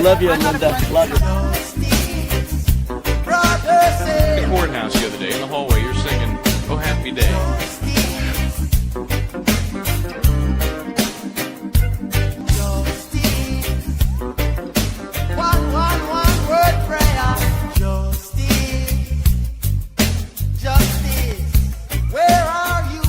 Love you, Linda. Love you. The courthouse the other day in the hallway, you're singing "Oh Happy Day." One word prayer. Justice, where are you?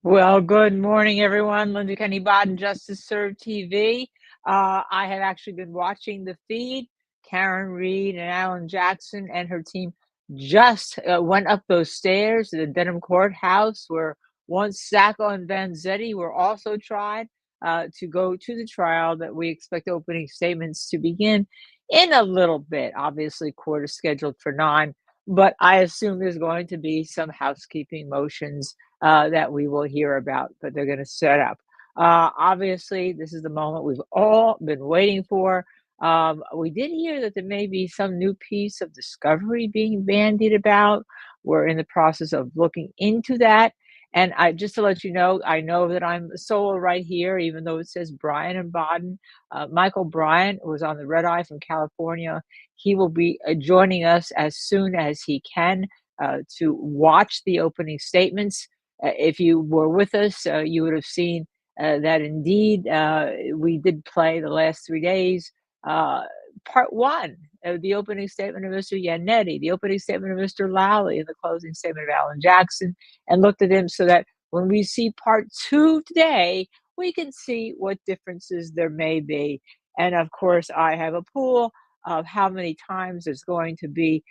Well, good morning, everyone. Linda Kenny Bodden, Justice Serve TV. I have actually been watching the feed. Karen Reed and Alan Jackson and her team just went up those stairs to the Dedham courthouse where once Sacco and Vanzetti were also tried to go to the trial that we expect opening statements to begin in a little bit. Obviously, court is scheduled for 9, but I assume there's going to be some housekeeping motions that we will hear about, but they're going to set up. Obviously, this is the moment we've all been waiting for. We did hear that there may be some new piece of discovery being bandied about. We're in the process of looking into that. And just to let you know, I know that I'm solo right here, even though it says Brian and Bodden. Michael Bryant was on the red eye from California. He will be joining us as soon as he can to watch the opening statements. If you were with us, you would have seen that indeed we did play the last 3 days. Part 1 of the opening statement of Mr. Yannetti, the opening statement of Mr. Lally, and the closing statement of Alan Jackson, and looked at him so that when we see part 2 today, we can see what differences there may be. And of course, I have a pool of how many times there's going to be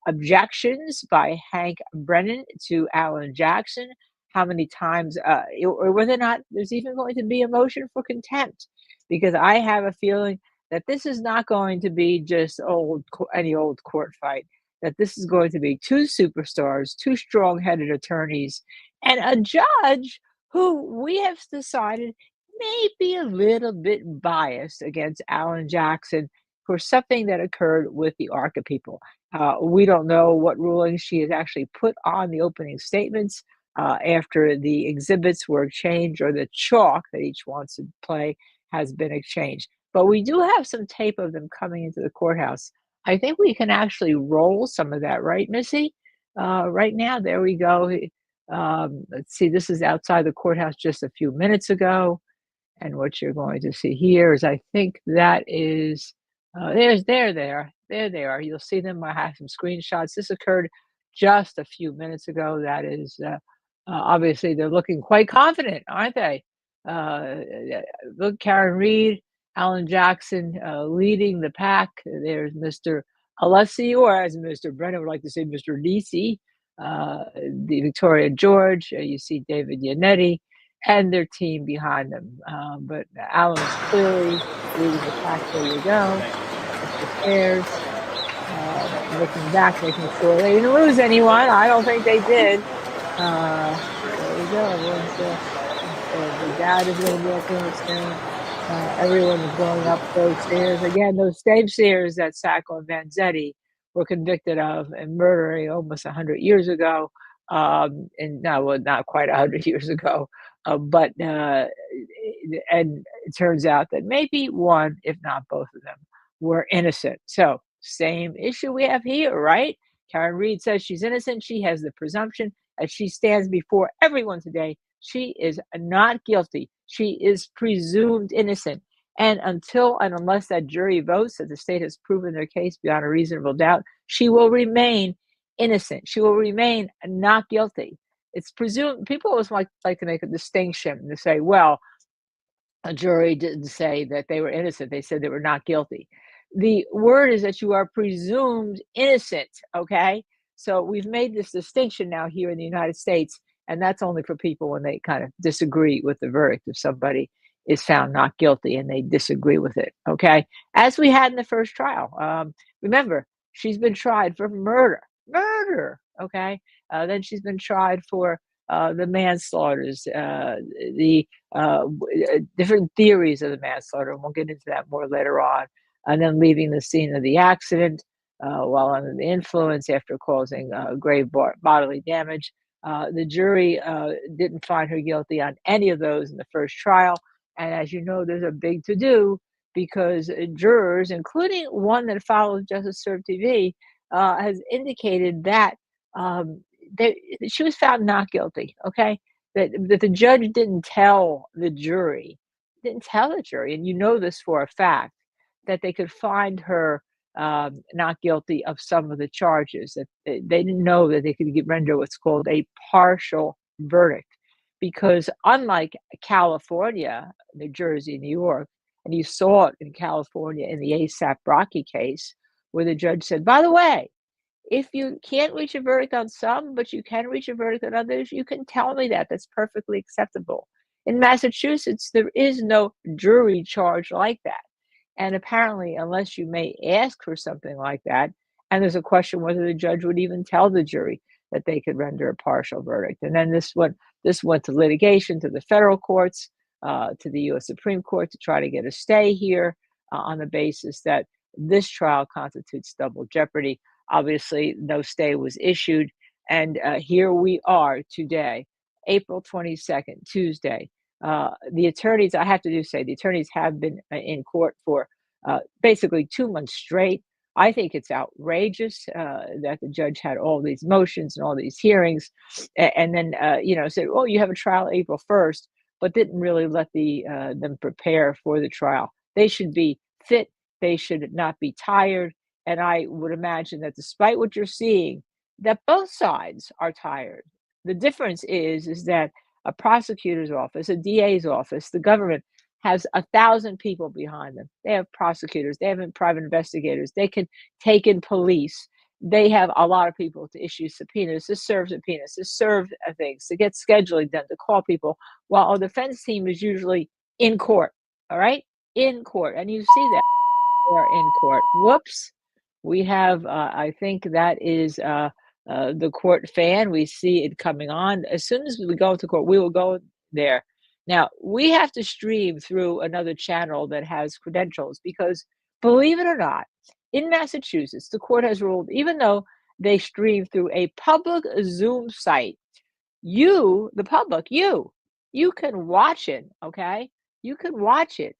objections by Hank Brennan to Alan Jackson, how many times, or whether or not there's even going to be a motion for contempt, because I have a feeling that this is not going to be just any old court fight, that this is going to be 2 superstars, 2 strong-headed attorneys, and a judge who we have decided may be a little bit biased against Alan Jackson for something that occurred with the ARCA people. We don't know what rulings she has actually put on the opening statements after the exhibits were exchanged or the chalk that each wants to play has been exchanged. But we do have some tape of them coming into the courthouse. I think we can actually roll some of that, right, Missy? Right now, there we go. Let's see, this is outside the courthouse just a few minutes ago. And what you're going to see here is, I think that is, there they are. You'll see them. I have some screenshots. This occurred just a few minutes ago. That is, obviously, they're looking quite confident, aren't they? Look, Karen Reed, Alan Jackson leading the pack. There's Mr. Alessi, or as Mr. Brennan would like to say, Mr. DC, the Victoria George. You see David Yannetti and their team behind them. But Alan's clearly leading the pack. There you go. Mr. Ayers, looking back, making sure they didn't lose anyone. I don't think they did. There we go. The dad is going to be up in the screen. Everyone is going up those stairs. Again, those same stairs that Sacco and Vanzetti were convicted of and murdering almost 100 years ago. And no, well, not quite 100 years ago. But and it turns out that maybe one, if not both of them, were innocent. So same issue we have here, right? Karen Reed says she's innocent. She has the presumption as she stands before everyone today. She is not guilty. She is presumed innocent. And until and unless that jury votes that the state has proven their case beyond a reasonable doubt, she will remain innocent. She will remain not guilty. It's presumed. People always like to make a distinction to say, well, a jury didn't say that they were innocent. They said they were not guilty. The word is that you are presumed innocent, okay? So we've made this distinction now here in the United States, and that's only for people when they kind of disagree with the verdict. If somebody is found not guilty and they disagree with it, okay? As we had in the first trial. Remember, she's been tried for murder, okay? Then she's been tried for the manslaughters, the different theories of the manslaughter, and we'll get into that more later on. And then leaving the scene of the accident while under the influence after causing grave bodily damage. The jury didn't find her guilty on any of those in the first trial, And as you know, there's a big to-do because jurors, including one that follows Justice Serve TV, has indicated that um, she was found not guilty. Okay, that the judge didn't tell the jury, and you know this for a fact, that they could find her not guilty of some of the charges. That they didn't know that they could render what's called a partial verdict, because unlike California, New Jersey, New York, and you saw it in California in the ASAP Rocky case, where the judge said, by the way, if you can't reach a verdict on some, but you can reach a verdict on others, you can tell me that. That's perfectly acceptable. In Massachusetts, there is no jury charge like that. And apparently, unless you may ask for something like that, and there's a question whether the judge would even tell the jury that they could render a partial verdict. And then this went to litigation, to the federal courts, to the U.S. Supreme Court to try to get a stay here on the basis that this trial constitutes double jeopardy. Obviously, no stay was issued. And here we are today, April 22nd, Tuesday. The attorneys, I have to say, the attorneys have been in court for basically 2 months straight. I think it's outrageous that the judge had all these motions and all these hearings, and then said, "Oh, you have a trial April 1st," but didn't really let them prepare for the trial. They should be fit. They should not be tired. And I would imagine that despite what you're seeing, that both sides are tired. The difference is that a prosecutor's office, a DA's office, the government has 1,000 people behind them. They have prosecutors, they have private investigators, they can take in police. They have a lot of people to issue subpoenas, to serve things, to get scheduling done, to call people, while a defense team is usually in court, all right? In court. And you see that they are in court. Whoops. We have, I think that is the court fan. We see it coming on. As soon as we go to court, we will go there. Now, we have to stream through another channel that has credentials because, believe it or not, in Massachusetts, the court has ruled, even though they stream through a public Zoom site, you, the public, you can watch it, okay? You can watch it,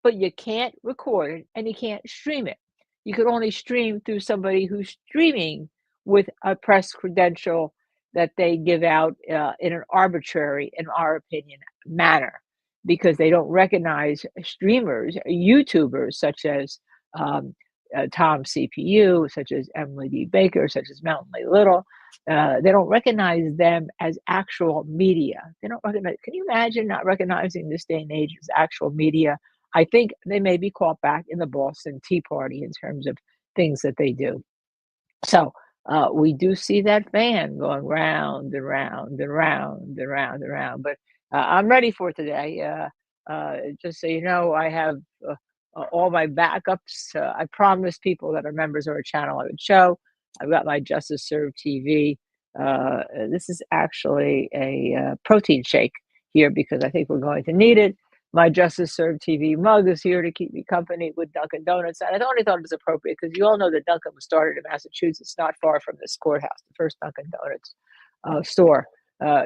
but you can't record it and you can't stream it. You can only stream through somebody who's streaming with a press credential that they give out in an arbitrary, in our opinion, manner, because they don't recognize streamers, YouTubers such as Tom CPU, such as Emily D. Baker, such as Mountain Lee Little. They don't recognize them as actual media. They don't recognize. Can you imagine not recognizing this day and age as actual media? I think they may be caught back in the Boston Tea Party in terms of things that they do. So we do see that fan going round and round and round and round and round. But I'm ready for today. Just so you know, I have all my backups. I promised people that are members of our channel I would show. I've got my Justice Serve TV. This is actually a protein shake here because I think we're going to need it. My Justice Serve TV mug is here to keep me company with Dunkin' Donuts. And I only thought it was appropriate because you all know that Dunkin' was started in Massachusetts, not far from this courthouse, the first Dunkin' Donuts store.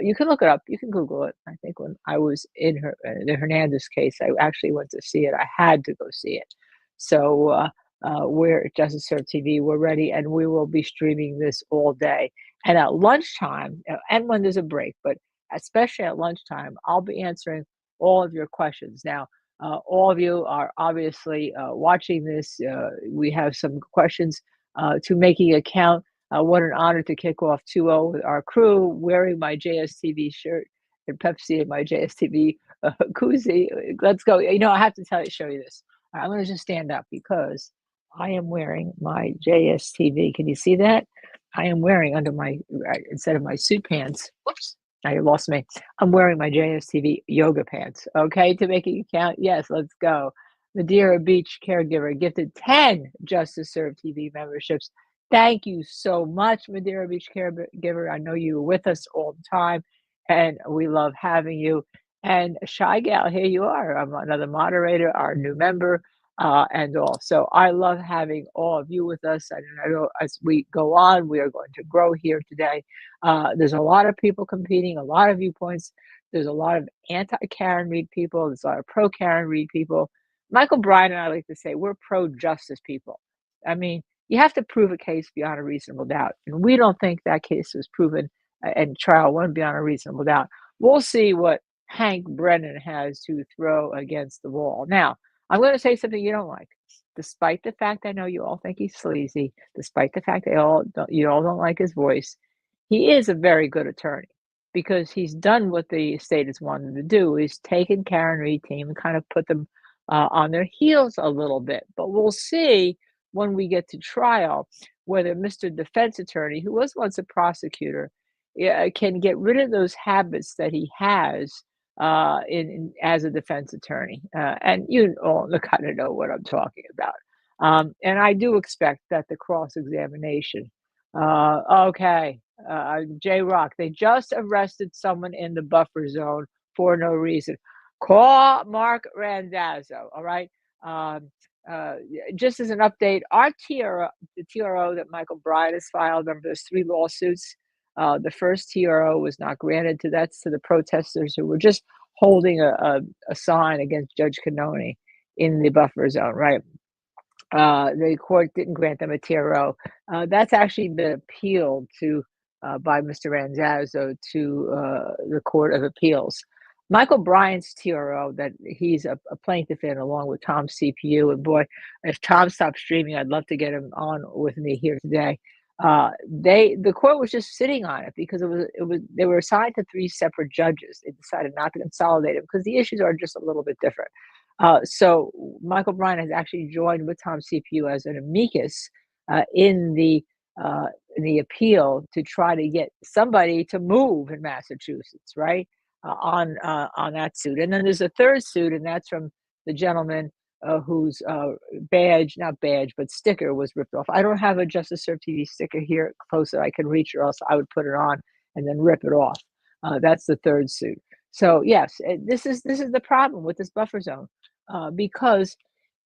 You can look it up. You can Google it. I think when I was in the Hernandez case, I actually went to see it. I had to go see it. So we're at Justice Serve TV. We're ready, and we will be streaming this all day. And at lunchtime, and when there's a break, but especially at lunchtime, I'll be answering all of your questions. Now, all of you are obviously watching this. We have some questions to making a count. What an honor to kick off 2-0 with our crew, wearing my JSTV shirt and Pepsi and my JSTV koozie. Let's go. You know, I have to show you this. I'm going to just stand up because I am wearing my JSTV. Can you see that? I am wearing under my, instead of my suit pants, whoops, now you lost me. I'm wearing my JSTV yoga pants, okay, to make it count. Yes, let's go. Madeira Beach caregiver gifted 10 Justice Serve TV memberships. Thank you so much, Madeira Beach caregiver. I know you were with us all the time, and we love having you. And Shy Gal, here you are. I'm another moderator, our new member, and all. So I love having all of you with us. And I know as we go on, we are going to grow here today. There's a lot of people competing, a lot of viewpoints. There's a lot of anti-Karen Reed people. There's a lot of pro-Karen Reed people. Michael Bryan and I like to say we're pro-justice people. I mean, you have to prove a case beyond a reasonable doubt, and we don't think that case was proven and trial one beyond a reasonable doubt. We'll see what Hank Brennan has to throw against the wall. Now, I'm going to say something you don't like. Despite the fact I know you all think he's sleazy, despite the fact you all don't like his voice, he is a very good attorney because he's done what the state has wanted to do. He's taken Karen Reed team and kind of put them on their heels a little bit. But we'll see when we get to trial whether Mr. Defense Attorney, who was once a prosecutor, can get rid of those habits that he has as a defense attorney. And you all kind of know what I'm talking about. And I do expect that the cross-examination. Okay, J-Rock, they just arrested someone in the buffer zone for no reason. Call Mark Randazzo, all right? Just as an update, our TRO, the TRO that Michael Bryan has filed, remember there's 3 lawsuits. The first TRO was not granted to the protesters who were just holding a sign against Judge Cannone in the buffer zone, right? The court didn't grant them a TRO. That's actually been appealed to by Mr. Randazzo to the Court of Appeals. Michael Bryan's TRO that he's a plaintiff in, along with Tom's CPU, and boy, if Tom stopped streaming, I'd love to get him on with me here today. The court was just sitting on it because they were assigned to 3 separate judges. They decided not to consolidate them because the issues are just a little bit different. So Michael Bryan has actually joined with Tom CPU as an amicus in the appeal to try to get somebody to move in Massachusetts, right? On that suit. And then there's a third suit, and that's from the gentleman whose not badge, but sticker was ripped off. I don't have a Justice Serve TV sticker here close that I can reach, or else I would put it on and then rip it off. That's the third suit. So yes, this is the problem with this buffer zone, because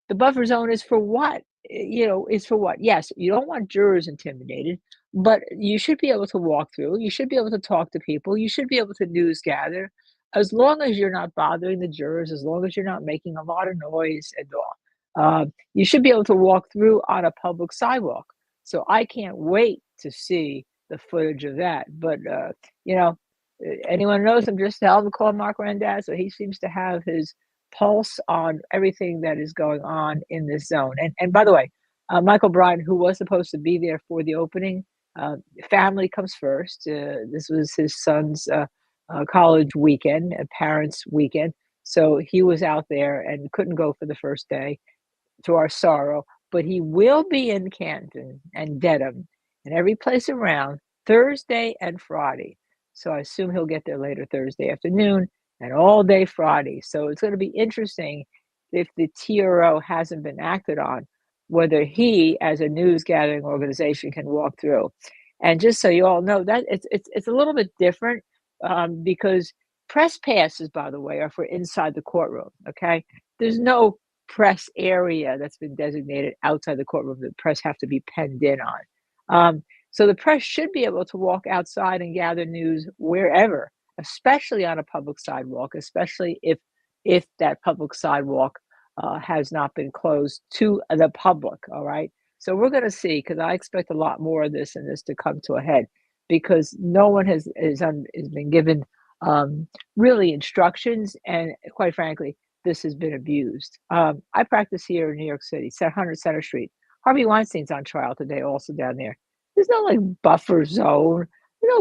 the buffer zone is for what? Is for what? Yes, you don't want jurors intimidated, but you should be able to walk through. You should be able to talk to people. You should be able to news gather, as long as you're not bothering the jurors, as long as you're not making a lot of noise and all. You should be able to walk through on a public sidewalk. So I can't wait to see the footage of that. But anyone knows him, just tell him to call Mark Randazzo. He seems to have his pulse on everything that is going on in this zone. And by the way, Michael Bryan, who was supposed to be there for the opening, family comes first. This was his son's college weekend, a parents' weekend. So he was out there and couldn't go for the first day, to our sorrow. But he will be in Canton and Dedham and every place around Thursday and Friday. So I assume he'll get there later Thursday afternoon and all day Friday. So it's going to be interesting if the TRO hasn't been acted on, whether he, as a news gathering organization, can walk through. And just so you all know, that it's a little bit different because press passes, by the way, are for inside the courtroom. Okay, there's no press area that's been designated outside the courtroom that the press have to be penned in on. So the press should be able to walk outside and gather news wherever, especially on a public sidewalk, especially if that public sidewalk has not been closed to the public. All right. So we're going to see, because I expect a lot more of this and this to come to a head, because no one has been given really instructions, and quite frankly, this has been abused. I practice here in New York City, 100 Center Street. Harvey Weinstein's on trial today, also down there. There's no buffer zone,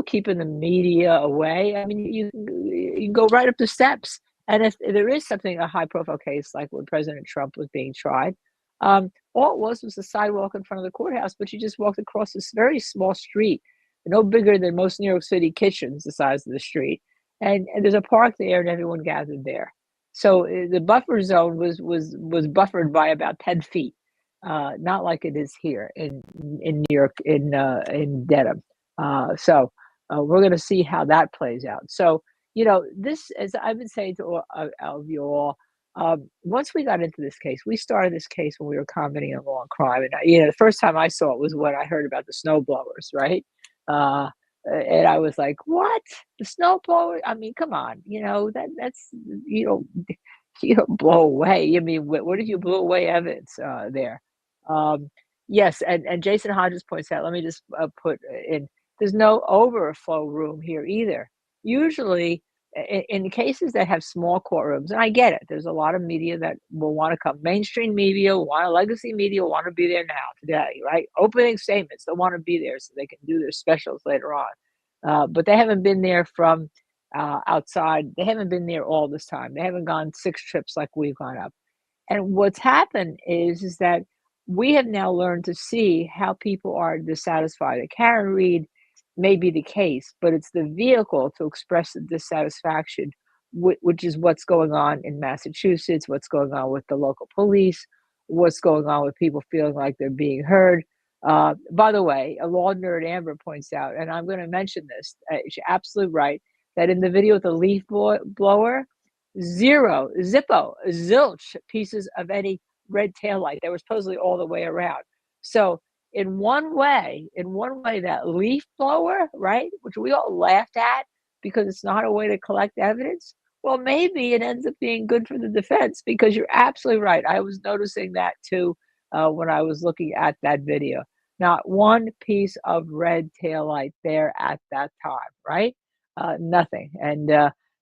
keeping the media away. I mean, you can go right up the steps. And if there is something, a high profile case like when President Trump was being tried, all it was the sidewalk in front of the courthouse, but you just walked across this very small street, no bigger than most New York City kitchens, the size of the street. And there's a park there and everyone gathered there. So the buffer zone was buffered by about 10 feet. Not like it is here in New York, in Dedham. So we're going to see how that plays out. So, this, as I've been saying to all of you all, once we got into this case, we started this case when we were commenting on law and crime. And, the first time I saw it was when I heard about the snowblowers, right? And I was like, "What? The snowblower? I mean, come on, that's you don't you don't blow away. I mean, what if you blew away evidence there?" Um, yes, and Jason Hodges points out. Let me just put in. There's no overflow room here either. Usually, in cases that have small courtrooms, and I get it. There's a lot of media that will want to come. Mainstream media, legacy media want to be there now today, right? Opening statements, they want to be there so they can do their specials later on. But they haven't been there from outside. They haven't been there all this time. They haven't gone 6 trips like we've gone up. And what's happened is that we have now learned to see how people are dissatisfied. A Karen Reed may be the case, but it's the vehicle to express the dissatisfaction, which is what's going on in Massachusetts, what's going on with the local police, what's going on with people feeling like they're being heard. By the way, a law nerd Amber points out, and I'm going to mention this, she's absolutely right, that in the video with the leaf blower, zero, zippo, zilch pieces of any red taillight. They were supposedly all the way around. So in one way, that leaf blower, right, which we all laughed at because it's not a way to collect evidence. Well, maybe it ends up being good for the defense because you're absolutely right. I was noticing that too when I was looking at that video. Not one piece of red taillight there at that time, right? Nothing. And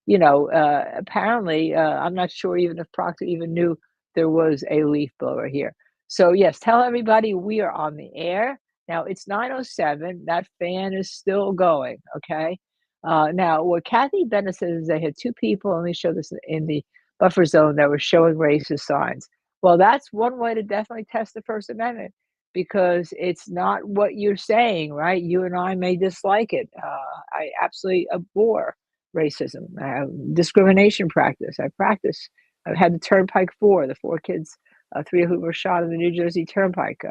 apparently, I'm not sure even if Proctor even knew there was a leaf blower here. So yes, tell everybody we are on the air. Now it's 9:07. That fan is still going. Okay. Now what Kathy Bennett says is they had 2 people, let me show this in the buffer zone, that were showing racist signs. Well, that's one way to definitely test the First Amendment because it's not what you're saying, right? You and I may dislike it. I absolutely abhor racism, discrimination practice. I've had the Turnpike 4, the 4 kids, 3 of whom were shot in the New Jersey Turnpike.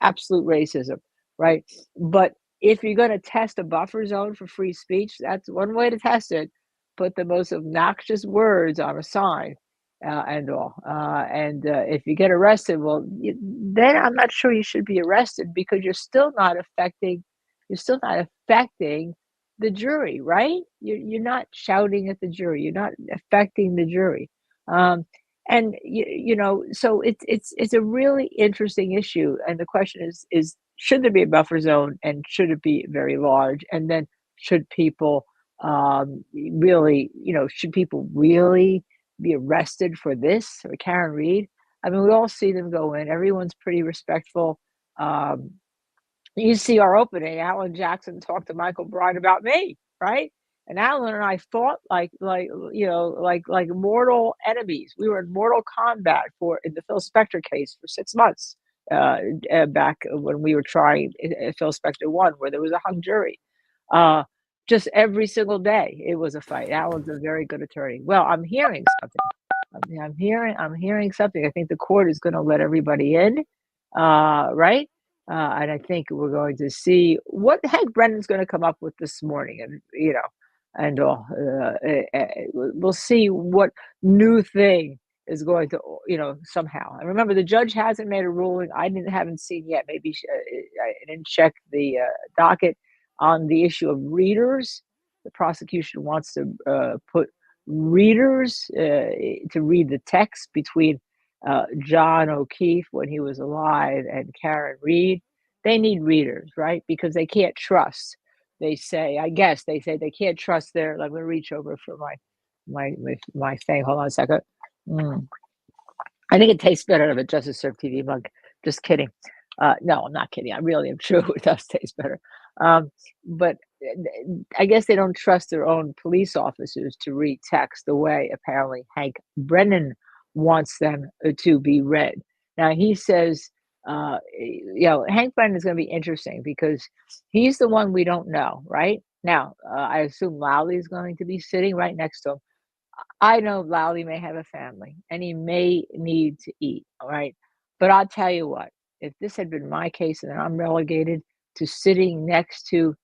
Absolute racism, right? But if you're going to test a buffer zone for free speech, that's one way to test it. Put the most obnoxious words on a sign and all. And if you get arrested, well, then I'm not sure you should be arrested because you're still not affecting the jury, right? You're not shouting at the jury. You're not affecting the jury. And so it's a really interesting issue. And the question is should there be a buffer zone and should it be very large? And then should people should people really be arrested for this or Karen Reed? I mean, we all see them go in. Everyone's pretty respectful. Um, you see our opening, Alan Jackson talked to Michael Bryan about me, right? And Alan and I fought like mortal enemies. We were in mortal combat in the Phil Spector case for 6 months back when we were trying Phil Spector 1, where there was a hung jury. Just every single day, it was a fight. Alan's a very good attorney. Well, I'm hearing something. I'm hearing something. I think the court is going to let everybody in, right? And I think we're going to see what Hank Brennan's going to come up with this morning, and all. We'll see what new thing is going to, somehow. And remember, the judge hasn't made a ruling. Haven't seen yet. Maybe I didn't check the docket on the issue of readers. The prosecution wants to put readers to read the text between John O'Keefe when he was alive and Karen Reed. They need readers, right? Because they can't trust. They say they can't trust their. I'm going to reach over for my thing. Hold on a second. I think it tastes better out of a Justice Serve TV mug. Just kidding. No, I'm not kidding. I really am true. It does taste better. But I guess they don't trust their own police officers to read text the way apparently Hank Brennan wants them to be read. Now he says, Hank Brennan is going to be interesting because he's the one we don't know, right? Now, I assume Lowley is going to be sitting right next to him. I know Lowley may have a family and he may need to eat, all right? But I'll tell you what, if this had been my case and I'm relegated to sitting next to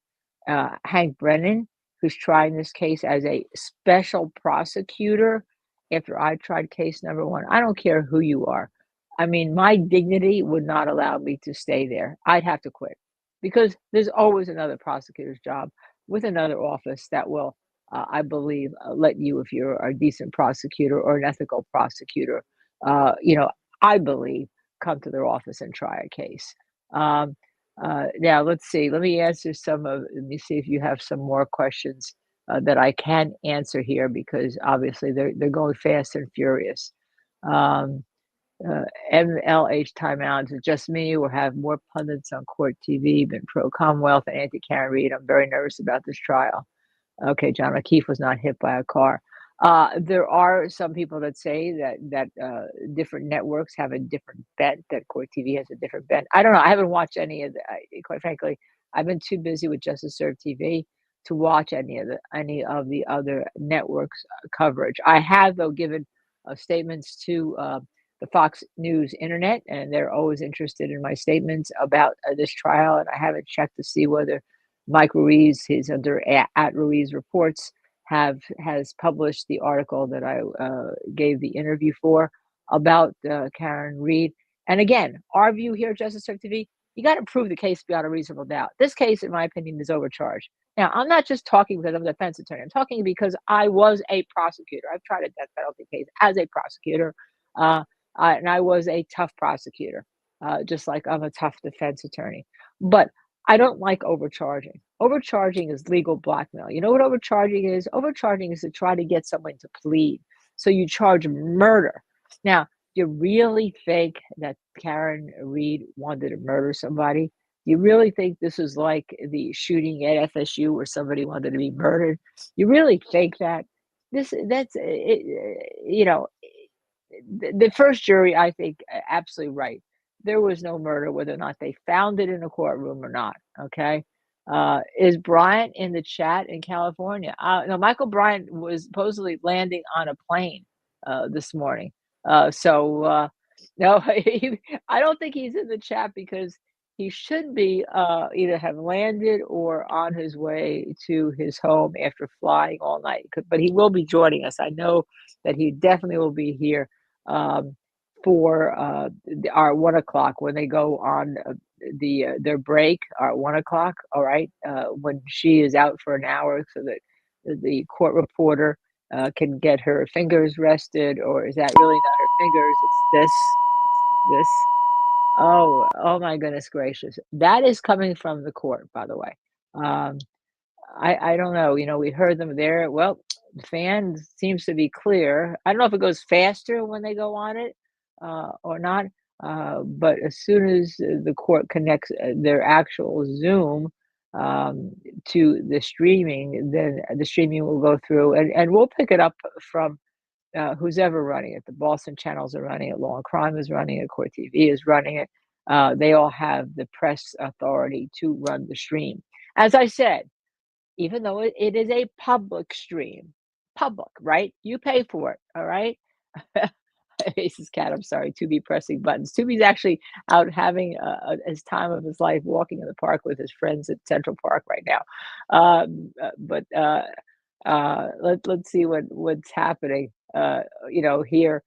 Hank Brennan, who's trying this case as a special prosecutor after I tried case number 1, I don't care who you are. I mean, my dignity would not allow me to stay there. I'd have to quit because there's always another prosecutor's job. with another office that will, I believe, let you, if you're a decent prosecutor or an ethical prosecutor, you know, I believe, come to their office and try a case. Um, Now, let's see. Let me answer some of. Let me see if you have some more questions that I can answer here because obviously they're going fast and furious. Um, MLH timeouts. It's just me. We'll have more pundits on court TV, been pro Commonwealth and anti Karen Reid. I'm very nervous about this trial. Okay, John O'Keefe was not hit by a car. There are some people that say that different networks have a different bent, that Court TV has a different bent. I don't know. I haven't watched any of the. Quite frankly, I've been too busy with Justice Serve TV to watch any of the other networks' coverage. I have though given statements to the Fox News Internet, and they're always interested in my statements about this trial. And I haven't checked to see whether Mike Ruiz, he's under at Ruiz Reports, has published the article that I gave the interview for about Karen Reid. And again, our view here at Justice Serve TV, you got to prove the case beyond a reasonable doubt. This case, in my opinion, is overcharged. Now, I'm not just talking because I'm a defense attorney. I'm talking because I was a prosecutor. I've tried a death penalty case as a prosecutor, and I was a tough prosecutor, just like I'm a tough defense attorney. But I don't like overcharging. Overcharging is legal blackmail. You know what overcharging is? Overcharging is to try to get someone to plead. So you charge murder. Now, you really think that Karen Reid wanted to murder somebody? You really think this is like the shooting at FSU where somebody wanted to be murdered? You really think that? That's you know, the first jury, I think, absolutely right. There was no murder, whether or not they found it in a courtroom or not. Okay. Is Bryant in the chat in California? No, Michael Bryant was supposedly landing on a plane this morning. No, I don't think he's in the chat because he should be either have landed or on his way to his home after flying all night. But he will be joining us. I know that he definitely will be here um, for our 1 o'clock when they go on their break, our 1 o'clock. All right, when she is out for an hour, so that the court reporter can get her fingers rested, or is that really not her fingers? It's this. Oh my goodness gracious! That is coming from the court, by the way. Um, I don't know. You know, we heard them there. Well, the fan seems to be clear. I don't know if it goes faster when they go on it or not. But as soon as the court connects their actual Zoom um, to the streaming, then the streaming will go through, and we'll pick it up from who's ever running it. The Boston channels are running it. Law and Crime is running it. Court TV is running it. They all have the press authority to run the stream. As I said, even though it is a public stream, public, right? You pay for it, all right? Aces cat, I'm sorry, Tubi pressing buttons. Tubi's actually out having his time of his life walking in the park with his friends at Central Park right now. Let's see what's happening, you know, here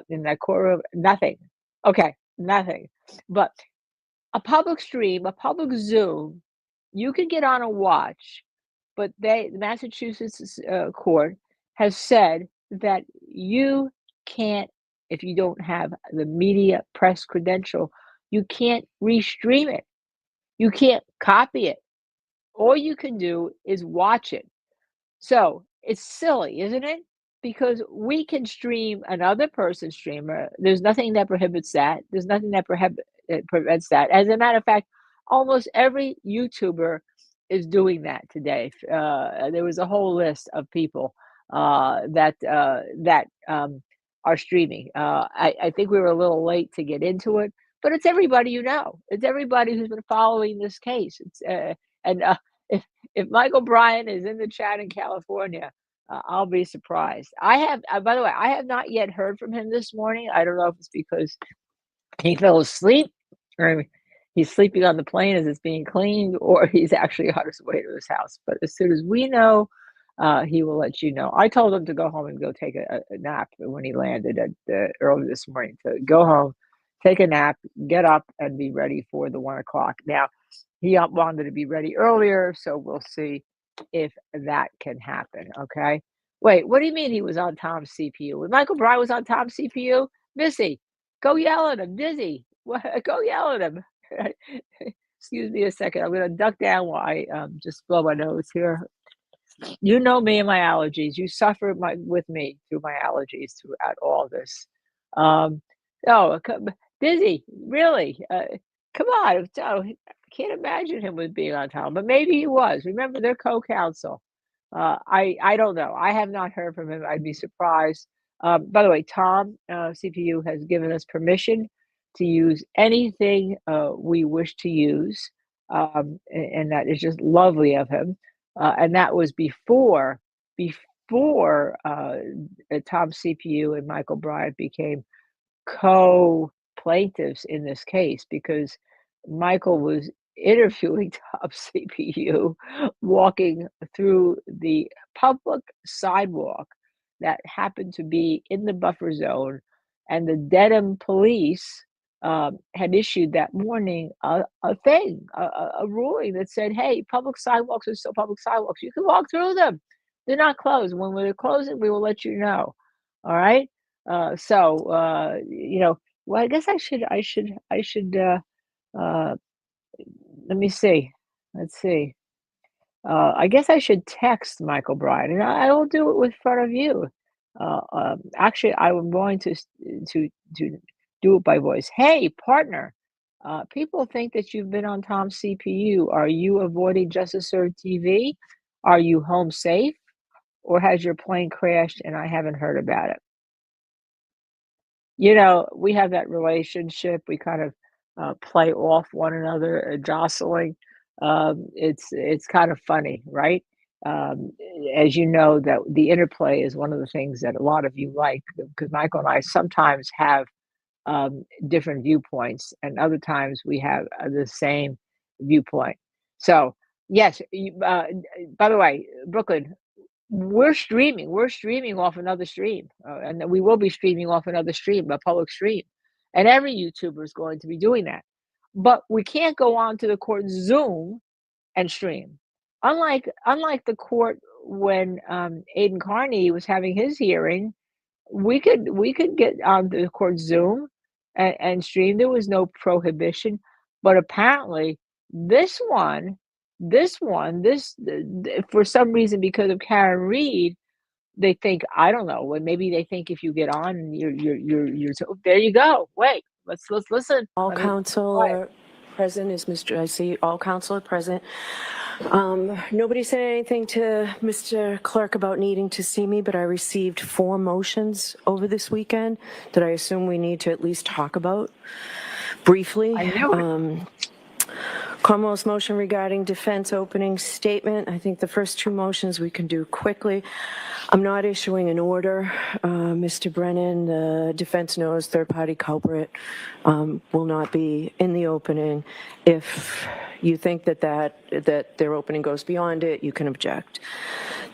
in that courtroom. Nothing. Okay, nothing. But a public stream, a public Zoom, you can get on and watch, but the Massachusetts court has said that you can't, if you don't have the media press credential, you can't restream it. You can't copy it. All you can do is watch it. So it's silly, isn't it? Because we can stream another person's streamer. There's nothing that prohibits that. There's nothing that prevents that. As a matter of fact, almost every YouTuber is doing that today. There was a whole list of people that are streaming. I think we were a little late to get into it, but it's everybody you know. It's everybody who's been following this case. And if Michael Bryan is in the chat in California, I'll be surprised. By the way, I have not yet heard from him this morning. I don't know if it's because he fell asleep or he's sleeping on the plane as it's being cleaned, or he's actually on his way to his house. But as soon as we know, he will let you know. I told him to go home and go take a nap when he landed early this morning, to go home, take a nap, get up, and be ready for the 1 o'clock. Now, he wanted to be ready earlier, so we'll see if that can happen, okay? Wait, what do you mean he was on Tom's CPU? When Michael Bryan was on Tom's CPU? Missy, go yell at him. Dizzy, go yell at him. Excuse me a second. I'm going to duck down while I just blow my nose here. You know me and my allergies. You suffer with me through my allergies throughout all this. No, Dizzy, really? Come on. I can't imagine him with being on Tom, but maybe he was. Remember, they're co-counsel. I don't know. I have not heard from him. I'd be surprised. By the way, Tom, CPU, has given us permission to use anything we wish to use, and that is just lovely of him. And that was before Tom CPU and Michael Bryan became co-plaintiffs in this case, because Michael was interviewing Tom CPU walking through the public sidewalk that happened to be in the buffer zone, and the Dedham police had issued that morning a ruling that said, hey, public sidewalks are still public sidewalks. You can walk through them. They're not closed. When we're closing, we will let you know. All right. Well, I guess I should, let me see. Let's see. I guess I should text Michael Bryan, and I will do it in front of you. Actually, I'm going to do it by voice. Hey, partner, people think that you've been on Tom's CPU. Are you avoiding Justice Served TV? Are you home safe? Or has your plane crashed and I haven't heard about it? You know, we have that relationship. We kind of play off one another, jostling. It's kind of funny, right? As you know, that the interplay is one of the things that a lot of you like, because Michael and I sometimes have different viewpoints, and other times we have the same viewpoint. So, yes, by the way, Brooklyn, we're streaming off another stream, and we will be streaming off another stream, a public stream, and every YouTuber is going to be doing that. But we can't go on to the court Zoom and stream. Unlike the court when Aiden Carney was having his hearing, we could get on the court Zoom and stream. There was no prohibition, but apparently this for some reason, because of Karen Reed, they think, I don't know, maybe they think if you get on and you're there you go. Wait, let's listen. All counsel are present. I see all counsel are present. Nobody said anything to Mr. Clerk about needing to see me, but I received 4 motions over this weekend that I assume we need to at least talk about briefly. I know. Commonwealth's motion regarding defense opening statement. I think the first 2 motions we can do quickly. I'm not issuing an order. Mr. Brennan, the defense knows third-party culprit will not be in the opening. If you think that their opening goes beyond it, you can object.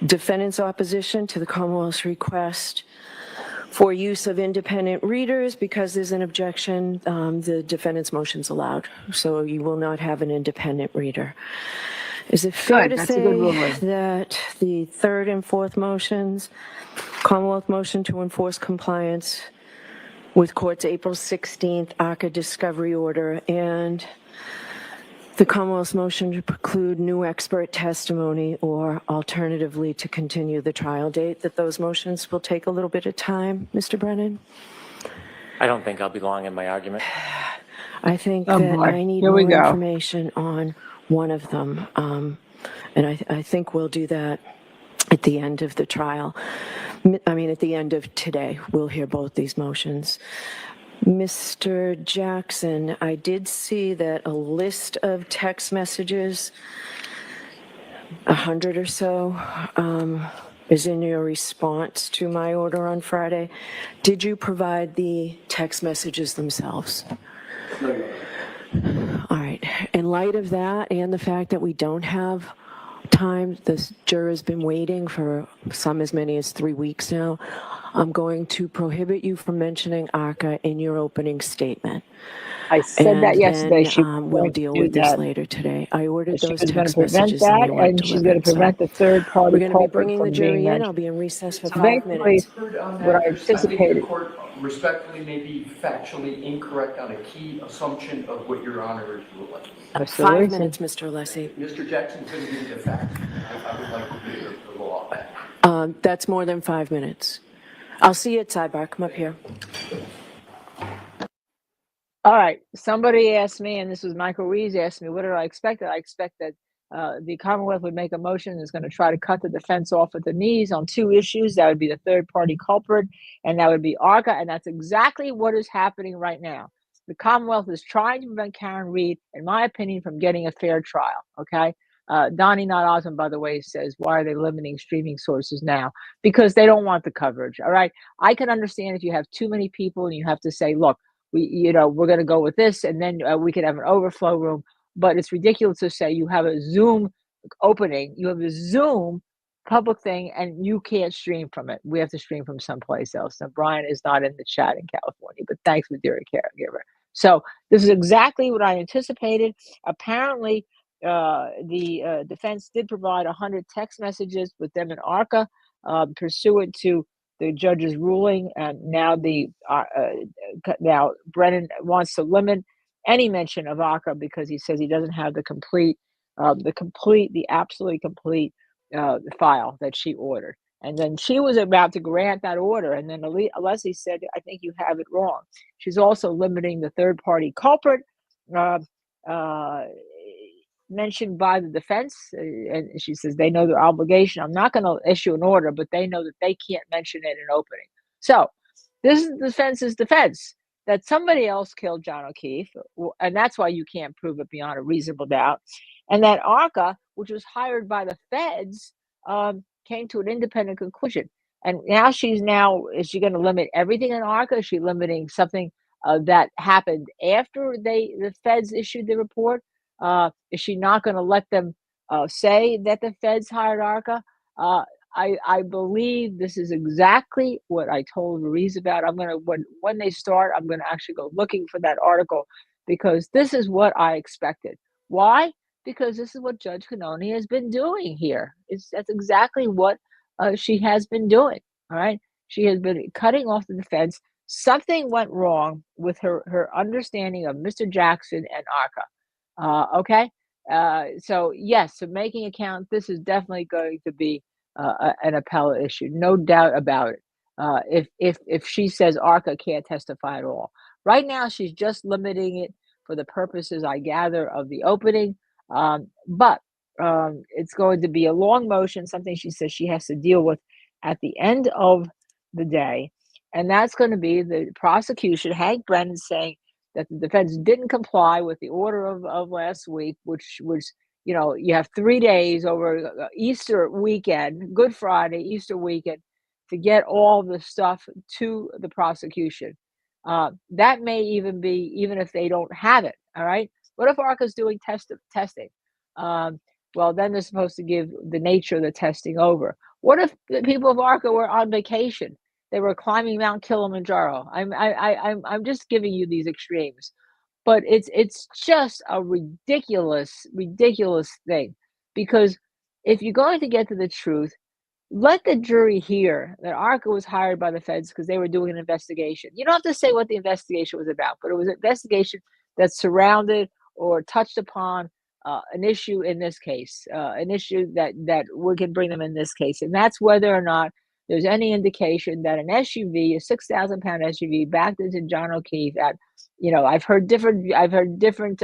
Defendant's opposition to the Commonwealth's request for use of independent readers, because there's an objection, the defendant's motion's allowed. So you will not have an independent reader. Is it fair to say that the 3rd and 4th motions, Commonwealth motion to enforce compliance with court's April 16th ARCA discovery order and the Commonwealth's motion to preclude new expert testimony or alternatively to continue the trial date, that those motions will take a little bit of time, Mr. Brennan? I don't think I'll be long in my argument. I think that I need more information on one of them, and I think we'll do that at the end of the trial. I mean, at the end of today, we'll hear both these motions. Mr. Jackson, I did see that a list of text messages, 100 or so, is in your response to my order on Friday. Did you provide the text messages themselves? All right. In light of that and the fact that we don't have time, this juror has been waiting for some as many as 3 weeks now, I'm going to prohibit you from mentioning ARCA in your opening statement. I said that And yesterday. then She was we'll going to deal do with this that. later today. I ordered She those was going to text prevent messages and that, they weren't and she's going to delivered. So prevent the third-party we're going to be culprit bringing the from being jury in. I'll mentioned. be in recess for So 5 basically, minutes. On what I that, I think the anticipated. court respectfully may be factually incorrect on a key assumption of what Your Honor is ruling. Mr. 5 Lacy. minutes, Mr. Alessi. Mr. Jackson's going to give you the facts. I would like to hear the law. That's more than 5 minutes. I'll see you at sidebar. Come up here. All right. Somebody asked me, and this was Michael Reeves asked me, what did I expect? I expect that the Commonwealth would make a motion that's going to try to cut the defense off at the knees on 2 issues. That would be the third party culprit, and that would be ARCA. And that's exactly what is happening right now. The Commonwealth is trying to prevent Karen Reed, in my opinion, from getting a fair trial. Okay. Donnie Not Osmond, by the way, says, why are they limiting streaming sources now? Because they don't want the coverage. All right. I can understand if you have too many people and you have to say, look, we're going to go with this, and then we could have an overflow room. But it's ridiculous to say you have a Zoom opening, you have a Zoom public thing, and you can't stream from it. We have to stream from someplace else. Now, Brian is not in the chat in California, but thanks, Madeira Caregiver. So this is exactly what I anticipated. Apparently, the defense did provide 100 text messages with them in ARCA, pursuant to the judge's ruling, and now now Brennan wants to limit any mention of ARCA because he says he doesn't have the absolutely complete file that she ordered. And then she was about to grant that order, and then Alessi said, "I think you have it wrong." She's also limiting the third-party culprit mentioned by the defense, and she says they know their obligation. I'm not going to issue an order, but they know that they can't mention it in opening. So this is the defense's defense, that somebody else killed John O'Keefe, and that's why you can't prove it beyond a reasonable doubt, and that ARCA, which was hired by the feds, came to an independent conclusion. And now is she going to limit everything in ARCA? Is she limiting something that happened after the feds issued the report? Is she not going to let them say that the feds hired ARCA? I believe this is exactly what I told Ruiz about. I'm going to, when they start, I'm going to actually go looking for that article, because this is what I expected. Why? Because this is what Judge Canoni has been doing here. That's exactly what she has been doing. All right. She has been cutting off the defense. Something went wrong with her understanding of Mr. Jackson and ARCA. Okay. So yes, so making a count, this is definitely going to be an appellate issue, no doubt about it. If she says ARCA can't testify at all, right now she's just limiting it for the purposes, I gather, of the opening. But it's going to be a long motion, something she says she has to deal with at the end of the day, and that's going to be the prosecution, Hank Brennan, saying that the defense didn't comply with the order of last week, which was, you have 3 days over Easter weekend, Good Friday, Easter weekend, to get all the stuff to the prosecution. That may even be, even if they don't have it. All right. What if ARCA's doing testing? Well, then they're supposed to give the nature of the testing over. What if the people of ARCA were on vacation? They were climbing Mount Kilimanjaro. I'm just giving you these extremes, but it's just a ridiculous thing, because if you're going to get to the truth, let the jury hear that ARCA was hired by the feds because they were doing an investigation. You don't have to say what the investigation was about, but it was an investigation that surrounded or touched upon an issue in this case, an issue that we can bring them in this case, and that's whether or not there's any indication that an SUV, a 6,000-pound SUV, backed into John O'Keefe at, I've heard different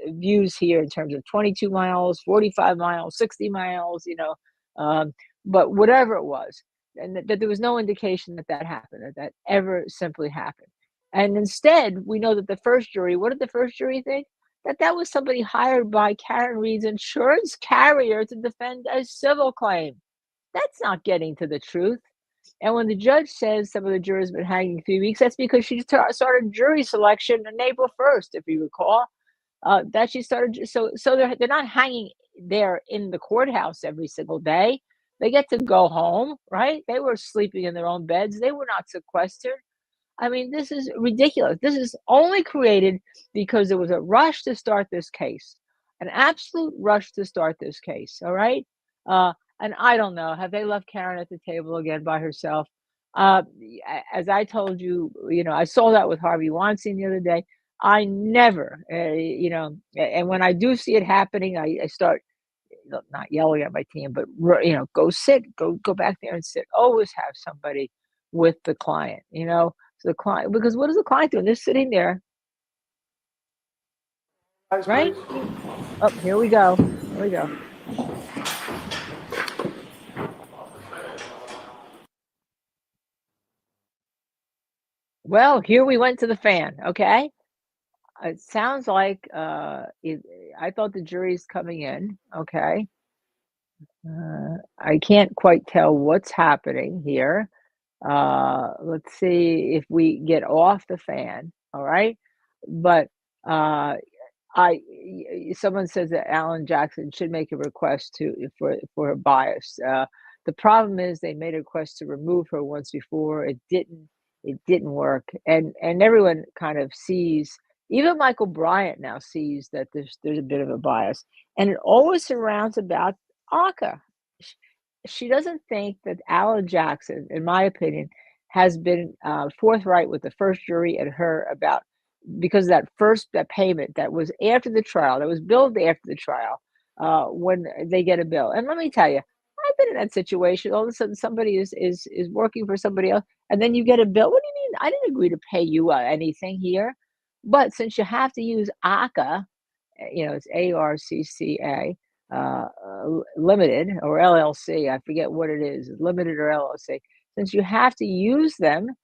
views here in terms of 22 miles, 45 miles, 60 miles, but whatever it was, and that there was no indication that happened, that ever simply happened. And instead, we know that the first jury, what did the first jury think? That was somebody hired by Karen Reed's insurance carrier to defend a civil claim. That's not getting to the truth. And when the judge says some of the jurors have been hanging 3 weeks, that's because she started jury selection on April 1st, if you recall. That she started, so they're not hanging there in the courthouse every single day. They get to go home, right? They were sleeping in their own beds. They were not sequestered. I mean, this is ridiculous. This is only created because there was a rush to start this case, an absolute rush to start this case. All right. And I don't know, have they left Karen at the table again by herself? As I told you, I saw that with Harvey Weinstein the other day. I never, and when I do see it happening, I start not yelling at my team, but go sit, go back there and sit. Always have somebody with the client, so the client, because what is the client doing? They're sitting there, right? Oh, here we go. Here we go. Well, here we went to the fan. Okay. It sounds like I thought the jury's coming in. Okay. I can't quite tell what's happening here. Let's see if we get off the fan. All right. But someone says that Alan Jackson should make a request for her bias. The problem is they made a request to remove her once before. It didn't work, and everyone kind of sees. Even Michael Bryant now sees that there's a bit of a bias, and it always surrounds about Aka. She doesn't think that Alan Jackson, in my opinion, has been forthright with the first jury and her about, because that payment that was after the trial, that was billed after the trial, when they get a bill. And let me tell you, I've been in that situation. All of a sudden, somebody is working for somebody else, and then you get a bill. What do you mean? I didn't agree to pay you anything here. But since you have to use ACA, it's ARCCA, limited or LLC, I forget what it is, limited or LLC. Since you have to use them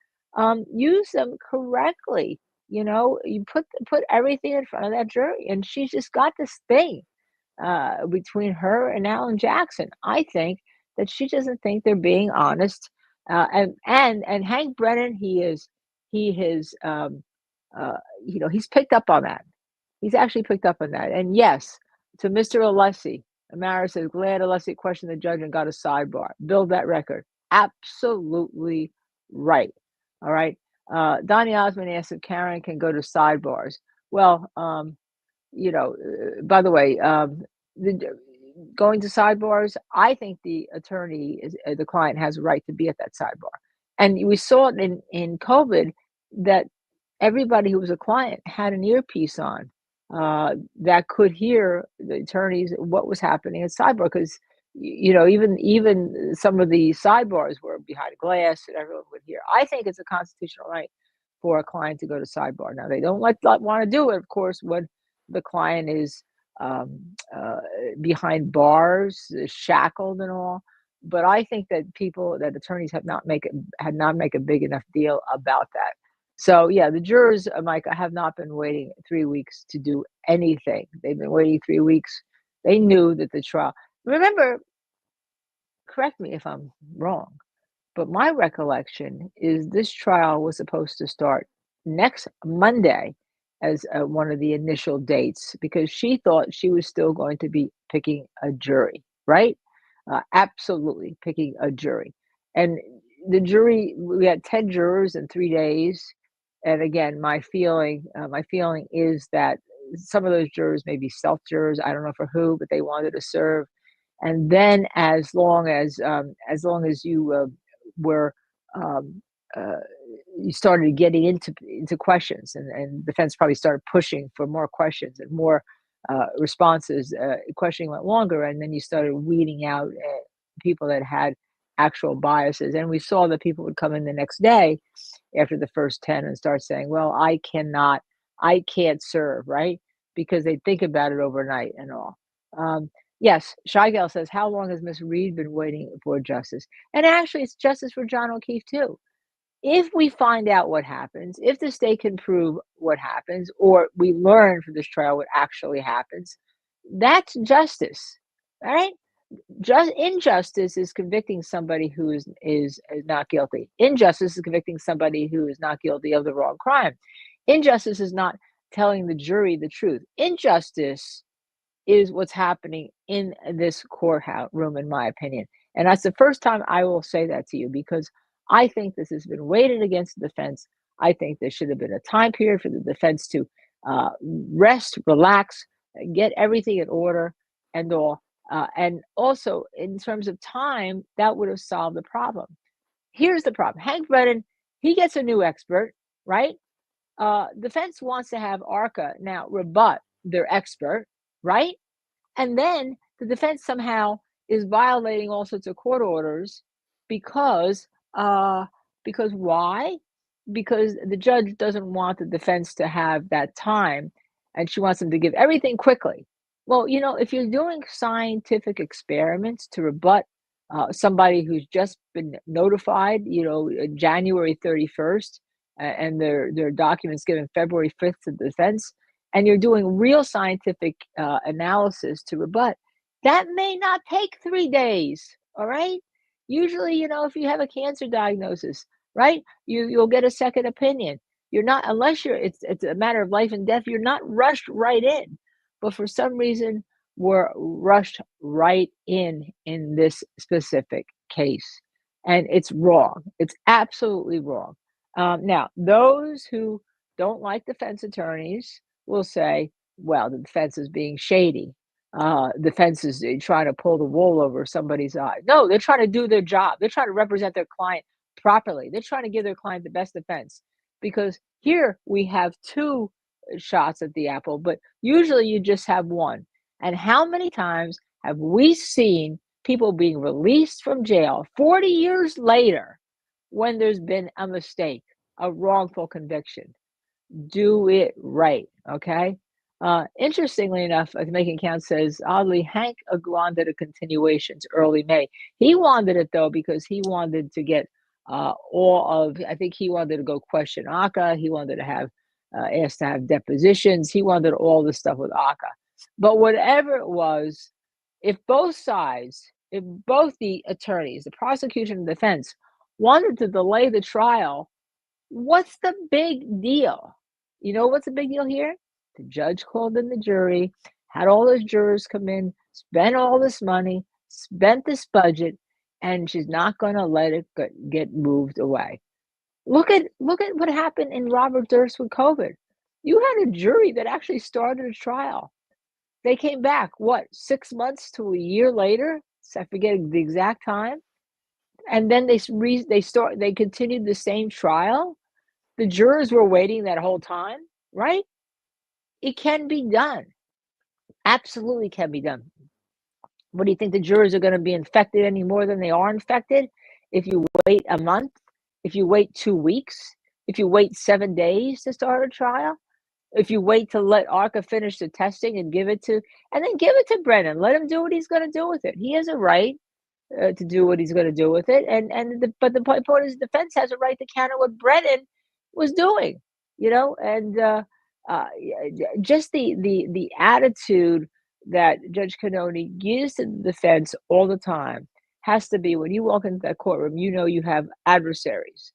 correctly. You put everything in front of that jury, and she's just got this thing between her and Alan Jackson. I think that she doesn't think they're being honest. And Hank Brennan, he's picked up on that. He's actually picked up on that. And yes, to Mr. Alessi, Amara says, glad Alessi questioned the judge and got a sidebar. Build that record. Absolutely right. All right. Donnie Osmond asked if Karen can go to sidebars. Well, by the way, going to sidebars, I think the attorney, the client, has a right to be at that sidebar. And we saw it in COVID that everybody who was a client had an earpiece on that could hear the attorneys what was happening at sidebar, because even some of the sidebars were behind glass and everyone would hear. I think it's a constitutional right for a client to go to sidebar. Now, they don't want to do it, of course, when the client is behind bars, shackled and all. But I think that attorneys had not make a big enough deal about that. So yeah, the jurors, Mike, have not been waiting 3 weeks to do anything. They've been waiting 3 weeks. They knew that the trial. Remember, correct me if I'm wrong, but my recollection is this trial was supposed to start next Monday as one of the initial dates, because she thought she was still going to be picking a jury, right? Absolutely picking a jury. And the jury, we had 10 jurors in 3 days. And again, my feeling is that some of those jurors may be self jurors. I don't know for who, but they wanted to serve. And then as long as you were you started getting into questions, and defense probably started pushing for more questions and more responses. Questioning went longer, and then you started weeding out people that had actual biases. And we saw that people would come in the next day after the first 10 and start saying, well, I can't serve, right? Because they think about it overnight and all. Yes, Shigel says, how long has Miss Reed been waiting for justice? And actually, it's justice for John O'Keefe, too. If we find out what happens, if the state can prove what happens, or we learn from this trial what actually happens, that's justice, all right? Injustice is convicting somebody who is not guilty. Injustice is convicting somebody who is not guilty of the wrong crime. Injustice is not telling the jury the truth. Injustice is what's happening in this courthouse room, in my opinion. And that's the first time I will say that to you, because I think this has been weighted against the defense. I think there should have been a time period for the defense to rest, relax, get everything in order and all. And also, in terms of time, that would have solved the problem. Here's the problem. Hank Brennan, he gets a new expert, right? Defense wants to have ARCA now rebut their expert, right? And then the defense somehow is violating all sorts of court orders because because why? Because the judge doesn't want the defense to have that time, and she wants them to give everything quickly. Well, if you're doing scientific experiments to rebut somebody who's just been notified, January 31st, and their documents given February 5th to the defense, and you're doing real scientific analysis to rebut, that may not take 3 days. All right. Usually, if you have a cancer diagnosis, right, you'll get a second opinion. You're not, unless it's a matter of life and death, you're not rushed right in. But for some reason, we're rushed right in this specific case, and it's wrong. It's absolutely wrong. Now, those who don't like defense attorneys will say, well, the defense is being shady. Defense is trying to pull the wool over somebody's eye. No, they're trying to do their job. They're trying to represent their client properly. They're trying to give their client the best defense, because here we have two shots at the apple, but usually you just have one. And how many times have we seen people being released from jail 40 years later when there's been a mistake, a wrongful conviction? Do it right, okay? Interestingly enough, Making Count says, oddly, Hank wanted a continuation to early May. He wanted it, though, because he wanted to get I think he wanted to go question ACA. He wanted to have, asked to have depositions. He wanted all this stuff with ACA. But whatever it was, if both sides, if both the attorneys, the prosecution and defense, wanted to delay the trial, what's the big deal? You know what's the big deal here? The judge called in the jury, had all those jurors come in, spent all this money, spent this budget, and she's not going to let it get moved away. Look at what happened in Robert Durst with COVID. You had a jury that actually started a trial. They came back, 6 months to a year later? I forget the exact time. And then they continued the same trial. The jurors were waiting that whole time, right? It can be done. Absolutely can be done. What do you think, the jurors are going to be infected any more than they are infected if you wait a month, if you wait 2 weeks, if you wait 7 days to start a trial, if you wait to let ARCA finish the testing and give it to Brennan, let him do what he's going to do with it. He has a right to do what he's going to do with it. But the point is, the defense has a right to counter what Brennan was doing, and just the attitude that Judge Cannoni gives to the defense all the time has to be, when you walk into that courtroom, you have adversaries.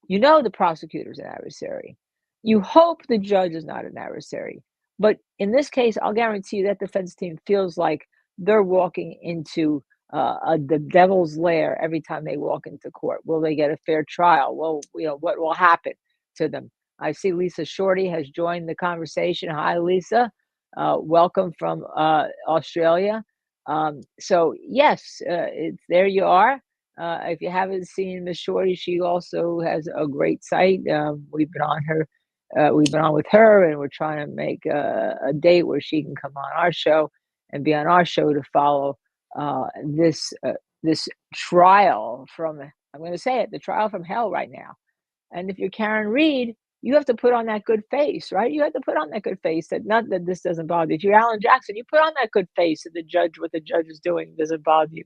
The prosecutor's an adversary. You hope the judge is not an adversary. But in this case, I'll guarantee you that defense team feels like they're walking into the devil's lair every time they walk into court. Will they get a fair trial? Well, what will happen to them? I see Lisa Shorty has joined the conversation. Hi, Lisa. Welcome from Australia. So yes, there you are. If you haven't seen Miss Shorty, she also has a great site. We've been on with her, and we're trying to make a date where she can come on our show and be on our show to follow this trial from, I'm going to say it, the trial from hell right now. And if you're Karen Reed, you have to put on that good face, right? You have to put on that good face that, not that this doesn't bother you. If you're Alan Jackson, you put on that good face that what the judge is doing doesn't bother you.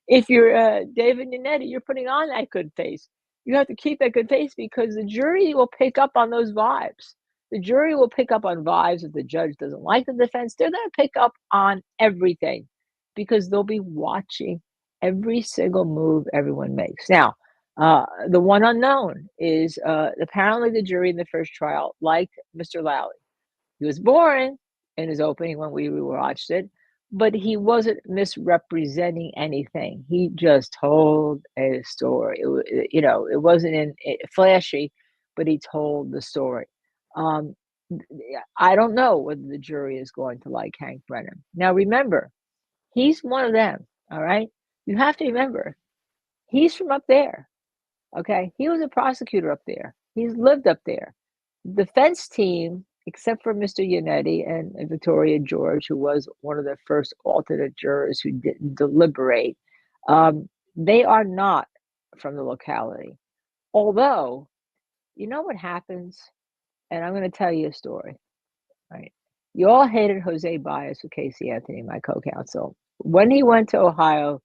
If you're David Yannetti, you're putting on that good face. You have to keep that good face, because the jury will pick up on those vibes. The jury will pick up on vibes. If the judge doesn't like the defense, they're going to pick up on everything, because they'll be watching every single move everyone makes. Now, the one unknown is apparently the jury in the first trial liked Mr. Lally. He was boring in his opening when we watched it, but he wasn't misrepresenting anything. He just told a story. It wasn't flashy, but he told the story. Um, I don't know whether the jury is going to like Hank Brennan. Now, remember, he's one of them. All right, you have to remember, he's from up there. Okay, he was a prosecutor up there. He's lived up there. The defense team, except for Mr. Yannetti and Victoria George, who was one of the first alternate jurors who didn't deliberate, they are not from the locality. Although, you know what happens? And I'm going to tell you a story, right? You all hated Jose Baez with Casey Anthony, my co-counsel. When he went to Ohio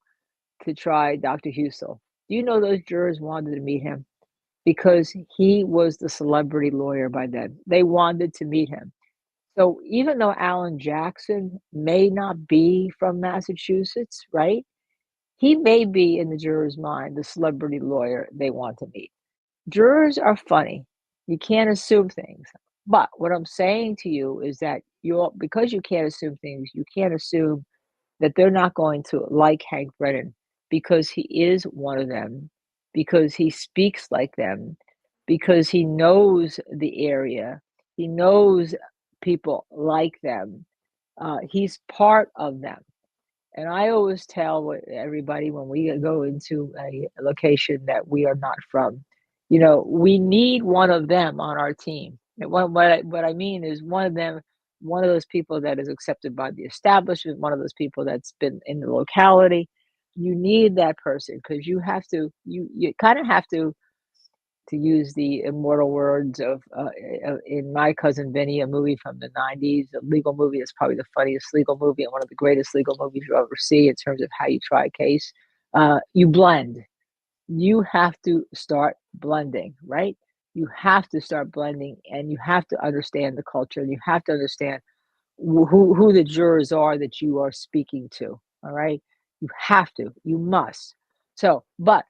to try Dr. Husel, do you know those jurors wanted to meet him? Because he was the celebrity lawyer by then. They wanted to meet him. So even though Alan Jackson may not be from Massachusetts, right? He may be in the juror's mind the celebrity lawyer they want to meet. Jurors are funny. You can't assume things. But what I'm saying to you is that because you can't assume things, you can't assume that they're not going to like Hank Brennan because he is one of them, because he speaks like them, because he knows the area, he knows people like them. He's part of them. And I always tell everybody when we go into a location that we are not from, we need one of them on our team. And what I mean is one of them, one of those people that is accepted by the establishment, one of those people that's been in the locality. You need that person because you kind of have to use the immortal words of in My Cousin Vinny, a movie from the 90s, a legal movie. It's probably the funniest legal movie and one of the greatest legal movies you'll ever see in terms of how you try a case. You blend. You have to start blending, right? You have to start blending and you have to understand the culture. And you have to understand who the jurors are that you are speaking to, all right? You have to. You must. But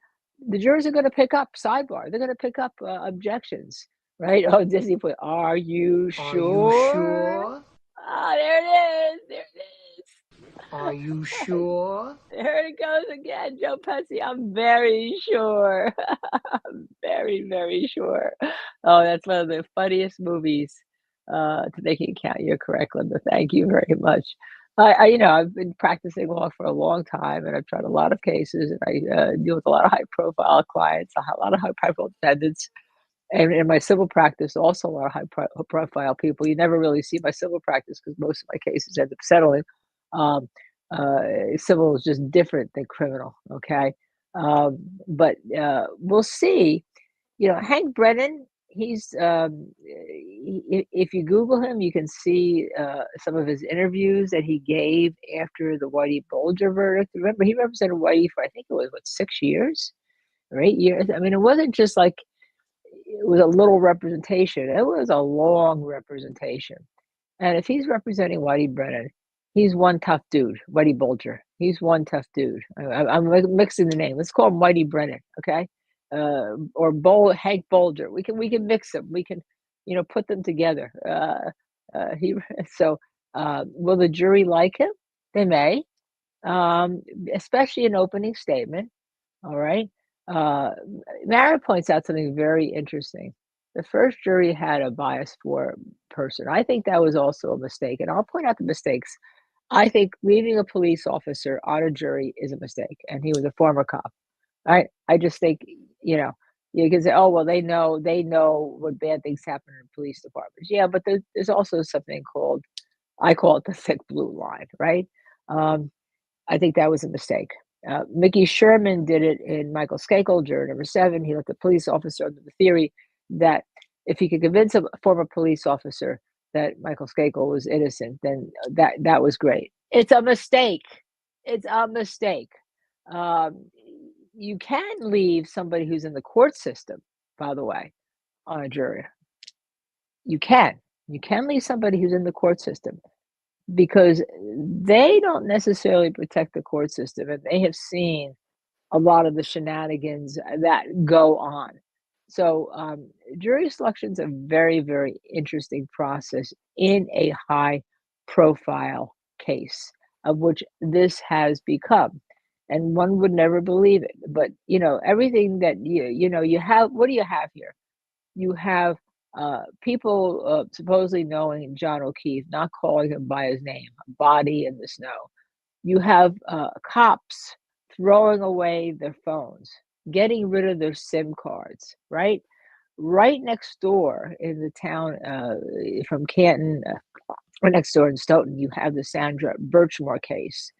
the jurors are going to pick up sidebar. They're going to pick up objections, right? Oh, Disney put, are you sure? Are you sure? Ah, there it is. There it is. Are you sure? There it goes again, Joe Pesci. I'm very sure. I'm very, very sure. Oh, that's one of the funniest movies to make it count. You're correct, Linda. Thank you very much. I've been practicing law for a long time, and I've tried a lot of cases, and I deal with a lot of high-profile clients, a lot of high-profile defendants, and in my civil practice, also a lot of high-profile people. You never really see my civil practice because most of my cases end up settling. Um, Civil is just different than criminal, okay? But we'll see. Hank Brennan, if you Google him, you can see some of his interviews that he gave after the Whitey Bulger verdict. Remember, he represented Whitey for, I think it was, 6 years or 8 years? I mean, it wasn't just like it was a little representation. It was a long representation. And if he's representing Whitey Brennan, he's one tough dude, Whitey Bulger. He's one tough dude. I'm mixing the name. Let's call him Whitey Brennan, okay? Or Hank Bulger. We can mix them. We can, put them together. Will the jury like him? They may, especially an opening statement. All right. Mara points out something very interesting. The first jury had a bias for person. I think that was also a mistake, and I'll point out the mistakes. I think leaving a police officer on a jury is a mistake, and he was a former cop. I just think, you can say, oh, well, they know what bad things happen in police departments. Yeah, but there's also something I call it the thick blue line, right? I think that was a mistake. Mickey Sherman did it in Michael Skakel, juror number 7. He let the police officer under the theory that if he could convince a former police officer that Michael Skakel was innocent, then that was great. It's a mistake. It's a mistake. You can leave somebody who's in the court system, by the way, on a jury. You can leave somebody who's in the court system because they don't necessarily protect the court system, and they have seen a lot of the shenanigans that go on. So jury selection is a very, very interesting process in a high profile case. of which this has become. And one would never believe it. But, everything that you have, what do you have here? You have people supposedly knowing John O'Keefe, not calling him by his name, a body in the snow. You have cops throwing away their phones, getting rid of their SIM cards, right? Right next door in the town from Canton, or next door in Stoughton, you have the Sandra Birchmore case,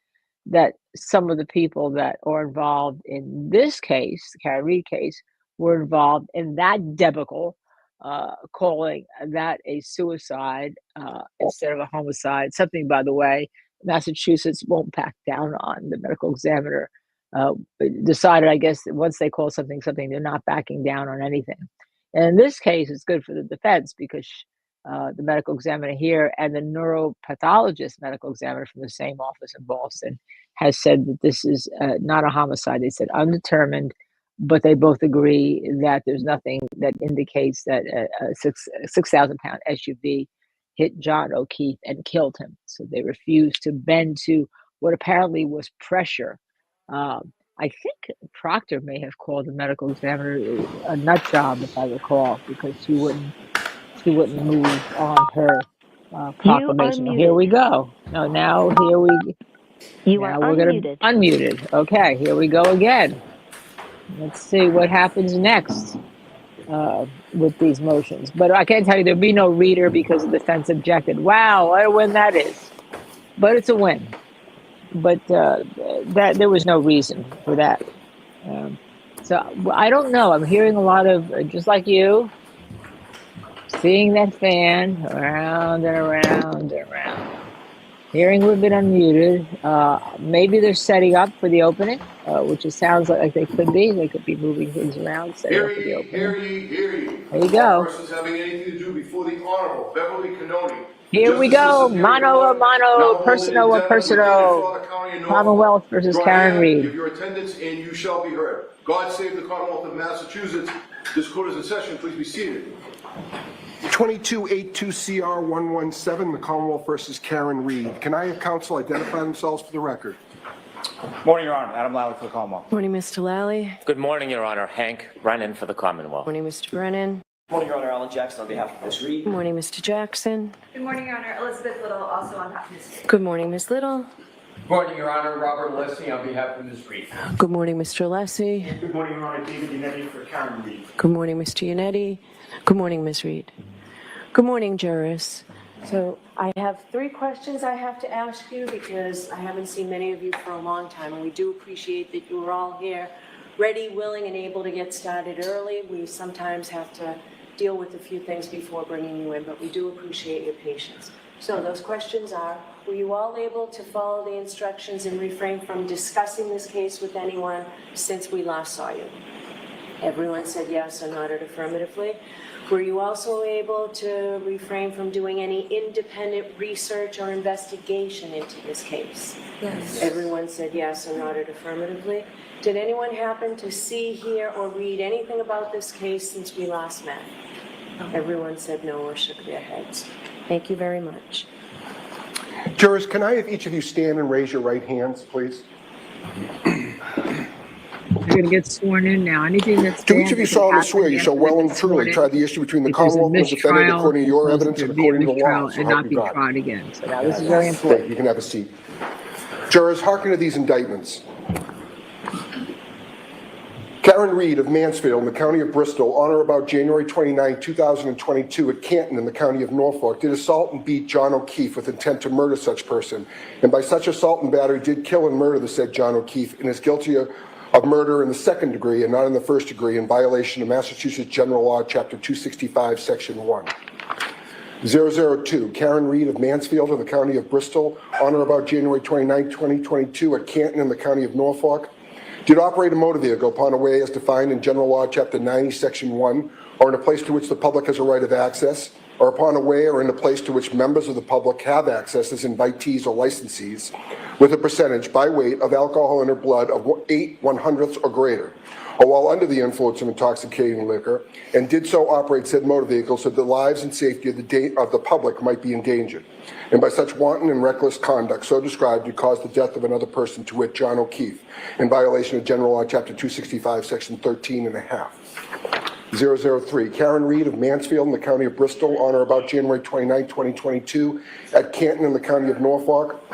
that some of the people that are involved in this case, the Kerry Reed case, were involved in that debacle, calling that a suicide instead of a homicide. Something, by the way, Massachusetts won't back down on. The medical examiner decided, I guess, that once they call something, they're not backing down on anything. And in this case, it's good for the defense because the medical examiner here and the neuropathologist medical examiner from the same office in Boston has said that this is not a homicide. They said undetermined, but they both agree that there's nothing that indicates that a 6,000-pound SUV hit John O'Keefe and killed him. So they refused to bend to what apparently was pressure. I think Proctor may have called the medical examiner a nut job, if I recall, because she wouldn't move on her proclamation. Oh, here we go. No, now here we. You now are we're unmuted. gonna unmuted. Okay, here we go again. Let's see what happens next with these motions. But I can tell you there'll be no reader because the defense objected. Wow, what a win that is! But it's a win. But that there was no reason for that. So I don't know. I'm hearing a lot of just like you. Seeing that fan around and around and around. Hearing we've been unmuted. Maybe they're setting up for the opening, which it sounds like they could be. They could be moving things around, setting up for the opening. Hear ye. There you go. Persons having anything to do before the Honorable Beverly Cannoni. Here we go. Mano a mano, personal a personal. Commonwealth versus Karen Reed. Give your attendance and you shall be heard. God save the Commonwealth of Massachusetts. This court is in session. Please be seated. 2282CR117, the Commonwealth versus Karen Reed. Can I have counsel identify themselves for the record? Morning, Your Honor. Adam Lally for the Commonwealth. Morning, Mr. Lally. Good morning, Your Honor. Hank Brennan for the Commonwealth. Morning, Mr. Brennan. Morning, Your Honor. Alan Jackson on behalf of Ms. Reed. Good morning, Mr. Jackson. Good morning, Your Honor. Elizabeth Little, also on behalf of Ms. Reed. Good morning, Ms. Little. Good morning, Your Honor. Robert Alessi on behalf of Ms. Reed. Good morning, Mr. Alessi. Good morning, Your Honor. David Unetti for Karen Reed. Good morning, Mr. Unetti. Good morning, Ms. Reed. Good morning, jurors. So I have 3 questions I have to ask you because I haven't seen many of you for a long time, and we do appreciate that you are all here, ready, willing, and able to get started early. We sometimes have to deal with a few things before bringing you in, but we do appreciate your patience. So those questions are, were you all able to follow the instructions and refrain from discussing this case with anyone since we last saw you? Everyone said yes or nodded affirmatively. Were you also able to refrain from doing any independent research or investigation into this case? Yes. Everyone said yes or nodded affirmatively. Did anyone happen to see, hear, or read anything about this case since we last met? Everyone said no or shook their heads. Thank you very much. Jurors, can I have each of you stand and raise your right hands, please? You're going to get sworn in now. Anything that's Do each of you solemnly swear you shall well and truly try the issue between the Commonwealth and the defendant according to your evidence and according to the law, so and help not you be God. tried again. So now this is very Great, important. you can have a seat. Jurors, hearken to these indictments. Karen Reed of Mansfield in the county of Bristol, on or about January 29, 2022 at Canton in the county of Norfolk, did assault and beat John O'Keefe with intent to murder such person, and by such assault and battery did kill and murder the said John O'Keefe, and is guilty of murder in the 2nd degree and not in the 1st degree in violation of Massachusetts General Law, Chapter 265, Section 1. 002, Karen Reed of Mansfield in the county of Bristol, on or about January 29, 2022 at Canton in the county of Norfolk, did operate a motor vehicle upon a way as defined in General Law, Chapter 90, Section 1, or in a place to which the public has a right of access, or upon a way or in a place to which members of the public have access as invitees or licensees, with a percentage by weight of alcohol in their blood of 8/100ths or greater, or while under the influence of intoxicating liquor, and did so operate said motor vehicle so that the lives and safety of the public might be endangered, and by such wanton and reckless conduct so described you caused the death of another person, to wit, John O'Keefe, in violation of General Law, Chapter 265, Section 13.5. 003, Karen Reed of Mansfield in the County of Bristol, on or about January 29, 2022, at Canton in the County of Norfolk,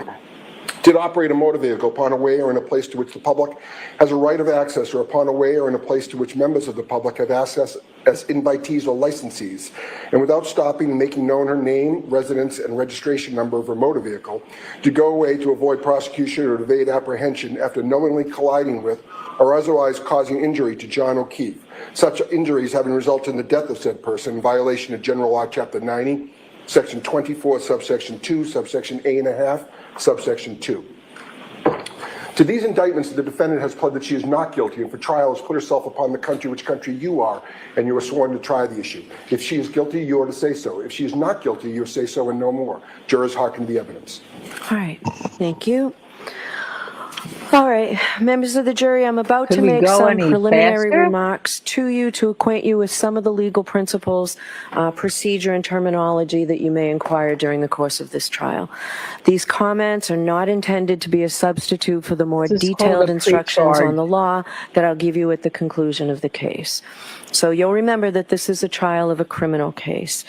did operate a motor vehicle upon a way or in a place to which the public has a right of access, or upon a way or in a place to which members of the public have access as invitees or licensees, and without stopping and making known her name, residence, and registration number of her motor vehicle, to go away to avoid prosecution or to evade apprehension after knowingly colliding with or otherwise causing injury to John O'Keefe, such injuries having resulted in the death of said person in violation of General Law, Chapter 90, Section 24, Subsection 2, Subsection A.5, Subsection 2. To these indictments, the defendant has pled that she is not guilty, and for trial has put herself upon the country which country you are, and you are sworn to try the issue. If she is guilty, you are to say so. If she is not guilty, you say so and no more. Jurors hearken the evidence. All right, thank you. All right, members of the jury, I'm about to Could we make go some any preliminary faster? remarks to you to acquaint you with some of the legal principles, procedure, and terminology that you may inquire during the course of this trial. These comments are not intended to be a substitute for the more This is called detailed a instructions pre-charge. on the law that I'll give you at the conclusion of the case. So you'll remember that this is a trial of a criminal case.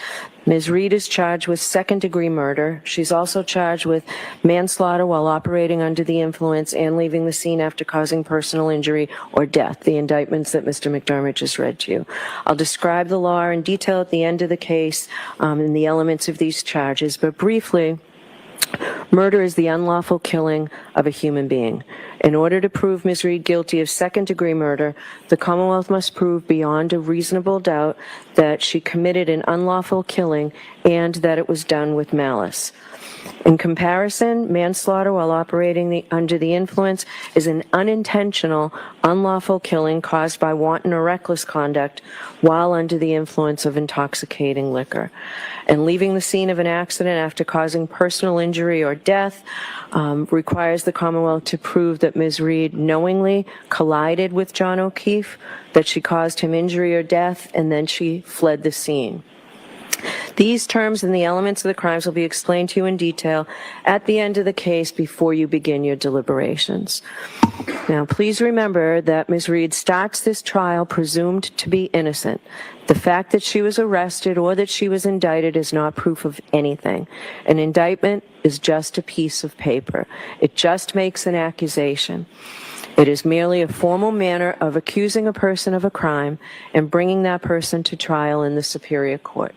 Ms. Reed is charged with second-degree murder. She's also charged with manslaughter while operating under the influence and leaving the scene after causing personal injury or death, the indictments that Mr. McDermott just read to you. I'll describe the law in detail at the end of the case and the elements of these charges, but briefly, murder is the unlawful killing of a human being. In order to prove Ms. Reed guilty of second-degree murder, the Commonwealth must prove beyond a reasonable doubt that she committed an unlawful killing and that it was done with malice. In comparison, manslaughter while operating under the influence is an unintentional, unlawful killing caused by wanton or reckless conduct while under the influence of intoxicating liquor. And leaving the scene of an accident after causing personal injury or death requires the Commonwealth to prove that Ms. Reed knowingly collided with John O'Keefe, that she caused him injury or death, and then she fled the scene. These terms and the elements of the crimes will be explained to you in detail at the end of the case before you begin your deliberations. Now, please remember that Ms. Reed starts this trial presumed to be innocent. The fact that she was arrested or that she was indicted is not proof of anything. An indictment is just a piece of paper. It just makes an accusation. It is merely a formal manner of accusing a person of a crime and bringing that person to trial in the Superior Court.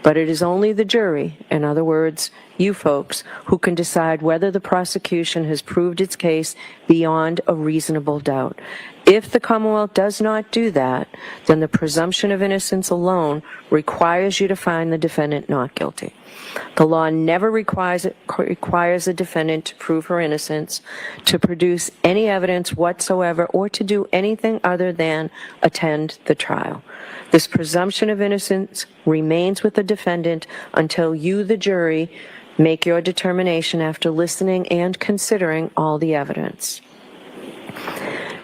But it is only the jury, in other words, you folks, who can decide whether the prosecution has proved its case beyond a reasonable doubt. If the Commonwealth does not do that, then the presumption of innocence alone requires you to find the defendant not guilty. The law never requires a defendant to prove her innocence, to produce any evidence whatsoever, or to do anything other than attend the trial. This presumption of innocence remains with the defendant until you, the jury, make your determination after listening and considering all the evidence.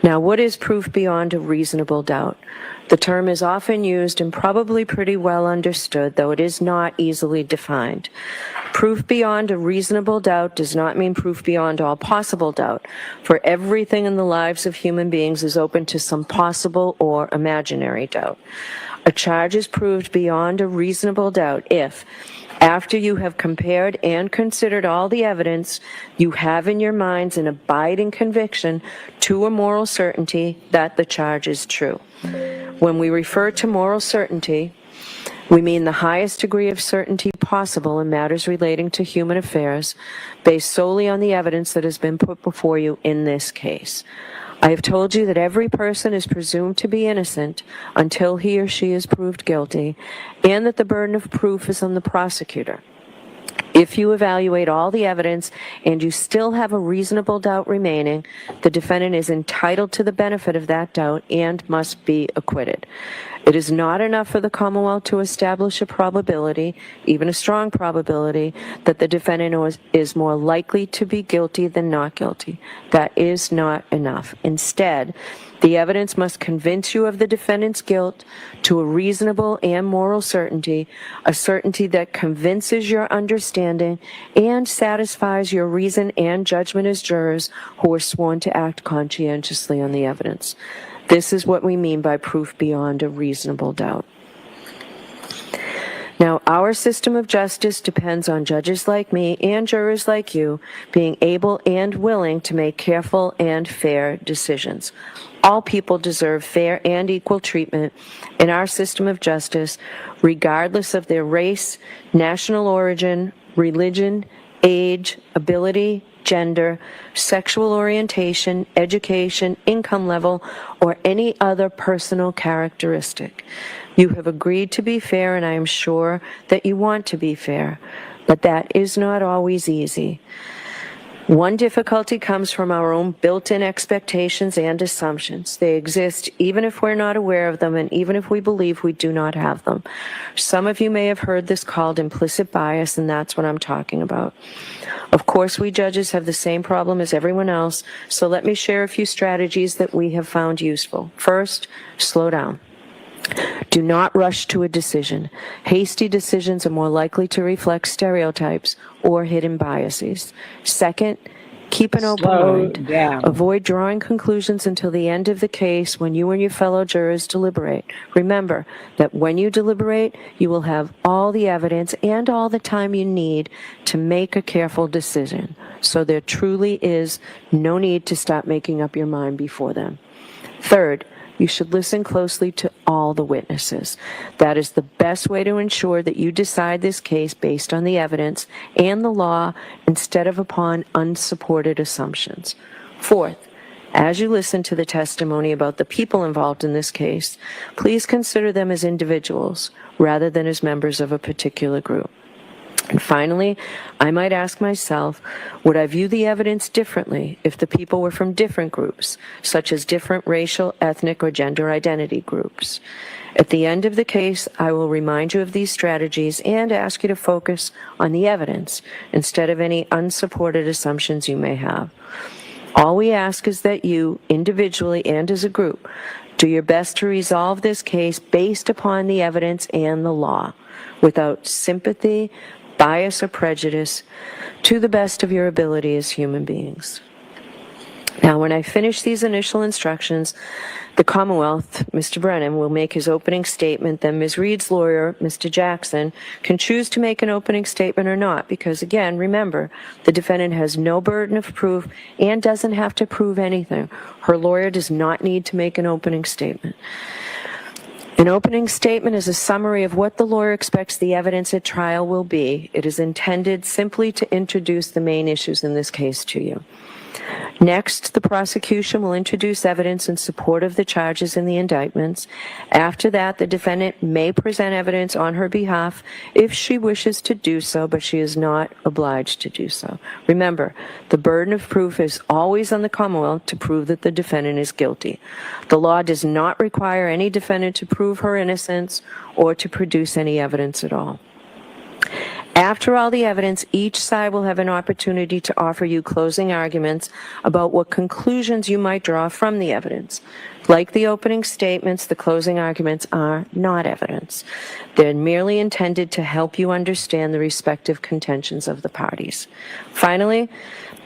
Now, what is proof beyond a reasonable doubt? The term is often used and probably pretty well understood, though it is not easily defined. Proof beyond a reasonable doubt does not mean proof beyond all possible doubt, for everything in the lives of human beings is open to some possible or imaginary doubt. A charge is proved beyond a reasonable doubt if, after you have compared and considered all the evidence, you have in your minds an abiding conviction to a moral certainty that the charge is true. When we refer to moral certainty, we mean the highest degree of certainty possible in matters relating to human affairs, based solely on the evidence that has been put before you in this case. I have told you that every person is presumed to be innocent until he or she is proved guilty, and that the burden of proof is on the prosecutor. If you evaluate all the evidence and you still have a reasonable doubt remaining, the defendant is entitled to the benefit of that doubt and must be acquitted. It is not enough for the Commonwealth to establish a probability, even a strong probability, that the defendant is more likely to be guilty than not guilty. That is not enough. Instead, the evidence must convince you of the defendant's guilt to a reasonable and moral certainty, a certainty that convinces your understanding and satisfies your reason and judgment as jurors who are sworn to act conscientiously on the evidence. This is what we mean by proof beyond a reasonable doubt. Now, our system of justice depends on judges like me and jurors like you being able and willing to make careful and fair decisions. All people deserve fair and equal treatment in our system of justice, regardless of their race, national origin, religion, age, ability, gender, sexual orientation, education, income level, or any other personal characteristic. You have agreed to be fair, and I am sure that you want to be fair, but that is not always easy. One difficulty comes from our own built-in expectations and assumptions. They exist even if we're not aware of them and even if we believe we do not have them. Some of you may have heard this called implicit bias, and that's what I'm talking about. Of course, we judges have the same problem as everyone else, so let me share a few strategies that we have found useful. First, slow down. Do not rush to a decision. Hasty decisions are more likely to reflect stereotypes or hidden biases. Second, keep an open mind. down. Avoid drawing conclusions until the end of the case when you and your fellow jurors deliberate. Remember that when you deliberate, you will have all the evidence and all the time you need to make a careful decision. So there truly is no need to stop making up your mind before then. Third, you should listen closely to all the witnesses. That is the best way to ensure that you decide this case based on the evidence and the law instead of upon unsupported assumptions. Fourth, as you listen to the testimony about the people involved in this case, please consider them as individuals rather than as members of a particular group. And finally, I might ask myself, would I view the evidence differently if the people were from different groups, such as different racial, ethnic, or gender identity groups? At the end of the case, I will remind you of these strategies and ask you to focus on the evidence instead of any unsupported assumptions you may have. All we ask is that you, individually and as a group, do your best to resolve this case based upon the evidence and the law, without sympathy, bias, or prejudice, to the best of your ability as human beings. Now, when I finish these initial instructions, the Commonwealth, Mr. Brennan, will make his opening statement, then Ms. Reed's lawyer, Mr. Jackson, can choose to make an opening statement or not, because again, remember, the defendant has no burden of proof and doesn't have to prove anything. Her lawyer does not need to make an opening statement. An opening statement is a summary of what the lawyer expects the evidence at trial will be. It is intended simply to introduce the main issues in this case to you. Next, the prosecution will introduce evidence in support of the charges in the indictments. After that, the defendant may present evidence on her behalf if she wishes to do so, but she is not obliged to do so. Remember, the burden of proof is always on the Commonwealth to prove that the defendant is guilty. The law does not require any defendant to prove her innocence or to produce any evidence at all. After all the evidence, each side will have an opportunity to offer you closing arguments about what conclusions you might draw from the evidence. Like the opening statements, the closing arguments are not evidence. They're merely intended to help you understand the respective contentions of the parties. Finally,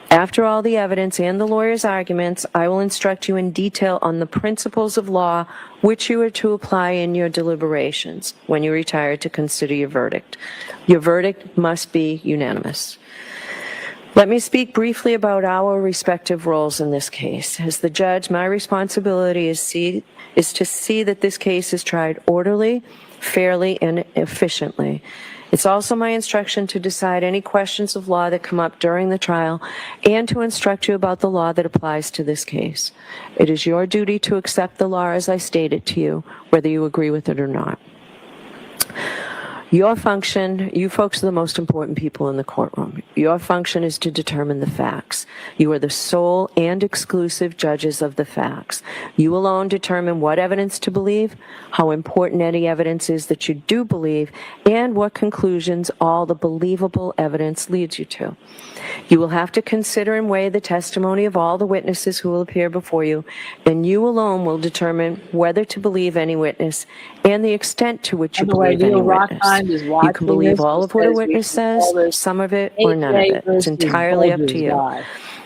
after all the evidence and the lawyer's arguments, I will instruct you in detail on the principles of law which you are to apply in your deliberations when you retire to consider your verdict. Your verdict must be unanimous. Let me speak briefly about our respective roles in this case. As the judge, my responsibility is to see that this case is tried orderly, fairly, and efficiently. It's also my instruction to decide any questions of law that come up during the trial and to instruct you about the law that applies to this case. It is your duty to accept the law as I stated to you, whether you agree with it or not. Your function, you folks are the most important people in the courtroom. Your function is to determine the facts. You are the sole and exclusive judges of the facts. You alone determine what evidence to believe, how important any evidence is that you do believe, and what conclusions all the believable evidence leads you to. You will have to consider and weigh the testimony of all the witnesses who will appear before you, and you alone will determine whether to believe any witness and the extent to which you believe any witness. You can believe all of what a witness says, some of it, or none of it. It's entirely up to you.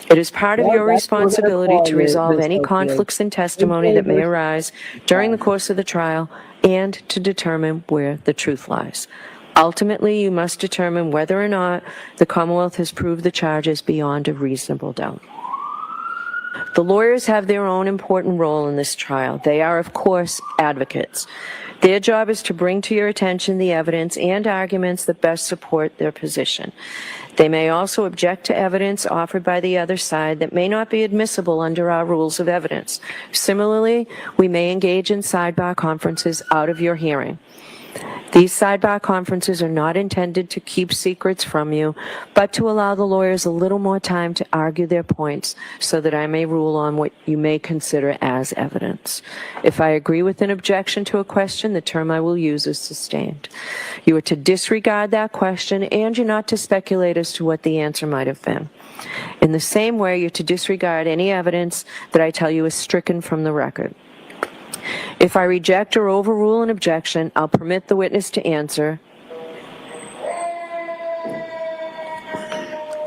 It is part of your responsibility to resolve any conflicts in testimony that may arise during the course of the trial and to determine where the truth lies. Ultimately, you must determine whether or not the Commonwealth has proved the charges beyond a reasonable doubt. The lawyers have their own important role in this trial. They are, of course, advocates. Their job is to bring to your attention the evidence and arguments that best support their position. They may also object to evidence offered by the other side that may not be admissible under our rules of evidence. Similarly, we may engage in sidebar conferences out of your hearing. These sidebar conferences are not intended to keep secrets from you, but to allow the lawyers a little more time to argue their points so that I may rule on what you may consider as evidence. If I agree with an objection to a question, the term I will use is sustained. You are to disregard that question, and you're not to speculate as to what the answer might have been. In the same way, you're to disregard any evidence that I tell you is stricken from the record. If I reject or overrule an objection, I'll permit the witness to answer.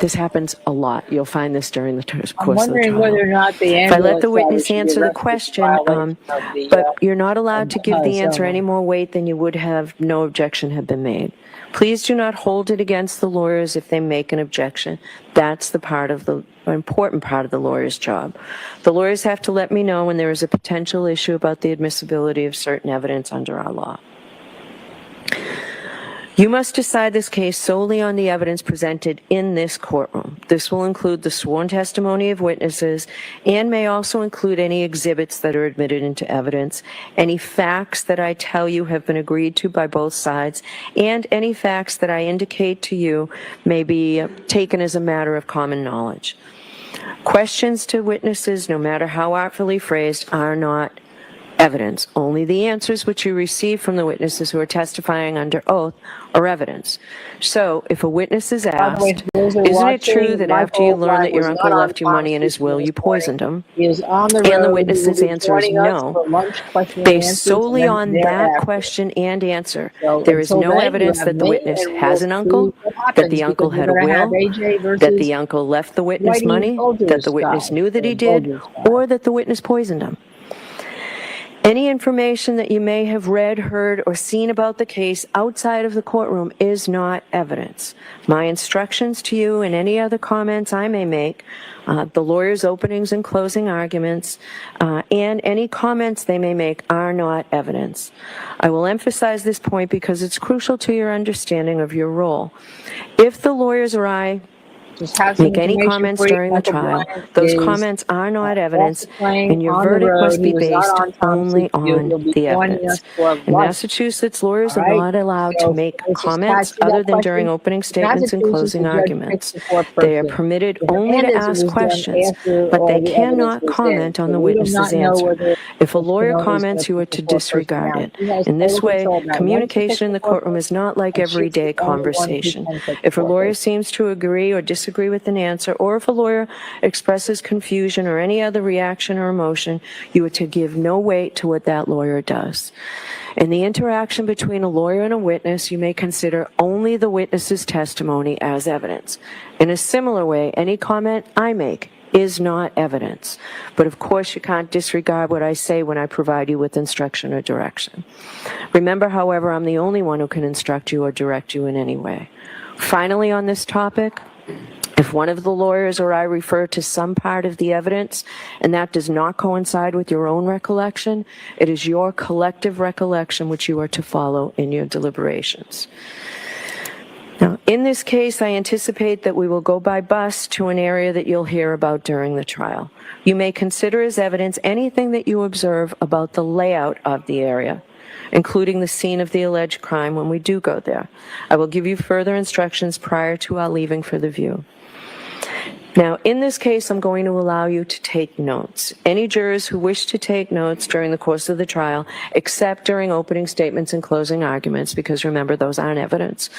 This happens a lot. You'll find this during the course of the trial. I'm wondering whether or not the If I let the witness should be answer the arrested question, for violation of the, but you're not allowed to give the answer zone. any more weight than you would have no objection had been made. Please do not hold it against the lawyers if they make an objection. That's the part of the important part of the lawyer's job. The lawyers have to let me know when there is a potential issue about the admissibility of certain evidence under our law. You must decide this case solely on the evidence presented in this courtroom. This will include the sworn testimony of witnesses and may also include any exhibits that are admitted into evidence, any facts that I tell you have been agreed to by both sides, and any facts that I indicate to you may be taken as a matter of common knowledge. Questions to witnesses, no matter how artfully phrased, are not evidence. Only the answers which you receive from the witnesses who are testifying under oath are evidence. So, if a witness is asked, isn't it true that after you learn that your uncle left you money in his will, you poisoned him? And the witness's answer is no. Based solely on that question and answer, there is no evidence that the witness has an uncle, that the uncle had a will, that the uncle left the witness money, that the witness knew that he did, or that the witness poisoned him. Any information that you may have read, heard, or seen about the case outside of the courtroom is not evidence. My instructions to you and any other comments I may make, the lawyer's openings and closing arguments, and any comments they may make are not evidence. I will emphasize this point because it's crucial to your understanding of your role. If the lawyers or I make any comments during the trial, those comments are not evidence, and your verdict must be based only on the evidence. In Massachusetts, lawyers are not allowed to make comments other than during opening statements and closing arguments. They are permitted only to ask questions, but they cannot comment on the witness's answer. If a lawyer comments, you are to disregard it. In this way, communication in the courtroom is not like everyday conversation. If a lawyer seems to agree or disagree with an answer, or if a lawyer expresses confusion or any other reaction or emotion, you are to give no weight to what that lawyer does. In the interaction between a lawyer and a witness, you may consider only the witness's testimony as evidence. In a similar way, any comment I make is not evidence. But of course, you can't disregard what I say when I provide you with instruction or direction. Remember, however, I'm the only one who can instruct you or direct you in any way. Finally, on this topic, if one of the lawyers or I refer to some part of the evidence and that does not coincide with your own recollection, it is your collective recollection which you are to follow in your deliberations. Now, in this case, I anticipate that we will go by bus to an area that you'll hear about during the trial. You may consider as evidence anything that you observe about the layout of the area. including the scene of the alleged crime when we do go there. I will give you further instructions prior to our leaving for the view. Now, in this case, I'm going to allow you to take notes. Any jurors who wish to take notes during the course of the trial, except during opening statements and closing arguments, because remember, those aren't evidence.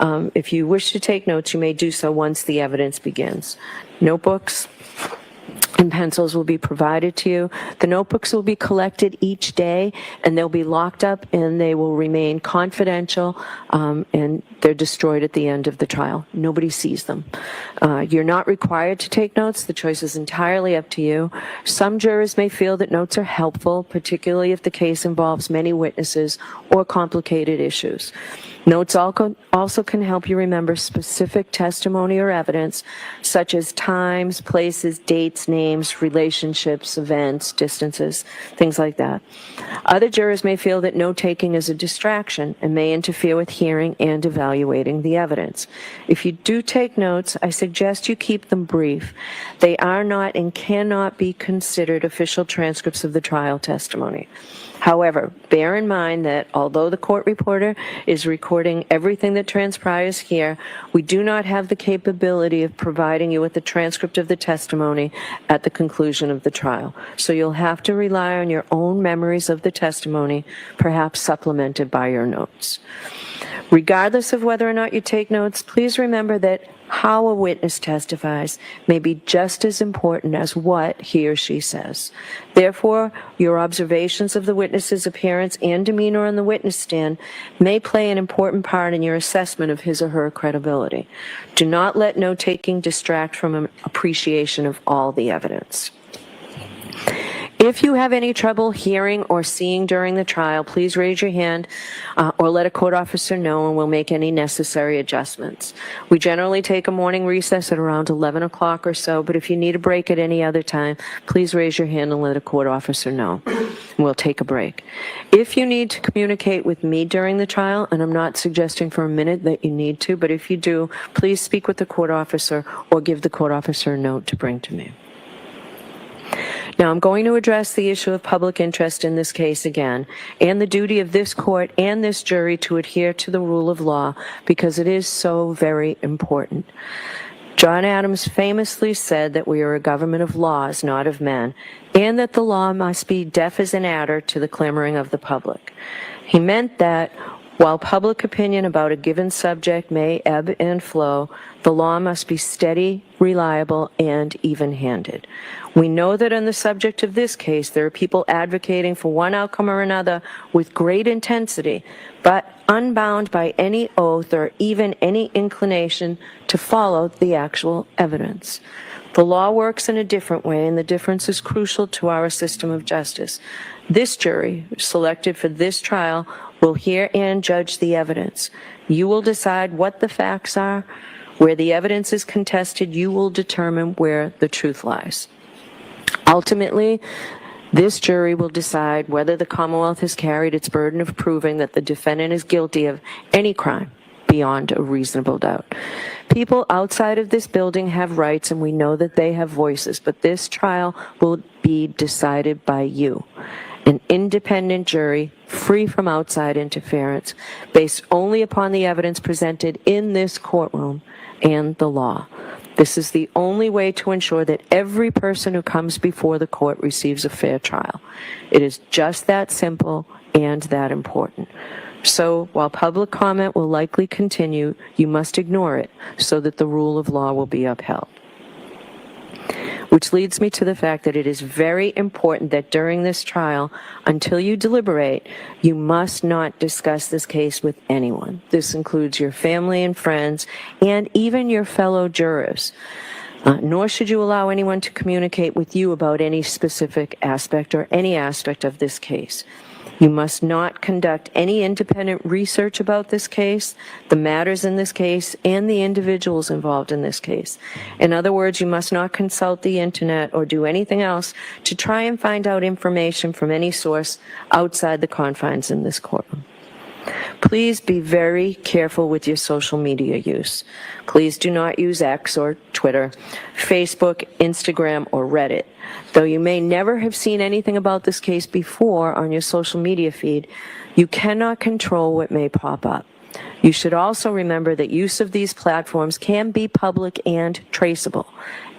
If you wish to take notes, you may do so once the evidence begins. Notebooks and pencils will be provided to you. The notebooks will be collected each day, and they'll be locked up, and they will remain confidential, and they're destroyed at the end of the trial. Nobody sees them. You're not required to take notes. The choice is entirely up to you. Some jurors may feel that notes are helpful, particularly if the case involves many witnesses or complicated issues. Notes also can help you remember specific testimony or evidence, such as times, places, dates, names, relationships, events, distances, things like that. Other jurors may feel that note-taking is a distraction and may interfere with hearing and evaluating the evidence. If you do take notes, I suggest you keep them brief. They are not and cannot be considered official transcripts of the trial testimony. However, bear in mind that although the court reporter is recording everything that transpires here, we do not have the capability of providing you with a transcript of the testimony at the conclusion of the trial. So you'll have to rely on your own memories of the testimony, perhaps supplemented by your notes. Regardless of whether or not you take notes, please remember that how a witness testifies may be just as important as what he or she says. Therefore, your observations of the witness's appearance and demeanor on the witness stand may play an important part in your assessment of his or her credibility. Do not let note-taking distract from an appreciation of all the evidence. If you have any trouble hearing or seeing during the trial, please raise your hand or let a court officer know, and we'll make any necessary adjustments. We generally take a morning recess at around 11 o'clock or so, but if you need a break at any other time, please raise your hand and let a court officer know. We'll take a break. If you need to communicate with me during the trial, and I'm not suggesting for a minute that you need to, but if you do, please speak with the court officer or give the court officer a note to bring to me. Now, I'm going to address the issue of public interest in this case again, and the duty of this court and this jury to adhere to the rule of law, because it is so very important. John Adams famously said that we are a government of laws, not of men, and that the law must be deaf as an adder to the clamoring of the public. He meant that while public opinion about a given subject may ebb and flow, the law must be steady, reliable, and even-handed. We know that on the subject of this case, there are people advocating for one outcome or another with great intensity, but unbound by any oath or even any inclination to follow the actual evidence. The law works in a different way, and the difference is crucial to our system of justice. This jury, selected for this trial, will hear and judge the evidence. You will decide what the facts are. Where the evidence is contested, you will determine where the truth lies. Ultimately, this jury will decide whether the Commonwealth has carried its burden of proving that the defendant is guilty of any crime beyond a reasonable doubt. People outside of this building have rights, and we know that they have voices, but this trial will be decided by you. An independent jury, free from outside interference, based only upon the evidence presented in this courtroom and the law. This is the only way to ensure that every person who comes before the court receives a fair trial. It is just that simple and that important. So while public comment will likely continue, you must ignore it so that the rule of law will be upheld. Which leads me to the fact that it is very important that during this trial, until you deliberate, you must not discuss this case with anyone. This includes your family and friends, and even your fellow jurors. Nor should you allow anyone to communicate with you about any specific aspect or any aspect of this case. You must not conduct any independent research about this case, the matters in this case, and the individuals involved in this case. In other words, you must not consult the internet or do anything else to try and find out information from any source outside the confines in this courtroom. Please be very careful with your social media use. Please do not use X or Twitter, Facebook, Instagram, or Reddit. Though you may never have seen anything about this case before on your social media feed, you cannot control what may pop up. You should also remember that use of these platforms can be public and traceable,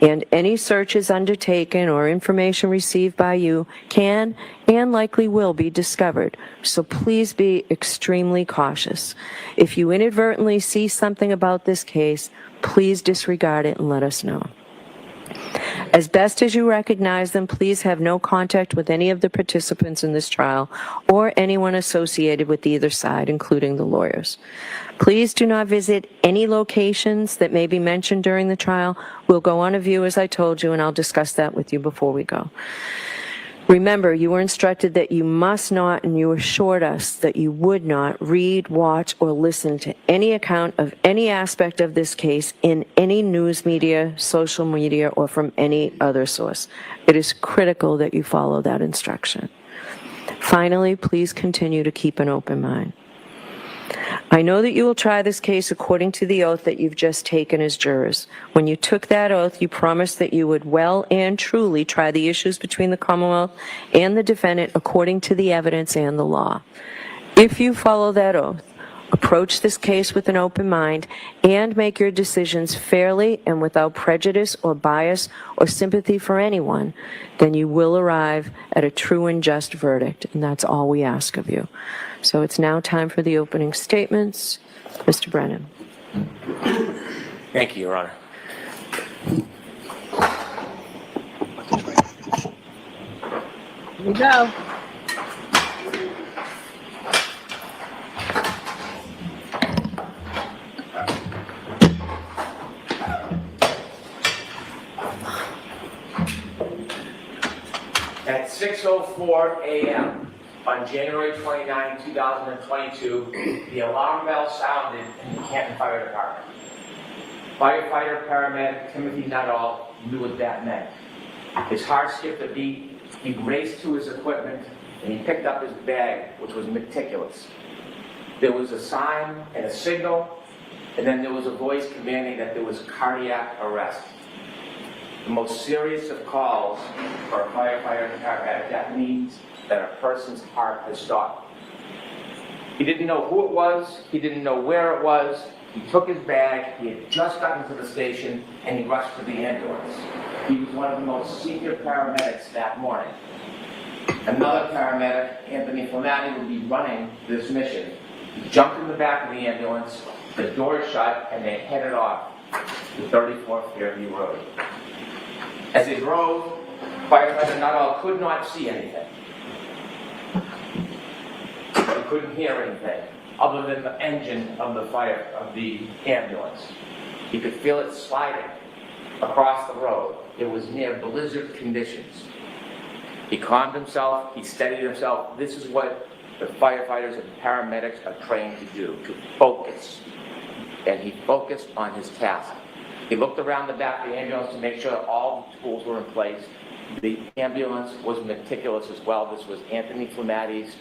and any searches undertaken or information received by you can and likely will be discovered, so please be extremely cautious. If you inadvertently see something about this case, please disregard it and let us know. As best as you recognize them, please have no contact with any of the participants in this trial or anyone associated with either side, including the lawyers. Please do not visit any locations that may be mentioned during the trial. We'll go on a view, as I told you, and I'll discuss that with you before we go. Remember, you were instructed that you must not, and you assured us that you would not read, watch, or listen to any account of any aspect of this case in any news media, social media, or from any other source. It is critical that you follow that instruction. Finally, please continue to keep an open mind. I know that you will try this case according to the oath that you've just taken as jurors. When you took that oath, you promised that you would well and truly try the issues between the Commonwealth and the defendant according to the evidence and the law. If you follow that oath, approach this case with an open mind, and make your decisions fairly and without prejudice or bias or sympathy for anyone, then you will arrive at a true and just verdict, and that's all we ask of you. So it's now time for the opening statements. Mr. Brennan. Thank you, Your Honor. Here we go. At 6:04 a.m. on January 29, 2022, the alarm bell sounded in the Canton Fire Department. Firefighter paramedic Timothy Nuttall knew what that meant. His heart skipped a beat, he raced to his equipment, and he picked up his bag, which was meticulous. There was a sign and a signal, and then there was a voice commanding that there was cardiac arrest. The most serious of calls for a firefighter and paramedic, that means that a person's heart has stopped. He didn't know who it was, he didn't know where it was, he took his bag, he had just gotten to the station, and he rushed to the ambulance. He was one of the most senior paramedics that morning. Another paramedic, Anthony Flamati, would be running this mission. He jumped in the back of the ambulance, the door shut, and they headed off to 34th Fairview Road. As they drove, firefighter Nuttall could not see anything. He couldn't hear anything other than the engine of the ambulance. He could feel it sliding across the road. It was near blizzard conditions. He calmed himself, he steadied himself. This is what the firefighters and paramedics are trained to do, to focus. And he focused on his task. He looked around the back of the ambulance to make sure that all the tools were in place. The ambulance was meticulous as well. This was Anthony Flamati's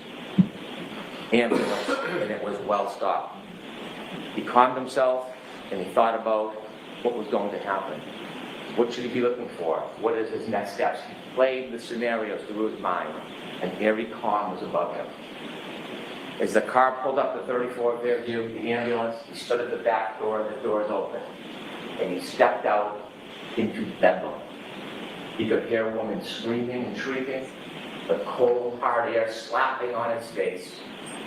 ambulance, and it was well stocked. He calmed himself, and he thought about what was going to happen. What should he be looking for? What is his next steps? He played the scenarios through his mind, and every calm was above him. As the car pulled up to 34th Fairview, the ambulance, he stood at the back door, the doors open, and he stepped out into Bedlam. He could hear a woman screaming and shrieking, the cold, hard air slapping on his face,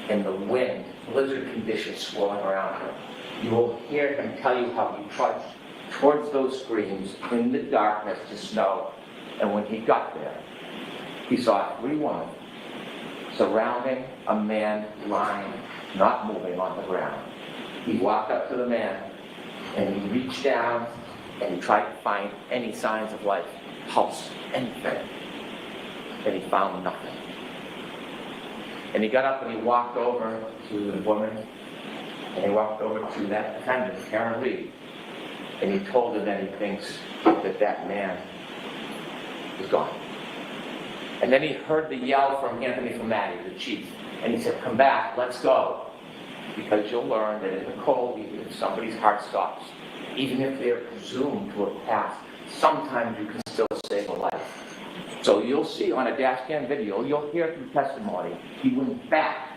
and the wind, blizzard conditions swirling around him. You will hear him tell you how he trudged towards those screams in the darkness to snow, and when he got there, he saw 3 women surrounding a man lying, not moving on the ground. He walked up to the man, and he reached down, and he tried to find any signs of life, pulse, anything, and he found nothing. And he got up and he walked over to the woman, and he walked over to that attendant, Karen Reed, and he told her that he thinks that that man is gone. And then he heard the yell from Anthony Flamati, the chief, and he said, "Come back, let's go." because you'll learn that in the cold, even if somebody's heart stops, even if they're presumed to have passed, sometimes you can still save a life. So you'll see on a dash cam video, you'll hear through testimony, he went back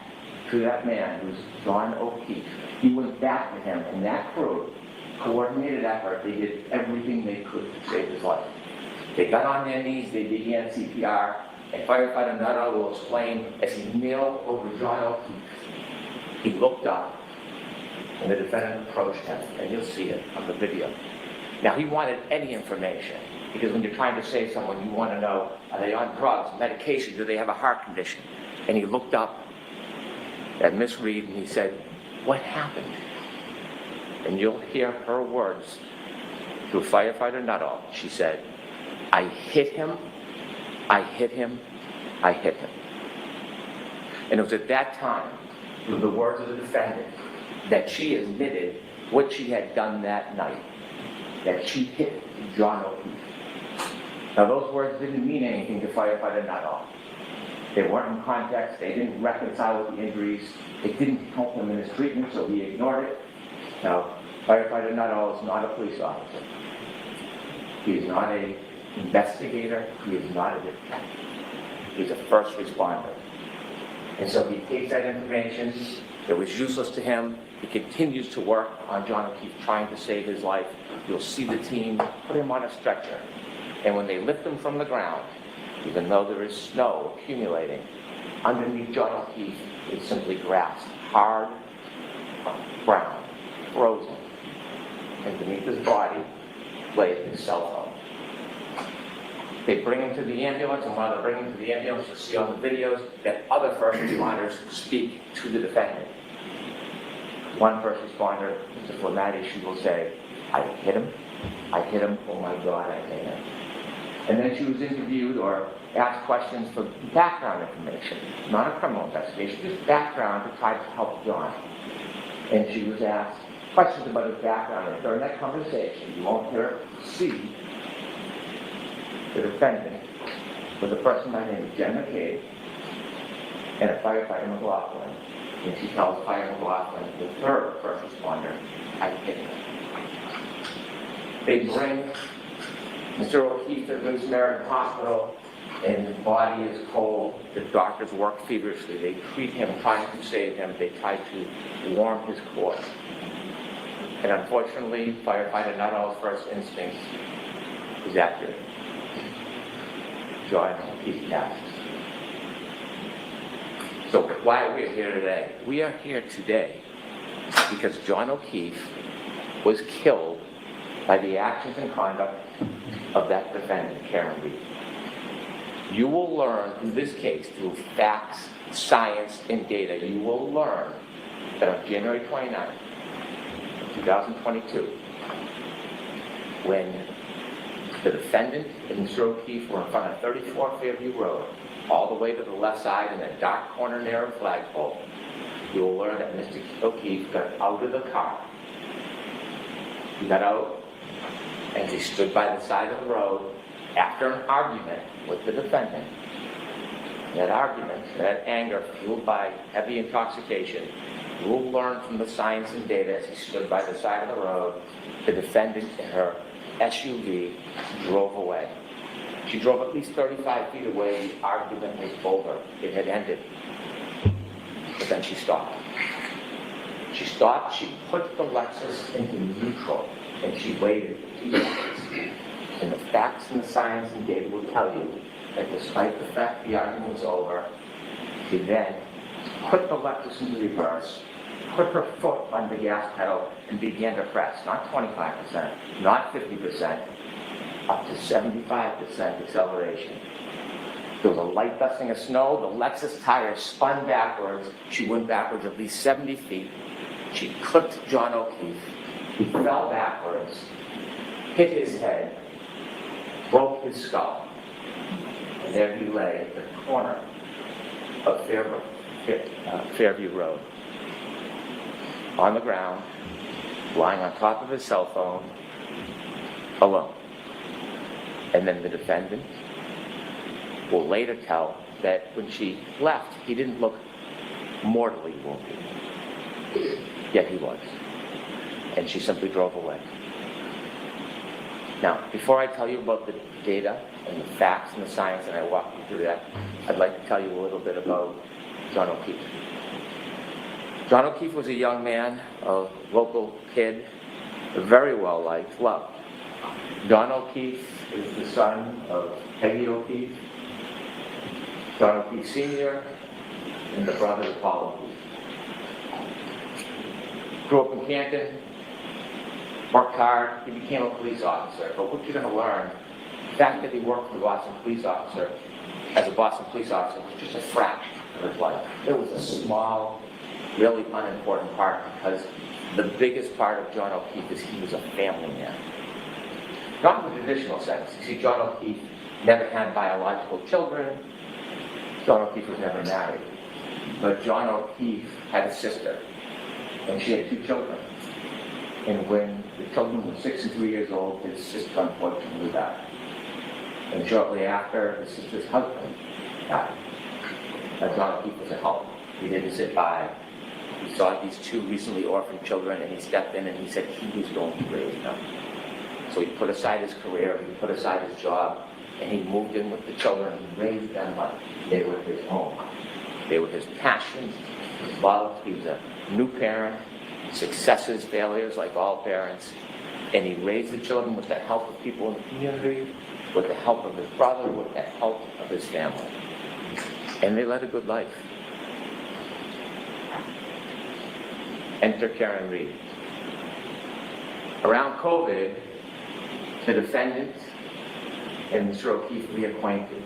to that man who's John O'Keefe. He went back to him, and that crew, coordinated effort, they did everything they could to save his life. They got on their knees, they began CPR, and firefighter Nuttall will explain as he kneeled over John O'Keefe, he looked up, and the defendant approached him, and you'll see it on the video. Now, he wanted any information, because when you're trying to save someone, you want to know, are they on drugs, medication, do they have a heart condition? And he looked up at Miss Reed, and he said, what happened? And you'll hear her words through firefighter Nuttall. She said, I hit him, I hit him, I hit him. And it was at that time, through the words of the defendant, that she admitted what she had done that night, that she hit John O'Keefe. Now those words didn't mean anything to firefighter Nuttall. They weren't in context, they didn't reconcile with the injuries, it didn't help him in his treatment, so he ignored it. Now, firefighter Nuttall is not a police officer. He is not an investigator, he is not a detective. He's a first responder. And so he takes that information that was useless to him, he continues to work on John O'Keefe trying to save his life. You'll see the team put him on a stretcher. And when they lift him from the ground, even though there is snow accumulating, underneath John O'Keefe is simply grass, hard, brown, frozen. And beneath his body laid his cell phone. They bring him to the ambulance, and while they're bringing him to the ambulance, you'll see on the videos that other first responders speak to the defendant. One first responder, Mr. Flamati, she will say, I hit him, oh my God, I hit him. And then she was interviewed or asked questions for background information, not a criminal investigation, just background to try to help John. And she was asked questions about his background, and during that conversation, you won't hear her see the defendant was a person by the name of Jen McCabe and a firefighter McLaughlin. And she tells Fire McLaughlin, the third first responder, I hit him. They bring Mr. O'Keefe to Good Samaritan Hospital, and his body is cold. The doctors work feverishly. They treat him, trying to save him. They try to warm his corpse. And unfortunately, firefighter Nuttall's first instinct is accurate. John O'Keefe passed. So why are we here today? We are here today because John O'Keefe was killed by the actions and conduct of that defendant, Kerry Reed. You will learn in this case through facts, science, and data, you will learn that on January 29th, 2022, when the defendant and Mr. O'Keefe were in front of 34 Fairview Road, all the way to the left side in a dark corner near a flagpole, you will learn that Mr. O'Keefe got out of the car. He got out and he stood by the side of the road after an argument with the defendant. That argument, that anger fueled by heavy intoxication, you will learn from the science and data as he stood by the side of the road, the defendant in her SUV drove away. She drove at least 35 feet away. The argument was over. It had ended. But then she stopped. She stopped. She put the Lexus into neutral, and she waited for 2 seconds. And the facts and the science and data will tell you that despite the fact the argument was over, she then put the Lexus into reverse, put her foot on the gas pedal, and began to press. Not 25%, not 50%, up to 75% acceleration. There was a light dusting of snow. The Lexus tire spun backwards. She went backwards at least 70 feet. She clipped John O'Keefe. He fell backwards, hit his head, broke his skull. And there he lay at the corner of Fairview Road, on the ground, lying on top of his cell phone, alone. And then the defendant will later tell that when she left, he didn't look mortally wounded. Yet he was. And she simply drove away. Now, before I tell you about the data and the facts and the science, and I walk you through that, I'd like to tell you a little bit about John O'Keefe. John O'Keefe was a young man, a local kid, very well liked, loved. John O'Keefe is the son of Peggy O'Keefe, John O'Keefe Sr., and the brother of Paul O'Keefe. Grew up in Canton, worked hard, he became a police officer. But what you're going to learn, the fact that he worked for the Boston police officer, as a Boston police officer, was just a fraction of his life. It was a small, really unimportant part, because the biggest part of John O'Keefe is he was a family man. Not in the traditional sense. You see, John O'Keefe never had biological children. John O'Keefe was never married. But John O'Keefe had a sister, and she had 2 children. And when the children were 6 and 3 years old, his sister unfortunately died. And shortly after, his sister's husband died. John O'Keefe was at home. He didn't sit by. He saw these 2 recently orphaned children, and he stepped in and he said he was going to raise them. So he put aside his career, he put aside his job, and he moved in with the children and raised them like they were his home. They were his passions, his love. He was a new parent, successes, failures, like all parents. And he raised the children with the help of people in the community, with the help of his brother, with the help of his family. And they led a good life. Enter Karen Reed. Around COVID, the defendant and Mr. O'Keefe reacquainted,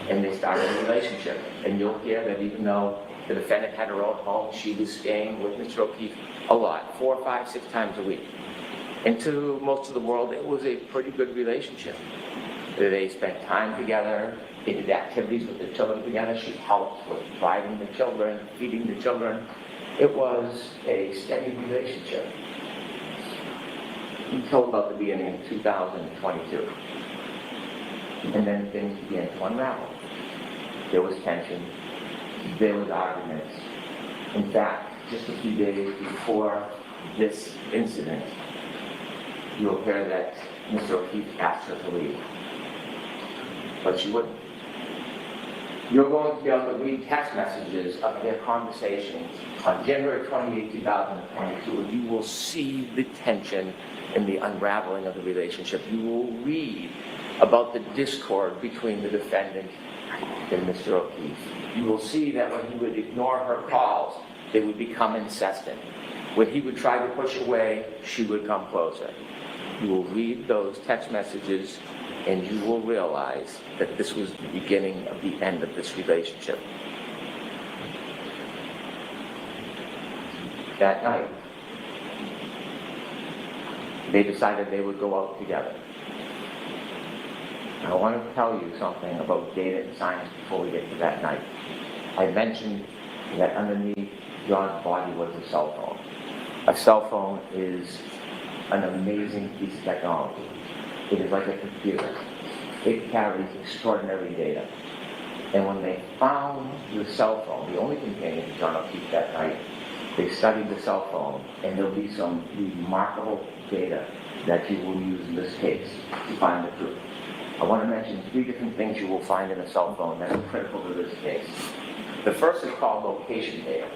and they started a relationship. And you'll hear that even though the defendant had her own home, she was staying with Mr. O'Keefe a lot, 4, 5, 6 times a week. And to most of the world, it was a pretty good relationship. They spent time together, they did activities with the children together. She helped with driving the children, feeding the children. It was a steady relationship until about the beginning of 2022. And then things began to unravel. There was tension, there was arguments. In fact, just a few days before this incident, you'll hear that Mr. O'Keefe asked her to leave. But she wouldn't. You're going to be able to read text messages of their conversations on January 28, 2022, and you will see the tension and the unraveling of the relationship. You will read about the discord between the defendant and Mr. O'Keefe. You will see that when he would ignore her calls, they would become incessant. When he would try to push away, she would come closer. You will read those text messages and you will realize that this was the beginning of the end of this relationship. That night, they decided they would go out together. I want to tell you something about data and science before we get to that night. I mentioned that underneath John's body was a cell phone. A cell phone is an amazing piece of technology. It is like a computer. It carries extraordinary data. And when they found the cell phone, the only companion to John O'Keefe that night, they studied the cell phone, and there'll be some remarkable data that you will use in this case to find the truth. I want to mention 3 different things you will find in a cell phone that are critical to this case. The first is called location data.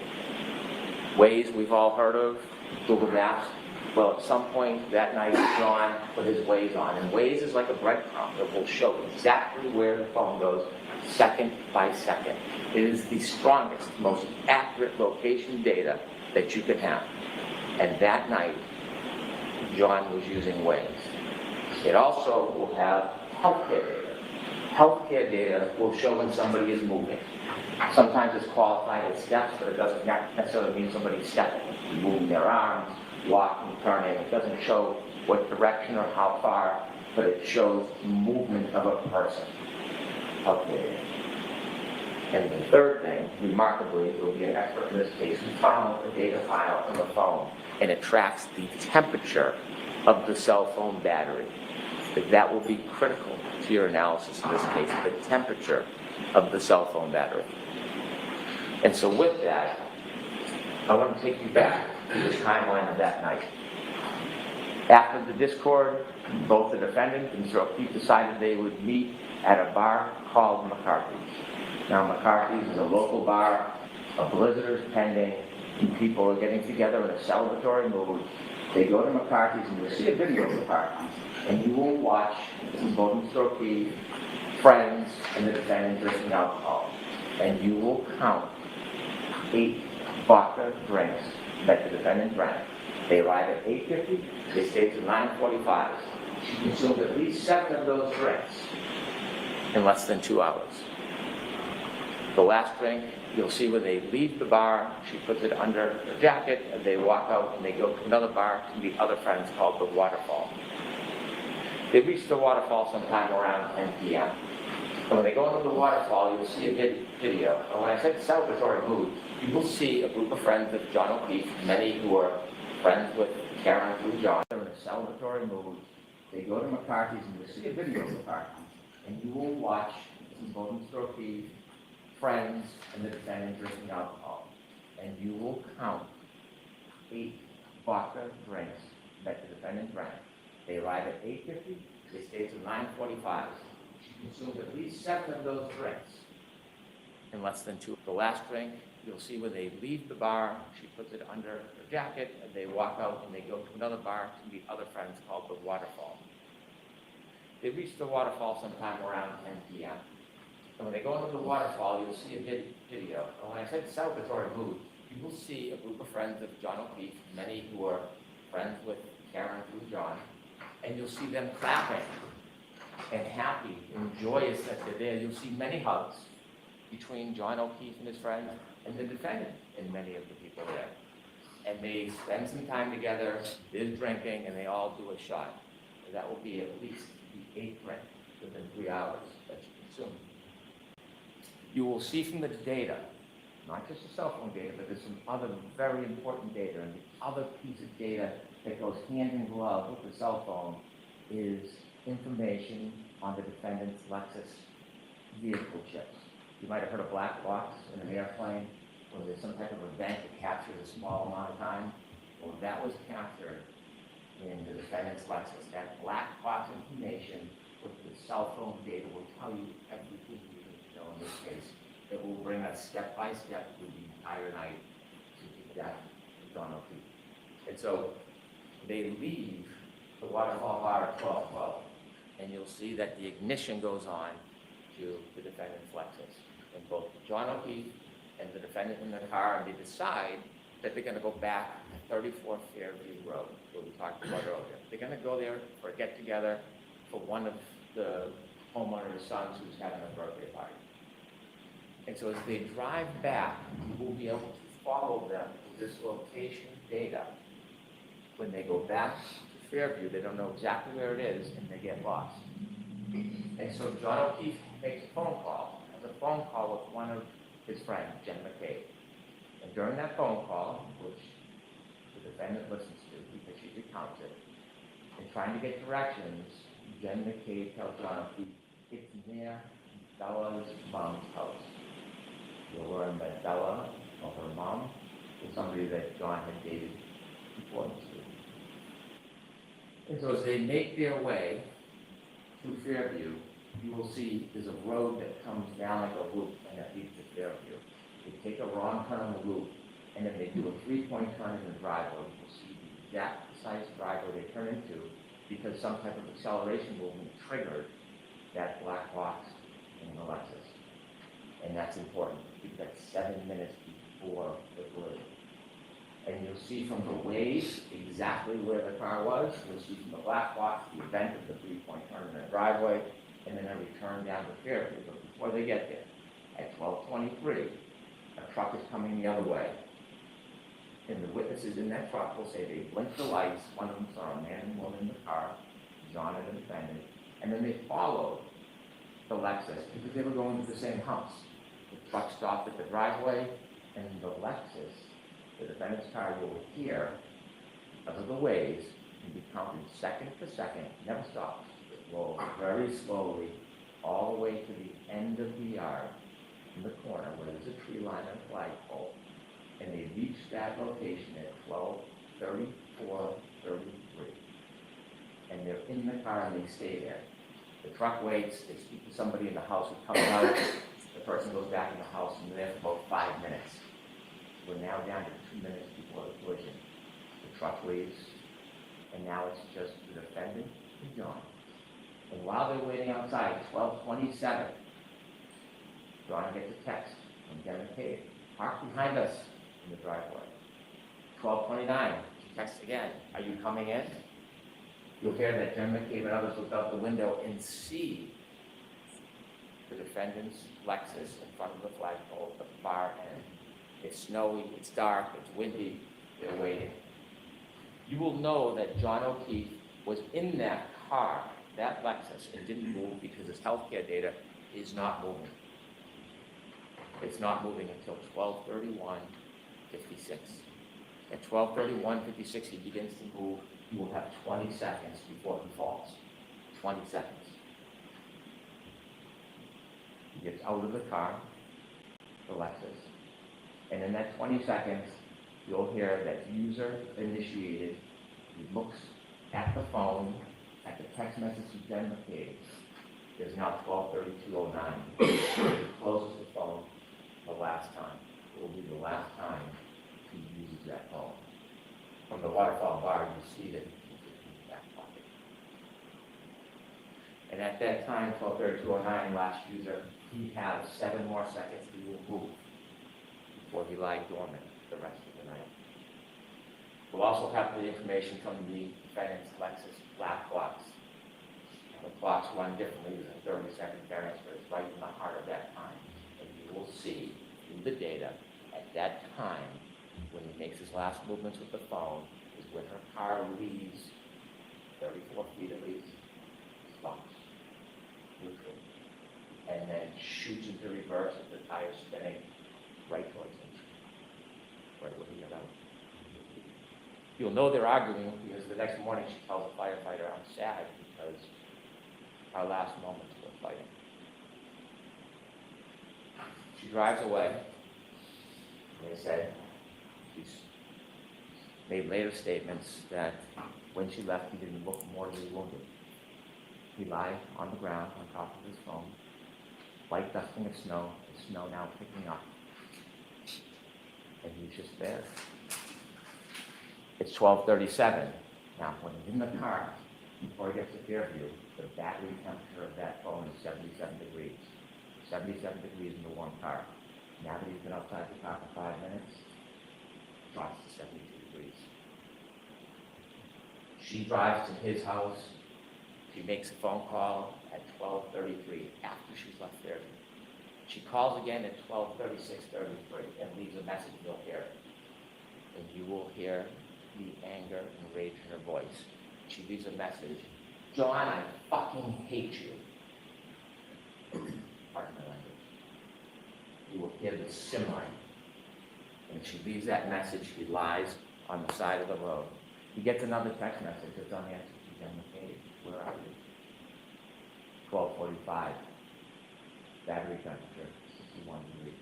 Waze we've all heard of, Google Maps. Well, at some point that night, John put his Waze on. And Waze is like a breadcrumb that will show exactly where the phone goes, second by second. It is the strongest, most accurate location data that you can have. And that night, John was using Waze. It also will have healthcare data. Healthcare data will show when somebody is moving. Sometimes it's qualified as steps, but it doesn't necessarily mean somebody's stepping. Moving their arms, walking, turning. It doesn't show what direction or how far, but it shows movement of a person. Healthcare. And the third thing, remarkably, it will be an expert in this case, who found a data file on the phone, and it tracks the temperature of the cell phone battery. That will be critical to your analysis in this case, the temperature of the cell phone battery. And so with that, I want to take you back to the timeline of that night. After the discord, both the defendant and Mr. O'Keefe decided they would meet at a bar called McCarthy's. Now, McCarthy's is a local bar, a blizzard is pending, and people are getting together in a celebratory mood. They go to McCarthy's, and you'll see a video of McCarthy's, and you will watch both Mr. O'Keefe, friends, and the defendant drinking alcohol. And you will count 8 vodka drinks that the defendant drank. They arrived at 8:50, they stayed till 9:45. She consumed at least 7 of those drinks in less than 2 hours. The last drink, you'll see when they leave the bar, she puts it under her jacket, and they walk out and they go to another bar to meet other friends called the Waterfall. They reach the Waterfall sometime around 10 p.m. And when they go into the Waterfall, you'll see a video. And when I said celebratory mood, you will see a group of friends of John O'Keefe, many who are friends with Karen through John. They're in a celebratory mood. They go to McCarthy's, and you'll see a video of McCarthy's. And you will watch both Mr. O'Keefe, friends, and the defendant drinking alcohol. And you will count 8 vodka drinks that the defendant drank. They arrived at 8:50, they stayed till 9:45. She consumed at least 7 of those drinks in less than 2. The last drink, you'll see when they leave the bar, she puts it under her jacket, and they walk out and they go to another bar to meet other friends called the Waterfall. They reach the Waterfall sometime around 10 p.m. And when they go into the Waterfall, you'll see a video. And when I said celebratory mood, you will see a group of friends of John O'Keefe, many who are friends with Karen through John, and you'll see them clapping and happy and joyous that they're there. You'll see many hugs between John O'Keefe and his friends and the defendant and many of the people there. And they spend some time together, they're drinking, and they all do a shot. And that will be at least the 8th drink within 3 hours that you consume. You will see from the data, not just the cell phone data, but there's some other very important data. And the other piece of data that goes hand in glove with the cell phone is information on the defendant's Lexus vehicle chips. You might have heard of black box in an airplane, or there's some type of event that captures a small amount of time. Well, that was captured in the defendant's Lexus. That black box information with the cell phone data will tell you everything you need to know in this case. It will bring us step by step through the entire night to the death of John O'Keefe. And so they leave the Waterfall bar at 12:12, and you'll see that the ignition goes on to the defendant's Lexus. And both John O'Keefe and the defendant in the car, and they decide that they're going to go back to 34 Fairview Road, where we talked about earlier. They're going to go there for a get-together for one of the homeowner's sons who's having a birthday party. And so as they drive back, you will be able to follow them to this location data. When they go back to Fairview, they don't know exactly where it is, and they get lost. And so John O'Keefe makes a phone call, has a phone call with one of his friends, Jen McCabe. And during that phone call, which the defendant listens to because she recounts it, and trying to get directions, Jen McCabe tells John O'Keefe it's near Bella's mom's house. You'll learn that Bella, or her mom, was somebody that John had dated before this week. And so as they make their way to Fairview, you will see there's a road that comes down like a loop and that leads to Fairview. They take a wrong turn on the loop, and then they do a 3-point turn in the driveway. You'll see the exact precise driveway they turn into because some type of acceleration movement triggered that black box in the Lexus. And that's important because that's 7 minutes before the collision. And you'll see from the waves exactly where the car was. You'll see from the black box the event of the 3-point turn in the driveway, and then a return down to Fairview. But before they get there, at 12:23, a truck is coming the other way. And the witnesses in that truck will say they blinked the lights. One of them saw a man and woman in the car, John and the defendant, and then they followed the Lexus because they were going to the same house. The truck stopped at the driveway, and the Lexus, the defendant's car, will appear because of the waves and be counted second to second, never stops. It rolls very slowly all the way to the end of the yard in the corner where there's a tree line and a flagpole. and they reach that location at 12:34:33. And they're in the car and they stay there. The truck waits, they speak to somebody in the house who comes out, the person goes back in the house and they're there for about 5 minutes. We're now down to 2 minutes before the collision. The truck leaves, and now it's just the defendant and John. And while they're waiting outside, 12:27, John gets a text from Dedham, Kerry. Park behind us in the driveway. 12:29, she texts again. Are you coming in? You'll hear that Jim McCabe and others look out the window and see the defendant's Lexus in front of the flagpole at the far end. It's snowy, it's dark, it's windy, they're waiting. You will know that John O'Keefe was in that car, that Lexus, and didn't move because his healthcare data is not moving. It's not moving until 12:31:56. At 12:31:56, he begins to move. He will have 20 seconds before he falls. 20 seconds. He gets out of the car, the Lexus, and in that 20 seconds, you'll hear that user initiated. He looks at the phone, at the text message he then McCabe. There's now 12:32:09. He closes the phone the last time. It will be the last time he uses that phone. From the waterfall bar, you see that he puts it in his back pocket. And at that time, 12:32:09, last user, he has 7 more seconds he will move before he lies dormant the rest of the night. We'll also have the information from the defendant's Lexus black box. The clocks run differently than 30-second variance, but it's right in the heart of that time. And you will see in the data at that time, when he makes his last movements with the phone, is when her car leaves 34 feet at least, stops, neutral, and then shoots into reverse with the tires spinning right towards him, right where he got out. You'll know they're arguing because the next morning she tells the firefighter, I'm sad because our last moments were fighting. She drives away, and they said, she's made later statements that when she left, he didn't look mortally wounded. He lied on the ground on top of his phone, light dusting of snow, the snow now picking up. And he's just there. It's 12:37. Now, when he's in the car, before he gets to Fairview, the battery temperature of that phone is 77 degrees. 77 degrees in the warm car. Now that he's been outside the car for 5 minutes, it drops to 72 degrees. She drives to his house. She makes a phone call at 12:33 after she's left Fairview. She calls again at 12:36:33 and leaves a message. You'll hear it. And you will hear the anger and rage in her voice. She leaves a message. John, I fucking hate you. Pardon my language. You will hear the simmering. And she leaves that message. He lies on the side of the road. He gets another text message that's unanswered. He's on the page. Where are you? 12:45. Battery temperature, 61 degrees.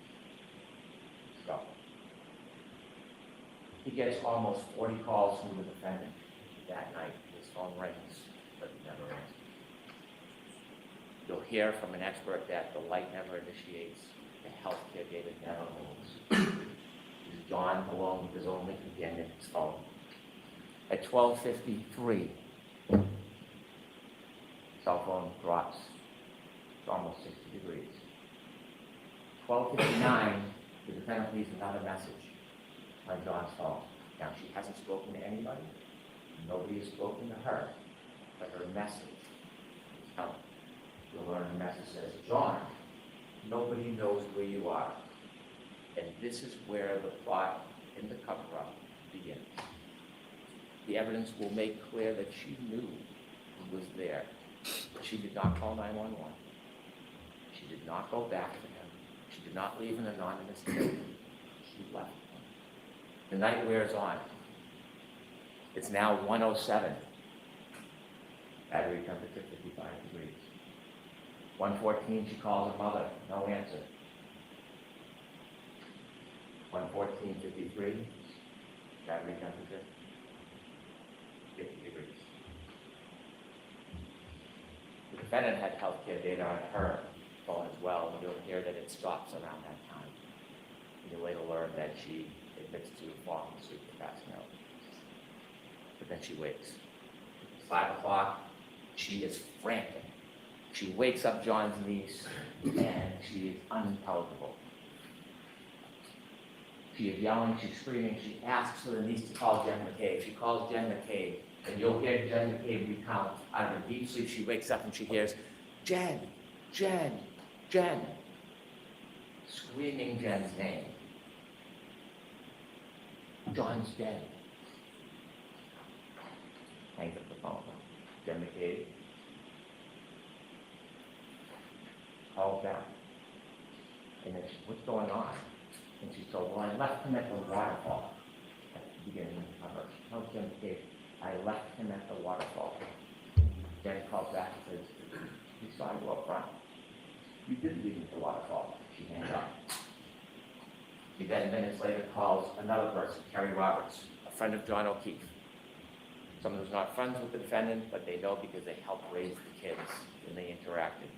Stop. He gets almost 40 calls from the defendant that night. His phone rings, but he never answers. You'll hear from an expert that the light never initiates, the healthcare data never moves. He's John alone with his only companion, his phone. At 12:53, cell phone drops. It's almost 60 degrees. 12:59, the defendant leaves another message on John's phone. Now, she hasn't spoken to anybody. Nobody has spoken to her. But her message is coming. You'll learn her message says, John, nobody knows where you are. And this is where the plot in the cover-up begins. The evidence will make clear that she knew he was there. She did not call 911. She did not go back to him. She did not leave an anonymous tip. She left him. The night wears on. It's now 1:07. Battery temperature 55 degrees. 1:14, she calls her mother. No answer. 114:53. Battery temperature, 50 degrees. The defendant had healthcare data on her phone as well, and you'll hear that it stops around that time. You'll later learn that she admits to falling asleep and passing out. But then she wakes. 5 o'clock, she is frantic. She wakes up John's niece, and she is unintelligible. She is yelling, she's screaming, she asks for the niece to call Jen McCabe. She calls Jen McCabe, and you'll hear Jen McCabe recount. Out of her deep sleep, she wakes up and she hears, Jen, Jen, Jen, screaming Jen's name. John's dead. Hangs up the phone. Jen McCabe calls back. And then she, what's going on? And she's told, well, I left him at the waterfall at the beginning of the cover. She tells Jen McCabe, I left him at the waterfall. Jen calls back and says, he saw you up front. You did leave him at the waterfall. She hangs up. She then minutes later calls another person, Kerry Roberts, a friend of John O'Keefe. Someone who's not friends with the defendant, but they know because they helped raise the kids and they interacted.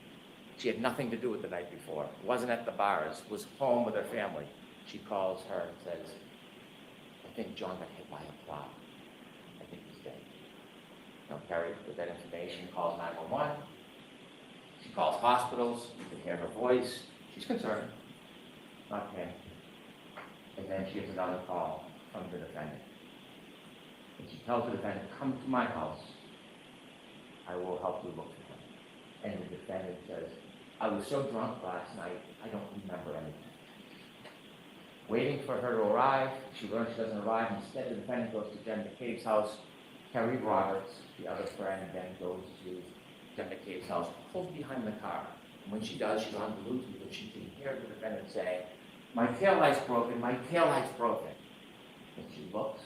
She had nothing to do with the night before. Wasn't at the bars, was home with her family. She calls her and says, I think John got hit by a plow. I think he's dead. Now Kerry, with that information, calls 911. She calls hospitals. You can hear her voice. She's concerned. Not panicked. And then she gets another call from the defendant. And she tells the defendant, come to my house. I will help you look for him. And the defendant says, I was so drunk last night, I don't remember anything. Waiting for her to arrive, she learns she doesn't arrive. Instead, the defendant goes to Jen McCabe's house. Kerry Roberts, the other friend, then goes to Jen McCabe's house, pulls behind the car. And when she does, she's on Bluetooth, and she can hear the defendant say, my taillight's broken, my taillight's broken. And she looks,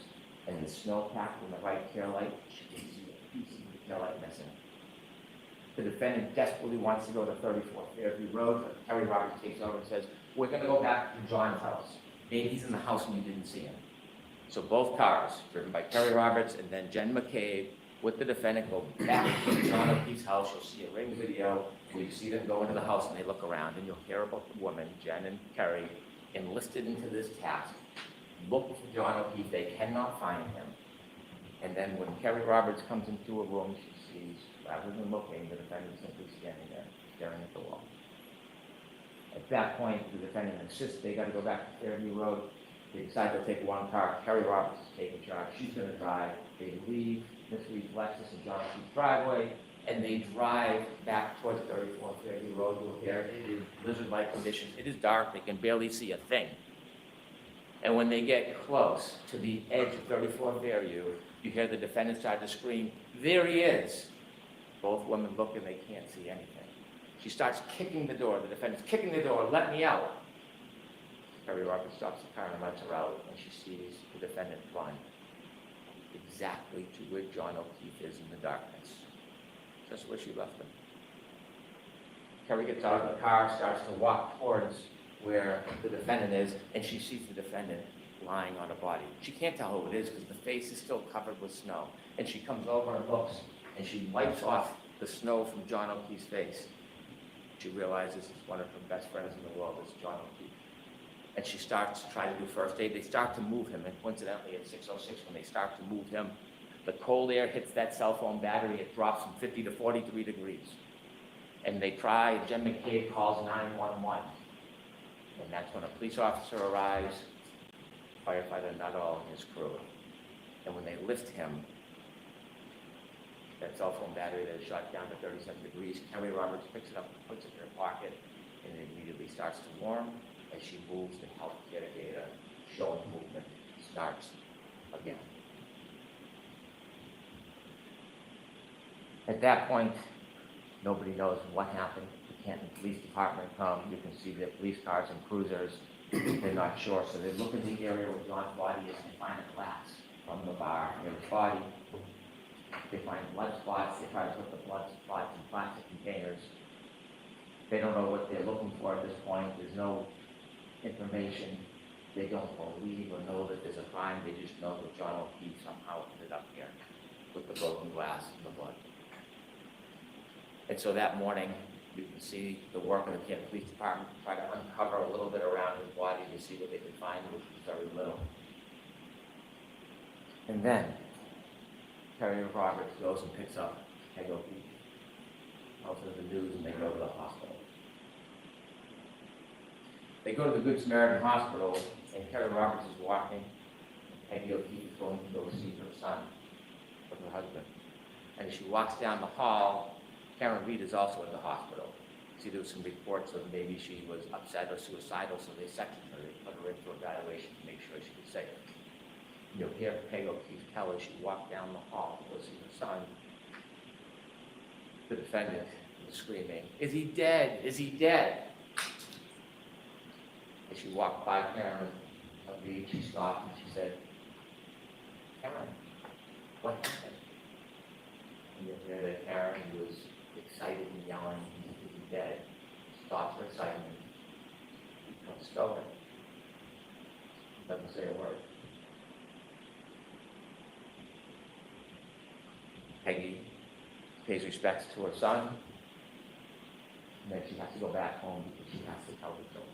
and the snow packed in the right taillight, she can see a piece of the taillight missing. The defendant desperately wants to go to 34th Fairview Road, but Kerry Roberts takes over and says, we're going to go back to John's house. Maybe he's in the house and you didn't see him. So both cars, driven by Kerry Roberts and then Jen McCabe, with the defendant, go back to John O'Keefe's house. You'll see a ring video where you see them go into the house and they look around, and you'll hear about the woman, Jen and Kerry, enlisted into this task. Look for John O'Keefe. They cannot find him. And then when Kerry Roberts comes into a room, she sees, rather than looking, the defendant simply standing there, staring at the wall. At that point, the defendant insists they got to go back to Fairview Road. They decide to take one car. Kerry Roberts is taking charge. She's going to drive. They leave Miss Reed's Lexus in John O'Keefe's driveway, and they drive back towards 34th Fairview Road. You'll hear it is blizzard-like conditions. It is dark. They can barely see a thing. And when they get close to the edge of 34th Fairview, you hear the defendant start to scream, there he is. Both women look and they can't see anything. She starts kicking the door. The defendant's kicking the door, let me out. Kerry Roberts stops the car and lets her out, and she sees the defendant run exactly to where John O'Keefe is in the darkness. Just where she left him. Kerry gets out of the car, starts to walk towards where the defendant is, and she sees the defendant lying on a body. She can't tell who it is because the face is still covered with snow. And she comes over and looks, and she wipes off the snow from John O'Keefe's face. She realizes it's one of her best friends in the world is John O'Keefe. And she starts to try to do first aid. They start to move him, and coincidentally at 6:06 when they start to move him, the cold air hits that cell phone battery. It drops from 50 to 43 degrees. And they try, Jen McCabe calls 911. And that's when a police officer arrives, firefighter Nuttall and his crew. And when they lift him, that cell phone battery that is shot down to 37 degrees, Kerry Roberts picks it up and puts it in her pocket, and it immediately starts to warm. As she moves, the healthcare data showing movement starts again. At that point, nobody knows what happened. The Canton Police Department come. You can see the police cars and cruisers. They're not sure, so they look in the area where John's body is and find a glass from the bar near his body. They find blood spots. They try to put the blood spots in plastic containers. They don't know what they're looking for at this point. There's no information They don't believe or know that there's a crime, they just know that John O'Keefe somehow ended up here with the broken glass and the blood. And so that morning, you can see the work of the Kerry Police Department try to uncover a little bit around his body to see what they could find, which was very little. And then, Kerry Roberts goes and picks up Peg O'Keefe, tells her the news, and they go to the hospital. They go to the Good Samaritan Hospital, and Kerry Roberts is walking, and Peggy O'Keefe is going to go see her son with her husband. And as she walks down the hall, Karen Reed is also in the hospital. See, there was some reports of maybe she was upset or suicidal, so they sectioned her. They put her in for evaluation to make sure she was safe. You'll hear Peg O'Keefe tell her she walked down the hall to go see her son. The defendant was screaming, "Is he dead? Is he dead?" As she walked by Karen Reed, she stopped and she said, "Karen, what happened?" And you'll hear that Karen was excited and yelling, "Is he dead?" Stops her excitement, becomes stoic, doesn't say a word. Peggy pays respects to her son, and then she has to go back home because she has to tell the children.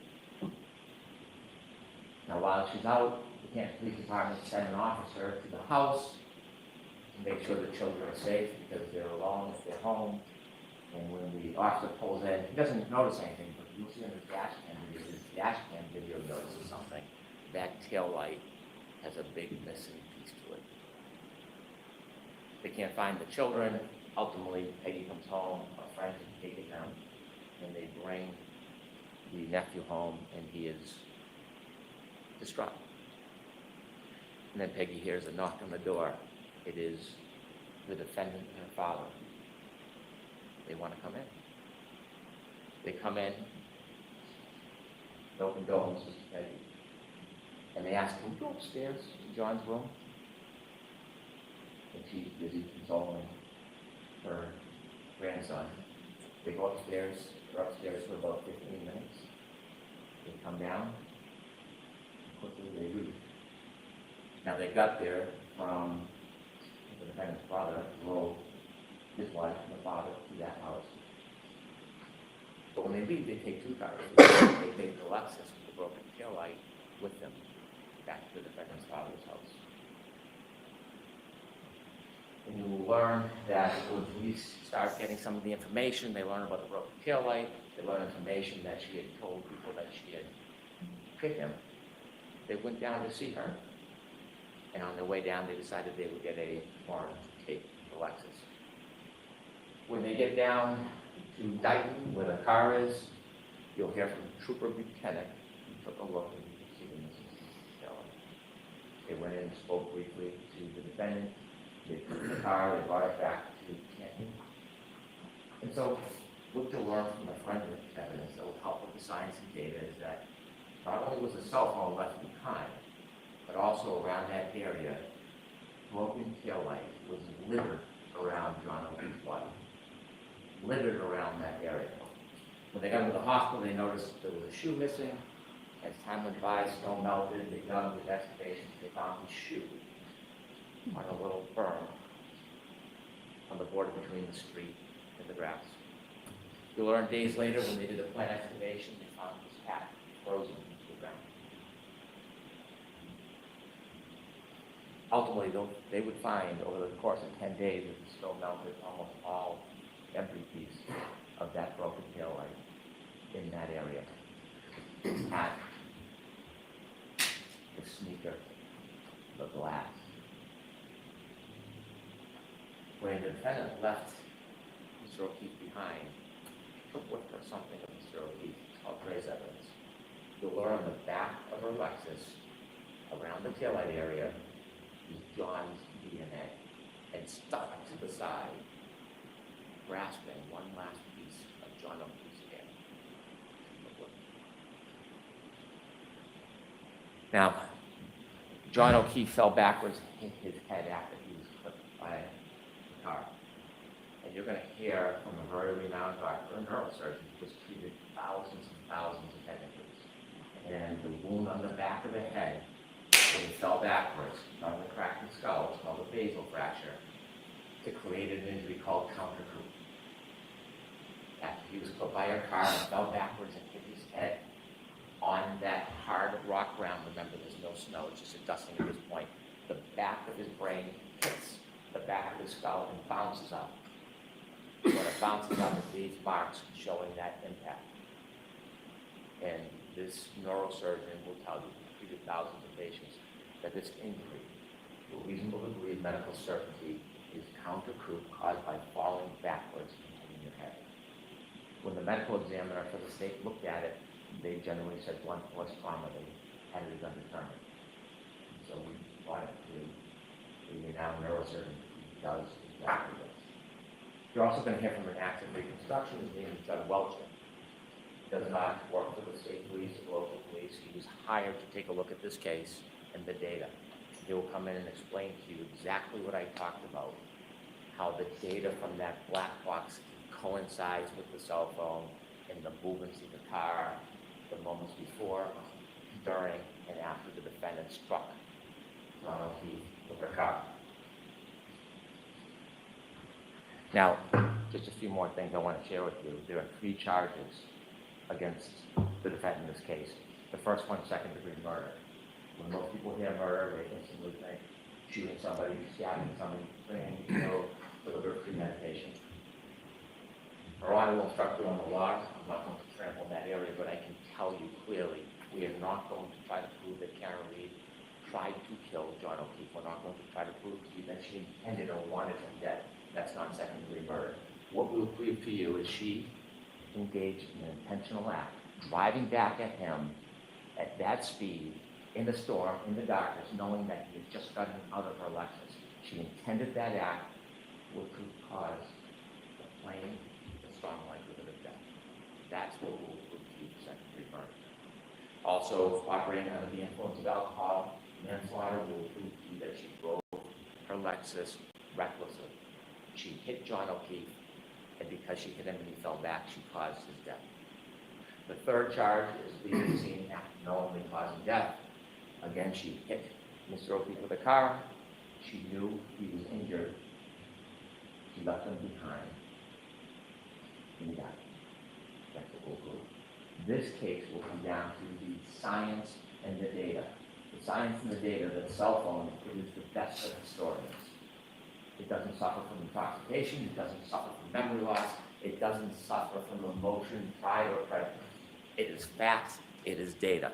Now, while she's out, the Canton Police Department sent an officer to the house to make sure the children are safe because they're alone if they're home. And when the officer pulls in, he doesn't notice anything, but you'll see in the dash cam video, his dash cam video notices something. That tail light has a big missing piece to it. They can't find the children. Ultimately, Peggy comes home, a friend can take it down, and they bring the nephew home, and he is distraught. And then Peggy hears a knock on the door. It is the defendant and her father. They want to come in. They come in, they open doors to Peggy, and they ask, "Can we go upstairs to John's room?" And she's busy consoling her grandson. They go upstairs, they're upstairs for about 15 minutes. They come down, and quickly they leave. Now they got there from the defendant's father, drove his wife and the father to that house. But when they leave, they take two cars. They take the Lexus with the broken taillight with them back to the defendant's father's house. And you will learn that when police start getting some of the information, they learn about the broken taillight, they learn information that she had told people that she had hit him. They went down to see her. And on their way down, they decided they would get a warrant to take the Lexus. When they get down to Dighton, where the car is, you'll hear from Trooper Buchanan, who took a look and you can see the missing taillight. They went in and spoke briefly to the defendant. They took the car, they brought it back to Canton. And so, what you'll learn from the forensic evidence that will help with the science and data is that not only was the cell phone left behind, but also around that area, broken taillight was littered around John O'Keefe's body. Littered around that area. When they got into the hospital, they noticed there was a shoe missing. As time went by, snow melted, they dug with excavations, they found his shoe on a little berm on the border between the street and the grass. You'll learn days later when they did a plant excavation, they found his hat frozen into the ground. Ultimately, they would find over the course of 10 days that the snow melted almost all every piece of that broken taillight in that area. The hat, the sneaker, the glass. When the defendant left Mr. O'Keefe behind, he took with her something of Mr. O'Keefe called trace evidence. You'll learn on the back of her Lexus, around the taillight area, is John's DNA, and stuck to the side, grasping one last piece of John O'Keefe's hair. Now, John O'Keefe fell backwards and hit his head after he was clipped by the car. And you're going to hear from a very renowned doctor, a neurosurgeon, who has treated thousands and thousands of head injuries. And and the wound on the back of the head, when he fell backwards, not the cracked skull, it's called a basal fracture, it created an injury called counter coup. After he was hit by a car and fell backwards and hit his head on that hard rock ground, remember there's no snow, it's just a dusting at this point, the back of his brain hits the back of his skull and bounces up. When it bounces up, it leaves marks showing that impact. And this neurosurgeon will tell you, treated thousands of patients, that this injury, to a reasonable degree of medical certainty, is counter coup caused by falling backwards and hitting your head. When the medical examiner for the state looked at it, they generally said blunt force trauma. They had it undetermined. So we brought it to the renowned neurosurgeon who does exactly this. You're also going to hear from an active reconstruction. His name is Judd Welchman. He does not work for the state police or local police. He was hired to take a look at this case and the data. He will come in and explain to you exactly what I talked about, how the data from that black box coincides with the cell phone and the movements of the car, the moments before, during, and after the defendant struck Ronald Keith with the car. Now, just a few more things I want to share with you. There are 3 charges against the defendant in this case. The first one, second-degree murder. When most people hear murder, they instantly think shooting somebody, stabbing somebody, bringing killed, deliberate premeditation. Her Honor will instruct you on the law. I'm not going to trample in that area, but I can tell you clearly, we are not going to try to prove that Karen Reed tried to kill John O'Keefe. We're not going to try to prove to you that she intended or wanted him dead. That's not second-degree murder. What we'll prove to you is she engaged in an intentional act, driving back at him at that speed, in the storm, in the darkness, knowing that he had just gotten out of her Lexus. She intended that act, which would cause the plain, strong likelihood of death. That's what we'll prove to you for second-degree murder. Also, operating under the influence of alcohol, manslaughter will prove to you that she drove her Lexus recklessly. She hit John O'Keefe, and because she hit him and he fell back, she caused his death. The third charge is leaving the scene after knowingly causing death. Again, she hit Mr. O'Keefe with a car. She knew he was injured. She left him behind. And he died. That's what we'll prove. This case will come down to the science and the data. The science and the data that cell phone produce the best of historians. It doesn't suffer from intoxication. It doesn't suffer from memory loss. It doesn't suffer from emotion, pride, or prejudice. It is facts. It is data.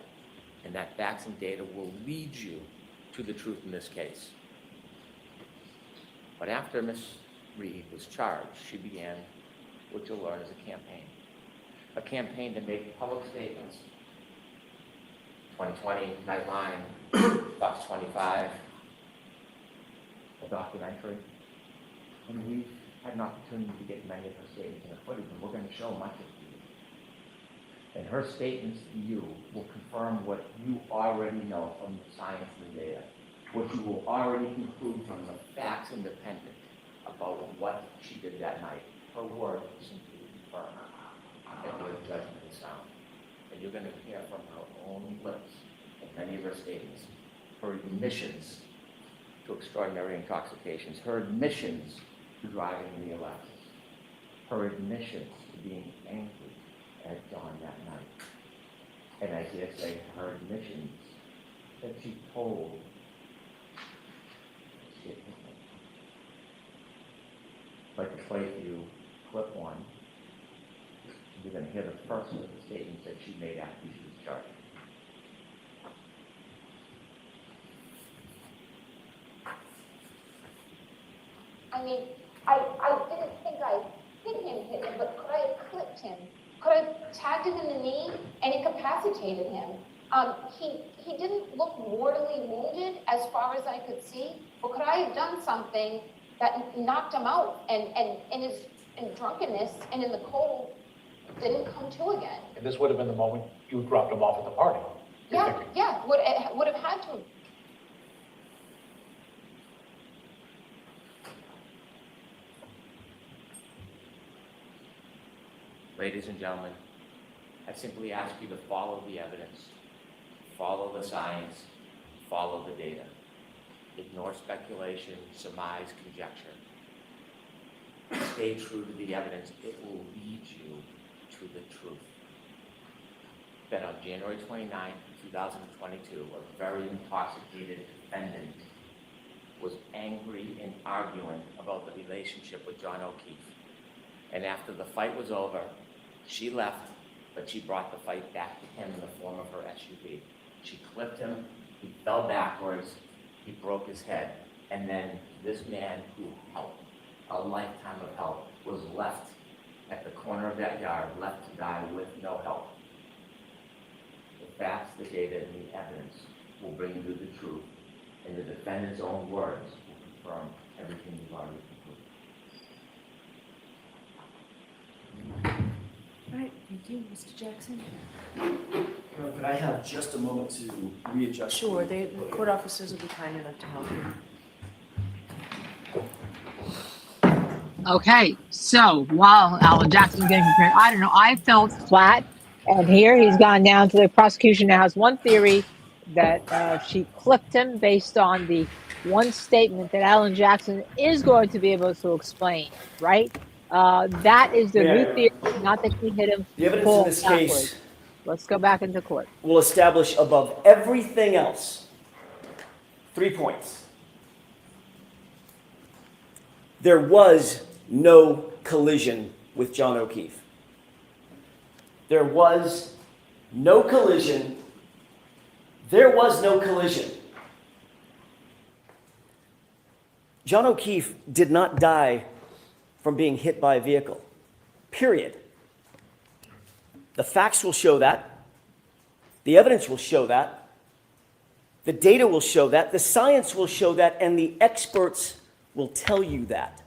And that facts and data will lead you to the truth in this case. But after Ms. Reed was charged, she began what you'll learn as a campaign. A campaign to make public statements. 2020, Nightline, Fox 25, a documentary. And we've had an opportunity to get many of her statements in the footage, and we're going to show much of it. And her statements to you will confirm what you already know from the science and the data, what you will already conclude from the facts independent about what she did that night. Her word is simply confirmed, and her judgment is sound. And you're going to hear from her own lips in many of her statements, her admissions to extraordinary intoxications, her admissions to driving in the Lexus, her admissions to being angry at John that night. And I dare say her admissions that she told she had hit him. I'd like to play for you clip 1. You're going to hear the first of the statements that she made after she was charged. I mean, I didn't think I hit him, but could I have clipped him? Could I have tagged him in the knee and incapacitated him? He didn't look mortally wounded as far as I could see, but could I have done something that knocked him out and in drunkenness and in the cold didn't come to again? And this would have been the moment you dropped him off at the party. Yeah, would have had to. Ladies and gentlemen, I simply ask you to follow the evidence follow the science, follow the data. Ignore speculation, surmise, conjecture. Stay true to the evidence. It will lead you to the truth. That on January 29, 2022, a very intoxicated defendant was angry and arguing about the relationship with John O'Keefe. And after the fight was over, she left, but she brought the fight back to him in the form of her SUV. She clipped him, he fell backwards, he broke his head, and then this man who helped, a lifetime of help, was left at the corner of that yard, left to die with no help. The facts, the data, and the evidence will bring you the truth, and the defendant's own words will confirm everything you've already concluded. All right, thank you, Mr. Jackson. Could I have just a moment to readjust? Sure, the court officers will be kind enough to help you. Okay, so while Alan Jackson's getting prepared, I don't know, I felt flat. And here he's gone down to the prosecution now has one theory that she clipped him based on the one statement that Alan Jackson is going to be able to explain, right? That is the new theory, not that he hit him. The evidence in this case Let's go back into court. will establish above everything else 3 points. There was no collision with John O'Keefe. There was no collision. There was no collision. John O'Keefe did not die from being hit by a vehicle, period. The facts will show that. The evidence will show that. The data will show that. The science will show that. And the experts will tell you that.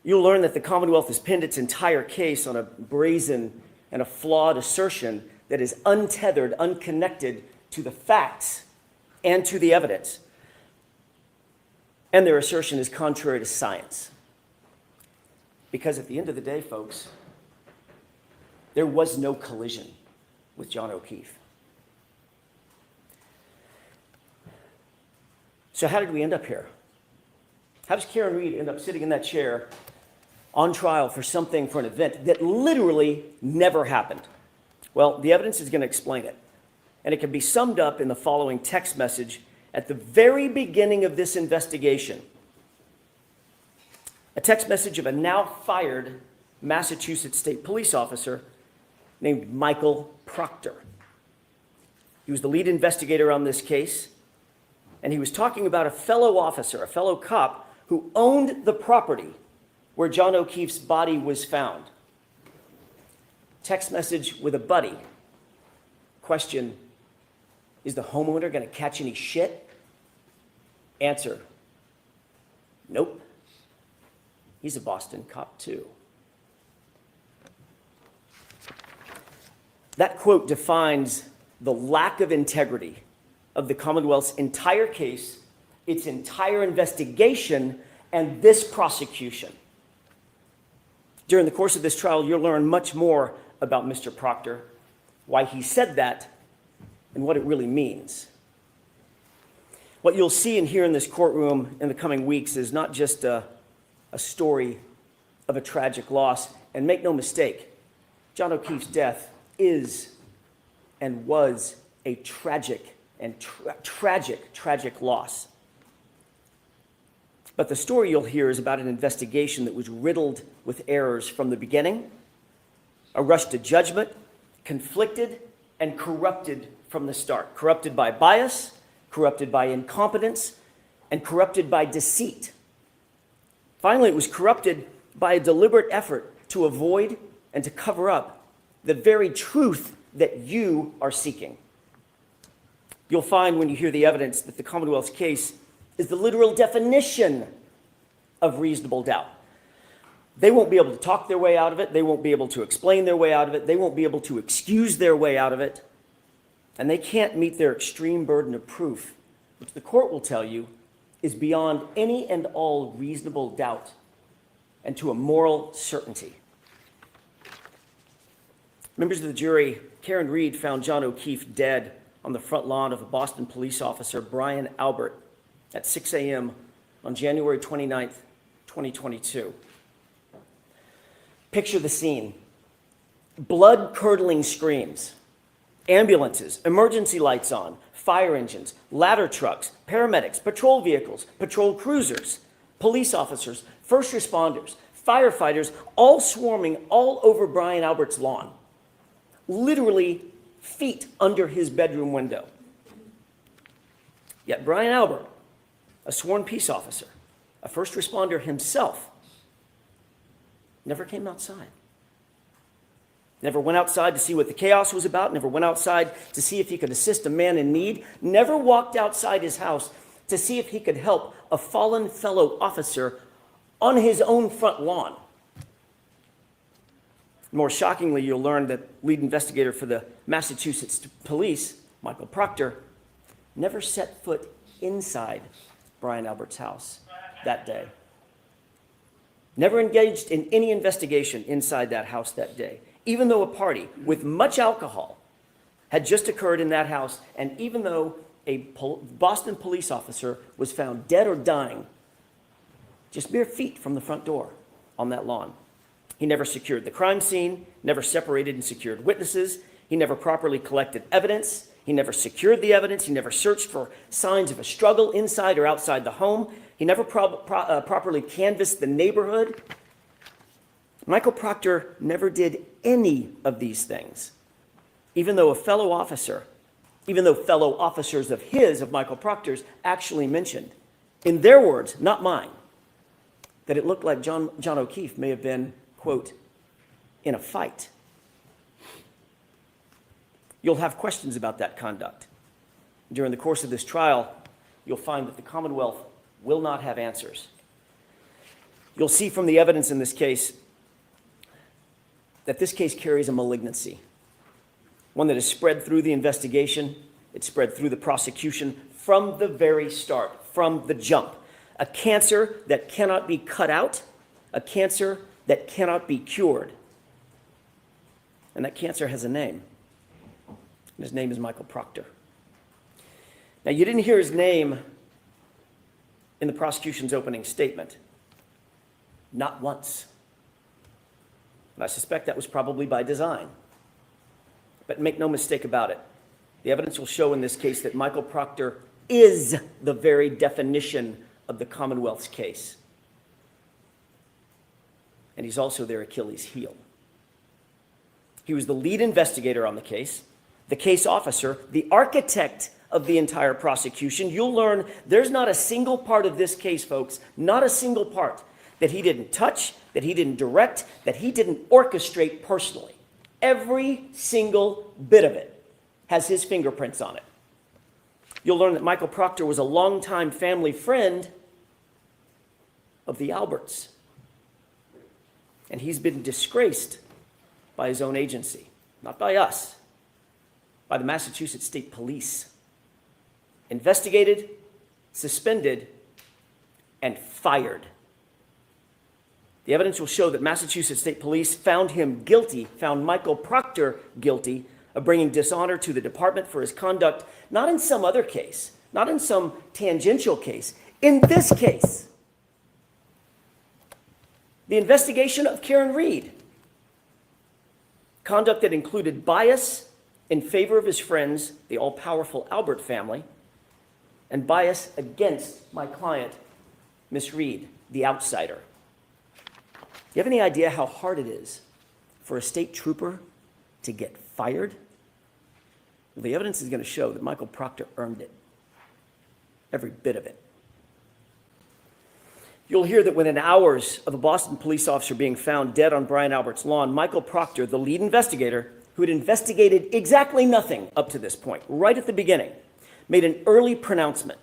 You'll learn that the Commonwealth has pinned its entire case on a brazen and a flawed assertion that is untethered, unconnected to the facts and to the evidence. And their assertion is contrary to science. Because at the end of the day, folks, there was no collision with John O'Keefe. So how did we end up here? How does Karen Reed end up sitting in that chair on trial for an event that literally never happened? Well, the evidence is going to explain it. And it can be summed up in the following text message at the very beginning of this investigation. A text message of a now fired Massachusetts State Police officer named Michael Proctor. He was the lead investigator on this case, and he was talking about a fellow officer, a fellow cop, who owned the property where John O'Keefe's body was found. Text message with a buddy. Question, is the homeowner going to catch any shit? Answer, nope. He's a Boston cop too. That quote defines the lack of integrity of the Commonwealth's entire case, its entire investigation, and this prosecution. During the course of this trial, you'll learn much more about Mr. Proctor, why he said that, and what it really means. What you'll see and hear in this courtroom in the coming weeks is not just a story of a tragic loss. And make no mistake, John O'Keefe's death is and was a tragic loss. But the story you'll hear is about an investigation that was riddled with errors from the beginning, a rush to judgment, conflicted and corrupted from the start. Corrupted by bias, corrupted by incompetence, and corrupted by deceit. Finally, it was corrupted by a deliberate effort to avoid and to cover up the very truth that you are seeking. You'll find when you hear the evidence that the Commonwealth's case is the literal definition of reasonable doubt. They won't be able to talk their way out of it. They won't be able to explain their way out of it. They won't be able to excuse their way out of it. And they can't meet their extreme burden of proof, which the court will tell you is beyond any and all reasonable doubt and to a moral certainty. Members of the jury, Karen Reed found John O'Keefe dead on the front lawn of a Boston police officer, Brian Albert, at 6 a.m. on January 29th, 2022. Picture the scene. Blood-curdling screams, ambulances, emergency lights on, fire engines, ladder trucks, paramedics, patrol vehicles, patrol cruisers, police officers, first responders, firefighters, all swarming all over Brian Albert's lawn, literally feet under his bedroom window. Yet Brian Albert, a sworn peace officer, a first responder himself, never came outside. Never went outside to see what the chaos was about, never went outside to see if he could assist a man in need, never walked outside his house to see if he could help a fallen fellow officer on his own front lawn. More shockingly, you'll learn that lead investigator for the Massachusetts police, Michael Proctor, never set foot inside Brian Albert's house that day. Never engaged in any investigation inside that house that day, even though a party with much alcohol had just occurred in that house, and even though a Boston police officer was found dead or dying just mere feet from the front door on that lawn. He never secured the crime scene, never separated and secured witnesses. He never properly collected evidence. He never secured the evidence. He never searched for signs of a struggle inside or outside the home. He never properly canvassed the neighborhood. Michael Proctor never did any of these things, even though fellow officers of Michael Proctor's actually mentioned, in their words, not mine, that it looked like John O'Keefe may have been, quote, in a fight. You'll have questions about that conduct. During the course of this trial, you'll find that the Commonwealth will not have answers. You'll see from the evidence in this case that this case carries a malignancy, one that is spread through the investigation, it's spread through the prosecution from the very start, from the jump. A cancer that cannot be cut out, a cancer that cannot be cured. And that cancer has a name. And his name is Michael Proctor. Now, you didn't hear his name in the prosecution's opening statement. Not once. And I suspect that was probably by design. But make no mistake about it. The evidence will show in this case that Michael Proctor is the very definition of the Commonwealth's case. And he's also their Achilles heel. He was the lead investigator on the case officer, the architect of the entire prosecution. You'll learn there's not a single part of this case, folks, not a single part that he didn't touch, that he didn't direct, that he didn't orchestrate personally. Every single bit of it has his fingerprints on it. You'll learn that Michael Proctor was a longtime family friend of the Alberts. And he's been disgraced by his own agency, not by us, by the Massachusetts State Police. Investigated, suspended, and fired. The evidence will show that Massachusetts State Police found Michael Proctor guilty of bringing dishonor to the department for his conduct, not in some other case, not in some tangential case, in this case. The investigation of Karen Reed. Conduct that included bias in favor of his friends, the all-powerful Albert family, and bias against my client, Miss Reed, the outsider. Do you have any idea how hard it is for a state trooper to get fired? Well, the evidence is going to show that Michael Proctor earned it. Every bit of it. You'll hear that within hours of a Boston police officer being found dead on Brian Albert's lawn, Michael Proctor, the lead investigator, who had investigated exactly nothing up to this point, right at the beginning, made an early pronouncement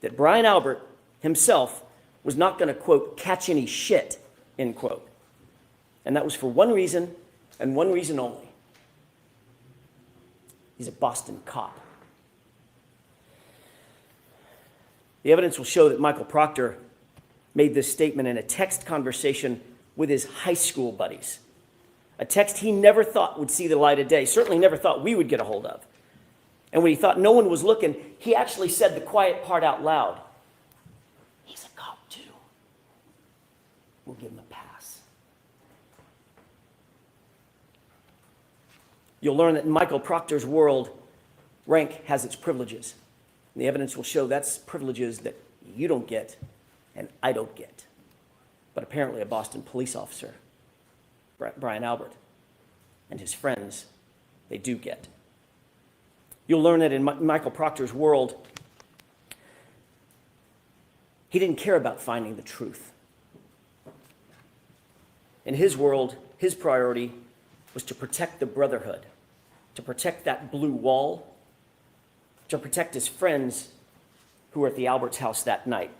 that Brian Albert himself was not going to, quote, catch any shit, end quote. And that was for one reason, and one reason only. He's a Boston cop. The evidence will show that Michael Proctor made this statement in a text conversation with his high school buddies. A text he never thought would see the light of day, certainly never thought we would get a hold of. And when he thought no one was looking, he actually said the quiet part out loud. He's a cop too. We'll give him a pass. You'll learn that in Michael Proctor's world, rank has its privileges. And the evidence will show that's privileges that you don't get and I don't get. But apparently a Boston police officer, Brian Albert, and his friends, they do get. You'll learn that in Michael Proctor's world, he didn't care about finding the truth. In his world, his priority was to protect the brotherhood, to protect that blue wall, to protect his friends who were at the Albert's house that night.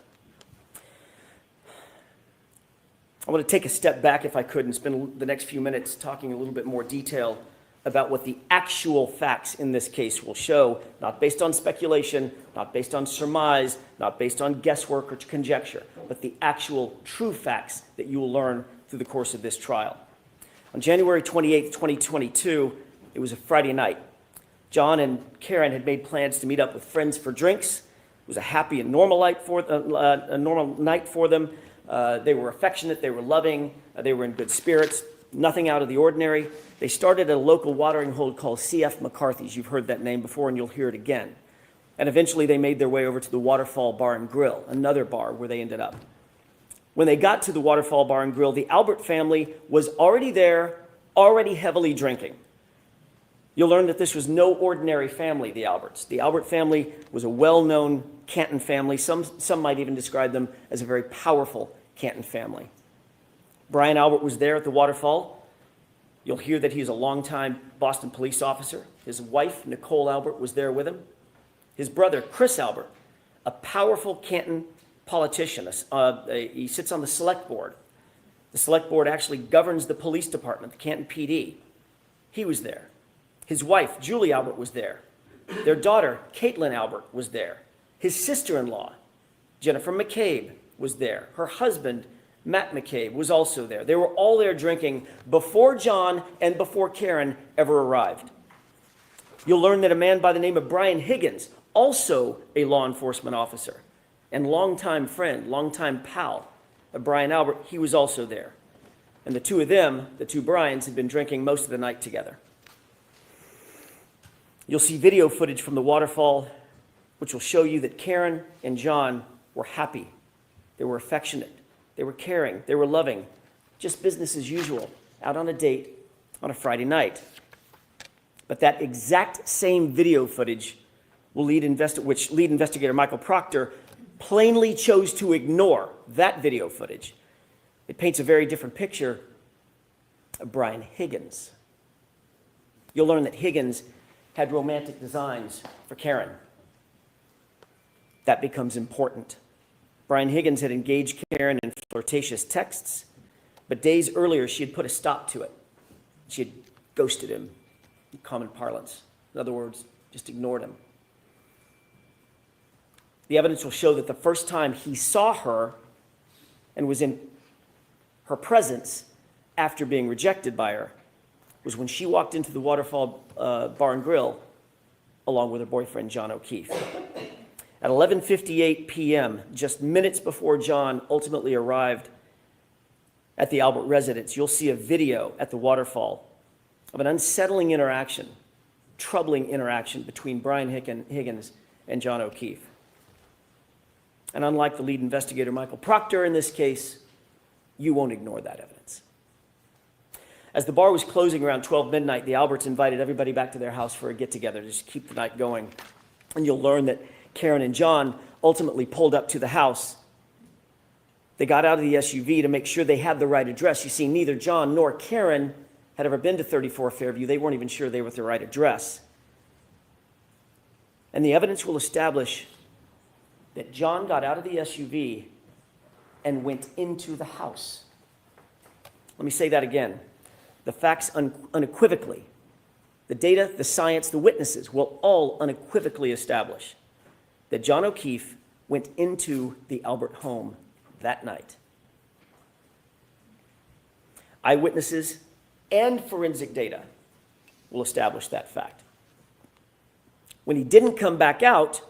I want to take a step back, if I could, and spend the next few minutes talking a little bit more detail about what the actual facts in this case will show, not based on speculation, not based on surmise, not based on guesswork or conjecture, but the actual true facts that you will learn through the course of this trial. On January 28th, 2022, it was a Friday night. John and Karen had made plans to meet up with friends for drinks. It was a happy and normal night for them. They were affectionate, they were loving, they were in good spirits, nothing out of the ordinary. They started at a local watering hole called C.F. McCarthy's. You've heard that name before and you'll hear it again. And eventually they made their way over to the Waterfall Bar and Grill, another bar where they ended up. When they got to the Waterfall Bar and Grill, the Albert family was already there, already heavily drinking. You'll learn that this was no ordinary family, the Alberts. The Albert family was a well-known Canton family. Some might even describe them as a very powerful Canton family. Brian Albert was there at the Waterfall. You'll hear that he's a longtime Boston police officer. His wife, Nicole Albert, was there with him. His brother, Chris Albert, a powerful Canton politician. He sits on the select board. The select board actually governs the police department, the Canton PD. He was there. His wife, Julie Albert, was there. Their daughter, Caitlin Albert, was there. His sister-in-law, Jennifer McCabe, was there. Her husband, Matt McCabe, was also there. They were all there drinking before John and before Karen ever arrived. You'll learn that a man by the name of Brian Higgins, also a law enforcement officer and longtime friend, longtime pal of Brian Albert, he was also there. And the two of them, the two Bryans, had been drinking most of the night together. You'll see video footage from the waterfall, which will show you that Karen and John were happy. They were affectionate. They were caring. They were loving. Just business as usual, out on a date on a Friday night. But that exact same video footage which lead investigator Michael Proctor plainly chose to ignore that video footage. It paints a very different picture of Brian Higgins. You'll learn that Higgins had romantic designs for Karen. That becomes important. Brian Higgins had engaged Karen in flirtatious texts, but days earlier she had put a stop to it. She had ghosted him, in common parlance. In other words, just ignored him. The evidence will show that the first time he saw her and was in her presence after being rejected by her was when she walked into the Waterfall Bar and Grill along with her boyfriend, John O'Keefe. At 11:58 p.m., just minutes before John ultimately arrived at the Albert residence, you'll see a video at the waterfall of an unsettling interaction, troubling interaction between Brian Higgins and John O'Keefe. And unlike the lead investigator, Michael Proctor, in this case, you won't ignore that evidence. As the bar was closing around 12 midnight, the Alberts invited everybody back to their house for a get-together to just keep the night going. And you'll learn that Karen and John ultimately pulled up to the house. They got out of the SUV to make sure they had the right address. You see, neither John nor Karen had ever been to 34 Fairview. They weren't even sure they were at the right address. And the evidence will establish that John got out of the SUV and went into the house. Let me say that again. The facts unequivocally, the data, the science, the witnesses will all unequivocally establish that John O'Keefe went into the Albert home that night. Eyewitnesses and forensic data will establish that fact. When he didn't come back out,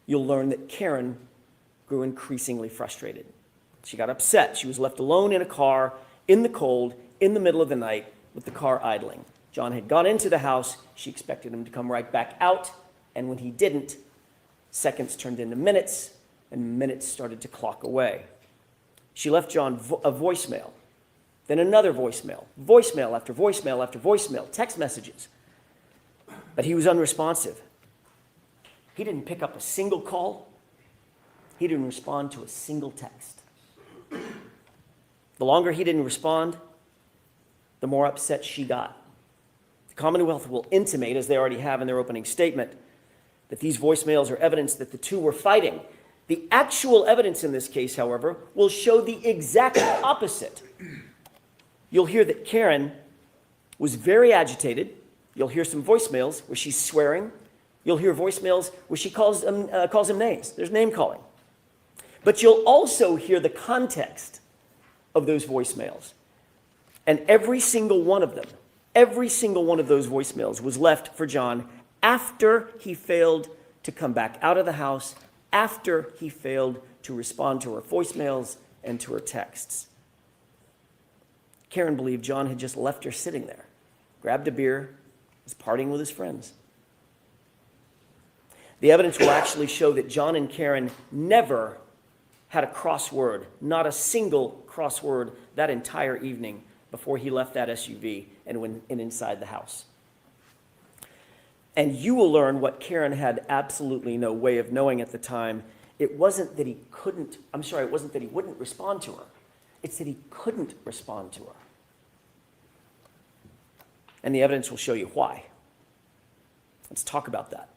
you'll learn that Karen grew increasingly frustrated. She got upset. She was left alone in a car, in the cold, in the middle of the night, with the car idling. John had gone into the house. She expected him to come right back out, and when he didn't, seconds turned into minutes, and minutes started to clock away. She left John a voicemail, then another voicemail, voicemail after voicemail after voicemail, text messages. But he was unresponsive. He didn't pick up a single call. He didn't respond to a single text. The longer he didn't respond, the more upset she got. The Commonwealth will intimate, as they already have in their opening statement, that these voicemails are evidence that the two were fighting. The actual evidence in this case, however, will show the exact opposite. You'll hear that Karen was very agitated. You'll hear some voicemails where she's swearing. You'll hear voicemails where she calls him names. There's name calling. But you'll also hear the context of those voicemails. And every single one of them, every single one of those voicemails was left for John after he failed to come back out of the house, after he failed to respond to her voicemails and to her texts. Karen believed John had just left her sitting there, grabbed a beer, was partying with his friends. The evidence will actually show that John and Karen never had a crossword, not a single crossword that entire evening before he left that SUV and went inside the house. And you will learn what Karen had absolutely no way of knowing at the time. It wasn't that he wouldn't respond to her. It's that he couldn't respond to her. And the evidence will show you why. Let's talk about that.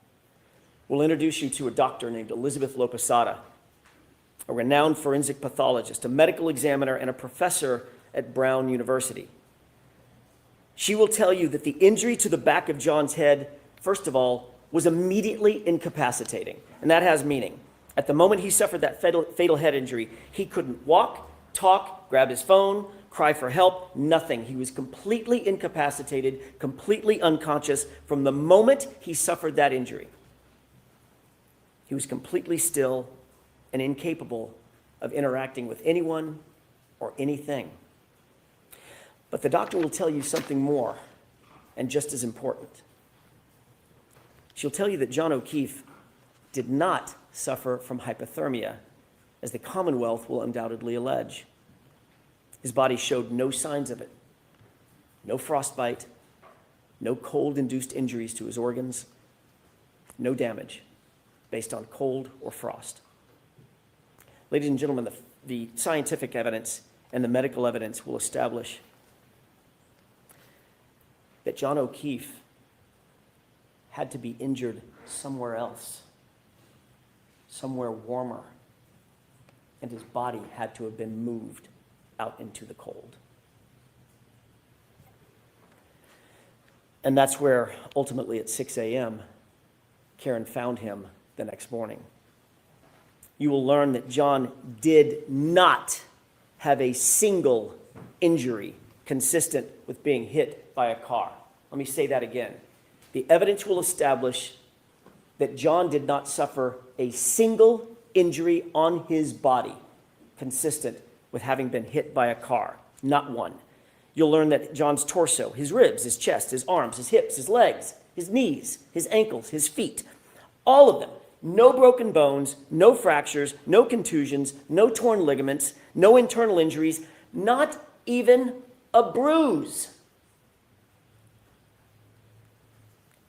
We'll introduce you to a doctor named Elizabeth Lopesada, a renowned forensic pathologist, a medical examiner, and a professor at Brown University. She will tell you that the injury to the back of John's head, first of all, was immediately incapacitating. And that has meaning. At the moment he suffered that fatal head injury, he couldn't walk, talk, grab his phone, cry for help, nothing. He was completely incapacitated, completely unconscious from the moment he suffered that injury. He was completely still and incapable of interacting with anyone or anything. But the doctor will tell you something more, and just as important. She'll tell you that John O'Keefe did not suffer from hypothermia, as the Commonwealth will undoubtedly allege. His body showed no signs of it. No frostbite, no cold-induced injuries to his organs, no damage based on cold or frost. Ladies and gentlemen, the scientific evidence and the medical evidence will establish that John O'Keefe had to be injured somewhere else, somewhere warmer, and his body had to have been moved out into the cold. And that's where, ultimately at 6 a.m., Karen found him the next morning. You will learn that John did not have a single injury consistent with being hit by a car. Let me say that again. The evidence will establish that John did not suffer a single injury on his body consistent with having been hit by a car. Not one. You'll learn that John's torso, his ribs, his chest, his arms, his hips, his legs, his knees, his ankles, his feet, all of them, no broken bones, no fractures, no contusions, no torn ligaments, no internal injuries, not even a bruise.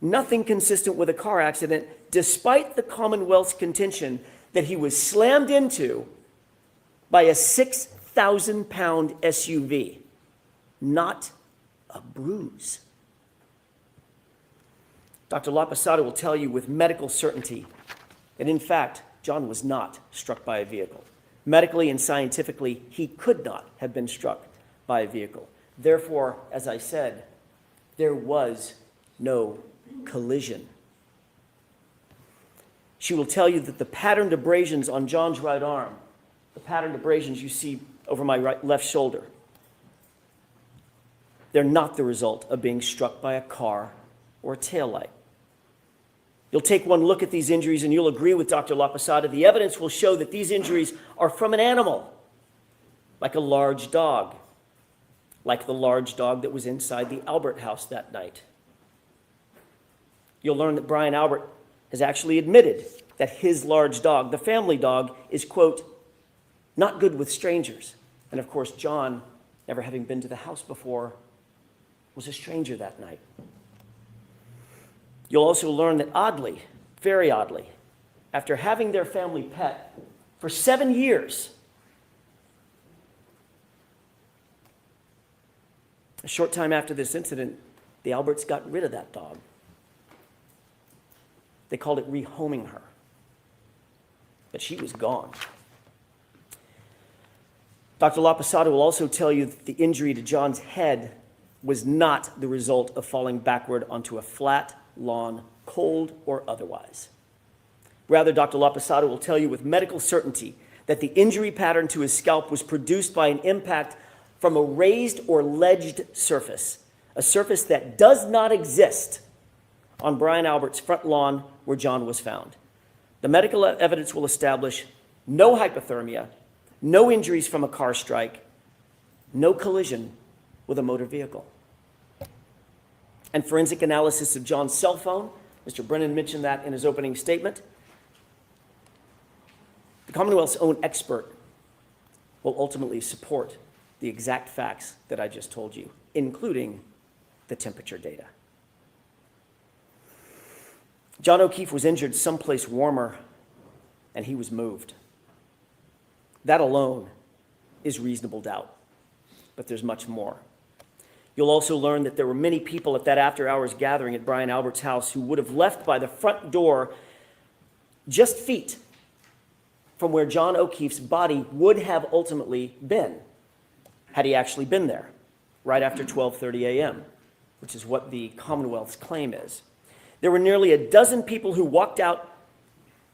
Nothing consistent with a car accident, despite the Commonwealth's contention that he was slammed into by a 6,000-pound SUV. Not a bruise. Dr. Lopesada will tell you with medical certainty that, in fact, John was not struck by a vehicle. Medically and scientifically, he could not have been struck by a vehicle. Therefore, as I said, there was no collision. She will tell you that the patterned abrasions on John's right arm, the patterned abrasions you see over my left shoulder, They're not the result of being struck by a car or a taillight. You'll take one look at these injuries and you'll agree with Dr. LaPosada. The evidence will show that these injuries are from an animal, like a large dog, like the large dog that was inside the Albert house that night. You'll learn that Brian Albert has actually admitted that his large dog, the family dog, is, quote, not good with strangers. And of course, John, never having been to the house before, was a stranger that night. You'll also learn that oddly, very oddly, after having their family pet for 7 years, a short time after this incident, the Alberts got rid of that dog. They called it rehoming her. But she was gone. Dr. LaPosada will also tell you that the injury to John's head was not the result of falling backward onto a flat lawn, cold or otherwise. Rather, Dr. LaPosada will tell you with medical certainty that the injury pattern to his scalp was produced by an impact from a raised or ledged surface, a surface that does not exist on Brian Albert's front lawn where John was found. The medical evidence will establish no hypothermia, no injuries from a car strike, no collision with a motor vehicle. And forensic analysis of John's cell phone, Mr. Brennan mentioned that in his opening statement. The Commonwealth's own expert will ultimately support the exact facts that I just told you, including the temperature data. John O'Keefe was injured someplace warmer, and he was moved. That alone is reasonable doubt, but there's much more. You'll also learn that there were many people at that after-hours gathering at Brian Albert's house who would have left by the front door just feet from where John O'Keefe's body would have ultimately been, had he actually been there, right after 12:30 a.m., which is what the Commonwealth's claim is. There were nearly a dozen people who walked out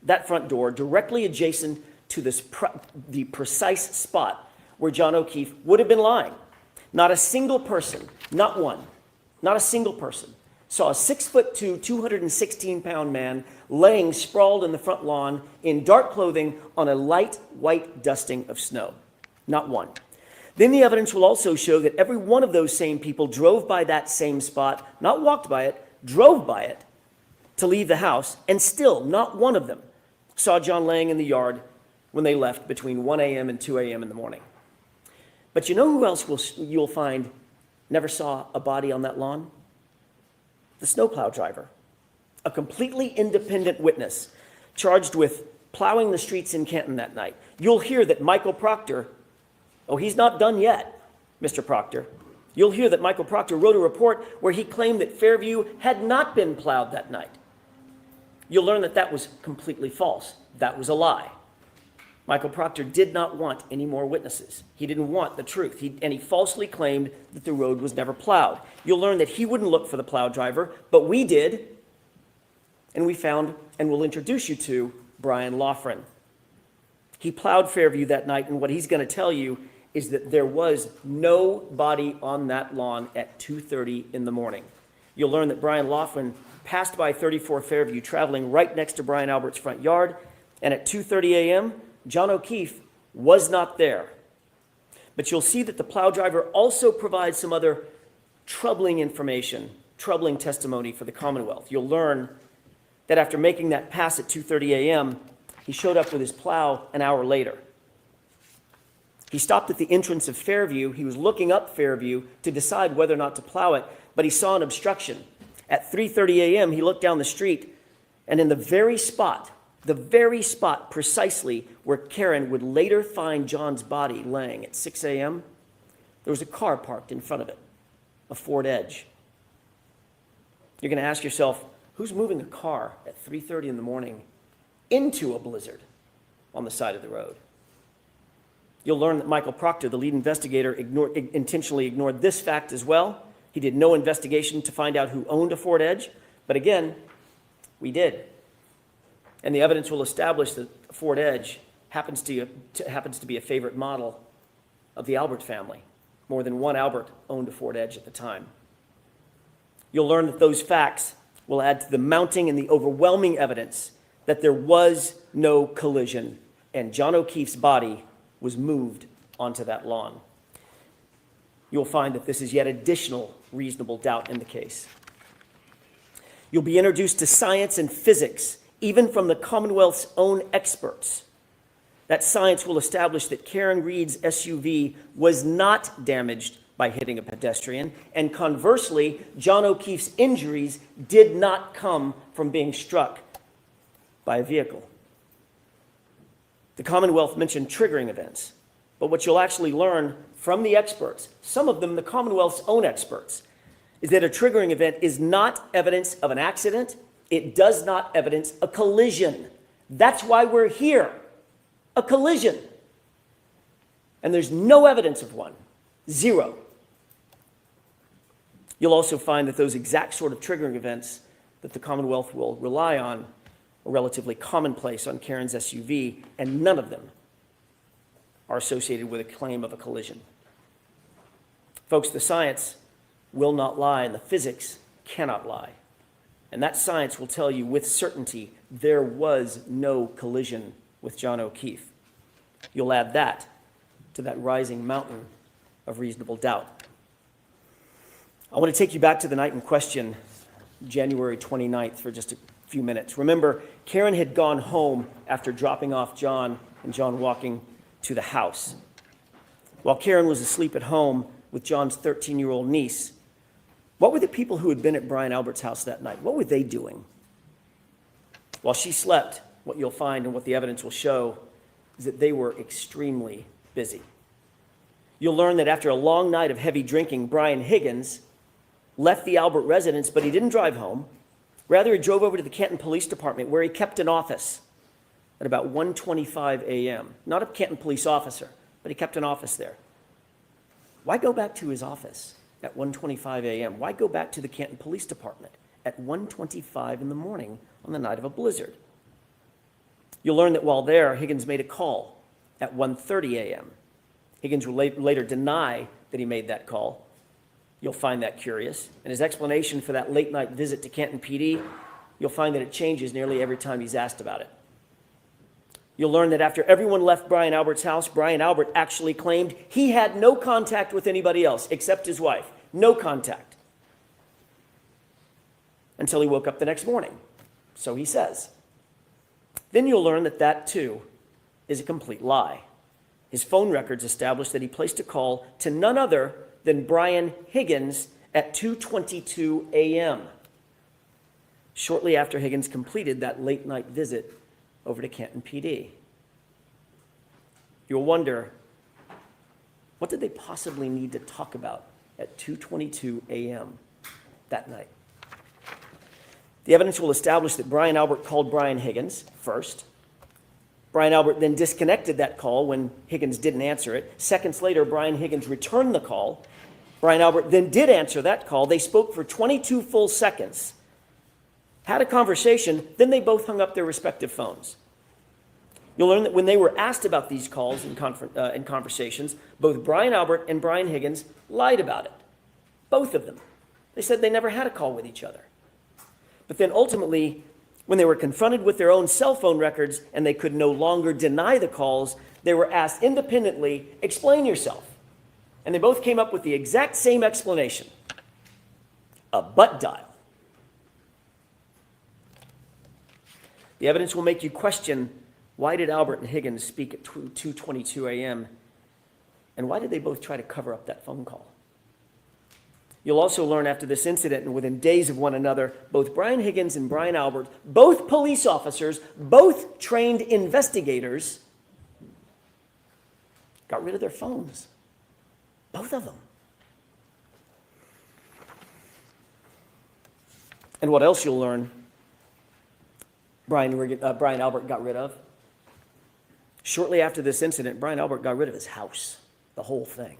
that front door directly adjacent to the precise spot where John O'Keefe would have been lying. Not a single person, not one, not a single person, saw a 6'2", 216-pound man laying sprawled in the front lawn in dark clothing on a light white dusting of snow. Not one. Then the evidence will also show that every one of those same people drove by that same spot, not walked by it, drove by it to leave the house, and still not one of them saw John laying in the yard when they left between 1 a.m. and 2 a.m. in the morning. But you know who else you'll find never saw a body on that lawn? The snowplow driver, a completely independent witness charged with plowing the streets in Canton that night. You'll hear that Michael Proctor, oh, he's not done yet, Mr. Proctor. You'll hear that Michael Proctor wrote a report where he claimed that Fairview had not been plowed that night. You'll learn that that was completely false. That was a lie. Michael Proctor did not want any more witnesses. He didn't want the truth, and he falsely claimed that the road was never plowed. You'll learn that he wouldn't look for the plow driver, but we did, and we found, and we'll introduce you to, Brian Loughran. He plowed Fairview that night, and what he's going to tell you is that there was no body on that lawn at 2:30 in the morning. You'll learn that Brian Loughran passed by 34 Fairview, traveling right next to Brian Albert's front yard, and at 2:30 a.m., John O'Keefe was not there. But you'll see that the plow driver also provides some other troubling information, troubling testimony for the Commonwealth. You'll learn that after making that pass at 2:30 a.m., he showed up with his plow an hour later. He stopped at the entrance of Fairview. He was looking up Fairview to decide whether or not to plow it, but he saw an obstruction. At 3:30 a.m., he looked down the street, and in the very spot precisely where Karen would later find John's body laying at 6 a.m., there was a car parked in front of it, a Ford Edge. You're going to ask yourself, who's moving a car at 3:30 in the morning into a blizzard on the side of the road? You'll learn that Michael Proctor, the lead investigator, intentionally ignored this fact as well. He did no investigation to find out who owned a Ford Edge, but again, we did. And the evidence will establish that Ford Edge happens to be a favorite model of the Albert family. More than one Albert owned a Ford Edge at the time. You'll learn that those facts will add to the mounting and the overwhelming evidence that there was no collision and John O'Keefe's body was moved onto that lawn. You'll find that this is yet additional reasonable doubt in the case. You'll be introduced to science and physics, even from the Commonwealth's own experts. That science will establish that Karen Reed's SUV was not damaged by hitting a pedestrian, and conversely, John O'Keefe's injuries did not come from being struck by a vehicle. The Commonwealth mentioned triggering events, but what you'll actually learn from the experts, some of them the Commonwealth's own experts, is that a triggering event is not evidence of an accident. It does not evidence a collision. That's why we're here. A collision. And there's no evidence of one. Zero. You'll also find that those exact sort of triggering events that the Commonwealth will rely on are relatively commonplace on Karen's SUV, and none of them are associated with a claim of a collision. Folks, the science will not lie, and the physics cannot lie. And that science will tell you with certainty there was no collision with John O'Keefe. You'll add that to that rising mountain of reasonable doubt. I want to take you back to the night in question, January 29th, for just a few minutes. Remember, Karen had gone home after dropping off John and John walking to the house. While Karen was asleep at home with John's 13-year-old niece, what were the people who had been at Brian Albert's house that night? What were they doing? While she slept, what you'll find and what the evidence will show is that they were extremely busy. You'll learn that after a long night of heavy drinking, Brian Higgins left the Albert residence, but he didn't drive home. Rather, he drove over to the Canton Police Department, where he kept an office at about 1:25 a.m. Not a Canton police officer, but he kept an office there. Why go back to his office at 1:25 a.m.? Why go back to the Canton Police Department at 1:25 in the morning on the night of a blizzard? You'll learn that while there, Higgins made a call at 1:30 a.m. Higgins will later deny that he made that call. You'll find that curious. And his explanation for that late-night visit to Canton PD, you'll find that it changes nearly every time he's asked about it. You'll learn that after everyone left Brian Albert's house, Brian Albert actually claimed he had no contact with anybody else except his wife. No contact. Until he woke up the next morning. So he says. Then you'll learn that that, too, is a complete lie. His phone records establish that he placed a call to none other than Brian Higgins at 2:22 a.m., shortly after Higgins completed that late-night visit over to Canton PD. You'll wonder, what did they possibly need to talk about at 2:22 a.m. that night? The evidence will establish that Brian Albert called Brian Higgins first. Brian Albert then disconnected that call when Higgins didn't answer it. Seconds later, Brian Higgins returned the call. Brian Albert then did answer that call. They spoke for 22 full seconds, had a conversation, then they both hung up their respective phones. You'll learn that when they were asked about these calls and conversations, both Brian Albert and Brian Higgins lied about it. Both of them. They said they never had a call with each other. But then ultimately, when they were confronted with their own cell phone records and they could no longer deny the calls, they were asked independently, explain yourself. And they both came up with the exact same explanation. A butt dial. The evidence will make you question, why did Albert and Higgins speak at 2:22 a.m.? And why did they both try to cover up that phone call? You'll also learn after this incident and within days of one another, both Brian Higgins and Brian Albert, both police officers, both trained investigators, got rid of their phones. Both of them. And what else you'll learn, Brian Albert got rid of? Shortly after this incident, Brian Albert got rid of his house, the whole thing.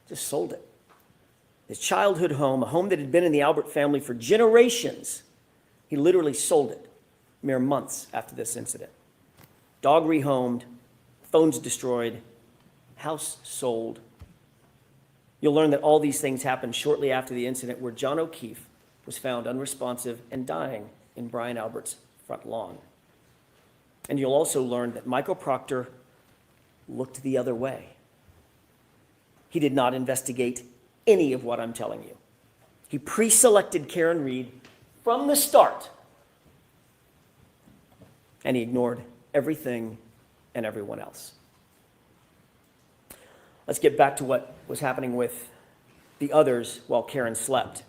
Just sold it. His childhood home, a home that had been in the Albert family for generations, he literally sold it mere months after this incident. Dog rehomed, phones destroyed, house sold. You'll learn that all these things happened shortly after the incident where John O'Keefe was found unresponsive and dying in Brian Albert's front lawn. And you'll also learn that Michael Proctor looked the other way. He did not investigate any of what I'm telling you. He pre-selected Karen Reed from the start, and he ignored everything and everyone else. Let's get back to what was happening with the others while Karen slept.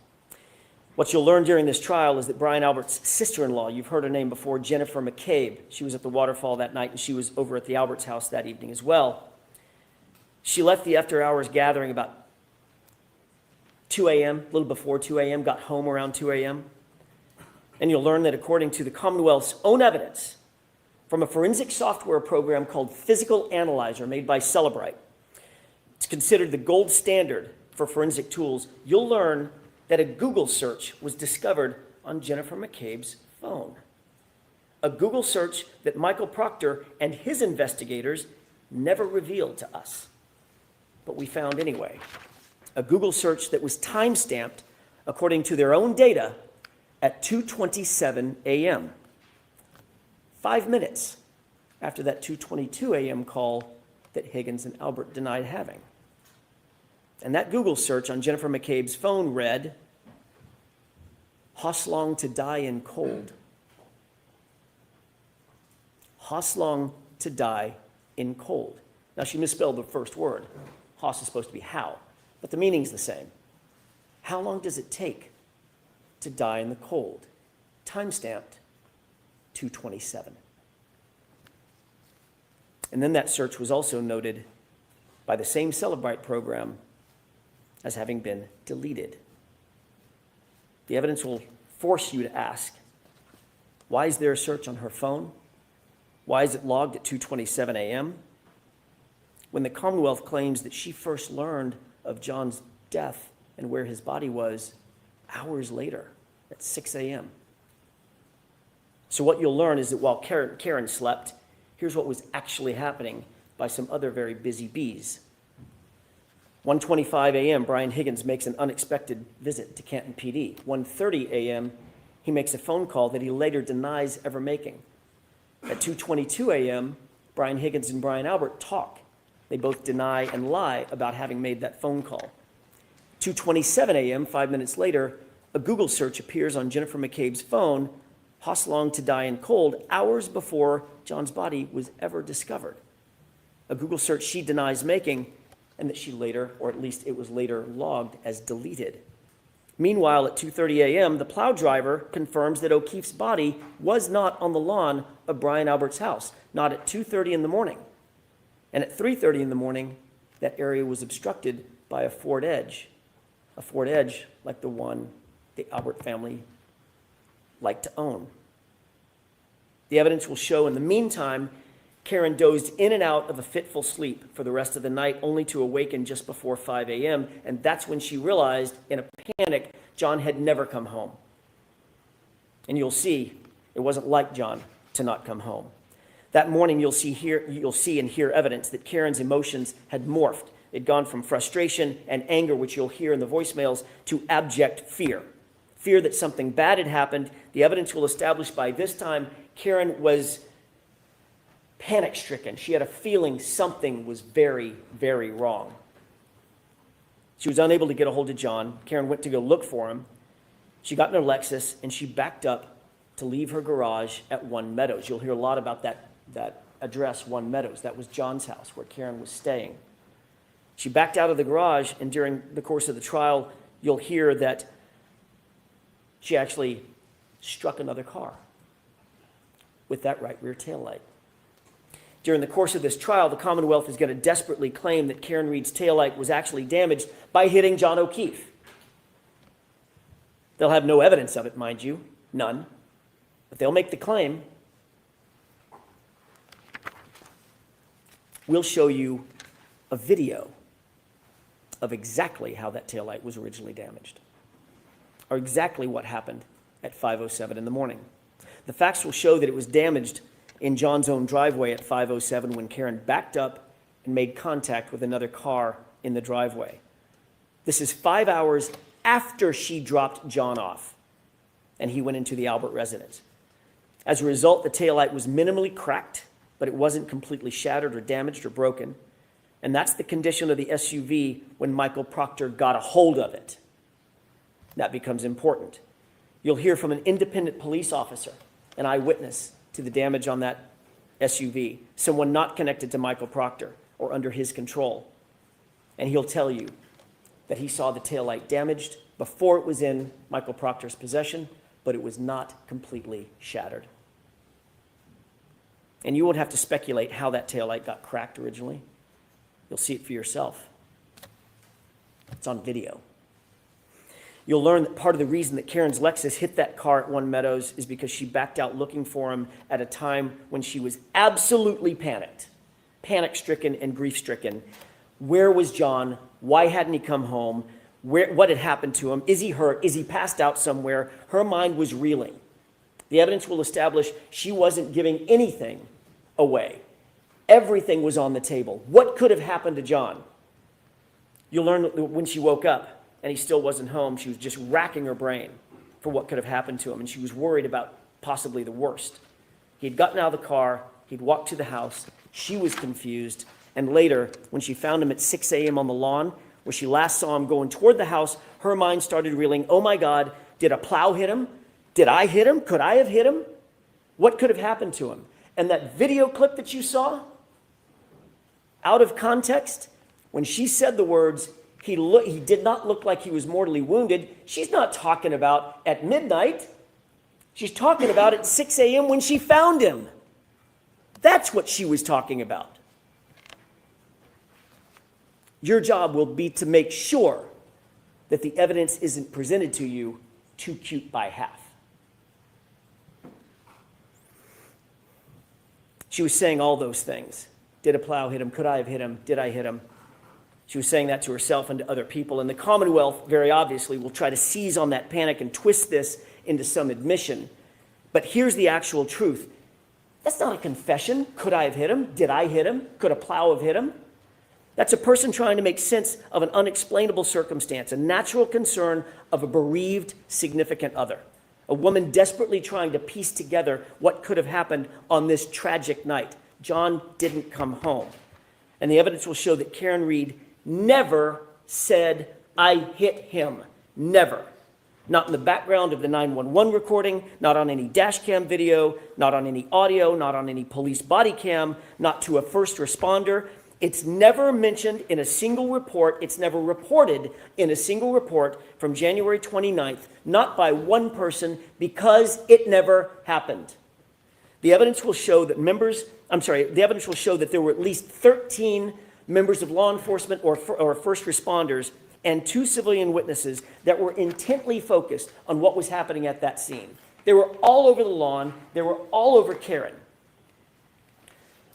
What you'll learn during this trial is that Brian Albert's sister-in-law, you've heard her name before, Jennifer McCabe, she was at the waterfall that night, and she was over at the Alberts' house that evening as well. She left the after-hours gathering about 2 a.m., a little before 2 a.m., got home around 2 a.m. And you'll learn that according to the Commonwealth's own evidence from a forensic software program called Physical Analyzer made by Celebrite, it's considered the gold standard for forensic tools. You'll learn that a Google search was discovered on Jennifer McCabe's phone. A Google search that Michael Proctor and his investigators never revealed to us, but we found anyway. A Google search that was time-stamped, according to their own data, at 2:27 a.m. 5 minutes after that 2:22 a.m. call that Higgins and Albert denied having. And that Google search on Jennifer McCabe's phone read, "Hoslong to die in cold." Hoslong to die in cold. Now, she misspelled the first word. Hos is supposed to be how, but the meaning's the same. How long does it take to die in the cold? Time-stamped 2:27. And then that search was also noted by the same Celebrite program as having been deleted. The evidence will force you to ask, why is there a search on her phone? Why is it logged at 2:27 a.m.? When the Commonwealth claims that she first learned of John's death and where his body was hours later at 6 a.m. So what you'll learn is that while Karen slept, here's what was actually happening by some other very busy bees. 1:25 a.m., Brian Higgins makes an unexpected visit to Canton PD. 1:30 a.m., he makes a phone call that he later denies ever making. At 2:22 a.m., Brian Higgins and Brian Albert talk. They both deny and lie about having made that phone call. 2:27 a.m., 5 minutes later, a Google search appears on Jennifer McCabe's phone, Hoslong to die in cold, hours before John's body was ever discovered. A Google search she denies making, and that she later, or at least it was later logged as deleted. Meanwhile, at 2:30 a.m., the plow driver confirms that O'Keefe's body was not on the lawn of Brian Albert's house, not at 2:30 in the morning. And at 3:30 in the morning, that area was obstructed by a Ford Edge like the one the Albert family liked to own. The evidence will show in the meantime, Karen dozed in and out of a fitful sleep for the rest of the night, only to awaken just before 5 a.m., and that's when she realized, in a panic, John had never come home. And you'll see, it wasn't like John to not come home. That morning, you'll see and hear evidence that Karen's emotions had morphed. It'd gone from frustration and anger, which you'll hear in the voicemails, to abject fear. Fear that something bad had happened. The evidence will establish by this time Karen was panic-stricken. She had a feeling something was very, very wrong. She was unable to get a hold of John. Karen went to go look for him. She got in her Lexus, and she backed up to leave her garage at One Meadows. You'll hear a lot about that address, One Meadows. That was John's house, where Karen was staying. She backed out of the garage, and during the course of the trial, you'll hear that she actually struck another car with that right rear taillight. During the course of this trial, the Commonwealth is going to desperately claim that Karen Reed's taillight was actually damaged by hitting John O'Keefe. They'll have no evidence of it, mind you, none, but they'll make the claim. We'll show you a video of exactly how that taillight was originally damaged, or exactly what happened at 5:07 in the morning. The facts will show that it was damaged in John's own driveway at 5:07 when Karen backed up and made contact with another car in the driveway. This is 5 hours after she dropped John off and he went into the Albert residence. As a result, the taillight was minimally cracked, but it wasn't completely shattered or damaged or broken. And that's the condition of the SUV when Michael Proctor got a hold of it. That becomes important. You'll hear from an independent police officer, an eyewitness to the damage on that SUV, someone not connected to Michael Proctor or under his control. And he'll tell you that he saw the taillight damaged before it was in Michael Proctor's possession, but it was not completely shattered. And you won't have to speculate how that taillight got cracked originally. You'll see it for yourself. It's on video. You'll learn that part of the reason that Karen's Lexus hit that car at One Meadows is because she backed out looking for him at a time when she was absolutely panicked, panic-stricken and grief-stricken. Where was John? Why hadn't he come home? What had happened to him? Is he hurt? Is he passed out somewhere? Her mind was reeling. The evidence will establish she wasn't giving anything away. Everything was on the table. What could have happened to John? You'll learn that when she woke up and he still wasn't home, she was just racking her brain for what could have happened to him, and she was worried about possibly the worst. He'd gotten out of the car, he'd walked to the house, she was confused, and later, when she found him at 6 a.m. on the lawn, where she last saw him going toward the house, her mind started reeling, oh my God, did a plow hit him? Did I hit him? Could I have hit him? What could have happened to him? And that video clip that you saw, out of context, when she said the words, he did not look like he was mortally wounded, she's not talking about at midnight. She's talking about at 6 a.m. when she found him. That's what she was talking about. Your job will be to make sure that the evidence isn't presented to you too cute by half. She was saying all those things. Did a plow hit him? Could I have hit him? Did I hit him? She was saying that to herself and to other people. And the Commonwealth, very obviously, will try to seize on that panic and twist this into some admission. But here's the actual truth. That's not a confession. Could I have hit him? Did I hit him? Could a plow have hit him? That's a person trying to make sense of an unexplainable circumstance, a natural concern of a bereaved significant other, a woman desperately trying to piece together what could have happened on this tragic night. John didn't come home. And the evidence will show that Karen Reed never said, I hit him. Never. Not in the background of the 911 recording, not on any dash cam video, not on any audio, not on any police body cam, not to a first responder. It's never mentioned in a single report. It's never reported in a single report from January 29th, not by one person, because it never happened. The evidence will show that there were at least 13 members of law enforcement or first responders and 2 civilian witnesses that were intently focused on what was happening at that scene. They were all over the lawn. They were all over Karen.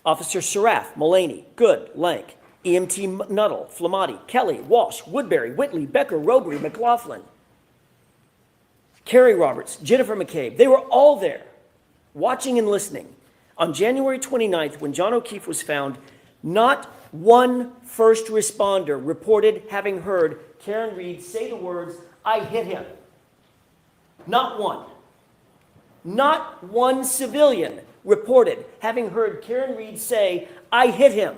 Officer Seraph, Mullaney, Good, Lank, EMT Nuttall, Flamati, Kelly, Walsh, Woodbury, Whitley, Becker, Robery, McLaughlin, Kerry Roberts, Jennifer McCabe. They were all there, watching and listening. On January 29th, when John O'Keefe was found, not one first responder reported having heard Karen Reed say the words, I hit him. Not one. Not one civilian reported having heard Karen Reed say, I hit him.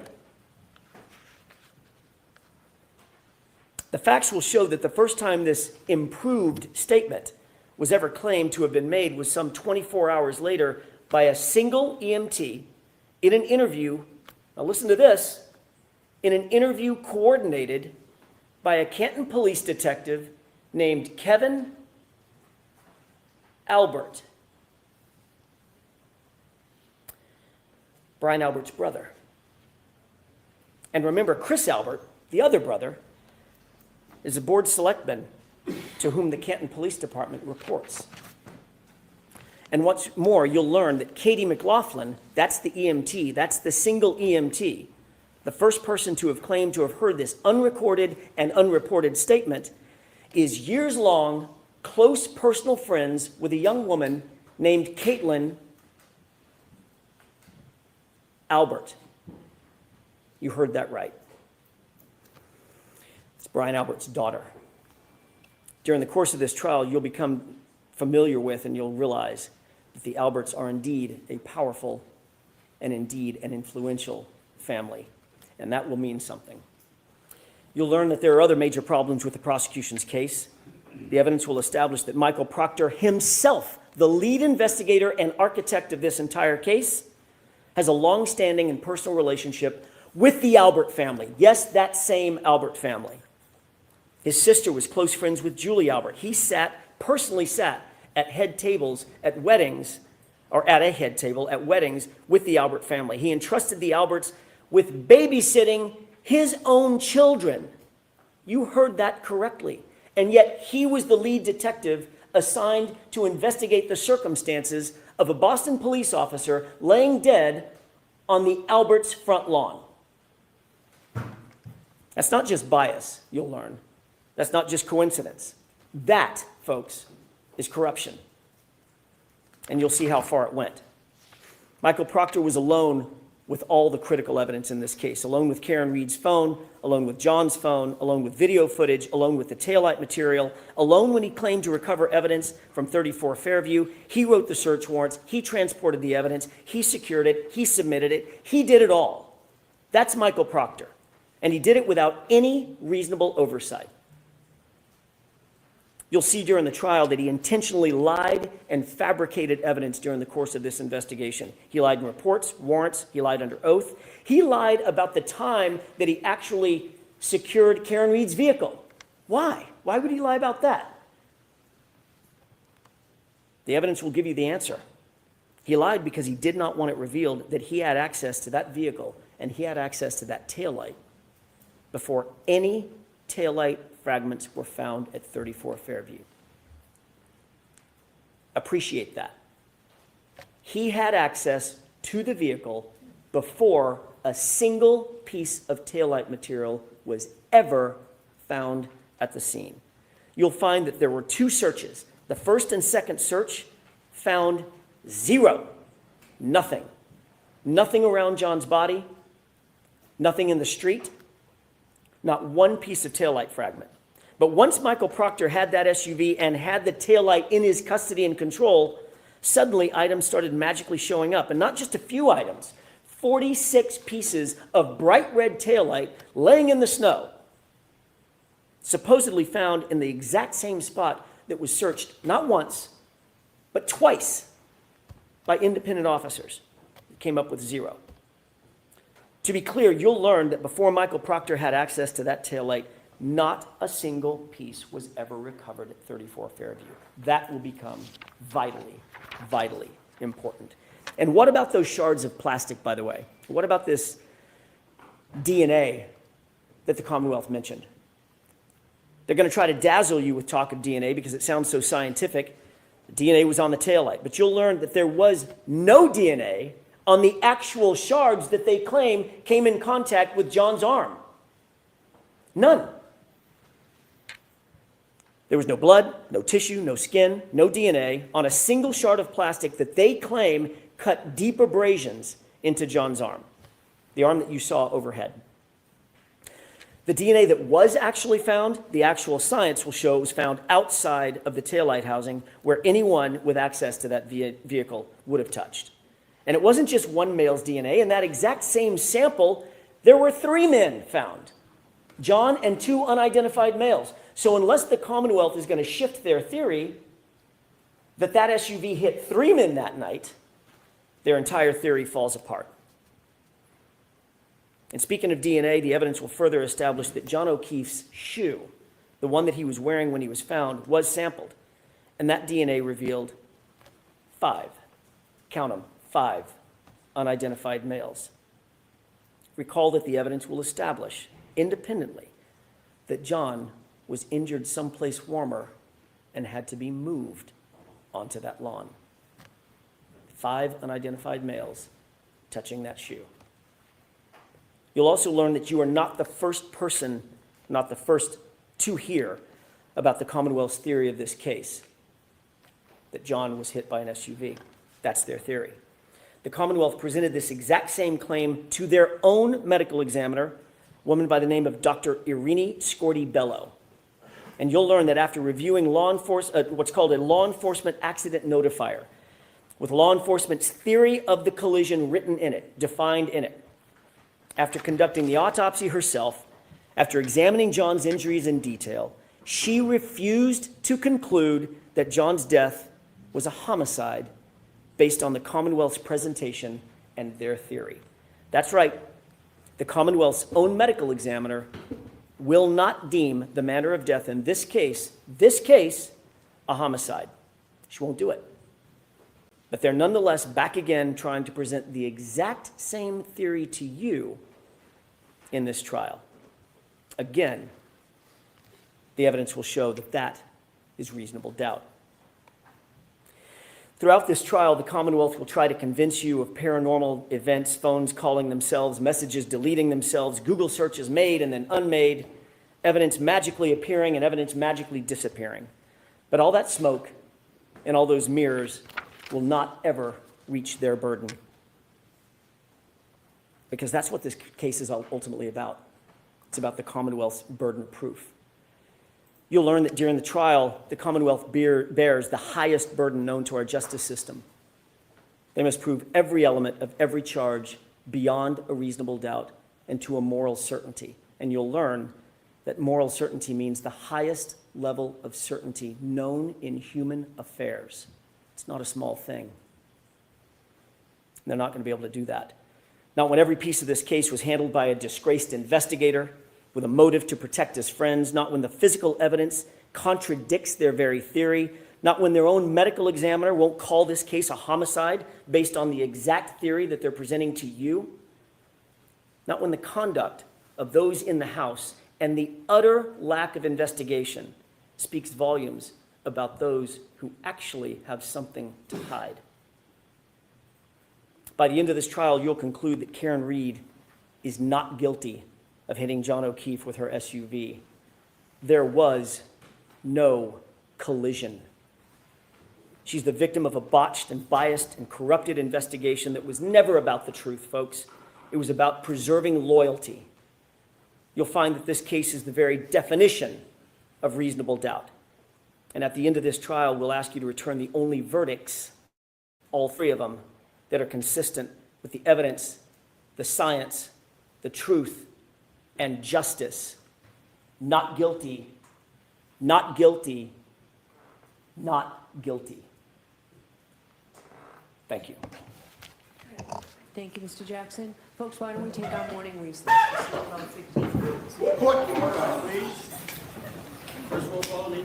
The facts will show that the first time this improved statement was ever claimed to have been made was some 24 hours later by a single EMT in an interview. Now listen to this. In an interview coordinated by a Canton police detective named Kevin Albert. Brian Albert's brother. And remember, Chris Albert, the other brother, is a board selectman to whom the Canton Police Department reports. And what's more, you'll learn that Katie McLaughlin, that's the EMT, that's the single EMT, the first person to have claimed to have heard this unrecorded and unreported statement, is years-long close personal friends with a young woman named Caitlin Albert. You heard that right. It's Brian Albert's daughter. During the course of this trial, you'll become familiar with and you'll realize that the Alberts are indeed a powerful and indeed an influential family, and that will mean something. You'll learn that there are other major problems with the prosecution's case. The evidence will establish that Michael Proctor himself, the lead investigator and architect of this entire case, has a long-standing and personal relationship with the Albert family. Yes, that same Albert family. His sister was close friends with Julie Albert. He personally sat at head tables at weddings, or at a head table at weddings with the Albert family. He entrusted the Alberts with babysitting his own children. You heard that correctly. And yet he was the lead detective assigned to investigate the circumstances of a Boston police officer laying dead on the Alberts' front lawn. That's not just bias, you'll learn. That's not just coincidence. That, folks, is corruption. And you'll see how far it went. Michael Proctor was alone with all the critical evidence in this case, alone with Karen Reed's phone, alone with John's phone, alone with video footage, alone with the taillight material, alone when he claimed to recover evidence from 34 Fairview. He wrote the search warrants, he transported the evidence, he secured it, he submitted it, he did it all. That's Michael Proctor. And he did it without any reasonable oversight. You'll see during the trial that he intentionally lied and fabricated evidence during the course of this investigation. He lied in reports, warrants, he lied under oath. He lied about the time that he actually secured Karen Reed's vehicle. Why? Why would he lie about that? The evidence will give you the answer. He lied because he did not want it revealed that he had access to that vehicle and he had access to that taillight before any taillight fragments were found at 34 Fairview. Appreciate that. He had access to the vehicle before a single piece of taillight material was ever found at the scene. You'll find that there were two searches. The first and second search found zero, nothing. Nothing around John's body, nothing in the street, not one piece of taillight fragment. But once Michael Proctor had that SUV and had the taillight in his custody and control, suddenly items started magically showing up. And not just a few items, 46 pieces of bright red taillight laying in the snow, supposedly found in the exact same spot that was searched not once, but twice by independent officers. It came up with zero. To be clear, you'll learn that before Michael Proctor had access to that taillight, not a single piece was ever recovered at 34 Fairview. That will become vitally, vitally important. And what about those shards of plastic, by the way? What about this DNA that the Commonwealth mentioned? They're going to try to dazzle you with talk of DNA because it sounds so scientific. The DNA was on the taillight, but you'll learn that there was no DNA on the actual shards that they claim came in contact with John's arm. None. There was no blood, no tissue, no skin, no DNA on a single shard of plastic that they claim cut deep abrasions into John's arm, the arm that you saw overhead. The DNA that was actually found, the actual science will show it was found outside of the taillight housing where anyone with access to that vehicle would have touched. And it wasn't just one male's DNA. In that exact same sample, there were 3 men found, John and 2 unidentified males. So unless the Commonwealth is going to shift their theory that that SUV hit 3 men that night, their entire theory falls apart. And speaking of DNA, the evidence will further establish that John O'Keefe's shoe, the one that he was wearing when he was found, was sampled. And that DNA revealed 5, count them, 5 unidentified males. Recall that the evidence will establish independently that John was injured someplace warmer and had to be moved onto that lawn. 5 unidentified males touching that shoe. You'll also learn that you are not the first person, not the first to hear about the Commonwealth's theory of this case, that John was hit by an SUV. That's their theory. The Commonwealth presented this exact same claim to their own medical examiner a woman by the name of Dr. Irini Scorti-Bello. And you'll learn that after reviewing what's called a law enforcement accident notifier, with law enforcement's theory of the collision written in it, defined in it, after conducting the autopsy herself, after examining John's injuries in detail, she refused to conclude that John's death was a homicide based on the Commonwealth's presentation and their theory. That's right. The Commonwealth's own medical examiner will not deem the manner of death in this case, a homicide. She won't do it. But they're nonetheless back again trying to present the exact same theory to you in this trial. Again, the evidence will show that that is reasonable doubt. Throughout this trial, the Commonwealth will try to convince you of paranormal events, phones calling themselves, messages deleting themselves, Google searches made and then unmade, evidence magically appearing and evidence magically disappearing. But all that smoke and all those mirrors will not ever reach their burden. Because that's what this case is ultimately about. It's about the Commonwealth's burden of proof. You'll learn that during the trial, the Commonwealth bears the highest burden known to our justice system. They must prove every element of every charge beyond a reasonable doubt and to a moral certainty. And you'll learn that moral certainty means the highest level of certainty known in human affairs. It's not a small thing. They're not going to be able to do that. Not when every piece of this case was handled by a disgraced investigator with a motive to protect his friends, not when the physical evidence contradicts their very theory, not when their own medical examiner won't call this case a homicide based on the exact theory that they're presenting to you, not when the conduct of those in the House and the utter lack of investigation speaks volumes about those who actually have something to hide. By the end of this trial, you'll conclude that Karen Reed is not guilty of hitting John O'Keefe with her SUV. There was no collision. She's the victim of a botched and biased and corrupted investigation that was never about the truth, folks. It was about preserving loyalty. You'll find that this case is the very definition of reasonable doubt. And at the end of this trial, we'll ask you to return the only verdicts, all three of them, that are consistent with the evidence, the science, the truth, and justice. Not guilty, not guilty, not guilty. Thank you. Thank you, Mr. Jackson. Folks, why don't we take our morning recess? About 15 minutes.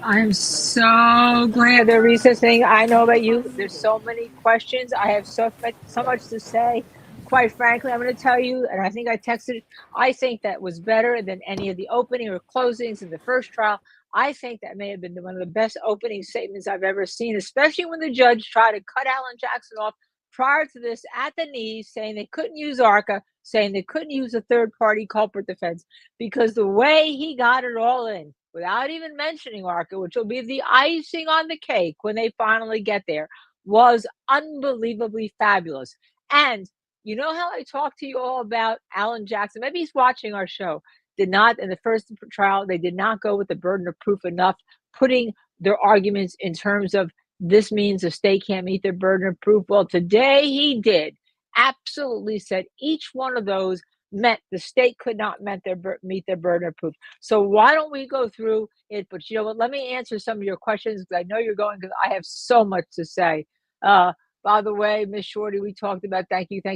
I'm so glad they're recessing. I know about you. There's so many questions. I have so much to say. Quite frankly, I'm going to tell you, and I think I texted, I think that was better than any of the opening or closings in the first trial. I think that may have been one of the best opening statements I've ever seen, especially when the judge tried to cut Alan Jackson off prior to this at the knees, saying they couldn't use ARCA, saying they couldn't use a third-party culprit defense, because the way he got it all in, without even mentioning ARCA, which will be the icing on the cake when they finally get there, was unbelievably fabulous. And you know how I talked to you all about Alan Jackson? Maybe he's watching our show. Did not, in the first trial, they did not go with the burden of proof enough, putting their arguments in terms of this means the state can't meet their burden of proof. Well, today he did. Absolutely said each one of those meant the state could not meet their burden of proof. So why don't we go through it? But you know what? Let me answer some of your questions, because I know you're going, because I have so much to say. By the way, Miss Shorty, we talked about thank you. Becky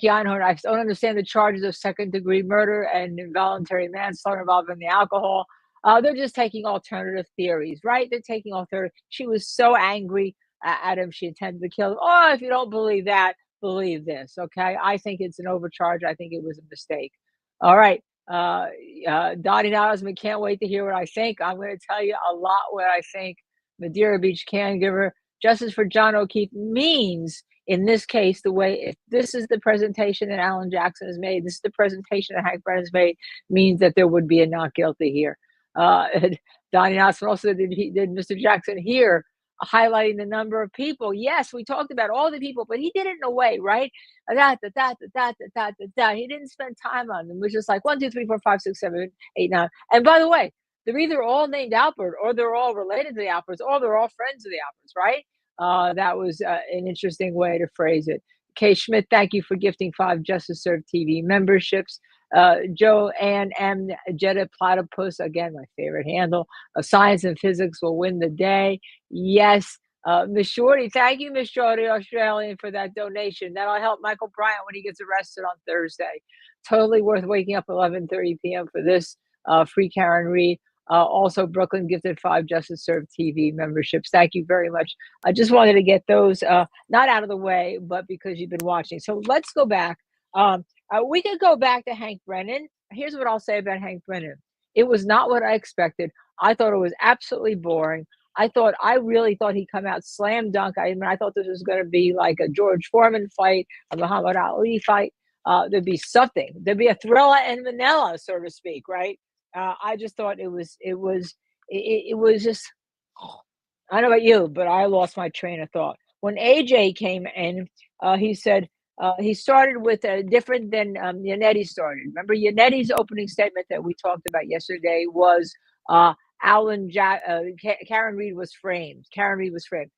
Einhorn, I don't understand the charges of second-degree murder and involuntary manslaughter involving the alcohol. They're just taking alternative theories, right? They're taking alternative. She was so angry at him, she intended to kill him. Oh, if you don't believe that, believe this, okay? I think it's an overcharge. I think it was a mistake. All right. Dottie Osmond, can't wait to hear what I think. I'm going to tell you a lot what I think. Madeira Beach caregiver, justice for John O'Keefe means, in this case, the way, if this is the presentation that Alan Jackson has made, this is the presentation that Hank Brennan has made, means that there would be a not guilty here. Donnie Osmond also did Mr. Jackson hear highlighting the number of people. Yes, we talked about all the people, but he did it in a way, right? Da, da, da, da, da, da, da, da, da. He didn't spend time on them. It was just like 1, 2, 3, 4, 5, 6, 7, 8, 9. And by the way, they're either all named Albert, or they're all related to the Alberts, or they're all friends of the Alberts, right? That was an interesting way to phrase it. Kay Schmidt, thank you for gifting 5 Justice Served TV memberships. Joanne M. Jetta Platypus, again, my favorite handle. Science and physics will win the day. Yes. Miss Shorty, thank you, Miss Shorty, Australian, for that donation. That'll help Michael Bryant when he gets arrested on Thursday. Totally worth waking up 11:30 p.m. for this. Free Karen Reed. Also, Brooklyn gifted 5 Justice Served TV memberships. Thank you very much. I just wanted to get those not out of the way, but because you've been watching. So let's go back. We could go back to Hank Brennan. Here's what I'll say about Hank Brennan. It was not what I expected. I thought it was absolutely boring. I really thought he'd come out slam dunk. I thought this was going to be like a George Foreman fight, a Muhammad Ali fight. There'd be something. There'd be a Thriller and Manila, so to speak, right? I just thought it was just, I don't know about you, but I lost my train of thought. When AJ came in, he said, he started with different than Yannetti started. Remember, Yannetti's opening statement that we talked about yesterday was Karen Reed was framed. Karen Reed was framed.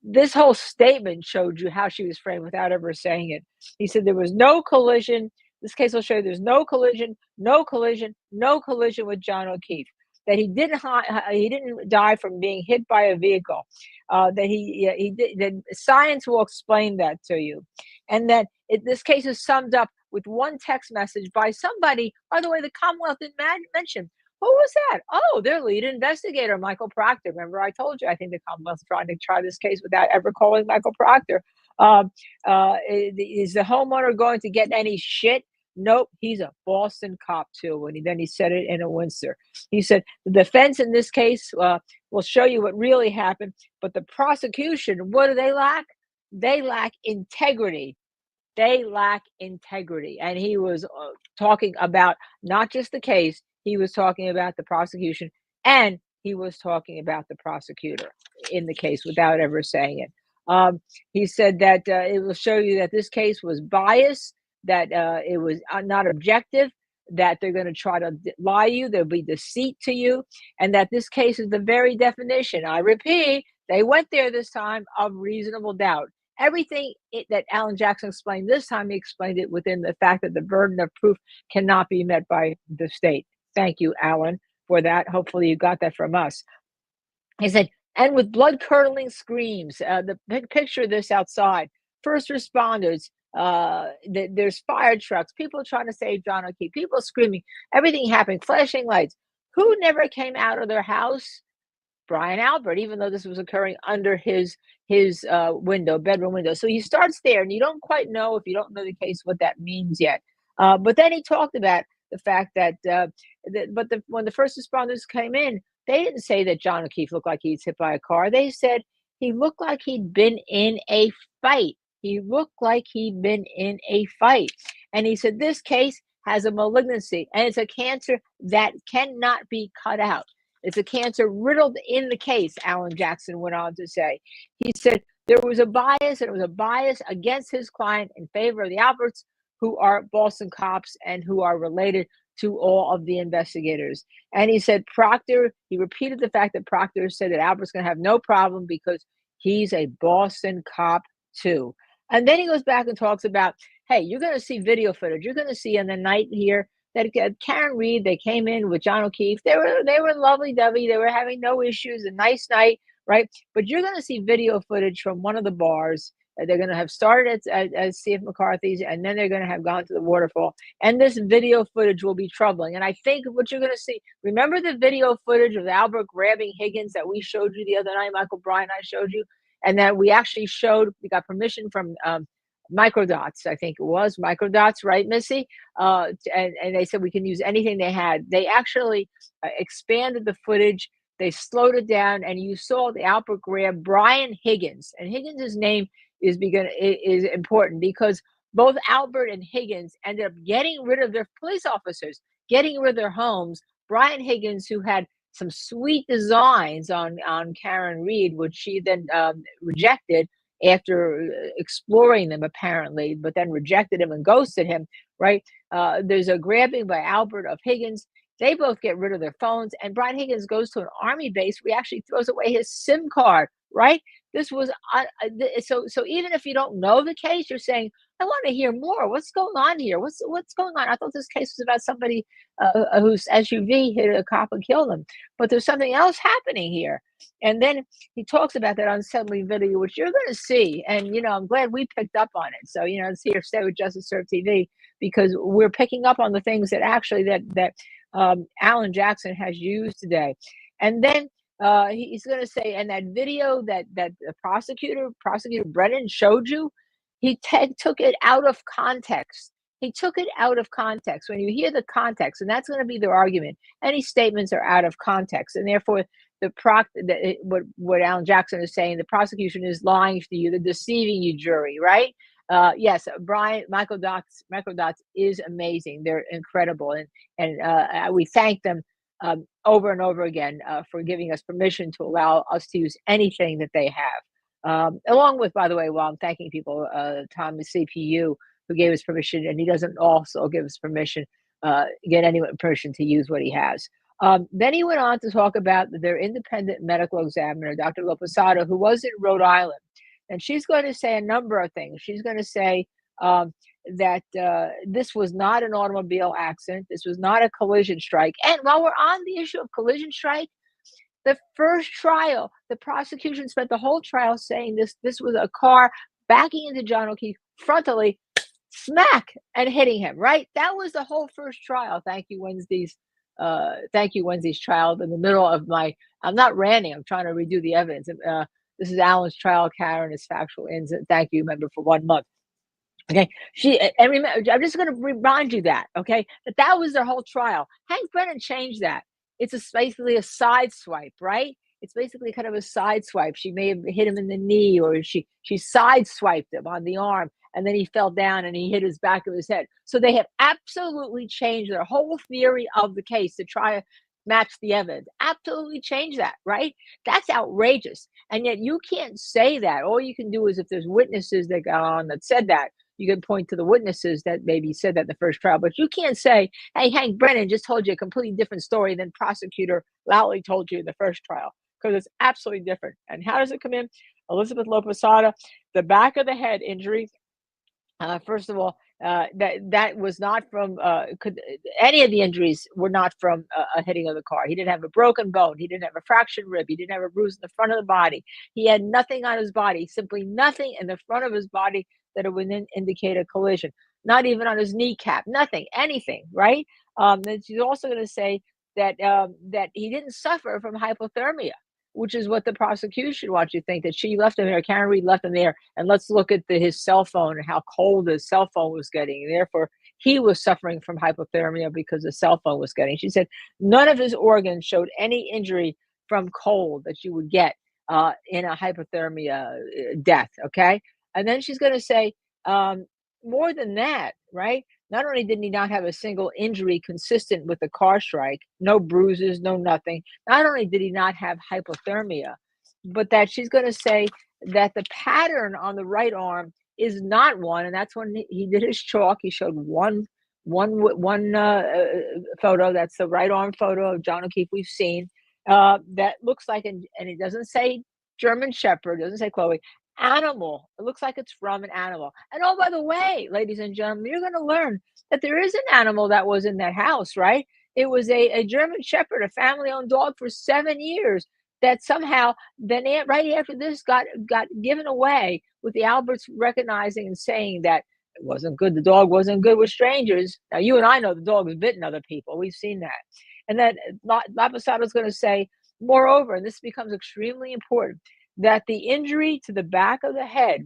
This whole statement showed you how she was framed without ever saying it. He said there was no collision. This case will show you there's no collision with John O'Keefe. That he didn't die from being hit by a vehicle. That he did. That science will explain that to you, and that this case is summed up with one text message by somebody. By the way, the Commonwealth didn't mention. Who was that? Oh, their lead investigator, Michael Proctor. Remember, I told you I think the Commonwealth's trying to try this case without ever calling Michael Proctor. Is the homeowner going to get any shit? Nope, he's a Boston cop too. And then he said it in a Windsor. He said the defense in this case will show you what really happened, but the prosecution, what do they lack? They lack integrity. They lack integrity. And he was talking about not just the case, he was talking about the prosecution, and he was talking about the prosecutor in the case without ever saying it. He said that it will show you that this case was biased, that it was not objective, that they're going to try to lie you, there'll be deceit to you, and that this case is the very definition, I repeat, they went there this time, of reasonable doubt. Everything that Alan Jackson explained this time, he explained it within the fact that the burden of proof cannot be met by the state. Thank you, Alan, for that. Hopefully you got that from us. He said, and with blood-curdling screams, the picture of this outside, first responders, there's fire trucks, people trying to save John O'Keefe, people screaming, everything happening, flashing lights. Who never came out of their house? Brian Albert, even though this was occurring under his bedroom window. So he starts there, and you don't quite know, if you don't know the case, what that means yet. But then he talked about the fact that, when the first responders came in, they didn't say that John O'Keefe looked like he's hit by a car. They said he looked like he'd been in a fight. He looked like he'd been in a fight. And he said this case has a malignancy, and it's a cancer that cannot be cut out. It's a cancer riddled in the case, Alan Jackson went on to say. He said there was a bias, and it was a bias against his client in favor of the Alberts, who are Boston cops and who are related to all of the investigators. And he said Proctor, he repeated the fact that Proctor said that Albert's going to have no problem because he's a Boston cop too. And then he goes back and talks about, hey, you're going to see video footage. You're going to see on the night here that Karen Reed, they came in with John O'Keefe. They were lovey-dovey. They were having no issues, a nice night, right? But you're going to see video footage from one of the bars. They're going to have started at C.F. McCarthy's, and then they're going to have gone to the waterfall. And this video footage will be troubling. And I think what you're going to see, remember the video footage of Albert grabbing Higgins that we showed you the other night, Michael Bryant and I showed you, and that we actually showed, we got permission from Microdots, I think it was Microdots, right, Missy? And they said we can use anything they had. They actually expanded the footage. They slowed it down, and you saw the Albert grab Brian Higgins. And Higgins' name is important because both Albert and Higgins ended up getting rid of their police officers, getting rid of their homes. Brian Higgins, who had some sweet designs on Karen Reed, which she then rejected after exploring them apparently, but then rejected him and ghosted him, right? There's a grabbing by Albert of Higgins. They both get rid of their phones, and Brian Higgins goes to an army base where he actually throws away his SIM card, right? This was so even if you don't know the case, you're saying, I want to hear more. What's going on here? What's going on? I thought this case was about somebody whose SUV hit a cop and killed him, but there's something else happening here. And then he talks about that unsettling video, which you're going to see. And I'm glad we picked up on it. So it's here, stay with Justice Serve TV, because we're picking up on the things that actually that Alan Jackson has used today. And then he's going to say, and that video that the Prosecutor Brennan showed you, he took it out of context. He took it out of context. When you hear the context, and that's going to be their argument, any statements are out of context, and therefore what Alan Jackson is saying, the prosecution is lying to you, they're deceiving you, jury, right? Yes, Michael Dots is amazing. They're incredible, and we thank them over and over again for giving us permission to allow us to use anything that they have. Along with, by the way, while I'm thanking people, Tom, the CPU, who gave us permission, and he doesn't also give us permission, get anyone permission to use what he has. Then he went on to talk about their independent medical examiner, Dr. Loposado, who was in Rhode Island. And she's going to say a number of things. She's going to say that this was not an automobile accident. This was not a collision strike. And while we're on the issue of collision strike, the first trial, the prosecution spent the whole trial saying this was a car backing into John O'Keefe frontally, smack, and hitting him, right? That was the whole first trial. Thank you, Wednesday's trial. In the middle of I'm not ranting, I'm trying to redo the evidence. This is Alan's trial. Karen is factual ends. Thank you, member, for 1 month. Okay, and remember, I'm just going to remind you that, okay, that was their whole trial. Hank Brennan changed that. It's basically a side swipe, right? It's basically kind of a side swipe. She may have hit him in the knee, or she side swiped him on the arm, and then he fell down and he hit his back of his head. So they have absolutely changed their whole theory of the case to try to match the evidence. Absolutely change that, right? That's outrageous. And yet you can't say that. All you can do is, if there's witnesses that got on that said that, you can point to the witnesses that maybe said that in the first trial. But you can't say, hey, Hank Brennan just told you a completely different story than Prosecutor Lowley told you in the first trial, because it's absolutely different. And how does it come in? Elizabeth Loposada, the back of the head injury. First of all, that was not from any of the injuries were not from a hitting of the car. He didn't have a broken bone. He didn't have a fractured rib. He didn't have a bruise in the front of the body. He had nothing on his body, simply nothing in the front of his body that it would indicate a collision. Not even on his kneecap, nothing, anything, right? Then she's also going to say that that he didn't suffer from hypothermia, which is what the prosecution wants you to think, that she left him there, Karen Reed left him there, and let's look at his cell phone and how cold his cell phone was getting. And therefore, he was suffering from hypothermia because the cell phone was getting. She said none of his organs showed any injury from cold that you would get in a hypothermia death, okay? And then she's going to say, more than that, right? Not only did he not have a single injury consistent with the car strike, no bruises, no nothing. Not only did he not have hypothermia, but that she's going to say that the pattern on the right arm is not one. And that's when he did his chalk. He showed one photo. That's the right arm photo of John O'Keefe we've seen. That looks like, and it doesn't say German Shepherd, doesn't say Chloe. Animal. It looks like it's from an animal. And oh, by the way, ladies and gentlemen, you're going to learn that there is an animal that was in that house, right? It was a German Shepherd, a family-owned dog for 7 years, that somehow then right after this got given away, with the Alberts recognizing and saying that it wasn't good. The dog wasn't good with strangers. Now, you and I know the dog has bitten other people. We've seen that. And then Loposado is going to say, moreover, and this becomes extremely important, that the injury to the back of the head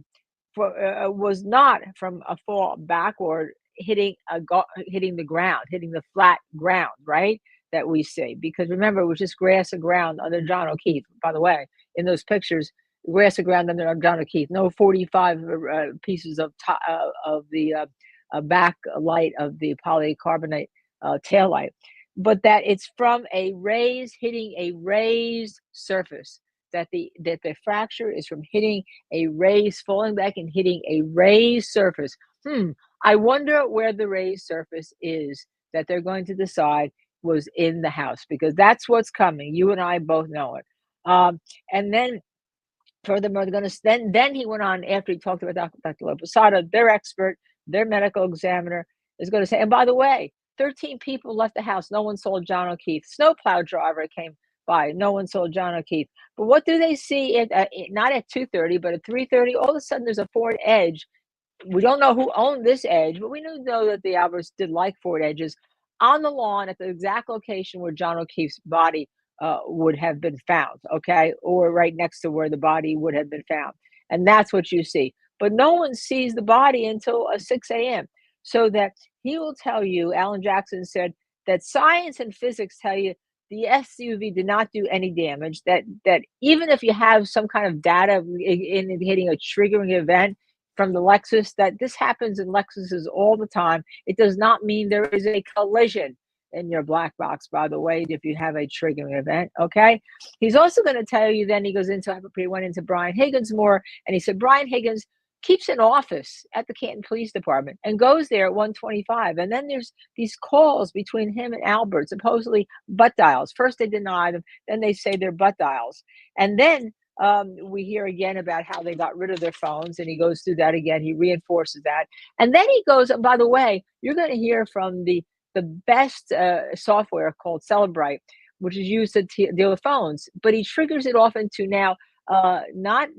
was not from a fall backward, hitting the ground, hitting the flat ground, right? That we see. Because remember, it was just grass and ground under John O'Keefe. By the way, in those pictures, grass and ground under John O'Keefe. No 45 pieces of the back light of the polycarbonate tail light. but that it's from a raise hitting a raised surface. That the fracture is from hitting a raised, falling back and hitting a raised surface. I wonder where the raised surface is that they're going to decide was in the house, because that's what's coming. You and I both know it. And then furthermore, they're going to then he went on, after he talked about Dr. Loposada, their expert, their medical examiner, is going to say, and by the way, 13 people left the house. No one saw John O'Keefe. Snowplow driver came by. No one saw John O'Keefe. But what do they see at not at 2:30, but at 3:30? All of a sudden, there's a Ford Edge. We don't know who owned this Edge, but we know that the Alberts did like Ford Edges on the lawn at the exact location where John O'Keefe's body would have been found, okay, or right next to where the body would have been found. And that's what you see. But no one sees the body until 6 a.m. So that he will tell you, Alan Jackson said, that science and physics tell you the SUV did not do any damage, that even if you have some kind of data indicating a triggering event from the Lexus, that this happens in Lexuses all the time. It does not mean there is a collision in your black box, by the way, if you have a triggering event, okay? He's also going to tell you, then he goes into, he went into Brian Higgins more, and he said Brian Higgins keeps an office at the Canton Police Department and goes there at 1:25. And then there's these calls between him and Albert, supposedly butt dials. First they deny them, then they say they're butt dials. And then we hear again about how they got rid of their phones, and he goes through that again. He reinforces that. And then he goes, and by the way, you're going to hear from the best software called Celebrite, which is used to deal with phones, but he triggers it off into now not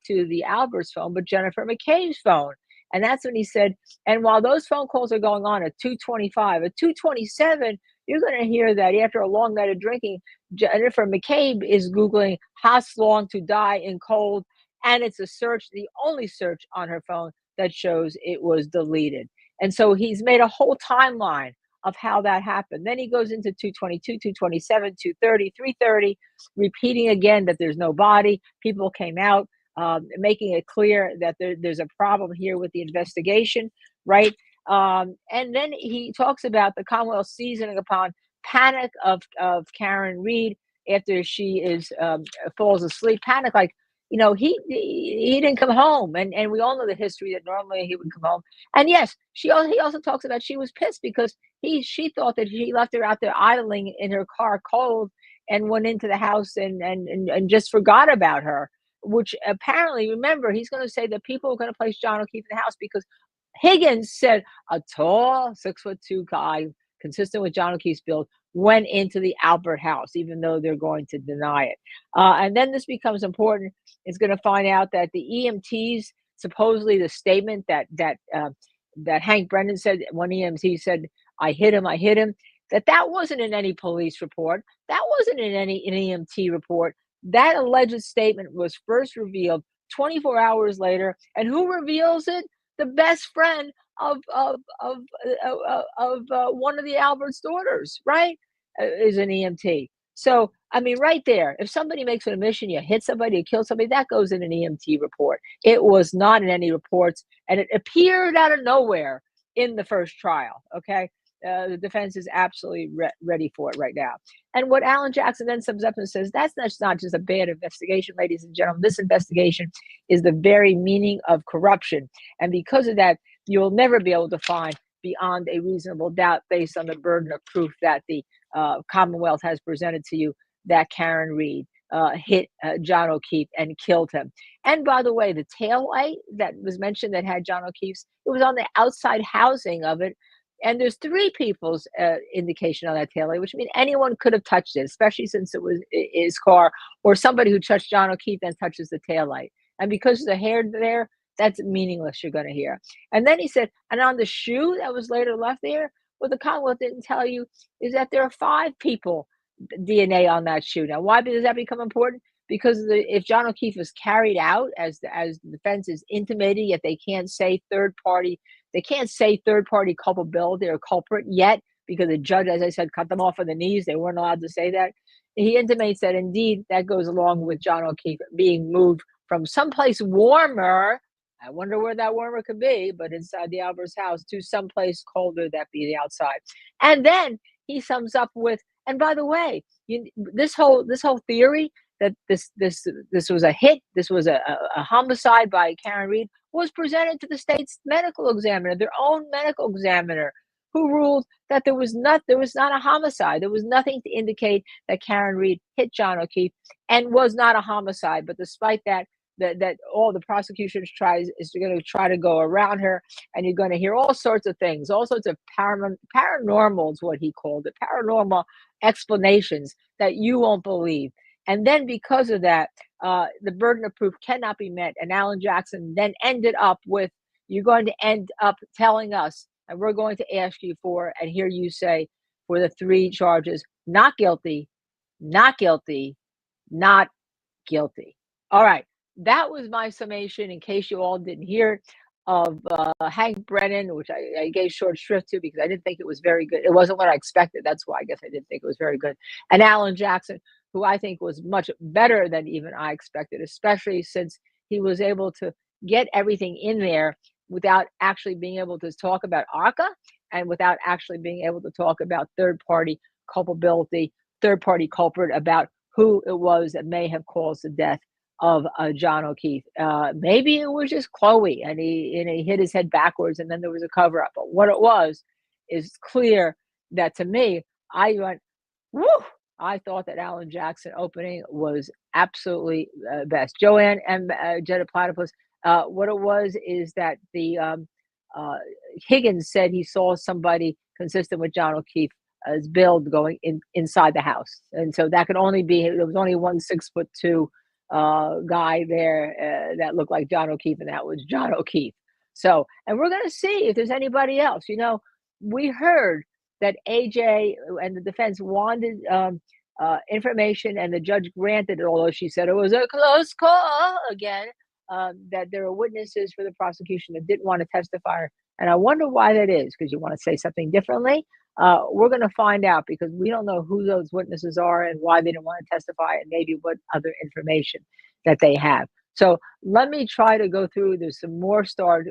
to the Albert's phone, but Jennifer McCabe's phone. And that's when he said, and while those phone calls are going on at 2:25, at 2:27, you're going to hear that after a long night of drinking, Jennifer McCabe is Googling how long to die in cold. And it's a search, the only search on her phone that shows it was deleted. And so he's made a whole timeline of how that happened. Then he goes into 2:22, 2:27, 2:30, 3:30, repeating again that there's no body. People came out, making it clear that there's a problem here with the investigation, right? And then he talks about the Commonwealth seasoning upon panic of Karen Reed after she falls asleep. Panic, like, you know, he didn't come home, and we all know the history that normally he would come home. And yes, he also talks about she was pissed because she thought that he left her out there idling in her car cold and went into the house and just forgot about her, which apparently, remember, he's going to say that people are going to place John O'Keefe in the house because Higgins said a tall 6'2" guy consistent with John O'Keefe's build went into the Albert house, even though they're going to deny it. And then this becomes important. It's going to find out that the EMTs, supposedly the statement that Hank Brennan said, one EMT said, I hit him, that wasn't in any police report. That wasn't in any EMT report. That alleged statement was first revealed 24 hours later. And who reveals it? The best friend of one of the Albert's daughters, right, is an EMT. So, I mean, right there, if somebody makes an admission, you hit somebody, you kill somebody, that goes in an EMT report. It was not in any reports, and it appeared out of nowhere in the first trial, okay? The defense is absolutely ready for it right now. And what Alan Jackson then sums up and says, that's not just a bad investigation, ladies and gentlemen. This investigation is the very meaning of corruption. And because of that, you'll never be able to find beyond a reasonable doubt, based on the burden of proof that the Commonwealth has presented to you, that Karen Reed hit John O'Keefe and killed him. And by the way, the tail light that was mentioned that had John O'Keefe's, it was on the outside housing of it. And there's 3 people's indication on that taillight, which means anyone could have touched it, especially since it was his car, or somebody who touched John O'Keefe then touches the taillight. And because of the hair there, that's meaningless, you're going to hear. And then he said, and on the shoe that was later left there, what the Commonwealth didn't tell you is that there are 5 people DNA on that shoe. Now, why does that become important? Because if John O'Keefe was carried out, as the defense is intimating, yet they can't say third party culpability or culprit yet, because the judge, as I said, cut them off on the knees. They weren't allowed to say that. He intimates that indeed that goes along with John O'Keefe being moved from someplace warmer. I wonder where that warmer could be, but inside the Albert's house, to someplace colder, that be the outside. And then he sums up with, and by the way, this whole theory that this was a hit, this was a homicide by Karen Reed, was presented to the state's medical examiner, their own medical examiner, who ruled that there was not a homicide. There was nothing to indicate that Karen Reed hit John O'Keefe and was not a homicide. But despite that, that all the prosecution is going to try to go around her, and you're going to hear all sorts of things, all sorts of paranormal is what he called it, paranormal explanations that you won't believe. And then because of that, the burden of proof cannot be met. And Alan Jackson then ended up with, you're going to end up telling us, and we're going to ask you for, and here you say, for the 3 charges, not guilty, not guilty, not guilty. All right. That was my summation, in case you all didn't hear it, of Hank Brennan, which I gave short shrift to because I didn't think it was very good. It wasn't what I expected. That's why I guess I didn't think it was very good. And Alan Jackson, who I think was much better than even I expected, especially since he was able to get everything in there without actually being able to talk about ARCA and without actually being able to talk about third-party culpability, third-party culprit, about who it was that may have caused the death of John O'Keefe. Maybe it was just Chloe, and he hit his head backwards, and then there was a cover-up. But what it was is clear that, to me, I went, woo! I thought that Alan Jackson opening was absolutely best. Joanne and Jetta Platypus, what it was is that the Higgins said he saw somebody consistent with John O'Keefe as build going inside the house. And so that could only be, there was only one 6'2" guy there that looked like John O'Keefe, and that was John O'Keefe. So, and we're going to see if there's anybody else. You know, we heard that AJ and the defense wanted information, and the judge granted it, although she said it was a close call again, that there were witnesses for the prosecution that didn't want to testify. And I wonder why that is, because you want to say something differently. We're going to find out, because we don't know who those witnesses are and why they didn't want to testify, and maybe what other information that they have. So let me try to go through. There's some more starred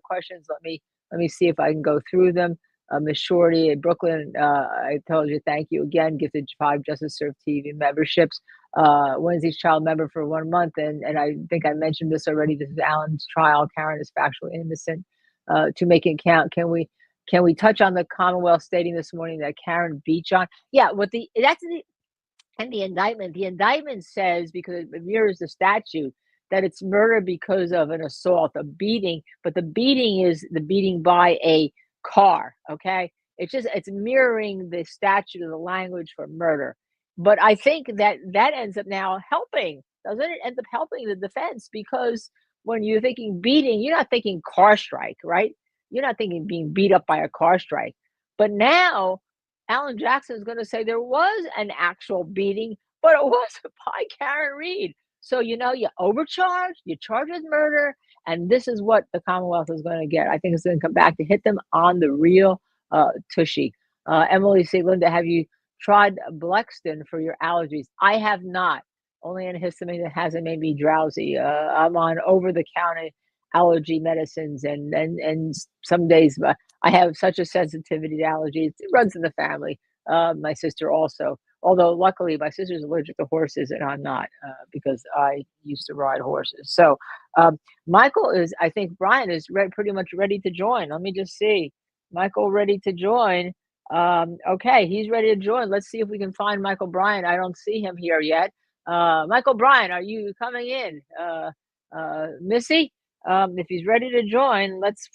questions. Let me see if I can go through them. Ms. Shorty in Brooklyn, I told you, thank you again. Gifted 5 Justice Serve TV memberships. Wednesday's child member for 1 month, and I think I mentioned this already. This is Alan's trial. Karen is factually innocent. To make it count, can we touch on the Commonwealth stating this morning that Karen beat John? Yeah, and the indictment. The indictment says, because it mirrors the statute, that it's murder because of an assault, a beating, but the beating is the beating by a car. Okay, it's mirroring the statute of the language for murder. But I think that ends up now helping, doesn't it? End up helping the defense, because when you're thinking beating, you're not thinking car strike, right? You're not thinking being beat up by a car strike. But now Alan Jackson is going to say there was an actual beating, but it wasn't by Karen Reed. So, you know, you overcharge, you charge with murder, and this is what the Commonwealth is going to get. I think it's going to come back to hit them on the real tushy. Emily C. Linda, have you tried Blexten for your allergies? I have not. Only antihistamine that hasn't made me drowsy. I'm on over-the-counter allergy medicines, and some days I have such a sensitivity to allergies. It runs in the family. My sister also, although luckily my sister's allergic to horses and I'm not, because I used to ride horses. So Michael is, I think Brian is pretty much ready to join. Let me just see. Michael ready to join. Okay, he's ready to join. Let's see if we can find Michael Bryan. I don't see him here yet. Michael Bryan, are you coming in? Missy, if he's ready to join, let's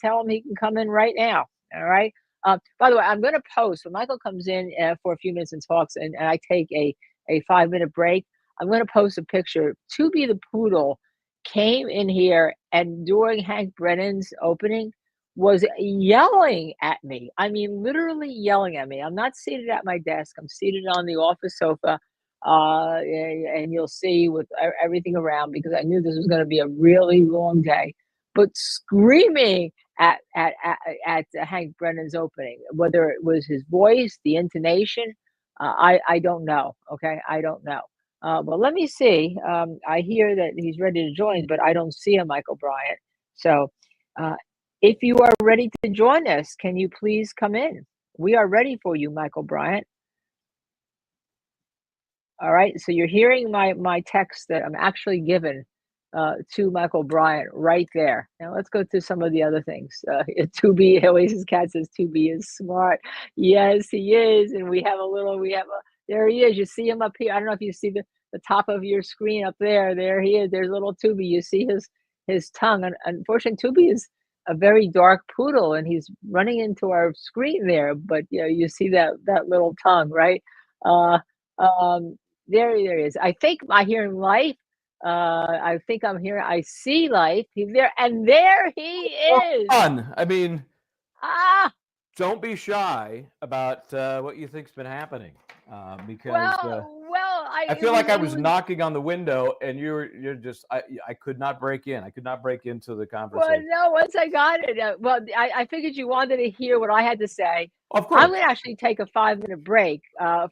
tell him he can come in right now. All right. By the way, I'm going to post when Michael comes in for a few minutes and talks, and I take a 5-minute break. I'm going to post a picture. To Be the Poodle came in here, and during Hank Brennan's opening was yelling at me. I mean, literally yelling at me. I'm not seated at my desk. I'm seated on the office sofa. And you'll see with everything around, because I knew this was going to be a really long day, but screaming at Hank Brennan's opening, whether it was his voice, the intonation, I don't know. Okay, I don't know. But let me see. I hear that he's ready to join, but I don't see a Michael Bryant. So if you are ready to join us, can you please come in? We are ready for you, Michael Bryant. All right, so you're hearing my text that I'm actually given to Michael Bryant right there. Now let's go to some of the other things. 2B, Oasis Cat says 2B is smart. Yes, he is. And there he is. You see him up here. I don't know if you see the top of your screen up there. There he is. There's little 2B. You see his tongue. And unfortunately, 2B is a very dark poodle, and he's running into our screen there. But you see that little tongue, right? There he is. I think I hear him life. I see life. He's there, and there he is. Fun. I mean, Ah, don't be shy about what you think's been happening, because I feel like I was knocking on the window, and you're just I could not break in. I could not break into the conversation. Well, no, once I got it, I figured you wanted to hear what I had to say. Of course. I'm going to actually take a 5-minute break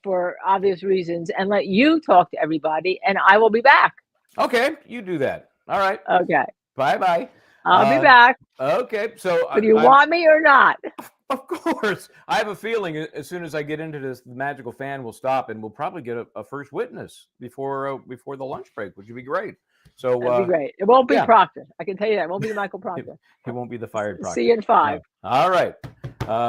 for obvious reasons and let you talk to everybody, and I will be back. Okay, you do that. All right. Okay. Bye-bye. I'll be back. Okay, so Do you want me or not? Of course. I have a feeling as soon as I get into this, the magical fan will stop, and we'll probably get a first witness before the lunch break, which would be great. So that'd be great. It won't be Proctor. I can tell you that. It won't be Michael Proctor. It won't be the fired Proctor. See you in 5. No. All right.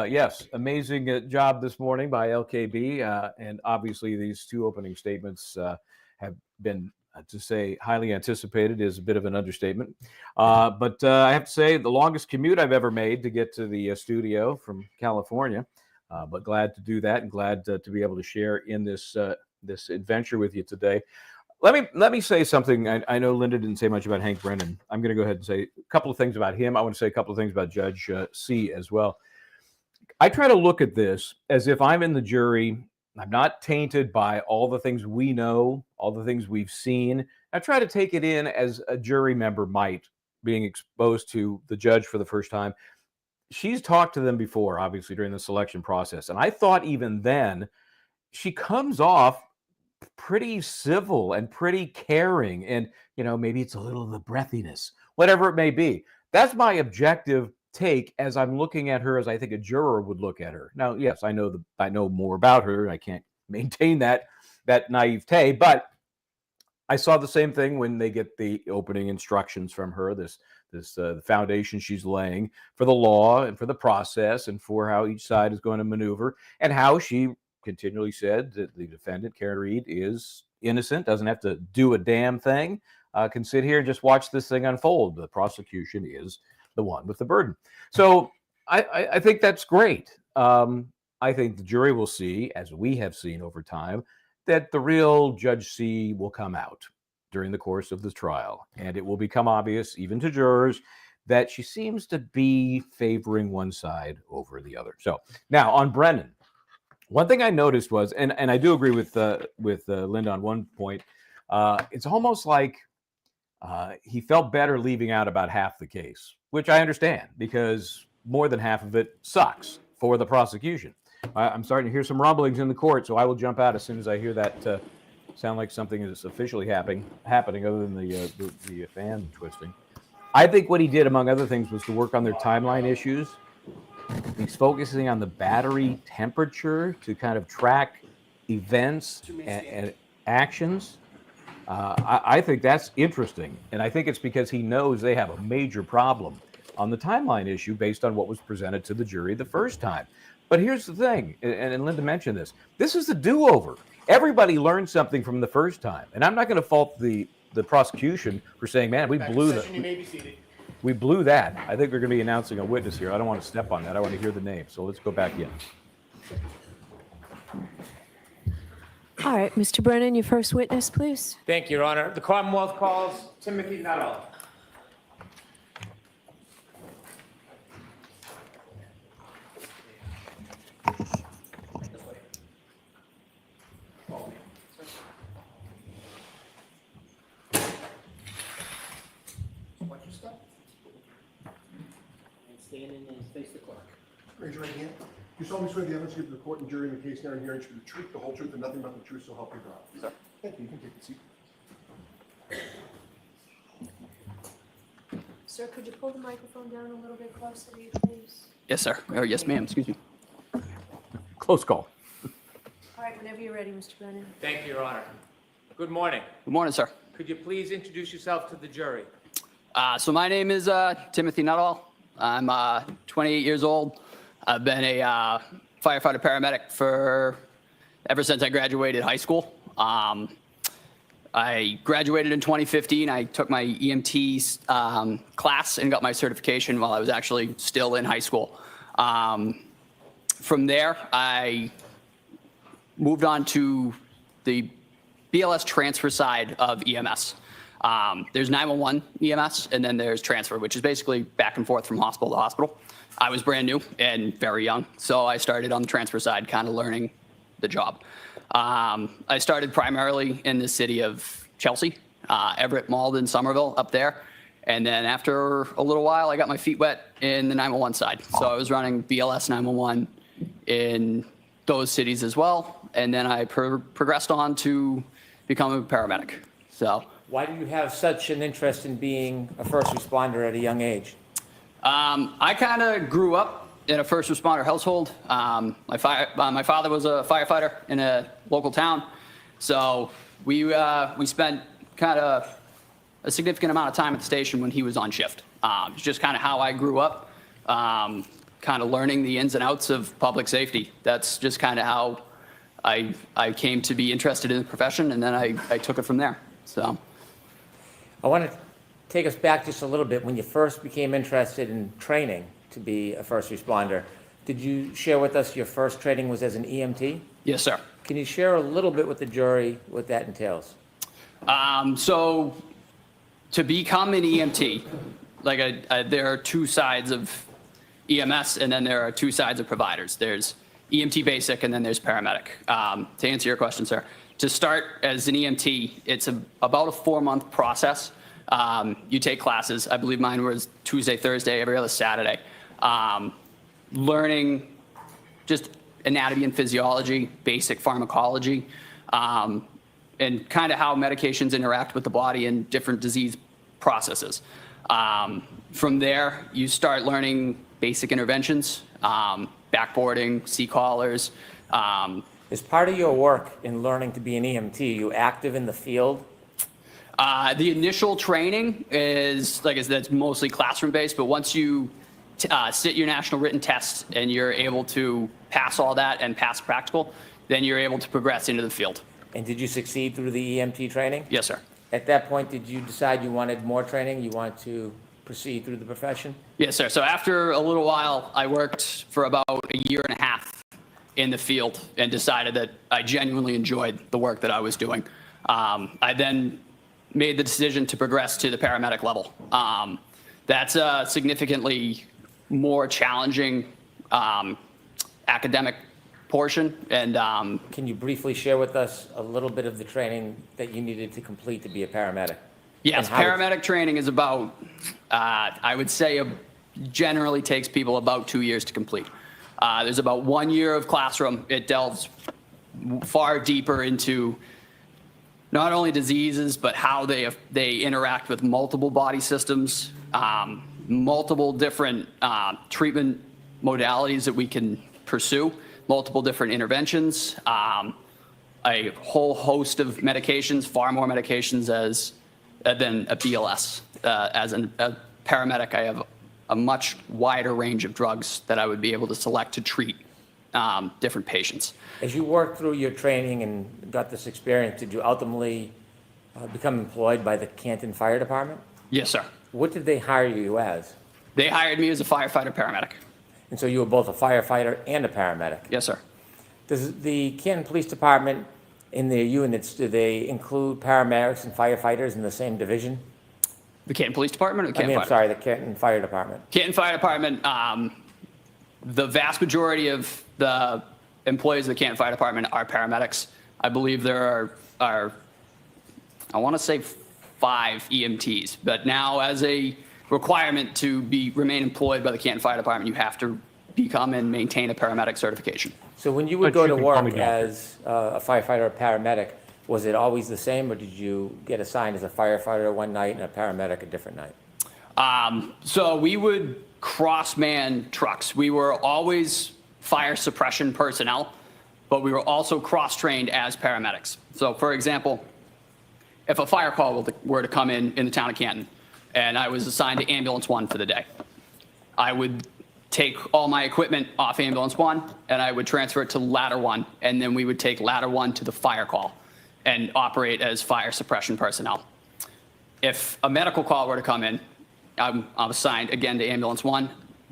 Yes, amazing job this morning by LKB, and obviously these 2 opening statements have been, to say highly anticipated is a bit of an understatement. But I have to say, the longest commute I've ever made to get to the studio from California. But glad to do that, and glad to be able to share in this adventure with you today. Let me say something. I know Linda didn't say much about Hank Brennan. I'm going to go ahead and say a couple of things about him. I want to say a couple of things about Judge C as well. I try to look at this as if I'm in the jury. I'm not tainted by all the things we know, all the things we've seen. I try to take it in as a jury member might, being exposed to the judge for the first time. She's talked to them before, obviously, during the selection process. And I thought even then, she comes off pretty civil and pretty caring. And, maybe it's a little of the breathiness, whatever it may be. That's my objective take as I'm looking at her, as I think a juror would look at her. Now, yes, I know more about her. I can't maintain that naivete, but I saw the same thing when they get the opening instructions from her, this the foundation she's laying for the law and for the process and for how each side is going to maneuver, and how she continually said that the defendant, Kerry, is innocent, doesn't have to do a damn thing, can sit here and just watch this thing unfold. The prosecution is the one with the burden. So I think that's great. I think the jury will see, as we have seen over time, that the real Judge C will come out during the course of the trial. And it will become obvious, even to jurors, that she seems to be favoring one side over the other. So now on Brennan, one thing I noticed was, and I do agree with Linda on one point, it's almost like he felt better leaving out about half the case, which I understand, because more than half of it sucks for the prosecution. I'm starting to hear some rumblings in the court, so I will jump out as soon as I hear that sound like something is officially happening other than the fan twisting. I think what he did, among other things, was to work on their timeline issues. He's focusing on the battery temperature to kind of track events and actions. I think that's interesting, and I think it's because he knows they have a major problem on the timeline issue based on what was presented to the jury the first time. But here's the thing, and Linda mentioned this. This is the do-over. Everybody learned something from the first time, and I'm not going to fault the prosecution for saying, man, we blew that. We blew that. I think we're going to be announcing a witness here. I don't want to step on that. I want to hear the name. So let's go back in. All right, Mr. Brennan, your first witness, please. Thank you, Your Honor. The Commonwealth calls Timothy Nuttall. Stand and face the clerk. Raise your right hand. You solemnly swear the evidence given to the court and jury in the case now and hearing should be the truth, the whole truth, and nothing but the truth, so help you God. Sir. Thank you. You can take a seat. Sir, could you pull the microphone down a little bit closer to you, please? Yes, sir. Or yes, ma'am. Excuse me. Close call. All right, whenever you're ready, Mr. Brennan. Thank you, Your Honor. Good morning. Good morning, sir. Could you please introduce yourself to the jury? So my name is Timothy Nuttall. I'm 28 years old. I've been a firefighter paramedic for ever since I graduated high school. I graduated in 2015. I took my EMT class and got my certification while I was actually still in high school. From there, I moved on to the BLS transfer side of EMS. There's 911 EMS, and then there's transfer, which is basically back and forth from hospital to hospital. I was brand new and very young, so I started on the transfer side, kind of learning the job. I started primarily in the city of Chelsea, Everett, Malden, Somerville, up there. And then after a little while, I got my feet wet in the 911 side. So I was running BLS 911 in those cities as well. And then I progressed on to become a paramedic. So Why do you have such an interest in being a first responder at a young age? I kind of grew up in a first responder household. My father was a firefighter in a local town. So we spent kind of a significant amount of time at the station when he was on shift. It's just kind of how I grew up, kind of learning the ins and outs of public safety. That's just kind of how I came to be interested in the profession, and then I took it from there. So I want to take us back just a little bit. When you first became interested in training to be a first responder, did you share with us your first training was as an EMT? Yes, sir. Can you share a little bit with the jury what that entails? So to become an EMT, there are two sides of EMS, and then there are two sides of providers. There's EMT basic, and then there's paramedic. To answer your question, sir, to start as an EMT, it's about a 4-month process. You take classes. I believe mine was Tuesday, Thursday, every other Saturday. Learning just anatomy and physiology, basic pharmacology, and kind of how medications interact with the body and different disease processes. From there, you start learning basic interventions, backboarding, C-collars. As part of your work in learning to be an EMT, you active in the field? The initial training is, like I said, that's mostly classroom-based, but once you sit your national written test and you're able to pass all that and pass practical, then you're able to progress into the field. And did you succeed through the EMT training? Yes, sir. At that point, did you decide you wanted more training? You wanted to proceed through the profession? Yes, sir. So after a little while, I worked for about a year and a half in the field and decided that I genuinely enjoyed the work that I was doing. I then made the decision to progress to the paramedic level. That's a significantly more challenging academic portion. And can you briefly share with us a little bit of the training that you needed to complete to be a paramedic? Yes, paramedic training is about, I would say, generally takes people about 2 years to complete. There's about 1 year of classroom. It delves far deeper into not only diseases, but how they interact with multiple body systems, multiple different treatment modalities that we can pursue, multiple different interventions, a whole host of medications, far more medications than a BLS. As a paramedic, I have a much wider range of drugs that I would be able to select to treat different patients. As you worked through your training and got this experience, did you ultimately become employed by the Canton Fire Department? Yes, sir. What did they hire you as? They hired me as a firefighter paramedic. And so you were both a firefighter and a paramedic? Yes, sir. Does the Canton Police Department, in their units, do they include paramedics and firefighters in the same division? The Canton Police Department or the Canton Fire? I'm sorry, the Canton Fire Department. Canton Fire Department, the vast majority of the employees of the Canton Fire Department are paramedics. I believe there are I want to say 5 EMTs, but now as a requirement to remain employed by the Canton Fire Department, you have to become and maintain a paramedic certification. So when you would go to work as a firefighter or paramedic, was it always the same, or did you get assigned as a firefighter one night and a paramedic a different night? So we would cross-man trucks. We were always fire suppression personnel. but we were also cross-trained as paramedics. So for example, if a fire call were to come in the town of Canton, and I was assigned to ambulance 1 for the day, I would take all my equipment off ambulance 1 and I would transfer it to ladder 1, and then we would take ladder 1 to the fire call and operate as fire suppression personnel. If a medical call were to come in, I'm assigned again to ambulance 1,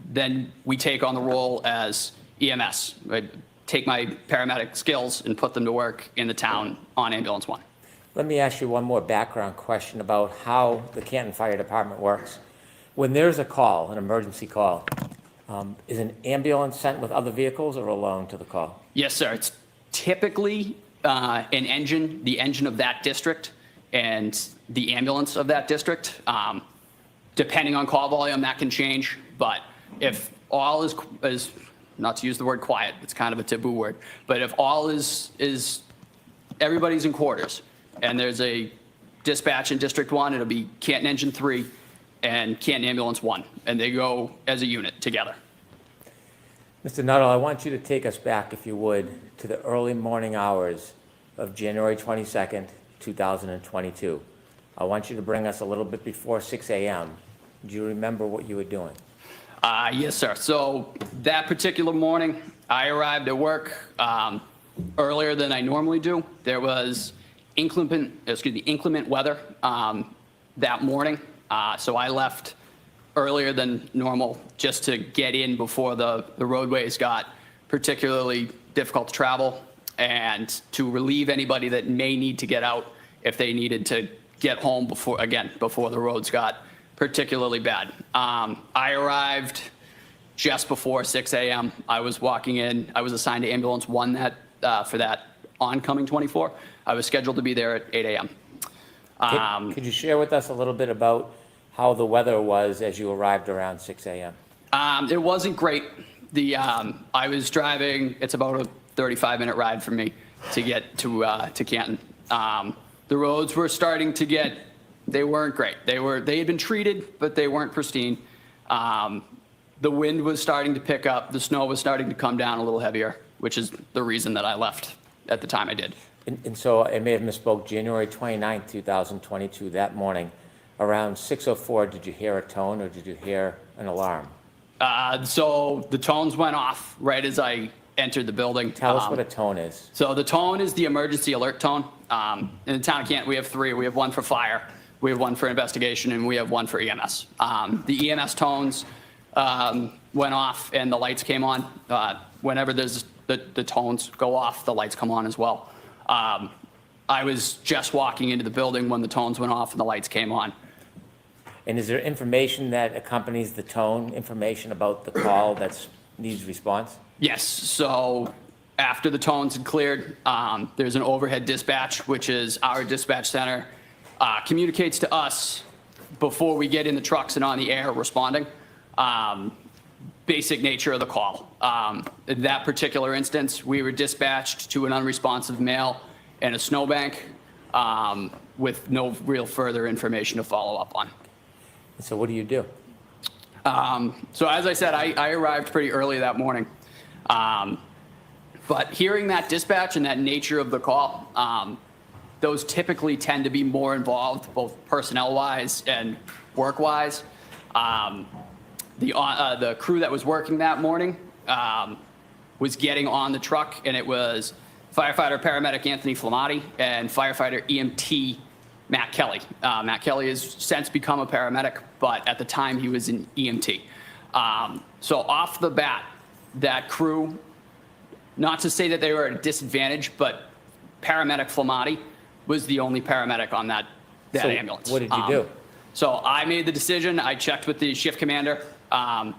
then we take on the role as EMS. I take my paramedic skills and put them to work in the town on ambulance 1. Let me ask you one more background question about how the Canton Fire Department works. When there's a call, an emergency call, is an ambulance sent with other vehicles or alone to the call? Yes, sir. It's typically the engine of that district and the ambulance of that district. Depending on call volume, that can change. But if all is not to use the word quiet, it's kind of a taboo word, but if all is everybody's in quarters and there's a dispatch in District 1, it'll be Canton Engine 3 and Canton Ambulance 1, and they go as a unit together. Mr. Nuttall, I want you to take us back, if you would, to the early morning hours of January 22nd, 2022. I want you to bring us a little bit before 6 a.m. Do you remember what you were doing? Yes, sir. So that particular morning, I arrived at work earlier than I normally do. There was inclement weather that morning, so I left earlier than normal just to get in before the roadways got particularly difficult to travel and to relieve anybody that may need to get out if they needed to get home before the roads got particularly bad. I arrived just before 6 a.m. I was walking in. I was assigned to ambulance 1 for that oncoming 24. I was scheduled to be there at 8 a.m. Could you share with us a little bit about how the weather was as you arrived around 6 a.m.? It wasn't great. I was driving. It's about a 35-minute ride for me to get to Canton. The roads were starting to get. They weren't great. They had been treated, but they weren't pristine. The wind was starting to pick up. The snow was starting to come down a little heavier, which is the reason that I left at the time I did. And so I may have misspoke. January 29th, 2022, that morning, around 6:04, did you hear a tone or did you hear an alarm? So the tones went off right as I entered the building. Tell us what a tone is. So the tone is the emergency alert tone. In the town of Canton, we have 3. We have 1 for fire, we have 1 for investigation, and we have 1 for EMS. The EMS tones went off and the lights came on. Whenever there's the tones go off, the lights come on as well. I was just walking into the building when the tones went off and the lights came on. And is there information that accompanies the tone, information about the call that needs response? Yes. So after the tones had cleared, there's an overhead dispatch, which is our dispatch center, communicates to us before we get in the trucks and on the air responding. Basic nature of the call. In that particular instance, we were dispatched to an unresponsive male in a snowbank with no real further information to follow up on. So what do you do? So as I said, I arrived pretty early that morning. But hearing that dispatch and that nature of the call, those typically tend to be more involved, both personnel-wise and work-wise. The crew that was working that morning was getting on the truck, and it was firefighter paramedic Anthony Flamati and firefighter EMT Matt Kelly. Matt Kelly has since become a paramedic, but at the time he was an EMT. So off the bat, that crew, not to say that they were at a disadvantage, but paramedic Flamati was the only paramedic on that ambulance. What did you do? So I made the decision. I checked with the shift commander, and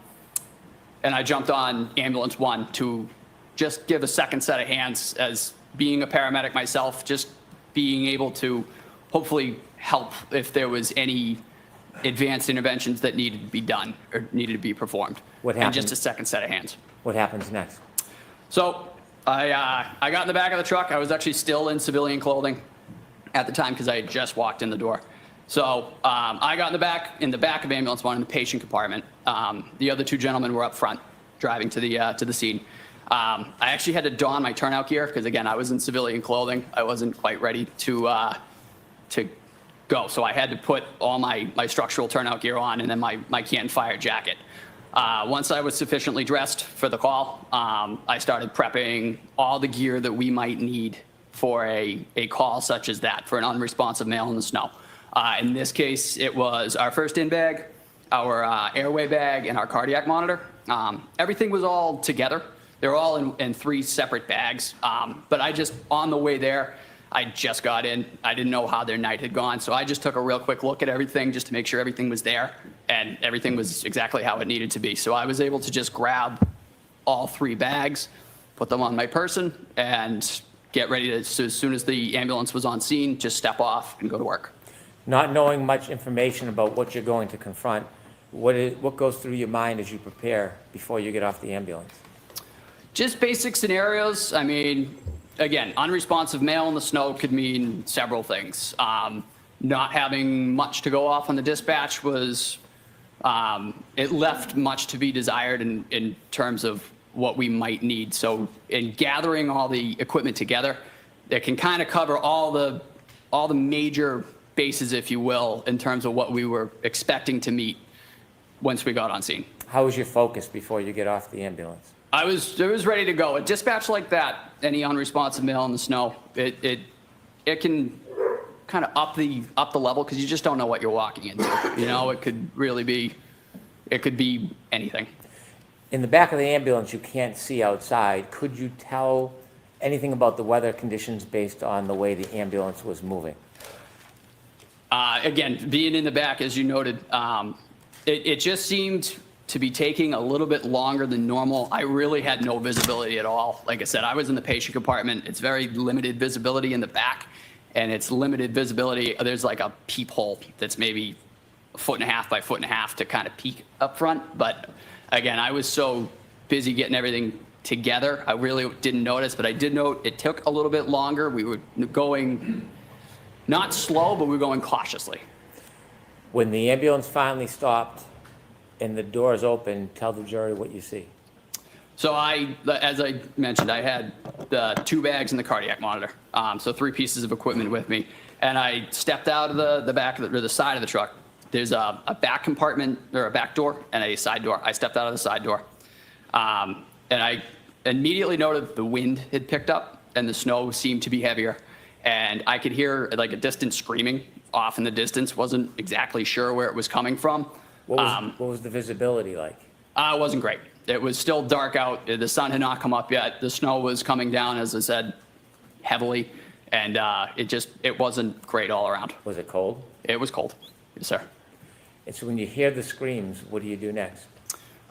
I jumped on ambulance 1 to just give a second set of hands as being a paramedic myself, just being able to hopefully help if there was any advanced interventions that needed to be done or needed to be performed. What happened? And just a second set of hands. What happens next? So I got in the back of the truck. I was actually still in civilian clothing at the time because I had just walked in the door. So I got in the back of ambulance 1 in the patient compartment. The other 2 gentlemen were up front driving to the scene. I actually had to don my turnout gear because, again, I was in civilian clothing. I wasn't quite ready to go. So I had to put all my structural turnout gear on and then my Canton Fire jacket. Once I was sufficiently dressed for the call, I started prepping all the gear that we might need for a call such as that, for an unresponsive male in the snow. In this case, it was our first in bag, our airway bag, and our cardiac monitor. Everything was all together. They were all in 3 separate bags. But on the way there, I just got in. I didn't know how their night had gone, so I just took a real quick look at everything just to make sure everything was there, and everything was exactly how it needed to be. So I was able to just grab all 3 bags, put them on my person, and get ready to, so as soon as the ambulance was on scene, just step off and go to work. Not knowing much information about what you're going to confront, what goes through your mind as you prepare before you get off the ambulance? Just basic scenarios. I mean, again, unresponsive male in the snow could mean several things. Not having much to go off on the dispatch was, it left much to be desired in terms of what we might need. So in gathering all the equipment together, it can kind of cover all the major bases, if you will, in terms of what we were expecting to meet once we got on scene. How was your focus before you get off the ambulance? I was ready to go. A dispatch like that, any unresponsive male in the snow, it can kind of up the level because you just don't know what you're walking into. You know, it could be anything. In the back of the ambulance, you can't see outside. Could you tell anything about the weather conditions based on the way the ambulance was moving? Again, being in the back, as you noted, it just seemed to be taking a little bit longer than normal. I really had no visibility at all. Like I said, I was in the patient compartment. It's very limited visibility in the back, and it's limited visibility. There's like a peephole that's maybe 1.5 feet by 1.5 feet to kind of peek up front. But again, I was so busy getting everything together, I really didn't notice, but I did note it took a little bit longer. We were going not slow, but we were going cautiously. When the ambulance finally stopped and the doors open, tell the jury what you see. So as I mentioned, I had the 2 bags and the cardiac monitor. So 3 pieces of equipment with me. And I stepped out of the back of the side of the truck. There's a back compartment, or a back door and a side door. I stepped out of the side door. And I immediately noted the wind had picked up and the snow seemed to be heavier. And I could hear like a distant screaming off in the distance. Wasn't exactly sure where it was coming from. What was the visibility like? It wasn't great. It was still dark out. The sun had not come up yet. The snow was coming down, as I said, heavily. And it wasn't great all around. Was it cold? It was cold. Yes, sir. And so when you hear the screams, what do you do next?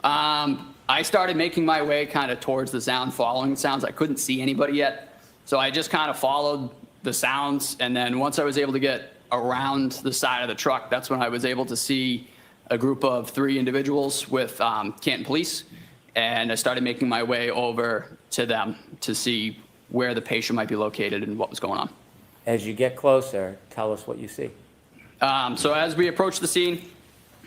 I started making my way kind of towards the sound, following the sounds. I couldn't see anybody yet. So I just kind of followed the sounds. And then once I was able to get around the side of the truck, that's when I was able to see a group of 3 individuals with Canton Police. And I started making my way over to them to see where the patient might be located and what was going on. As you get closer, tell us what you see. So as we approached the scene,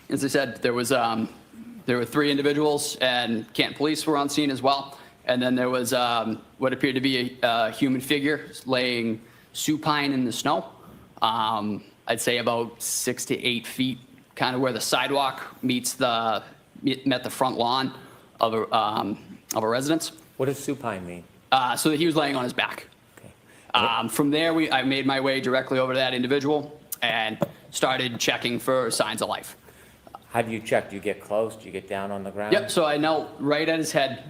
as I said, there were 3 individuals, and Canton Police were on scene as well. And then there was what appeared to be a human figure laying supine in the snow. I'd say about 6 to 8 feet, kind of where the sidewalk met the front lawn of a residence. What does supine mean? So he was laying on his back. Okay. From there, I made my way directly over to that individual and started checking for signs of life. How do you check? Do you get close? Do you get down on the ground? Yep, so I knelt right at his head.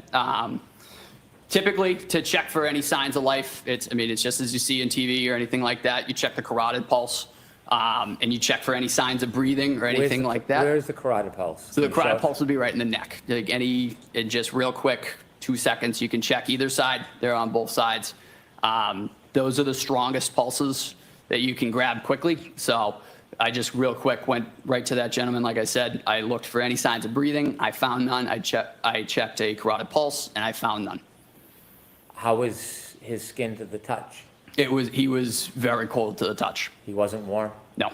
Typically, to check for any signs of life, it's just as you see in TV or anything like that. You check the carotid pulse, and you check for any signs of breathing or anything like that. Where's the carotid pulse? So the carotid pulse would be right in the neck. Like in just real quick, 2 seconds, you can check either side. They're on both sides. Those are the strongest pulses that you can grab quickly. So I just real quick went right to that gentleman. Like I said, I looked for any signs of breathing. I found none. I checked a carotid pulse, and I found none. How was his skin to the touch? He was very cold to the touch. He wasn't warm? No.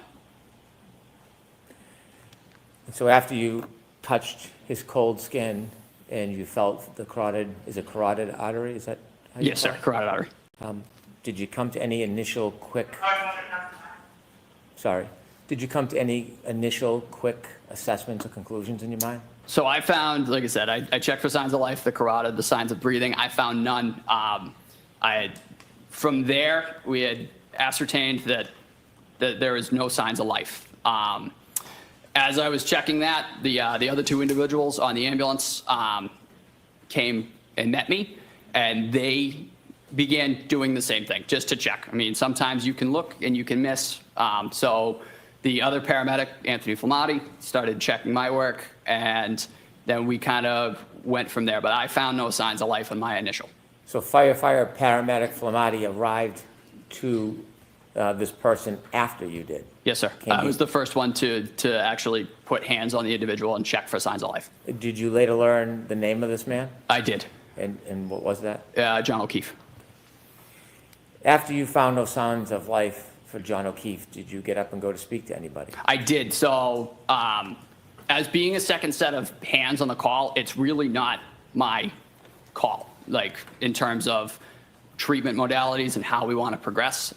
And so after you touched his cold skin, and you felt the carotid artery? Is that how you Yes, sir, call it? carotid artery. Did you come to any initial quick assessments or conclusions in your mind? So I found, like I said, I checked for signs of life, the carotid, the signs of breathing. I found none. From there, we had ascertained that there is no signs of life. As I was checking that, the other two individuals on the ambulance came and met me, and they began doing the same thing, just to check. I mean, sometimes you can look and you can miss. So the other paramedic, Anthony Flamati, started checking my work, and then we kind of went from there. But I found no signs of life in my initial. So firefighter paramedic Flamati arrived to this person after you did? Yes, sir. I was the first one to actually put hands on the individual and check for signs of life. Did you later learn the name of this man? I did. And what was that? John O'Keefe. After you found no signs of life for John O'Keefe, did you get up and go to speak to anybody? I did. So as being a second set of hands on the call, it's really not my call, like in terms of treatment modalities and how we want to progress.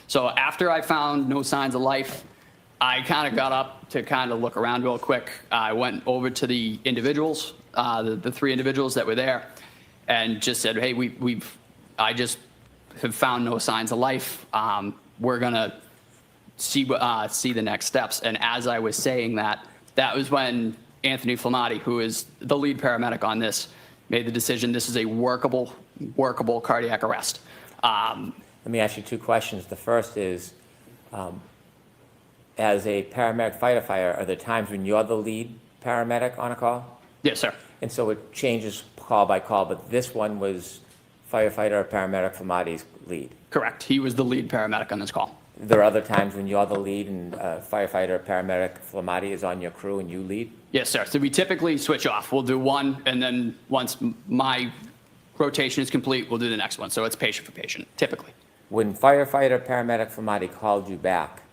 So after I found no signs of life, I kind of got up to kind of look around real quick. I went over to the individuals, the three individuals that were there, and just said, hey, I just have found no signs of life. We're gonna see the next steps. And as I was saying that, that was when Anthony Flamati, who is the lead paramedic on this, made the decision this is a workable cardiac arrest. Let me ask you two questions. The first is, as a paramedic firefighter, are there times when you're the lead paramedic on a call? Yes, sir. And so it changes call by call, but this one was firefighter or paramedic Flamati's lead? Correct. He was the lead paramedic on this call. There are other times when you're the lead and firefighter or paramedic Flamati is on your crew and you lead? Yes, sir. So we typically switch off. We'll do one, and then once my rotation is complete, we'll do the next one. So it's patient for patient, typically. When firefighter paramedic Flamati called you back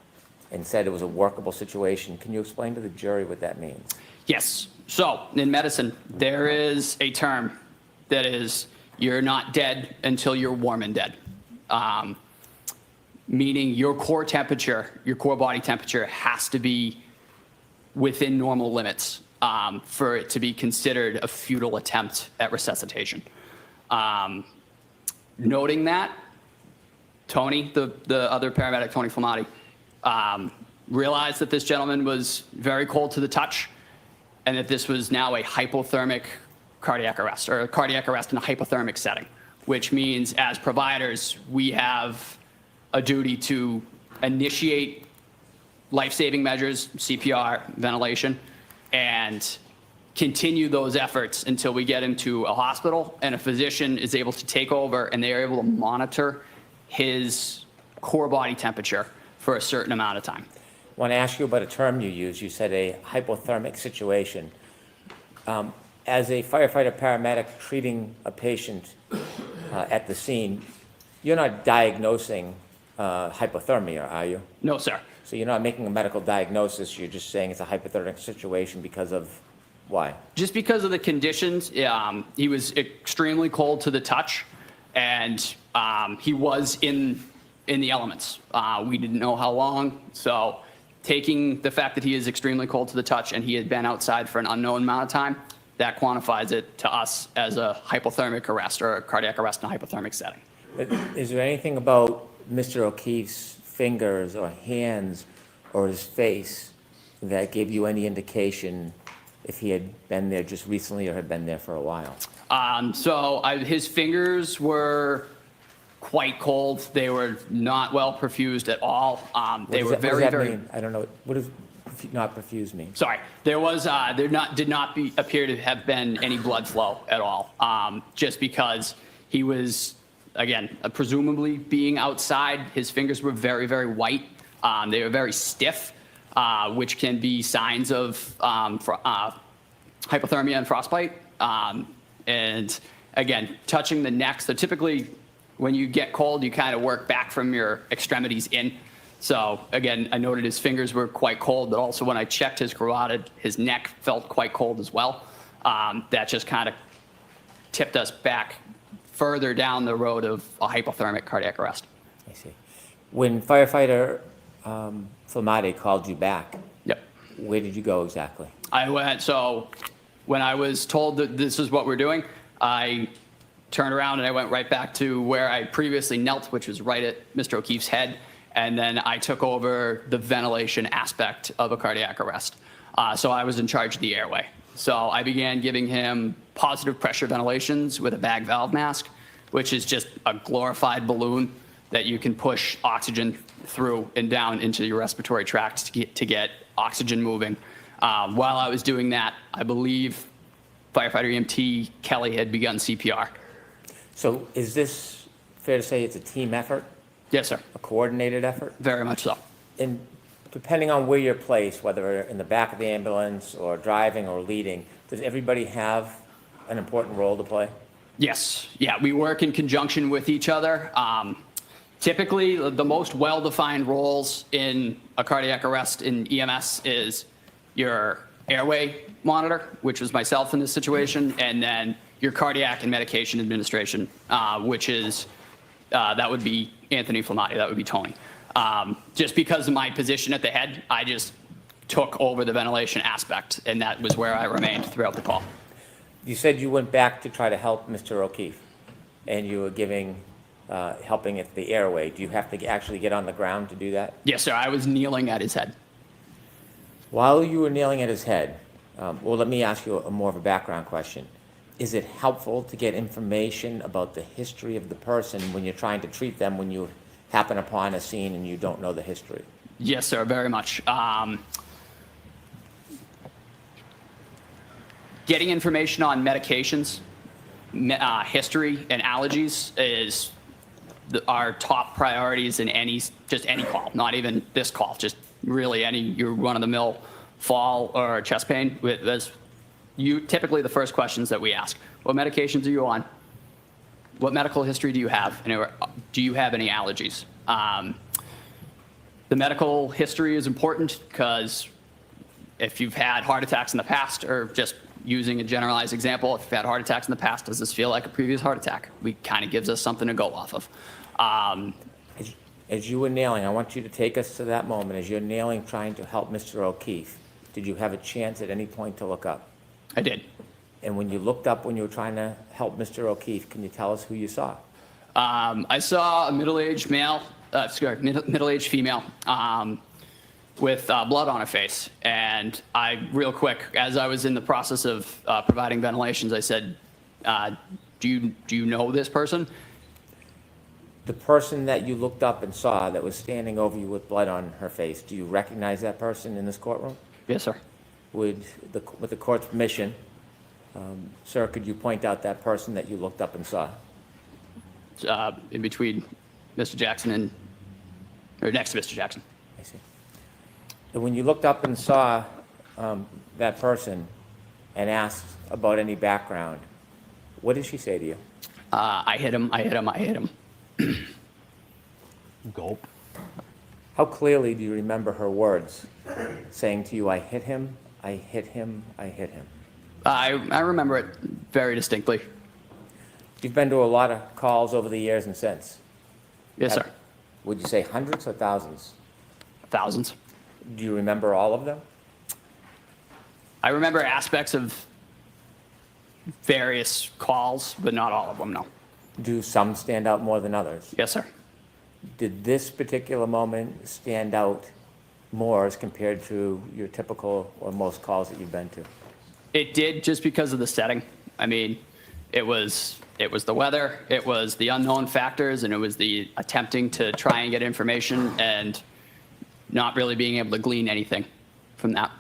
and said it was a workable situation, can you explain to the jury what that means? Yes. So in medicine, there is a term that is, you're not dead until you're warm and dead. Meaning your core temperature, your core body temperature has to be within normal limits for it to be considered a futile attempt at resuscitation. Noting that, Tony, the other paramedic, Tony Flamati, realized that this gentleman was very cold to the touch and that this was now a hypothermic cardiac arrest, or a cardiac arrest in a hypothermic setting, which means as providers, we have a duty to initiate life-saving measures, CPR, ventilation, and continue those efforts until we get him to a hospital and a physician is able to take over and they are able to monitor his core body temperature for a certain amount of time. I want to ask you about a term you used. You said a hypothermic situation. As a firefighter paramedic treating a patient at the scene, you're not diagnosing hypothermia, are you? No, sir. So you're not making a medical diagnosis, you're just saying it's a hypothermic situation because of why? Just because of the conditions. He was extremely cold to the touch, and he was in the elements. We didn't know how long, so taking the fact that he is extremely cold to the touch and he had been outside for an unknown amount of time, that quantifies it to us as a hypothermic arrest or a cardiac arrest in a hypothermic setting. Is there anything about Mr. O'Keefe's fingers or hands or his face that gave you any indication if he had been there just recently or had been there for a while? His fingers were quite cold. They were not well perfused at all. They were very, very. Mean? I don't know. What does not perfused mean? Sorry, there did not appear to have been any blood flow at all. Just because he was, again, presumably being outside, his fingers were very, very white. They were very stiff, which can be signs of hypothermia and frostbite. And again, touching the neck. So typically, when you get cold, you kind of work back from your extremities in. So again, I noted his fingers were quite cold, but also when I checked his carotid, his neck felt quite cold as well. That just kind of tipped us back further down the road of a hypothermic cardiac arrest. I see. When firefighter Flamade called you back, Yep. where did you go exactly? So when I was told that this is what we're doing, I turned around and I went right back to where I previously knelt, which was right at Mr. O'Keefe's head. And then I took over the ventilation aspect of a cardiac arrest. So I was in charge of the airway. So I began giving him positive pressure ventilations with a bag valve mask, which is just a glorified balloon that you can push oxygen through and down into your respiratory tract to get oxygen moving. While I was doing that, I believe firefighter EMT Kelly had begun CPR. So is this fair to say it's a team effort, Yes, sir. a coordinated effort? Very much so. And depending on where you're placed, whether in the back of the ambulance or driving or leading, does everybody have an important role to play? Yes. Yeah, we work in conjunction with each other. Typically, the most well-defined roles in a cardiac arrest in EMS is your airway monitor, which was myself in this situation, and then your cardiac and medication administration, which is, that would be Anthony Flamati, that would be Tony. Just because of my position at the head, I just took over the ventilation aspect, and that was where I remained throughout the call. You said you went back to try to help Mr. O'Keefe, and you were helping at the airway. Do you have to actually get on the ground to do that? Yes, sir. I was kneeling at his head. While you were kneeling at his head, well, let me ask you more of a background question. Is it helpful to get information about the history of the person when you're trying to treat them when you happen upon a scene and you don't know the history? Yes, sir, very much. Getting information on medications, history, and allergies is our top priorities in any call, not even this call, just really any your run-of-the-mill fall or chest pain. Typically the first questions that we ask: what medications are you on? What medical history do you have? And do you have any allergies? The medical history is important because if you've had heart attacks in the past, or just using a generalized example, if you've had heart attacks in the past, does this feel like a previous heart attack? Kind of gives us something to go off of. As you were nailing, I want you to take us to that moment. As you're nailing, trying to help Mr. O'Keefe, did you have a chance at any point to look up? I did. And when you looked up when you were trying to help Mr. O'Keefe, can you tell us who you saw? I saw a middle-aged middle-aged female with blood on her face. And real quick, as I was in the process of providing ventilations, I said, do you know this person? The person that you looked up and saw that was standing over you with blood on her face, do you recognize that person in this courtroom? Yes, sir. With the court's permission, sir, could you point out that person that you looked up and saw? In between Mr. Jackson or next to Mr. Jackson. I see. And when you looked up and saw that person and asked about any background, what did she say to you? I hit him, I hit him, I hit him. Gulp. How clearly do you remember her words saying to you, I hit him, I hit him, I hit him? I remember it very distinctly. You've been to a lot of calls over the years and since. Yes, sir. Would you say hundreds or thousands? Thousands. Do you remember all of them? I remember aspects of various calls, but not all of them, no. Do some stand out more than others? Yes, sir. Did this particular moment stand out more as compared to your typical or most calls that you've been to? It did, just because of the setting. I mean, it was the weather, it was the unknown factors, and it was the attempting to try and get information and not really being able to glean anything from that.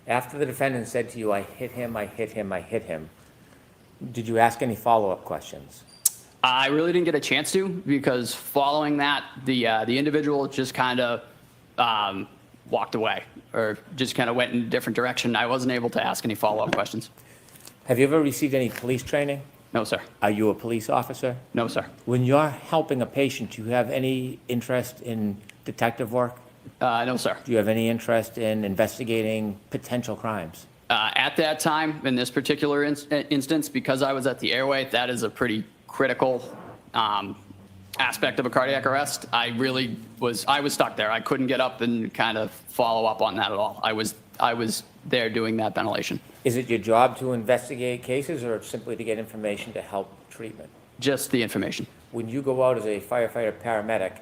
After the defendant said to you, I hit him, I hit him, I hit him, did you ask any follow-up questions? I really didn't get a chance to, because following that, the individual just kind of walked away, or just kind of went in a different direction. I wasn't able to ask any follow-up questions. Have you ever received any police training? No, sir. Are you a police officer? No, sir. When you're helping a patient, do you have any interest in detective work? No, sir. Do you have any interest in investigating potential crimes? At that time, in this particular instance, because I was at the airway, that is a pretty critical aspect of a cardiac arrest. I was stuck there. I couldn't get up and kind of follow up on that at all. I was there doing that ventilation. Is it your job to investigate cases or simply to get information to help treatment? Just the information. When you go out as a firefighter paramedic,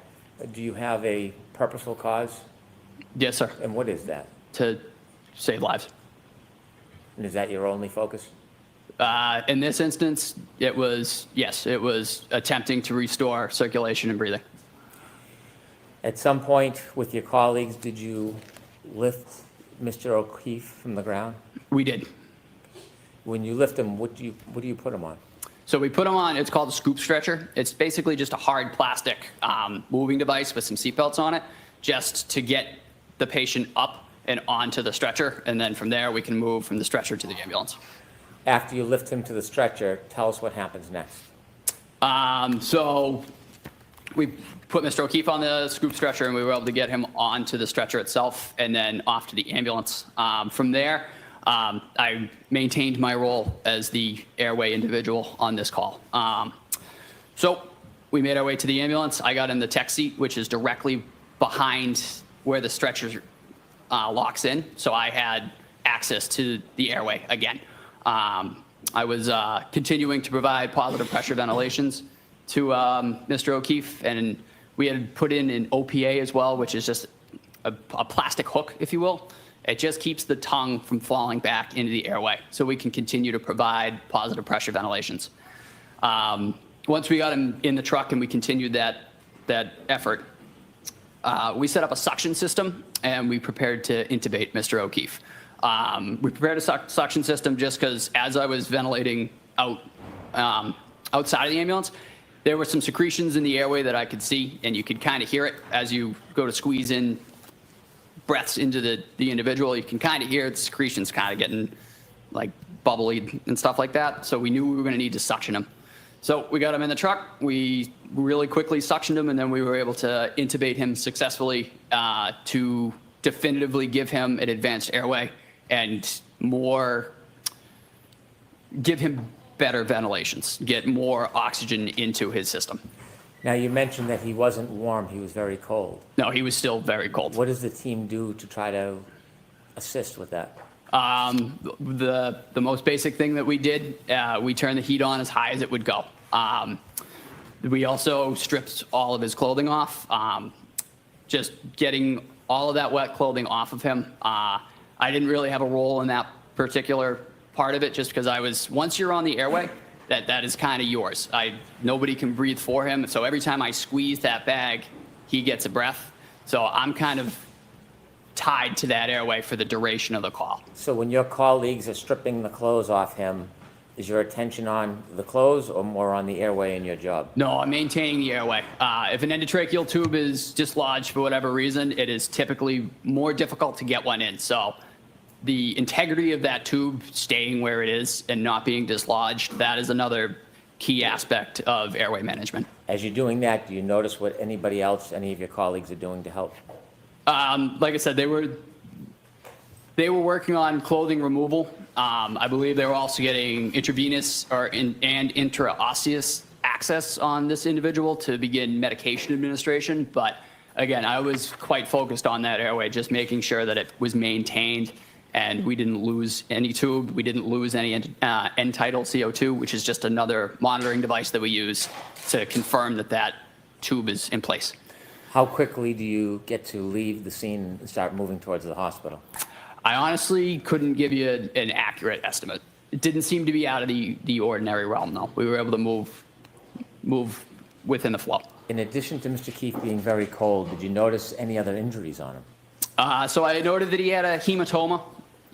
do you have a purposeful cause? Yes, sir. And what is that? To save lives. And is that your only focus? In this instance, it was attempting to restore circulation and breathing. At some point with your colleagues, did you lift Mr. O'Keefe from the ground? We did. When you lift him, what do you put him on? So we put him on, it's called a scoop stretcher. It's basically just a hard plastic moving device with some seatbelts on it, just to get the patient up and onto the stretcher. And then from there, we can move from the stretcher to the ambulance. After you lift him to the stretcher, tell us what happens next. So we put Mr. O'Keefe on the scoop stretcher, and we were able to get him onto the stretcher itself and then off to the ambulance. From there, I maintained my role as the airway individual on this call. So we made our way to the ambulance. I got in the tech seat, which is directly behind where the stretcher locks in. So I had access to the airway again. I was continuing to provide positive pressure ventilations to Mr. O'Keefe, and we had put in an OPA as well, which is just a plastic hook, if you will. It just keeps the tongue from falling back into the airway, so we can continue to provide positive pressure ventilations. Once we got him in the truck and we continued that effort, we set up a suction system, and we prepared to intubate Mr. O'Keefe. We prepared a suction system just because as I was ventilating outside of the ambulance, there were some secretions in the airway that I could see, and you could kind of hear it as you go to squeeze in breaths into the individual. You can kind of hear the secretions kind of getting like bubbly and stuff like that. So we knew we were going to need to suction him. So we got him in the truck. We really quickly suctioned him, and then we were able to intubate him successfully to definitively give him an advanced airway and give him better ventilations, get more oxygen into his system. Now, you mentioned that he wasn't warm, he was very cold. No, he was still very cold. What does the team do to try to assist with that? The most basic thing that we did, we turned the heat on as high as it would go. We also stripped all of his clothing off, just getting all of that wet clothing off of him. I didn't really have a role in that particular part of it, just because once you're on the airway, that is kind of yours. Nobody can breathe for him, so every time I squeeze that bag, he gets a breath. So I'm kind of tied to that airway for the duration of the call. So when your colleagues are stripping the clothes off him, is your attention on the clothes or more on the airway in your job? No, I'm maintaining the airway. If an endotracheal tube is dislodged for whatever reason, it is typically more difficult to get one in. So the integrity of that tube staying where it is and not being dislodged, that is another key aspect of airway management. As you're doing that, do you notice what anybody else, any of your colleagues are doing to help? Like I said, they were working on clothing removal. I believe they were also getting intravenous and intraosseous access on this individual to begin medication administration. But again, I was quite focused on that airway, just making sure that it was maintained and we didn't lose any tube. We didn't lose any end-tidal CO2, which is just another monitoring device that we use to confirm that tube is in place. How quickly do you get to leave the scene and start moving towards the hospital? I honestly couldn't give you an accurate estimate. It didn't seem to be out of the ordinary realm, though. We were able to move within the flow. In addition to Mr. Keefe being very cold, did you notice any other injuries on him? So I noted that he had a hematoma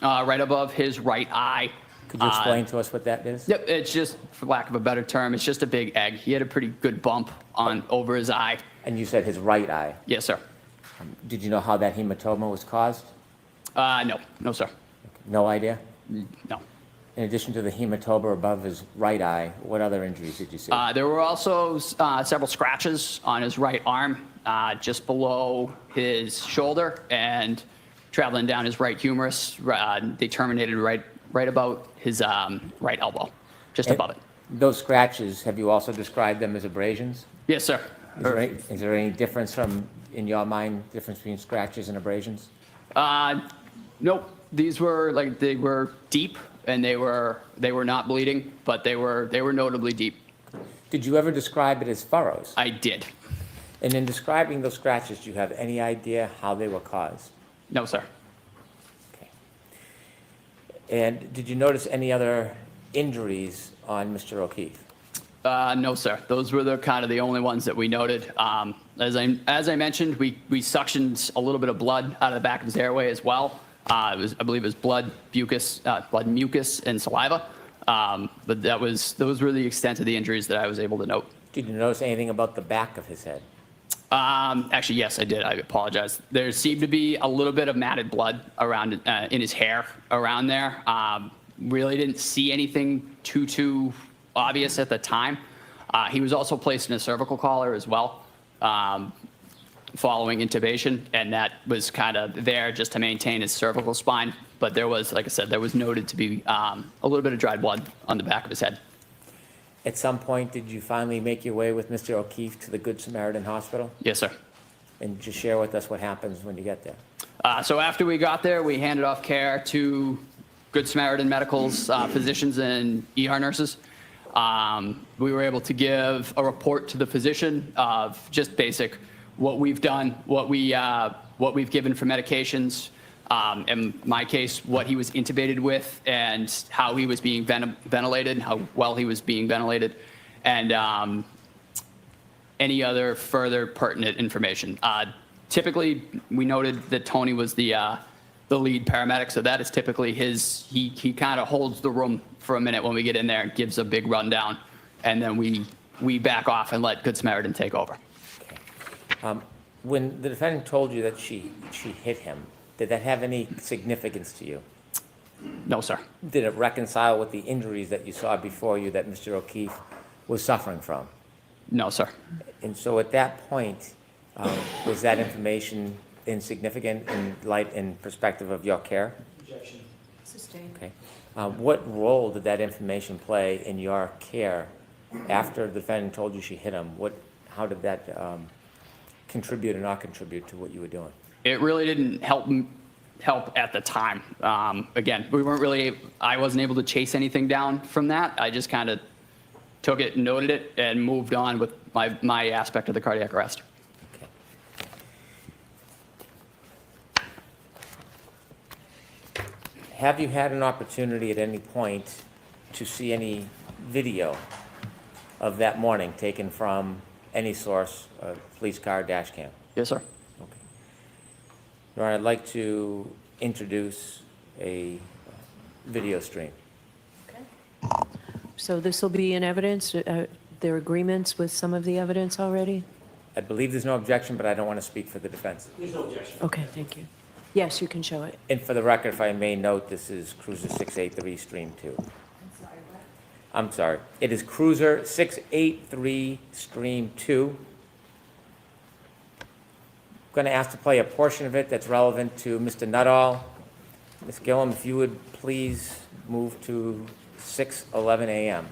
right above his right eye. Could you explain to us what that is? Yep, it's just, for lack of a better term, it's just a big egg. He had a pretty good bump over his eye. And you said his right eye? Yes, sir. Did you know how that hematoma was caused? No, sir. No idea? No. In addition to the hematoma above his right eye, what other injuries did you see? There were also several scratches on his right arm, just below his shoulder, and traveling down his right humerus. They terminated right about his right elbow, just above it. Those scratches, have you also described them as abrasions? Yes, sir. Is there any difference in your mind, difference between scratches and abrasions? Nope. These were they were deep, and they were not bleeding, but they were notably deep. Did you ever describe it as furrows? I did. And in describing those scratches, do you have any idea how they were caused? No, sir. Okay. And did you notice any other injuries on Mr. O'Keefe? No, sir. Those were the only ones that we noted. As I mentioned, we suctioned a little bit of blood out of the back of his airway as well. I believe it was blood, mucus, and saliva. But those were the extent of the injuries that I was able to note. Did you notice anything about the back of his head? Actually, yes, I did. I apologize. There seemed to be a little bit of matted blood around in his hair around there. Really didn't see anything too obvious at the time. He was also placed in a cervical collar as well, following intubation, and that was kind of there just to maintain his cervical spine. But there was, like I said, there was noted to be a little bit of dried blood on the back of his head. At some point, did you finally make your way with Mr. O'Keefe to the Good Samaritan Hospital? Yes, sir. And just share with us what happens when you get there. So after we got there, we handed off care to Good Samaritan Medical's physicians and ER nurses. We were able to give a report to the physician of just basic what we've done, what we've given for medications, in my case, what he was intubated with and how he was being ventilated, how well he was being ventilated, and any other further pertinent information. Typically, we noted that Tony was the lead paramedic, so that is typically he kind of holds the room for a minute when we get in there and gives a big rundown, and then we back off and let Good Samaritan take over. Okay. When the defendant told you that she hit him, did that have any significance to you? No, sir. Did it reconcile with the injuries that you saw before you that Mr. O'Keefe was suffering from? No, sir. And so at that point, was that information insignificant in light and perspective of your care? Objection. Sustained. Okay. What role did that information play in your care after the defendant told you she hit him? How did that contribute or not contribute to what you were doing? It really didn't help at the time. Again, I wasn't able to chase anything down from that. I just kind of took it, noted it, and moved on with my aspect of the cardiac arrest. Okay. Have you had an opportunity at any point to see any video of that morning taken from any source, police car, dash cam? Yes, sir. Okay. All right, I'd like to introduce a video stream. So this will be in evidence? There are agreements with some of the evidence already? I believe there's no objection, but I don't want to speak for the defense. There's no objection. Okay, thank you. Yes, you can show it. And for the record, if I may note, this is Cruiser 683 Stream 2. I'm sorry. It is Cruiser 683 Stream 2. I'm going to ask to play a portion of it that's relevant to Mr. Nuttall. Ms. Gillum, if you would please move to 6:11 a.m.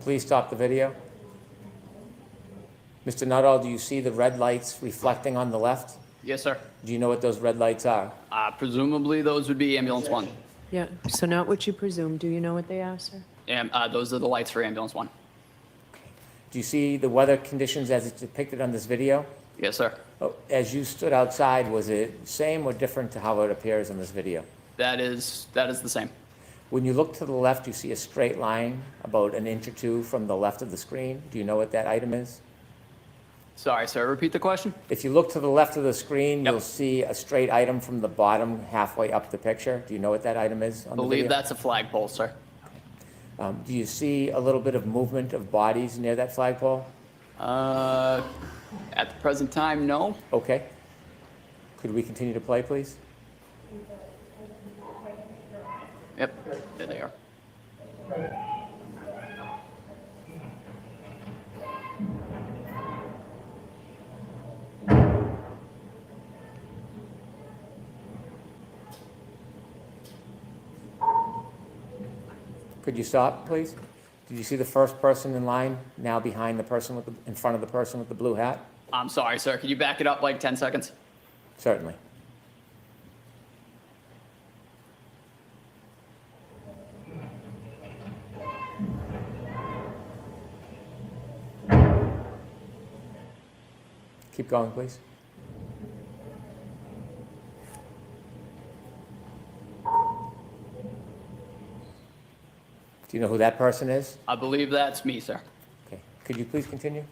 Please stop the video. Mr. Nuttall, do you see the red lights reflecting on the left? Yes, sir. Do you know what those red lights are? Presumably, those would be ambulance 1. Yeah, so not what you presume. Do you know what they are, sir? And those are the lights for ambulance 1. Do you see the weather conditions as it's depicted on this video? Yes, sir. Oh, as you stood outside, was it same or different to how it appears in this video? That is the same. When you look to the left, you see a straight line about an inch or two from the left of the screen. Do you know what that item is? Sorry, sir. Repeat the question. If you look to the left of the screen, Yep. you'll see a straight item from the bottom halfway up the picture. Do you know what that item is on I the believe video? that's a flagpole, sir. Do you see a little bit of movement of bodies near that flagpole? At the present time, no. Okay. Could we continue to play, please? Yep, there they are. Could you stop, please? Did you see the first person in line now behind the person with in front of the person with the blue hat? I'm sorry, sir. Could you back it up like 10 seconds? Certainly. Keep going, please. Do you know who that person is? I believe that's me, sir. Okay. Could you please continue?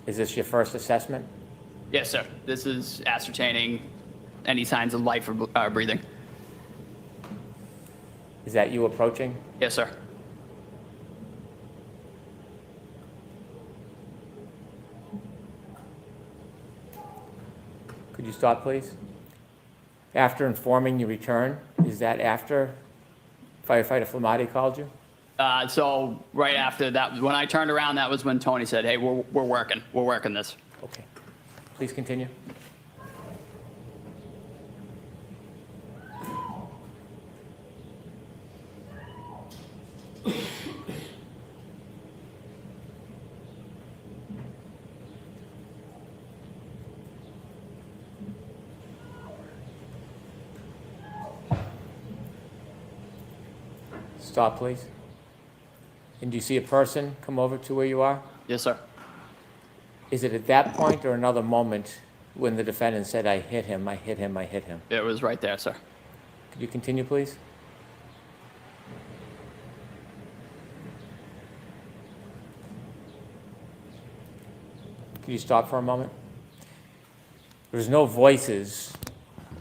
Is this your first assessment? Yes, sir. This is ascertaining any signs of life or breathing. Is that you approaching? Yes, sir. Could you stop, please? After informing your return, is that after firefighter Flamati called you? So right after that, when I turned around, that was when Tony said, hey, we're working this. Okay. Please continue. Stop, please. And do you see a person come over to where you are? Yes, sir. Is it at that point or another moment when the defendant said, I hit him, I hit him, I hit him? It was right there, sir. Could you continue, please? Could you stop for a moment? There's no voices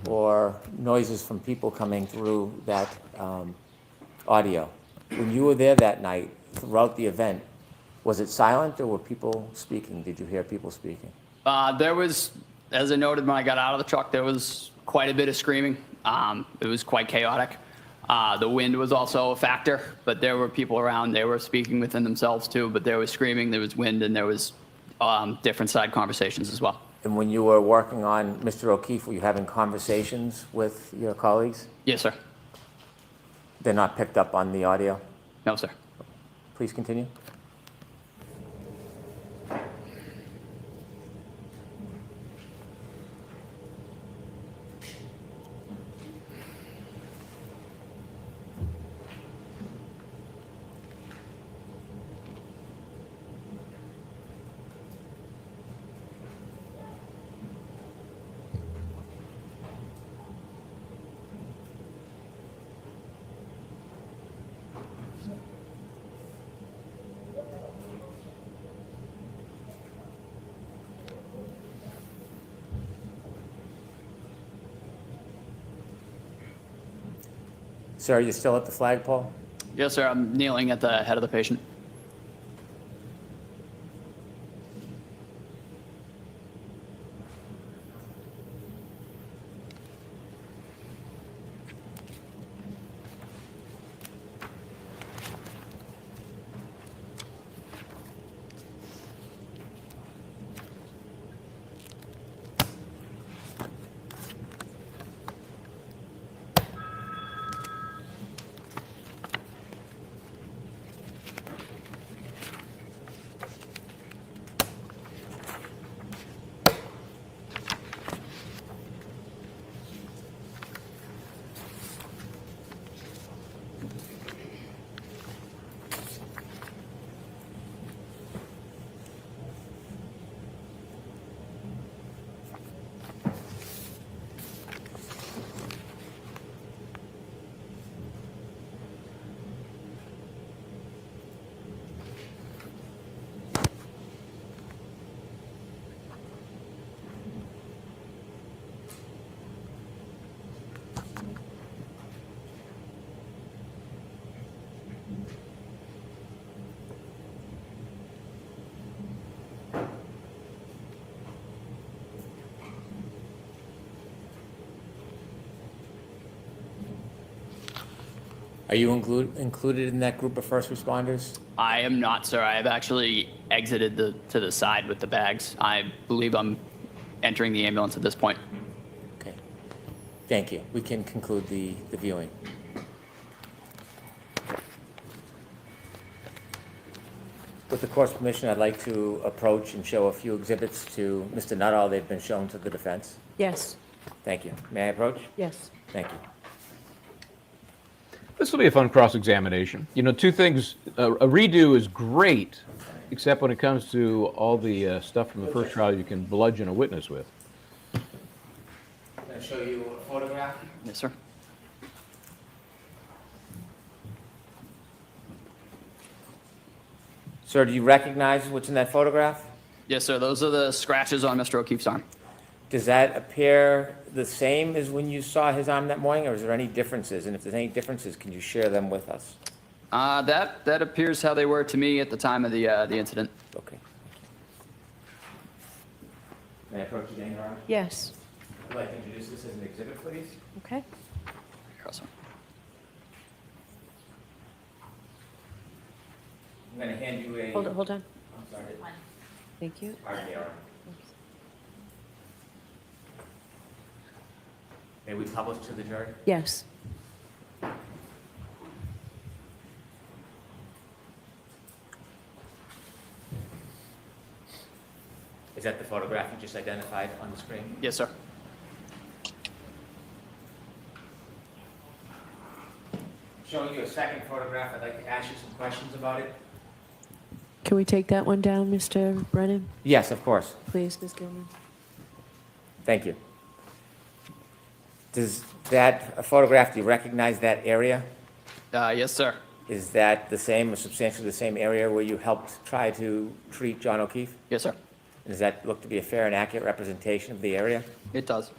or noises from people coming through that audio. When you were there that night, throughout the event, was it silent or were people speaking? Did you hear people speaking? There was, as I noted when I got out of the truck, there was quite a bit of screaming. It was quite chaotic. The wind was also a factor, but there were people around. They were speaking within themselves too, but there was screaming, there was wind, and there was different side conversations as well. And when you were working on Mr. O'Keefe, were you having conversations with your colleagues? Yes, sir. They're not picked up on the audio? No, sir. Please continue. Sir, are you still at the flagpole? Yes, sir. I'm kneeling at the head of the patient. Are you included in that group of first responders? I am not, sir. I have actually exited to the side with the bags. I believe I'm entering the ambulance at this point. Okay. Thank you. We can conclude the viewing. With the court's permission, I'd like to approach and show a few exhibits to Mr. Nuttall. They've been shown to the defense. Yes. Thank you. May I approach? Yes. Thank you. This will be a fun cross-examination. You know, two things. A redo is great, except when it comes to all the stuff from the first trial you can bludgeon a witness with. I'm going to show you a photograph. Yes, sir. Sir, do you recognize what's in that photograph? Yes, sir. Those are the scratches on Mr. O'Keefe's arm. Does that appear the same as when you saw his arm that morning, or is there any differences? And if there's any differences, can you share them with us? That appears how they were to me at the time of the incident. Okay. May I approach again, Your Honor? Yes. I'd like to introduce this as an exhibit, please. Okay. Cross arm. I'm going to hand you a... Hold on. I'm sorry. Thank you. Pardon me, Your Honor. May we publish to the jury? Yes. Is that the photograph you just identified on the screen? Yes, sir. Showing you a second photograph, I'd like to ask you some questions about it. Can we take that one down, Mr. Brennan? Yes, of course. Please, Ms. Gilman. Thank you. Does that photograph, do you recognize that area? Yes, sir. Is that the same or substantially the same area where you helped try to treat John O'Keefe? Yes, sir. And does that look to be a fair and accurate representation of the area? It does.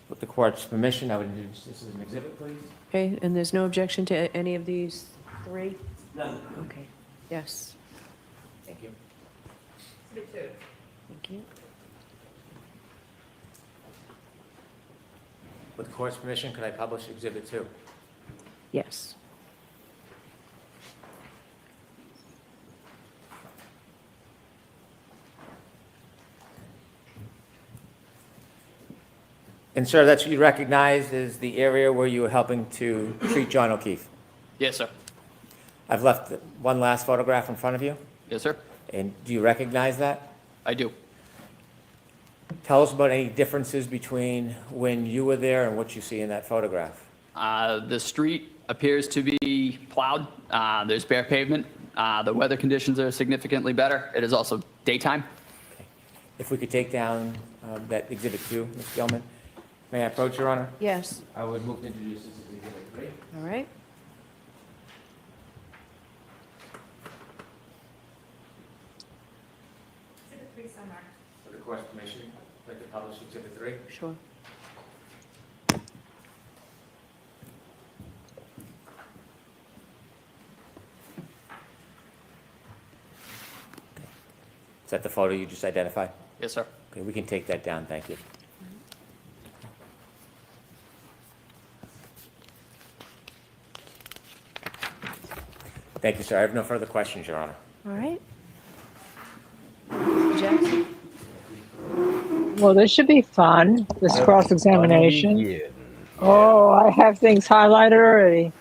With the court's permission, I would introduce this as an exhibit, please. Okay, and there's no objection to any of these three? None. Okay. Yes. Thank you. Thank you. With the court's permission, could I publish exhibit 2? Yes. And sir, that's what you recognize as the area where you were helping to treat John O'Keefe? Yes, sir. I've left one last photograph in front of you. Yes, sir. And do you recognize that? I do. Tell us about any differences between when you were there and what you see in that photograph. The street appears to be plowed. There's bare pavement. The weather conditions are significantly better. It is also daytime. Okay. If we could take down that exhibit 2, Ms. Gilman. May I approach, Your Honor? Yes. I would move to introduce this as exhibit 3. All right. With the court's permission, I'd like to publish exhibit 3. Sure. Is that the photo you just identified? Yes, sir. Okay, we can take that down. Thank you. Thank you, sir. I have no further questions, Your Honor. All right. Mr. Jackson? Well, this should be fun, this cross-examination. Yeah. Oh, I have things highlighted already.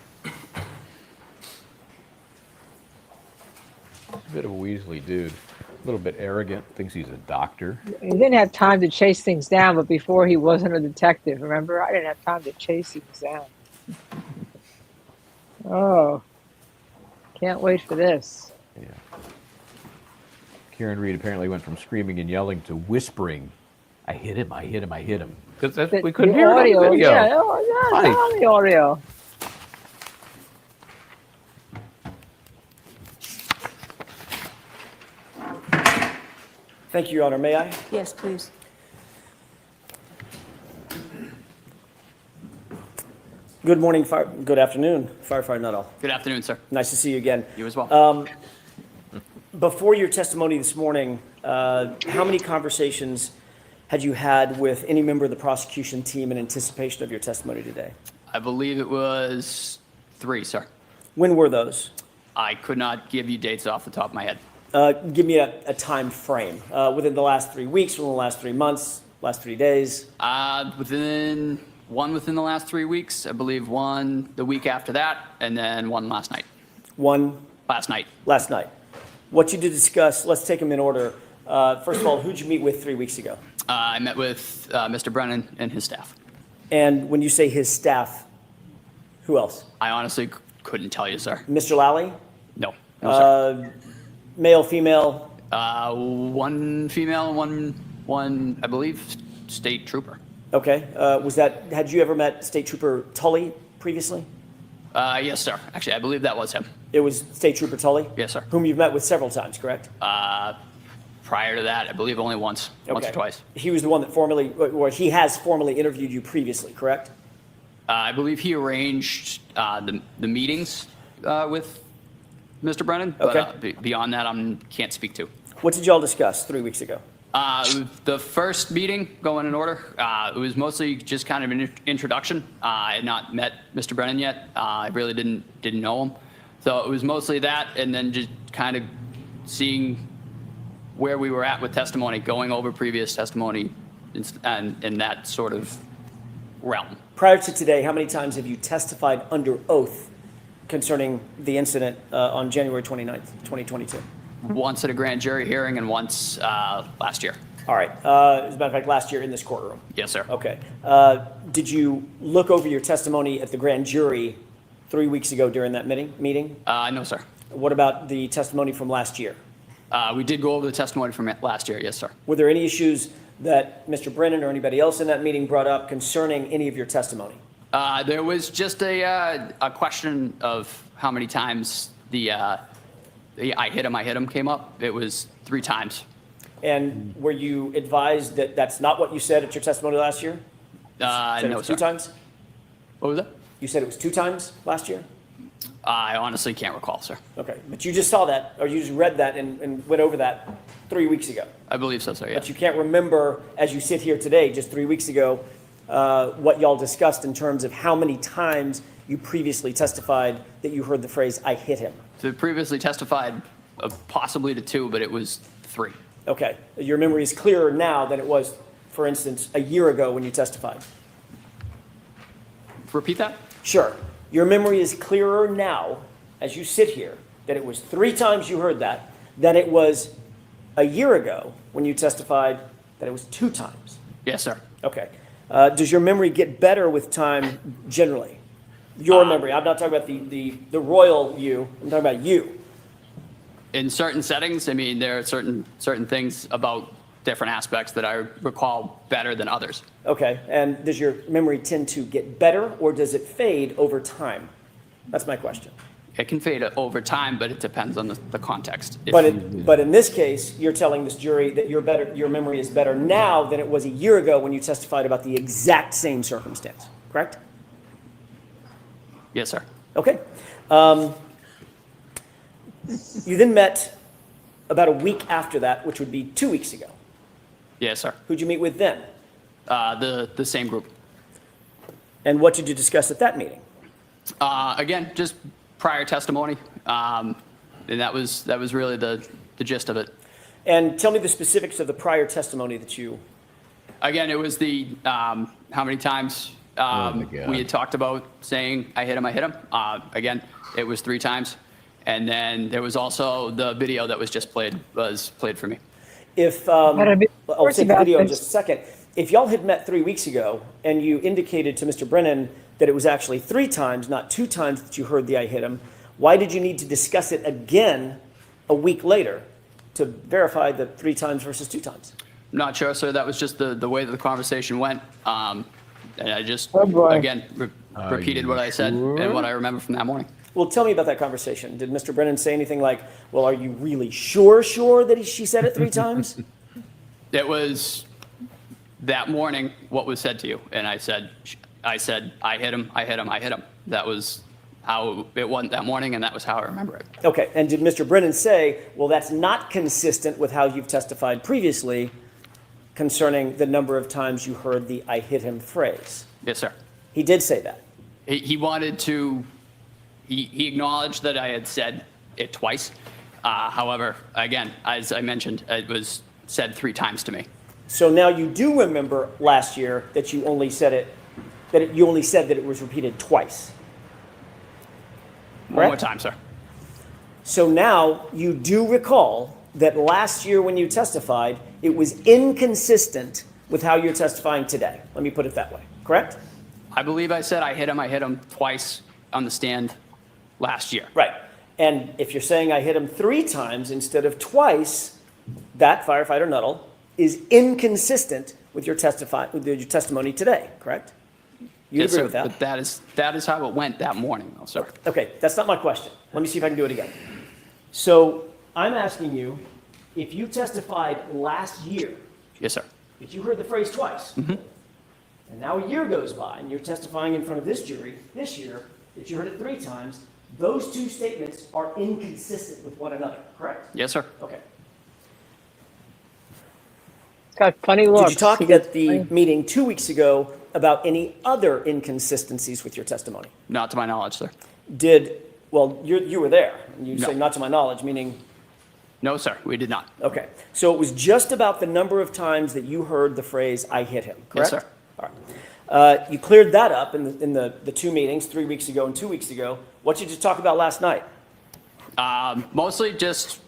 A bit of a Weasley dude. A little bit arrogant. Thinks he's a doctor. He didn't have time to chase things down, but before he wasn't a detective, remember? I didn't have time to chase things down. Oh, can't wait for this. Yeah. Karen Reed apparently went from screaming and yelling to whispering, "I hit him! I hit him! I hit him!" Because we couldn't hear it on the video. Yeah, it's on the audio. Thank you, Your Honor. May I? Yes, please. Good morning, good afternoon, Firefighter Nuttall. Good afternoon, sir. Nice to see you again. You as well. Before your testimony this morning, how many conversations had you had with any member of the prosecution team in anticipation of your testimony today? I believe it was 3, sir. When were those? I could not give you dates off the top of my head. Give me a time frame. Within the last 3 weeks, within the last 3 months, last 3 days? Within the last 3 weeks, I believe one the week after that, and then one last night. One? Last night. Last night. What you did discuss, let's take them in order. First of all, who'd you meet with 3 weeks ago? I met with Mr. Brennan and his staff. And when you say his staff, who else? I honestly couldn't tell you, sir. Mr. Lally? No, sir. Male, female? One female, one, I believe, state trooper. Okay. Had you ever met State Trooper Tully previously? Yes, sir. Actually, I believe that was him. It was State Trooper Tully? Yes, sir. Whom you've met with several times, correct? Prior to that, I believe only once or twice. He was the one that he has formally interviewed you previously, correct? I believe he arranged the meetings with Mr. Brennan, but beyond that, I can't speak to. What did y'all discuss 3 weeks ago? The first meeting, going in order, it was mostly just kind of an introduction. I had not met Mr. Brennan yet. I really didn't know him. So it was mostly that, and then just kind of seeing where we were at with testimony, going over previous testimony and in that sort of realm. Prior to today, how many times have you testified under oath concerning the incident on January 29th, 2022? Once at a grand jury hearing and once last year. All right. As a matter of fact, last year in this courtroom. Yes, sir. Okay. Did you look over your testimony at the grand jury 3 weeks ago during that meeting? No, sir. What about the testimony from last year? We did go over the testimony from last year, yes, sir. Were there any issues that Mr. Brennan or anybody else in that meeting brought up concerning any of your testimony? There was just a question of how many times the I hit him came up. It was 3 times. And were you advised that that's not what you said at your testimony last year? No, sir. 2 times? What was that? You said it was 2 times last year? I honestly can't recall, sir. Okay, but you just saw that, or you just read that and went over that 3 weeks ago. I believe so, sir, yeah. But you can't remember, as you sit here today, just 3 weeks ago, what y'all discussed in terms of how many times you previously testified that you heard the phrase, "I hit him." So previously testified possibly to 2, but it was 3. Okay, your memory is clearer now than it was, for instance, a year ago when you testified. Repeat that? Sure. Your memory is clearer now, as you sit here, that it was 3 times you heard that, than it was a year ago when you testified that it was 2 times. Yes, sir. Okay. Does your memory get better with time generally? Your memory. I'm not talking about the royal you. I'm talking about you. In certain settings, I mean, there are certain things about different aspects that I recall better than others. Okay. And does your memory tend to get better, or does it fade over time? That's my question. It can fade over time, but it depends on the context. But in this case, you're telling this jury that your memory is better now than it was a year ago when you testified about the exact same circumstance, correct? Yes, sir. Okay. You then met about a week after that, which would be 2 weeks ago. Yes, sir. Who'd you meet with then? The same group. And what did you discuss at that meeting? Again, just prior testimony, and that was really the gist of it. And tell me the specifics of the prior testimony that you... Again, it was the how many times we had talked about saying I hit him. Again, it was 3 times. And then there was also the video that was just played for me. If I'll take the video in just a second. If y'all had met 3 weeks ago and you indicated to Mr. Brennan that it was actually 3 times, not 2 times that you heard the I hit him, why did you need to discuss it again a week later to verify the 3 times versus 2 times? Not sure, sir. That was just the way that the conversation went. And I just, again, repeated what I said and what I remember from that morning. Well, tell me about that conversation. Did Mr. Brennan say anything like, well, are you really sure that she said it 3 times? It was that morning what was said to you. And I said, I hit him. That was how it went that morning, and that was how I remember it. Okay, and did Mr. Brennan say, well, that's not consistent with how you've testified previously concerning the number of times you heard the I hit him phrase? Yes, sir. He did say that? He wanted to he acknowledged that I had said it twice. However, again, as I mentioned, it was said 3 times to me. So now you do remember last year that you only said it, you only said that it was repeated twice. One more Correct? time, sir. So now you do recall that last year when you testified, it was inconsistent with how you're testifying today. Let me put it that way, correct? I believe I said I hit him twice on the stand last year. Right. And if you're saying I hit him 3 times instead of twice, that, firefighter Nuttall, is inconsistent with your testimony today, correct? You Yes, agree sir, with that? but that is how it went that morning, though, sir. Okay, that's not my question. Let me see if I can do it again. So I'm asking you, if you testified last year, Yes, sir. that you heard the phrase twice, and now a year goes by and you're testifying in front of this jury this year that you heard it 3 times, those 2 statements are inconsistent with one another, correct? Yes, sir. Okay. Got funny looks. Did you talk at the meeting 2 weeks ago about any other inconsistencies with your testimony? Not to my knowledge, sir. Well, you were there. You No. say not to my knowledge, meaning, No, sir, we did not. okay. So it was just about the number of times that you heard the phrase, "I hit him," correct? Yes, sir. All right. You cleared that up in the 2 meetings, 3 weeks ago and 2 weeks ago. What did you talk about last night? Mostly just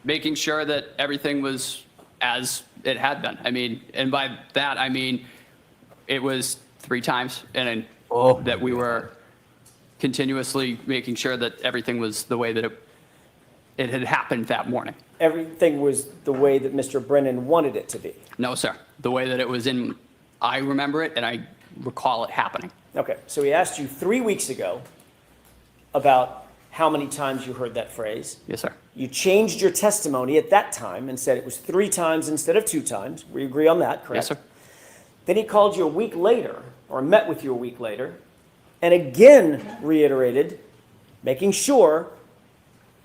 making sure that everything was as it had been. I mean, and by that, I mean, it was 3 times, and that we were continuously making sure that everything was the way that it had happened that morning. Everything was the way that Mr. Brennan wanted it to be. No, sir. The way that it was in, I remember it, and I recall it happening. Okay, so he asked you 3 weeks ago about how many times you heard that phrase. Yes, sir. You changed your testimony at that time and said it was 3 times instead of 2 times. We agree on that, correct? Yes, sir. Then he called you a week later, or met with you a week later, and again reiterated, making sure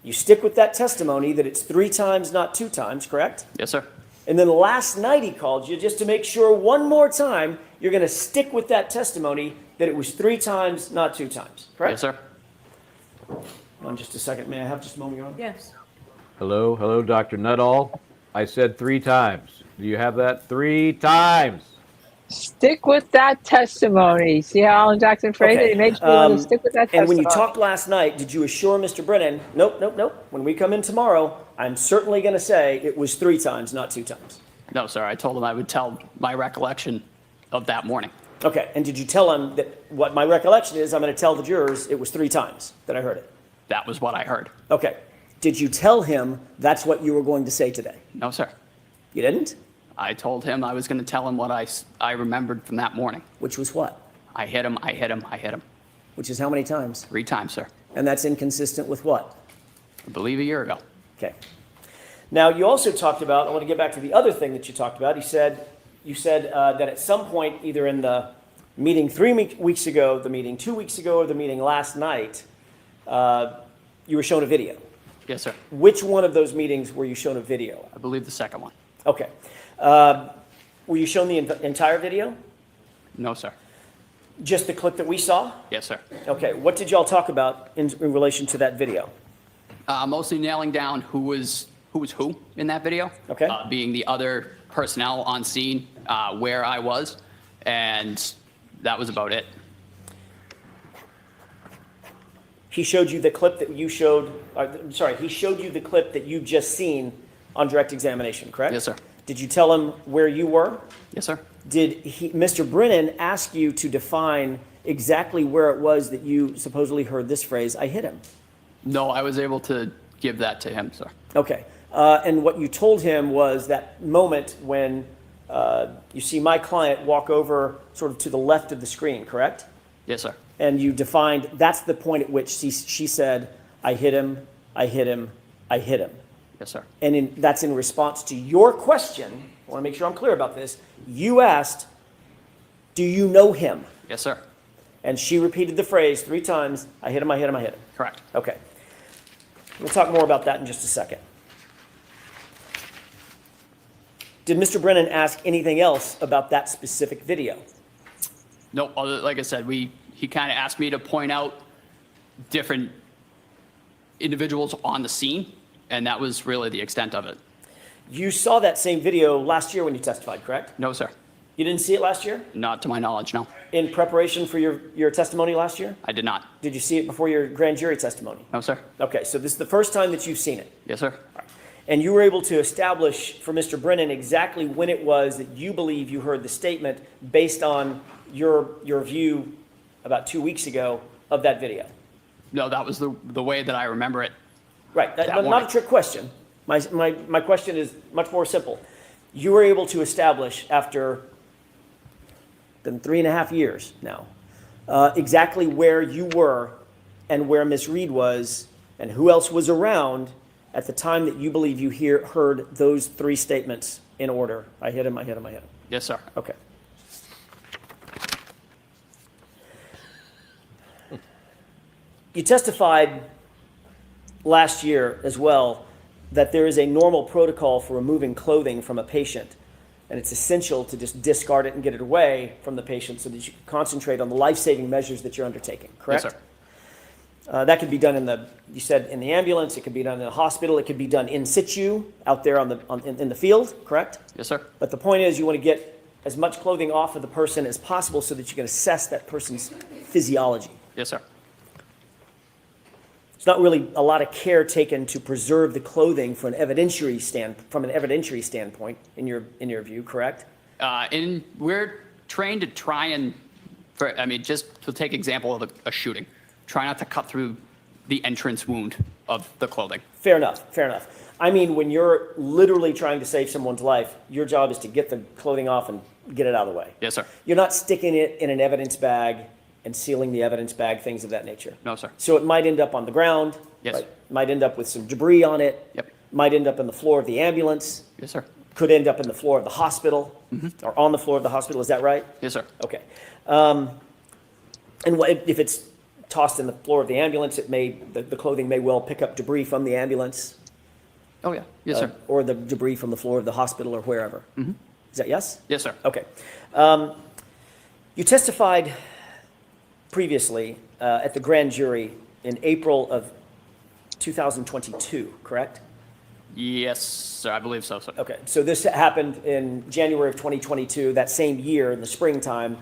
you stick with that testimony that it's 3 times, not 2 times, correct? Yes, sir. And then last night he called you just to make sure one more time you're going to stick with that testimony that it was 3 times, not 2 times, correct? Yes, sir. Hold on just a second. May I have just a moment, Your Honor? Yes. Hello, Dr. Nuttall. I said 3 times. Do you have that? 3 times. Stick with that testimony. See how Alan Jackson phrased it? He made sure you want to stick with that testimony. And when you talked last night, did you assure Mr. Brennan, nope, when we come in tomorrow, I'm certainly going to say it was 3 times, not 2 times? No, sir. I told him I would tell my recollection of that morning. Okay, and did you tell him that what my recollection is, I'm going to tell the jurors it was 3 times that I heard it? That was what I heard. Okay. Did you tell him that's what you were going to say today? No, sir. You didn't? I told him I was going to tell him what I remembered from that morning. Which was what? I hit him. Which is how many times? 3 times, sir. And that's inconsistent with what? I believe a year ago. Okay. Now, you also talked about, I want to get back to the other thing that you talked about. You said that at some point, either in the meeting 3 weeks ago, the meeting 2 weeks ago, or the meeting last night, you were shown a video. Yes, sir. Which one of those meetings were you shown a video? I believe the second one. Okay. Were you shown the entire video? No, sir. Just the clip that we saw? Yes, sir. Okay. What did y'all talk about in relation to that video? Mostly nailing down who was who in that video. Okay. Being the other personnel on scene, where I was, and that was about it. He showed you the clip that you showed, he showed you the clip that you've just seen on direct examination, correct? Yes, sir. Did you tell him where you were? Yes, sir. Did Mr. Brennan ask you to define exactly where it was that you supposedly heard this phrase, "I hit him"? No, I was able to give that to him, sir. Okay. And what you told him was that moment when you see my client walk over sort of to the left of the screen, correct? Yes, sir. And you defined, that's the point at which she said, "I hit him, I hit him, I hit him." Yes, sir. And that's in response to your question. I want to make sure I'm clear about this. You asked, "Do you know him?" Yes, sir. And she repeated the phrase 3 times, "I hit him, I hit him, I hit him." Correct. Okay. We'll talk more about that in just a second. Did Mr. Brennan ask anything else about that specific video? Nope, like I said, he kind of asked me to point out different individuals on the scene, and that was really the extent of it. You saw that same video last year when you testified, correct? No, sir. You didn't see it last year? Not to my knowledge, no. In preparation for your testimony last year? I did not. Did you see it before your grand jury testimony? No, sir. Okay, so this is the first time that you've seen it. Yes, sir. And you were able to establish for Mr. Brennan exactly when it was that you believe you heard the statement based on your view about 2 weeks ago of that video. No, that was the way that I remember it. Right, That not morning. a trick question. My question is much more simple. You were able to establish after been 3.5 years now, exactly where you were and where Miss Reed was and who else was around at the time that you believe you heard those 3 statements in order. I hit him, I hit him, I hit him. Yes, sir. Okay. You testified last year as well that there is a normal protocol for removing clothing from a patient, and it's essential to just discard it and get it away from the patient so that you can concentrate on the life-saving measures that you're undertaking, correct? Yes, sir. That could be done you said in the ambulance, it could be done in the hospital, it could be done in situ, out there in the field, correct? Yes, sir. But the point is you want to get as much clothing off of the person as possible so that you can assess that person's physiology. Yes, sir. There's not really a lot of care taken to preserve the clothing from an evidentiary standpoint, in your view, correct? And we're trained to try and, just to take example of a shooting, try not to cut through the entrance wound of the clothing. Fair enough, fair enough. I mean, when you're literally trying to save someone's life, your job is to get the clothing off and get it out of the way. Yes, sir. You're not sticking it in an evidence bag and sealing the evidence bag, things of that nature. No, sir. So it might end up on the ground. Yes. Right? Might end up with some debris on it. Yep. Might end up in the floor of the ambulance. Yes, sir. Could end up in the floor of the hospital, or on the floor of the hospital. Is that right? Yes, sir. Okay. And if it's tossed in the floor of the ambulance, the clothing may well pick up debris from the ambulance. Oh, yeah. Yes, sir. Or the debris from the floor of the hospital or wherever. Is that yes? Yes, sir. Okay. You testified previously at the grand jury in April of 2022, correct? Yes, sir. I believe so, sir. Okay. So this happened in January of 2022, that same year in the springtime.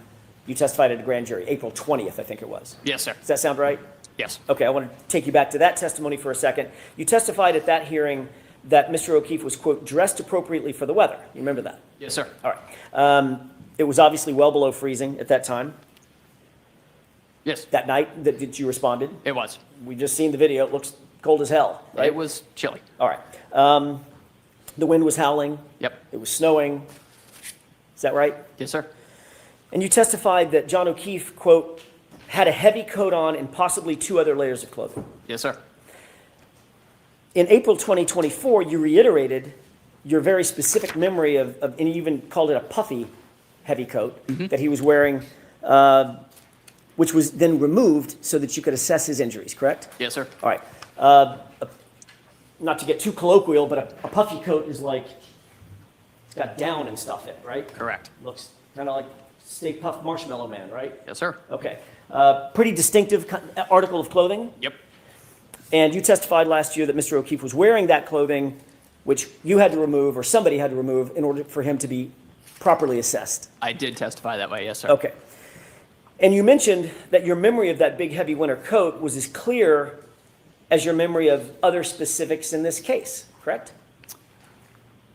You testified at a grand jury, April 20th, I think it was. Yes, sir. Does that sound right? Yes. Okay, I want to take you back to that testimony for a second. You testified at that hearing that Mr. O'Keefe was, quote, dressed appropriately for the weather. You remember that? Yes, sir. All right. It was obviously well below freezing at that time. Yes. That night that you responded. It was. We just seen the video. It looks cold as hell, right? It was chilly. All right. The wind was howling. Yep. It was snowing. Is that right? Yes, sir. And you testified that John O'Keefe, quote, had a heavy coat on and possibly 2 other layers of clothing. Yes, sir. In April 2024, you reiterated your very specific memory of and you even called it a puffy heavy coat that he was wearing, which was then removed so that you could assess his injuries, correct? Yes, sir. All right. Not to get too colloquial, but a puffy coat is like, it's got down and stuff in it, right? Correct. Looks kind of like Stay Puft Marshmallow Man, right? Yes, sir. Okay. Pretty distinctive article of clothing. Yep. And you testified last year that Mr. O'Keefe was wearing that clothing, which you had to remove or somebody had to remove in order for him to be properly assessed. I did testify that way. Yes, sir. Okay. And you mentioned that your memory of that big heavy winter coat was as clear as your memory of other specifics in this case, correct?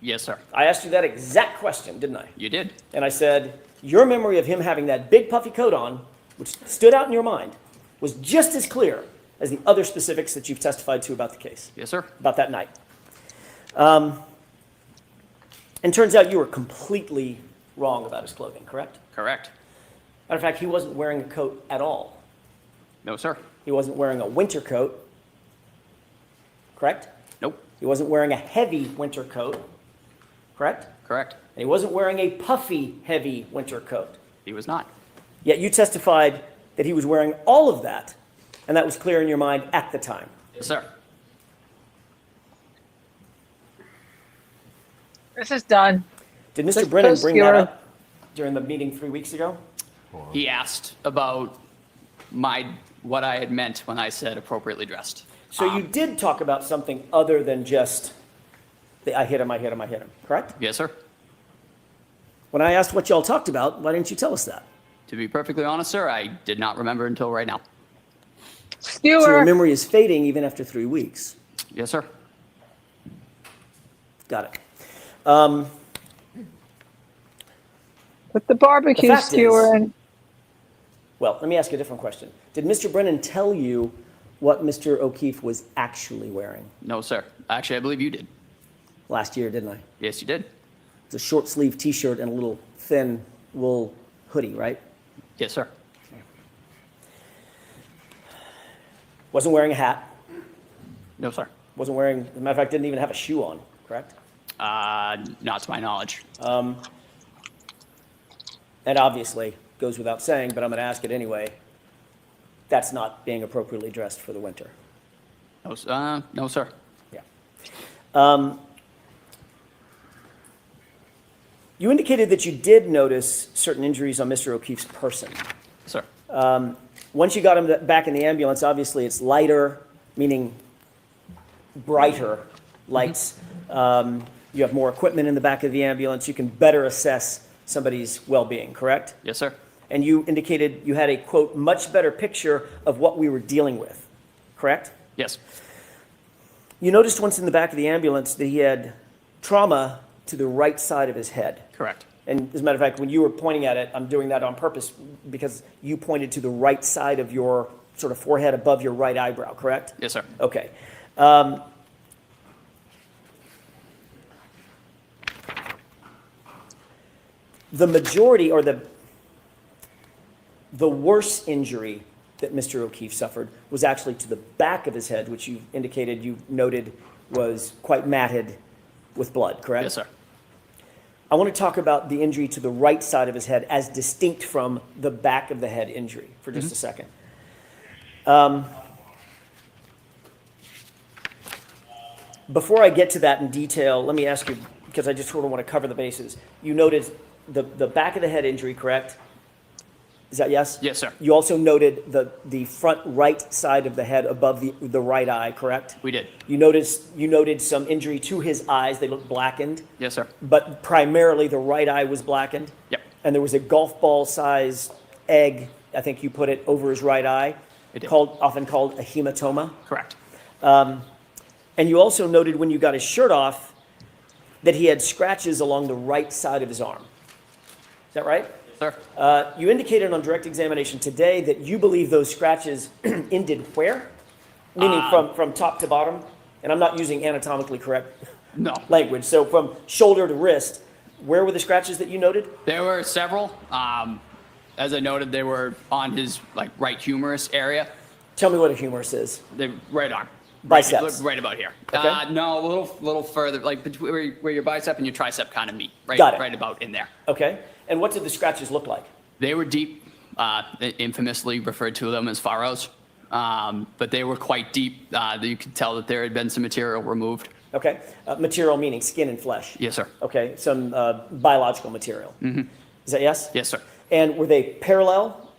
Yes, sir. I asked you that exact question, didn't I? You did. And I said, your memory of him having that big puffy coat on, which stood out in your mind, was just as clear as the other specifics that you've testified to about the case. Yes, sir. About that night. And turns out you were completely wrong about his clothing, correct? Correct. Matter of fact, he wasn't wearing a coat at all. No, sir. He wasn't wearing a winter coat, correct? Nope. He wasn't wearing a heavy winter coat, correct? Correct. And he wasn't wearing a puffy, heavy winter coat. He was not. Yet you testified that he was wearing all of that, and that was clear in your mind at the time. Yes, sir. This is done. Did Mr. Brennan bring that Prosecutor. up during the meeting 3 weeks ago? He asked about what I had meant when I said appropriately dressed. So you did talk about something other than just the I hit him, correct? Yes, sir. When I asked what y'all talked about, why didn't you tell us that? To be perfectly honest, sir, I did not remember until right now. So your Stewart, memory is fading even after 3 weeks. Yes, sir. Got it. put the barbecue The fact skewer is- in. Well, let me ask you a different question. Did Mr. Brennan tell you what Mr. O'Keefe was actually wearing No, sir. Actually, I believe you did. last year, didn't I? Yes, you did. It's a short sleeve t-shirt and a little thin wool hoodie, right? Yes, sir. Wasn't wearing a hat. No, sir. Wasn't wearing, as a matter of fact, didn't even have a shoe on, correct? Not to my knowledge. And obviously, goes without saying, but I'm going to ask it anyway, that's not being appropriately dressed for the winter. No, sir. Yeah. You indicated that you did notice certain injuries on Mr. O'Keefe's person. Sir. Once you got him back in the ambulance, obviously it's lighter, meaning brighter lights. You have more equipment in the back of the ambulance. You can better assess somebody's well-being, correct? Yes, sir. And you indicated you had a, quote, much better picture of what we were dealing with, correct? Yes. You noticed once in the back of the ambulance that he had trauma to the right side of his head. Correct. And as a matter of fact, when you were pointing at it, I'm doing that on purpose because you pointed to the right side of your sort of forehead above your right eyebrow, correct? Yes, sir. Okay. The majority or the worst injury that Mr. O'Keefe suffered was actually to the back of his head, which you indicated, you noted was quite matted with blood, correct? Yes, sir. I want to talk about the injury to the right side of his head as distinct from the back of the head injury for just a second. Before I get to that in detail, let me ask you, because I just sort of want to cover the bases. You noted the back of the head injury, correct? Is that yes? Yes, sir. You also noted the front right side of the head above the right eye, correct? We did. You noted some injury to his eyes. They looked blackened. Yes, sir. But primarily the right eye was blackened. Yep. And there was a golf ball size egg, I think you put it, over his right eye, It did. often called a hematoma. Correct. And you also noted when you got his shirt off that he had scratches along the right side of his arm. Is that right? Sir. You indicated on direct examination today that you believe those scratches ended where? Meaning from top to bottom? And I'm not using anatomically correct No. language. So from shoulder to wrist, where were the scratches that you noted? There were several. As I noted, they were on his right humerus area. Tell me what a humerus is. The right arm. Biceps. Right about here. Okay. No, a little further, between where your bicep and your tricep kind of meet. Right, Got it. Right about in there. Okay. And what did the scratches look like? They were deep. Infamously referred to them as furrows. But they were quite deep. You could tell that there had been some material removed. Okay. Material meaning skin and flesh. Yes, sir. Okay. Some biological material. Mm-hmm. Is that yes? Yes, sir. And were they parallel?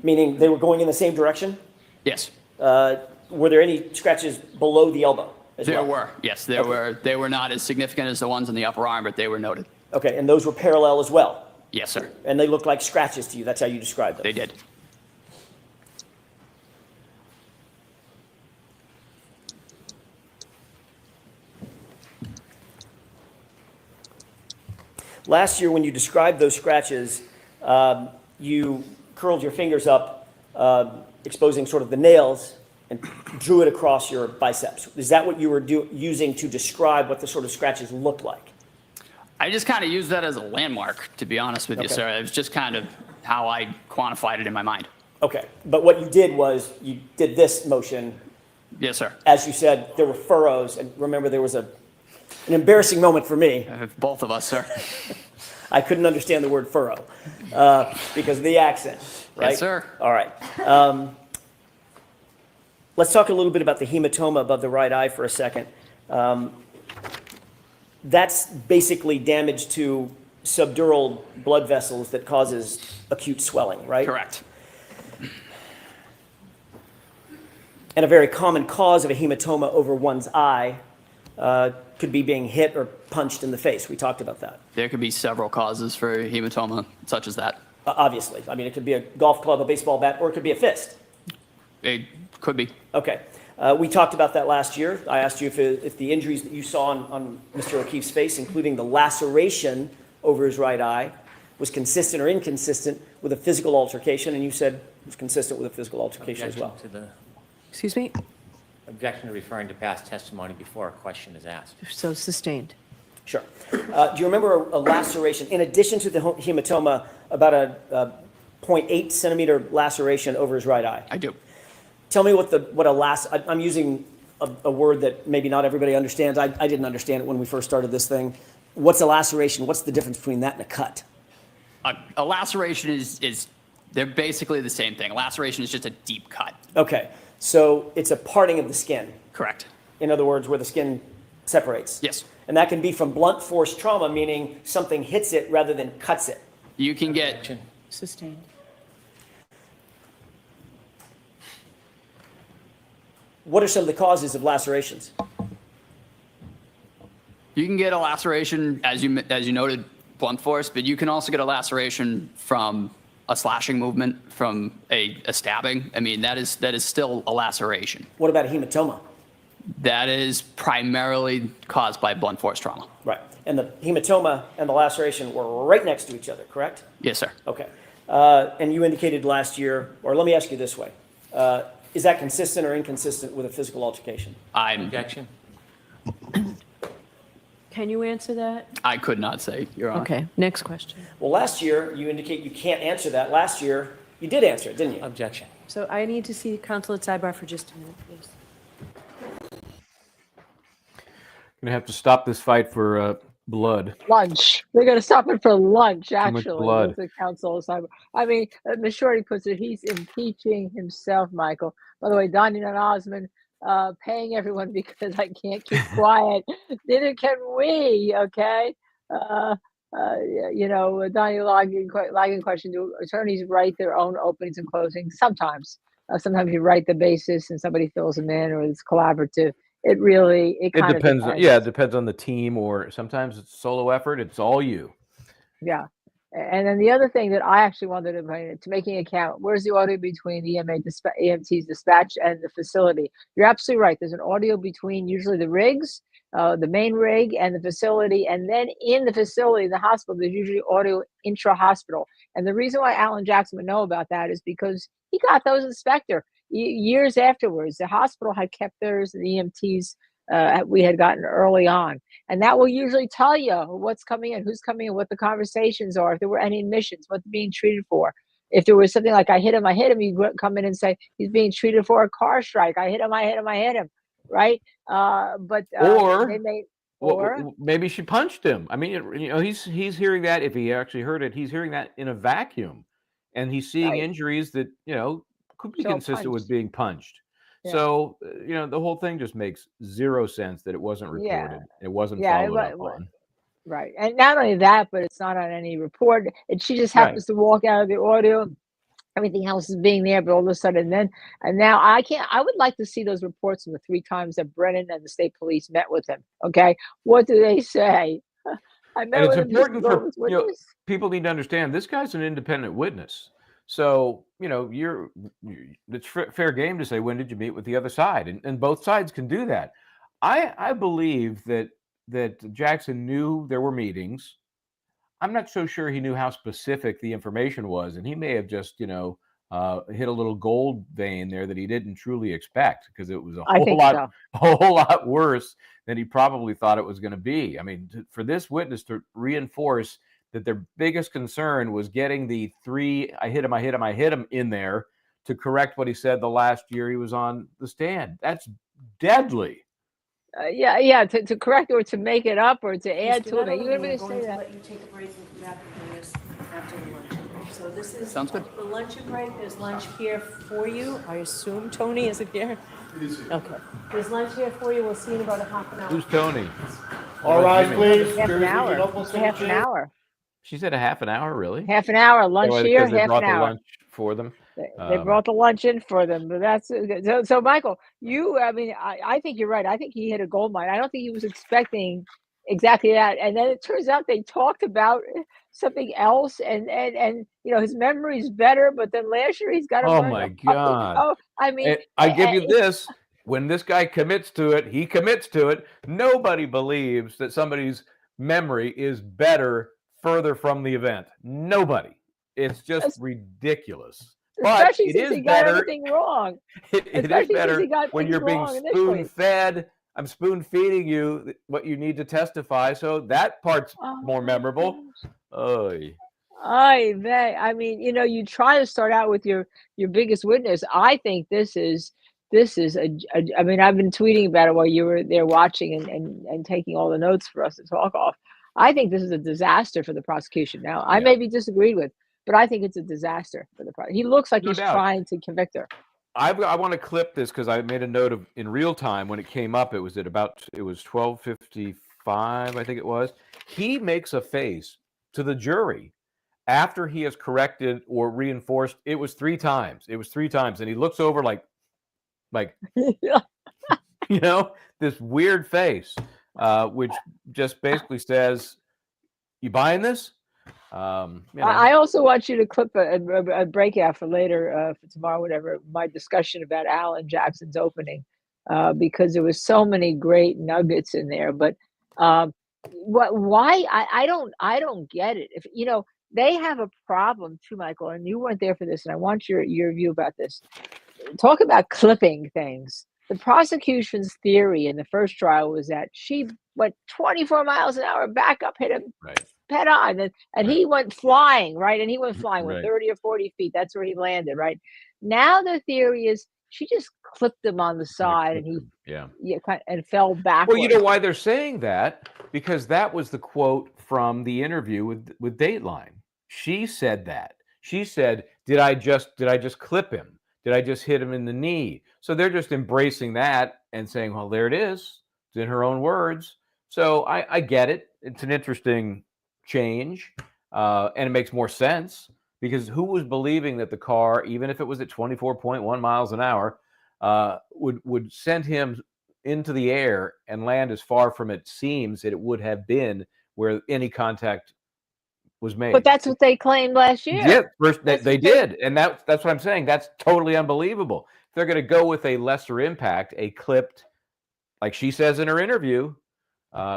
Meaning they were going in the same direction? Yes. Were there any scratches below the elbow as There well? were. Yes, there were. They were not as significant as the ones on the upper arm, but they were noted. Okay. And those were parallel as well? Yes, sir. And they looked like scratches to you. That's how you described them? They did. Last year, when you described those scratches, you curled your fingers up, exposing sort of the nails, and drew it across your biceps. Is that what you were using to describe what the sort of scratches looked like? I just kind of used that as a landmark, to be honest with you, Okay. sir. It was just kind of how I quantified it in my mind. Okay, but what you did was you did this motion. Yes, sir. As you said, there were furrows, and remember there was an embarrassing moment for me. Both of us, sir. I couldn't understand the word furrow because of the accent, right? Yes, sir. All right. Let's talk a little bit about the hematoma above the right eye for a second. That's basically damage to subdural blood vessels that causes acute swelling, right? Correct. And a very common cause of a hematoma over one's eye could be being hit or punched in the face. We talked about that. There could be several causes for hematoma, such as that. Obviously. I mean, it could be a golf club, a baseball bat, or it could be a fist. It could be. Okay. We talked about that last year. I asked you if the injuries that you saw on Mr. O'Keefe's face, including the laceration over his right eye, was consistent or inconsistent with a physical altercation, and you said it was consistent with a physical altercation as well. Excuse me? Objection to referring to past testimony before a question is asked. So sustained. Sure. Do you remember a laceration, in addition to the hematoma, about a 0.8 centimeter laceration over his right eye? I do. Tell me I'm using a word that maybe not everybody understands. I didn't understand it when we first started this thing. What's a laceration? What's the difference between that and a cut? A laceration is they're basically the same thing. A laceration is just a deep cut. Okay, so it's a parting of the skin. Correct. In other words, where the skin separates. Yes. And that can be from blunt force trauma, meaning something hits it rather than cuts it. You can get Sustained. What are some of the causes of lacerations? You can get a laceration, as you noted, blunt force, but you can also get a laceration from a slashing movement, from a stabbing. I mean, that is still a laceration. What about a hematoma? That is primarily caused by blunt force trauma. Right. And the hematoma and the laceration were right next to each other, correct? Yes, sir. Okay. And you indicated last year, or let me ask you this way. Is that consistent or inconsistent with a physical altercation? Objection. Can you answer that? I could not say, Your Honor. Okay, next question. Well, last year, you indicate you can't answer that. Last year, you did answer it, didn't you? Objection. So I need to see counsel at sidebar for just a minute, please. Gonna have to stop this fight for blood. Lunch. They're going to stop it for lunch, much actually. blood. With the council assignment. I mean, Ms. Shorty puts it, he's impeaching himself, Michael. By the way, Donnie and Osmond paying everyone because I can't keep quiet. Neither can we, okay? You know, Donnie lagging question, do attorneys write their own openings and closings? Sometimes. Sometimes you write the basis and somebody fills them in, or it's collaborative. It kind of depends. It depends on the team, or sometimes it's solo effort. It's all you. Yeah. And then the other thing that I actually wanted to bring to making account, where's the audio between the EMT's dispatch and the facility? You're absolutely right. There's an audio between usually the rigs, the main rig and the facility. And then in the facility, the hospital, there's usually audio intra-hospital. And the reason why Alan Jackson would know about that is because he got those inspector years afterwards. The hospital had kept theirs, the EMTs we had gotten early on. And that will usually tell you what's coming in, who's coming in, what the conversations are, if there were any admissions, what they're being treated for. If there was something like I hit him, you come in and say he's being treated for a car strike. I hit him, right? Maybe she punched him. I mean, he's hearing that. If he actually heard it, he's hearing that in a vacuum, and he's seeing injuries that could be consistent with being punched. Yeah. So, the whole thing just makes zero sense that it wasn't reported. Yeah. It wasn't followed up on. Right. And not only that, but it's not on any report. And she just happens to walk out of the audio. Everything else is being there, but all of a sudden now I would like to see those reports from the 3 times that Brennan and the state police met with him. Okay. What do they say? And it's important for people need to understand this guy's an independent witness. So, it's fair game to say, when did you meet with the other side? And both sides can do that. I believe that Jackson knew there were meetings. I'm not so sure he knew how specific the information was. And he may have just, hit a little gold vein there that he didn't truly expect, because it was a whole lot worse than he probably thought it was going to be. I mean, for this witness to reinforce that their biggest concern was getting the 3 I hit him in there to correct what he said the last year he was on the stand. That's deadly. To correct or to make it up or to add to it. You're going to let you take a break and come back and bring us after the lunch break. So this is sounds good. The lunch break. There's lunch here for you. I assume Tony is it here? Okay. There's lunch here for you. We'll see you in about a half an hour. Who's Tony? All right, please. Half an hour. She said a half an hour, really? Half an hour, lunch here, Because they half brought an the hour. lunch for them. They brought the lunch in for them, but that's so. Michael, I mean, I think you're right. I think he hit a gold mine. I don't think he was expecting exactly that, and then it turns out they talked about something else, and his memory's better. But then last year he's got to Oh learn my to fucking. God! Oh, I mean, And I give you this: when this guy commits to it, he commits to it. Nobody believes that somebody's memory is better further from the event. Nobody. It's just ridiculous. But especially it since is he got better. everything wrong. It is Especially since better he got when things you're being wrong initially. spoon-fed. I'm spoon-feeding you what you need to testify, so that part's more memorable. Oy. I mean, you try to start out with your biggest witness. I think this is I mean, I've been tweeting about it while you were there watching and taking all the notes for us to talk off. I think this is a disaster for the prosecution. Now, I may be disagreed with, but I think it's a disaster for the prosecution. He looks like No he's doubt. trying to convict her. I want to clip this because I made a note of in real time when it came up. It was 12:55, I think it was. He makes a face to the jury after he has corrected or reinforced. It was 3 times. It was 3 times, and he looks over like this weird face, which just basically says, "You buying this?" I also want you to clip a breakout for later, for tomorrow, whatever, my discussion about Alan Jackson's opening, because there was so many great nuggets in there. But why? I don't get it. If they have a problem too, Michael, and you weren't there for this, and I want your view about this. Talk about clipping things. The prosecution's theory in the first trial was that she went 24 miles an hour back up, hit him head on, and he went flying, right? And he went flying with 30 or 40 feet. That's where he landed, right? Now the theory is she just clipped him on the side, and and fell backwards. Well, you know why they're saying that? Because that was the quote from the interview with Dateline. She said that. She said, "Did I just clip him? Did I just hit him in the knee?" So they're just embracing that and saying, "Well, there it is." It's in her own words. So I get it. It's an interesting change, and it makes more sense because who was believing that the car, even if it was at 24.1 miles an hour, would send him into the air and land as far from it seems that it would have been where any contact was made. But that's what they claimed last year. Yeah, first they did, and that's what I'm saying. That's totally unbelievable. If they're going to go with a lesser impact, a clipped, like she says in her interview,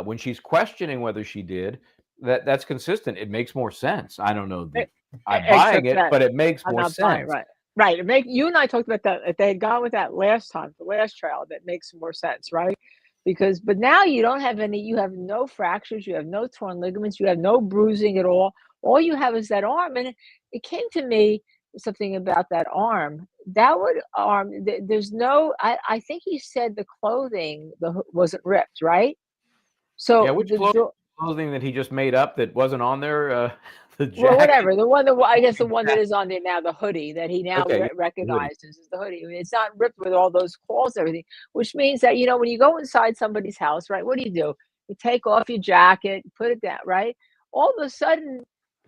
when she's questioning whether she did, that's consistent. It makes more sense. I don't know that I'm buying it, but it makes more sense. Right. You and I talked about that. If they had gone with that last time, the last trial, that makes more sense, right? But now you don't have any. You have no fractures. You have no torn ligaments. You have no bruising at all. All you have is that arm, and it came to me something about that arm. There's no. I think he said the clothing wasn't ripped, right? So yeah, which clothing that he just made up that wasn't on there? The jacket. Well, whatever. The one I guess the one that is on there now, the hoodie that he now recognizes as the hoodie. I mean, it's not ripped with all those claws and everything, which means that when you go inside somebody's house, right? What do? You take off your jacket, put it down, right? All of a sudden,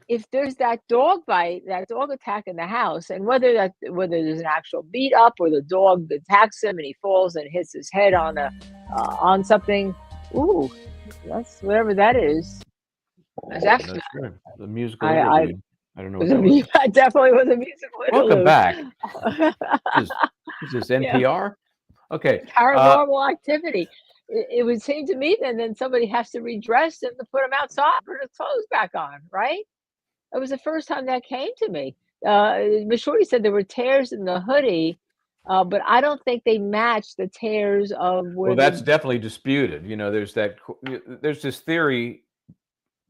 if there's that dog bite, that dog attack in the house, and whether there's an actual beat up or the dog attacks him and he falls and hits his head on something, ooh, that's whatever that is. That's good. The musical interlude. I don't know what that was. It definitely was a musical interlude. Welcome back. Is this NPR? Okay. Paranormal activity. It would seem to me then somebody has to redress him to put him outside, put his clothes back on, right? It was the first time that came to me. Ms. Shorty said there were tears in the hoodie, but I don't think they match the tears of where. Well, that's definitely disputed. There's this theory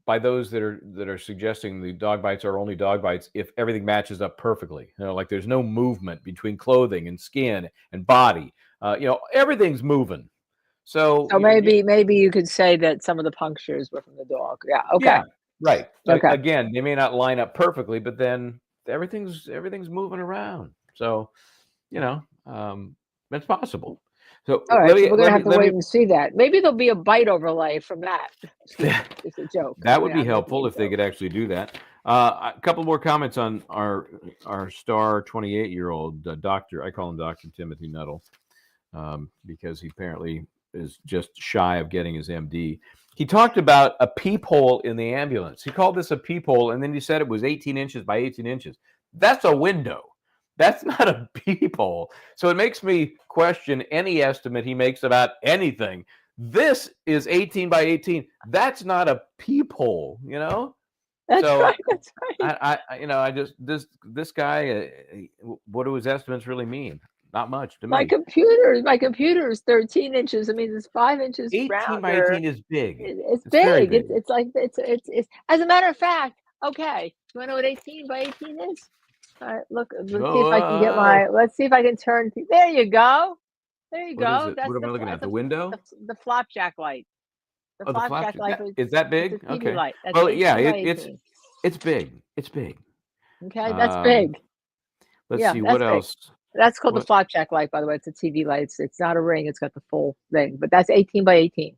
by those that are suggesting the dog bites are only dog bites if everything matches up perfectly. Like there's no movement between clothing and skin and body. Everything's moving. So maybe you could say that some of the punctures were from the dog. Yeah. Okay. Yeah, right. Okay. Again, they may not line up perfectly, but then everything's moving around. So, it's possible. So All right, let me so we're gonna have to let wait me and see that. Maybe there'll be a bite overlay from that. It's a joke. that We're would gonna be have to make helpful a if they joke. could actually do that. A couple more comments on our star 28-year-old doctor. I call him Dr. Timothy Nuttall because he apparently is just shy of getting his MD. He talked about a peephole in the ambulance. He called this a peephole, and then he said it was 18 inches by 18 inches. That's a window. That's not a peephole. So it makes me question any estimate he makes about anything. This is 18 by 18. That's not a peephole, you know? That's So right. That's right. I just this guy, what do his estimates really mean? Not much to My me. computer is 13 inches. I mean, it's 5 inches 18 by rounder. 18 is big. It's It's very big. big. It's like it's. As a matter of fact, okay. Do you want to know what 18 by 18 is? All right, look. Let's see if I can get Oh, my. Let's see if I can turn. There you go. There you what is go. it? That's What am I looking at? The window? the flapjack light. The Oh, the flapjack flapjack. light. Is that It's a big? TV Okay. light. That's Well, yeah, 18 by it's 18. it's big. It's big. Okay, that's Um, big. let's Yeah, see that's what big. else. That's called the What? flapjack light, by the way. It's a TV light. It's not a ring. It's got the full thing, but that's 18 by 18.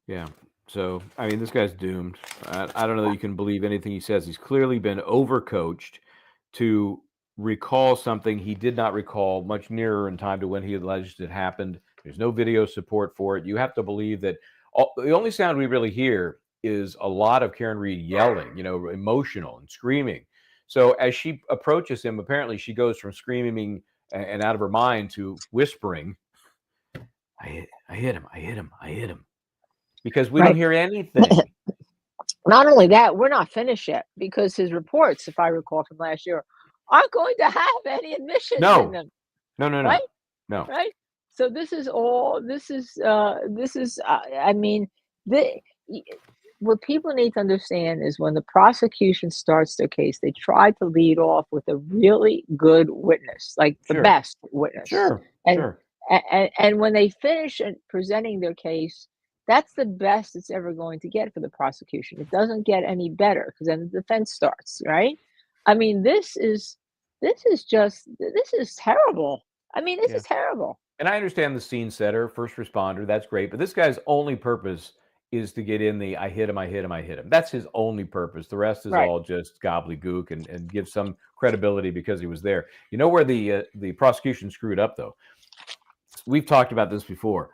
Yeah. So, I mean, this guy's doomed. I don't know that you can believe anything he says. He's clearly been overcoached to recall something he did not recall much nearer in time to when he alleged it happened. There's no video support for it. You have to believe that the only sound we really hear is a lot of Karen Reed yelling, emotional and screaming. So as she approaches him, apparently she goes from screaming and out of her mind to whispering, I hit him, I hit him, I hit him. Because we don't Right. hear anything. Not only that, we're not finished yet because his reports, if I recall from last year, aren't going to have any admissions in No, them, no, no, no, right? no. Right? So this is all. This is. I mean, what people need to understand is when the prosecution starts their case, they try to lead off with a really good witness, like the Sure, best witness, sure, and sure. and when they finish presenting their case, that's the best it's ever going to get for the prosecution. It doesn't get any better because then the defense starts, right? I mean, this is terrible. I mean, this Yeah. is terrible. And I understand the scene setter, first responder, that's great. But this guy's only purpose is to get in the I hit him, I hit him, I hit him. That's his only purpose. The rest is Right. all just gobbledygook and give some credibility because he was there. You know where the prosecution screwed up, though? We've talked about this before.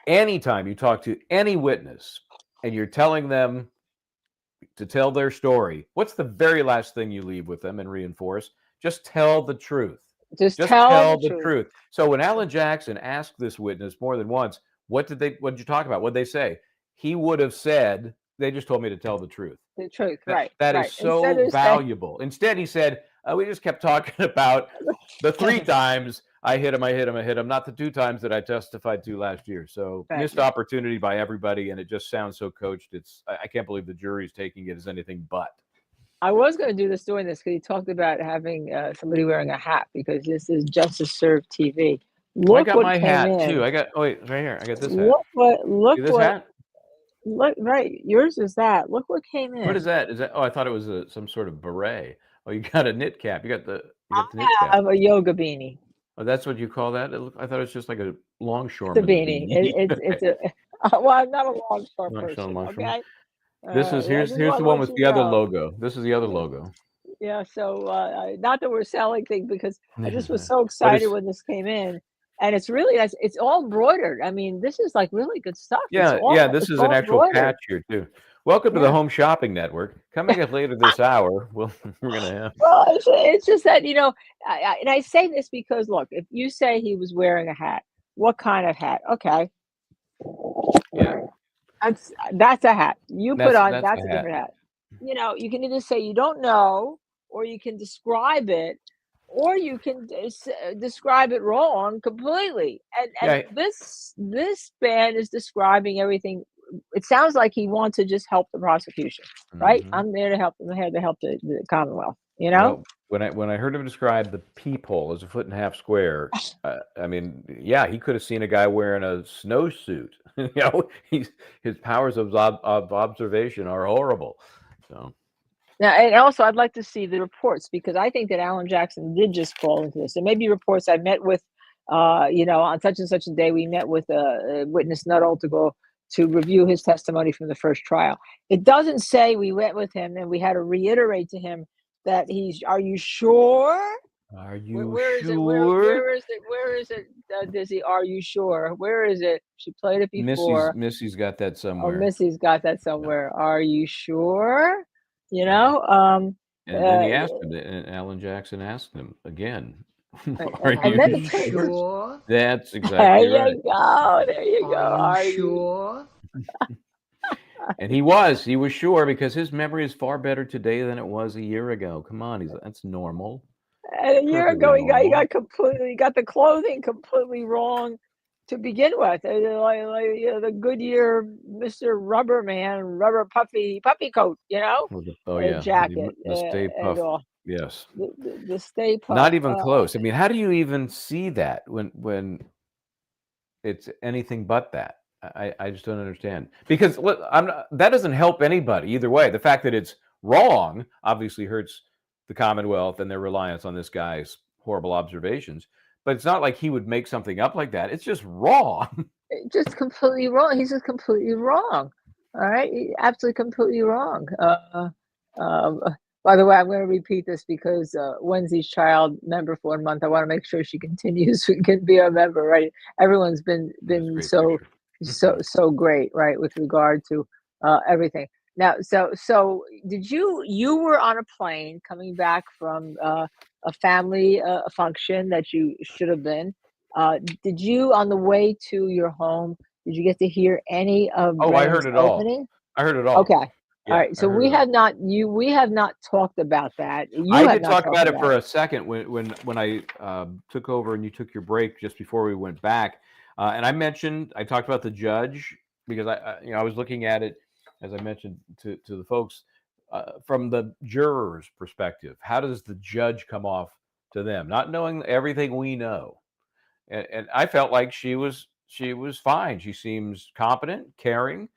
Anytime you talk to any witness and you're telling them to tell their story, what's the very last thing you leave with them and reinforce? Just tell the truth. Just tell the the truth. truth. So when Alan Jackson asked this witness more than once, what did you talk about? What did they say? He would have said, they just told me to tell the truth. The truth, That, right? that Right. is so Instead of saying, valuable. Instead, he said, we just kept talking about the 3 times I hit him, I hit him, I hit him, not the 2 times that I testified to last year. So Right. missed opportunity by everybody, and it just sounds so coached. I can't believe the jury's taking it as anything but. I was going to do this during this because he talked about having somebody wearing a hat because this is Justice Served TV. I Look got what my came hat in. too. Wait, right here. I got this hat. Look See this what, hat? look, right. Yours is that. Look what came in. What is that? Oh, I thought it was some sort of beret. Oh, you got a knit cap. You got the knit I cap. have a yoga beanie. Oh, that's what you call that? I thought it was just like a It's a longshoreman's beanie. beanie. It's a, well, I'm not a longshore person, Longshoreman. okay? Here's just the want to one let with you the other know. logo. This is the other logo. Yeah, so not that we're selling things because I just was so But excited it's when this came in, and it's really nice. It's all embroidered. I mean, this is like really good stuff. yeah, this is an actual embroidered. patch here too. Welcome to the Yeah. Home Shopping Network. Coming up later this hour, we're gonna have. Well, it's just that and I say this because look, if you say he was wearing a hat, what kind of hat? Okay, Yeah, that's a hat. You put on that's that's a a hat. different hat. You can either say you don't know, or you can describe it, or you can describe it wrong completely. And Yeah, this band is describing everything. It sounds like he wants to just help the prosecution, right? mhm. I'm there to help them. I'm here to help the Commonwealth. Well, when I heard him describe the peephole as a 1.5 feet square, I mean, yeah, he could have seen a guy wearing a snowsuit. His powers of observation are horrible. So Now, and also, I'd like to see the reports because I think that Alan Jackson did just fall into this. There may be reports. I met with On such and such a day, we met with witness Nuttall to review his testimony from the first trial. It doesn't say we went with him and we had to reiterate to him that are you sure? Are you Where is it? sure? Where is it, Dizzy? Are you sure? Where is it? She played it before. Missy's got that Oh, somewhere. Missy's got that somewhere. Are you sure? And then he asked him, and Alan Jackson asked him again. Are and you then Sure? That's exactly there right. you go. There you go. Are you sure? And he was sure, because his memory is far better today than it was a year ago. Come on, that's normal. And a year Perfectly ago, he normal. got the clothing completely wrong to begin with. The Goodyear Mr. Rubber Man, rubber puppy coat, Oh yeah, jacket the Stay and Puft. all. Yes. The Stay Puft. Not even close. I mean, how do you even see that when it's anything but that? I just don't understand. Because that doesn't help anybody either way. The fact that it's wrong obviously hurts the Commonwealth and their reliance on this guy's horrible observations. But it's not like he would make something up like that. It's just wrong. Just completely wrong. He's just completely wrong. All right, absolutely completely wrong. By the way, I'm going to repeat this because Wednesday's child member for 1 month. I want to make sure she continues to be a member. Right? Everyone's been so great, right, with regard to everything. Now, so did you were on a plane coming back from a family function that you should have been? Did you, on the way to your home, did you get to hear any of I heard Brennan's it opening? all. I heard it all. Okay. Yeah, All right. So we have not talked about that. I did talk about it for a second when I took over and you took your break just before we went back, and I talked about the judge because I was looking at it, as I mentioned to the folks, from the juror's perspective. How does the judge come off to them, not knowing everything we know? And I felt like she was fine. She seems competent, caring,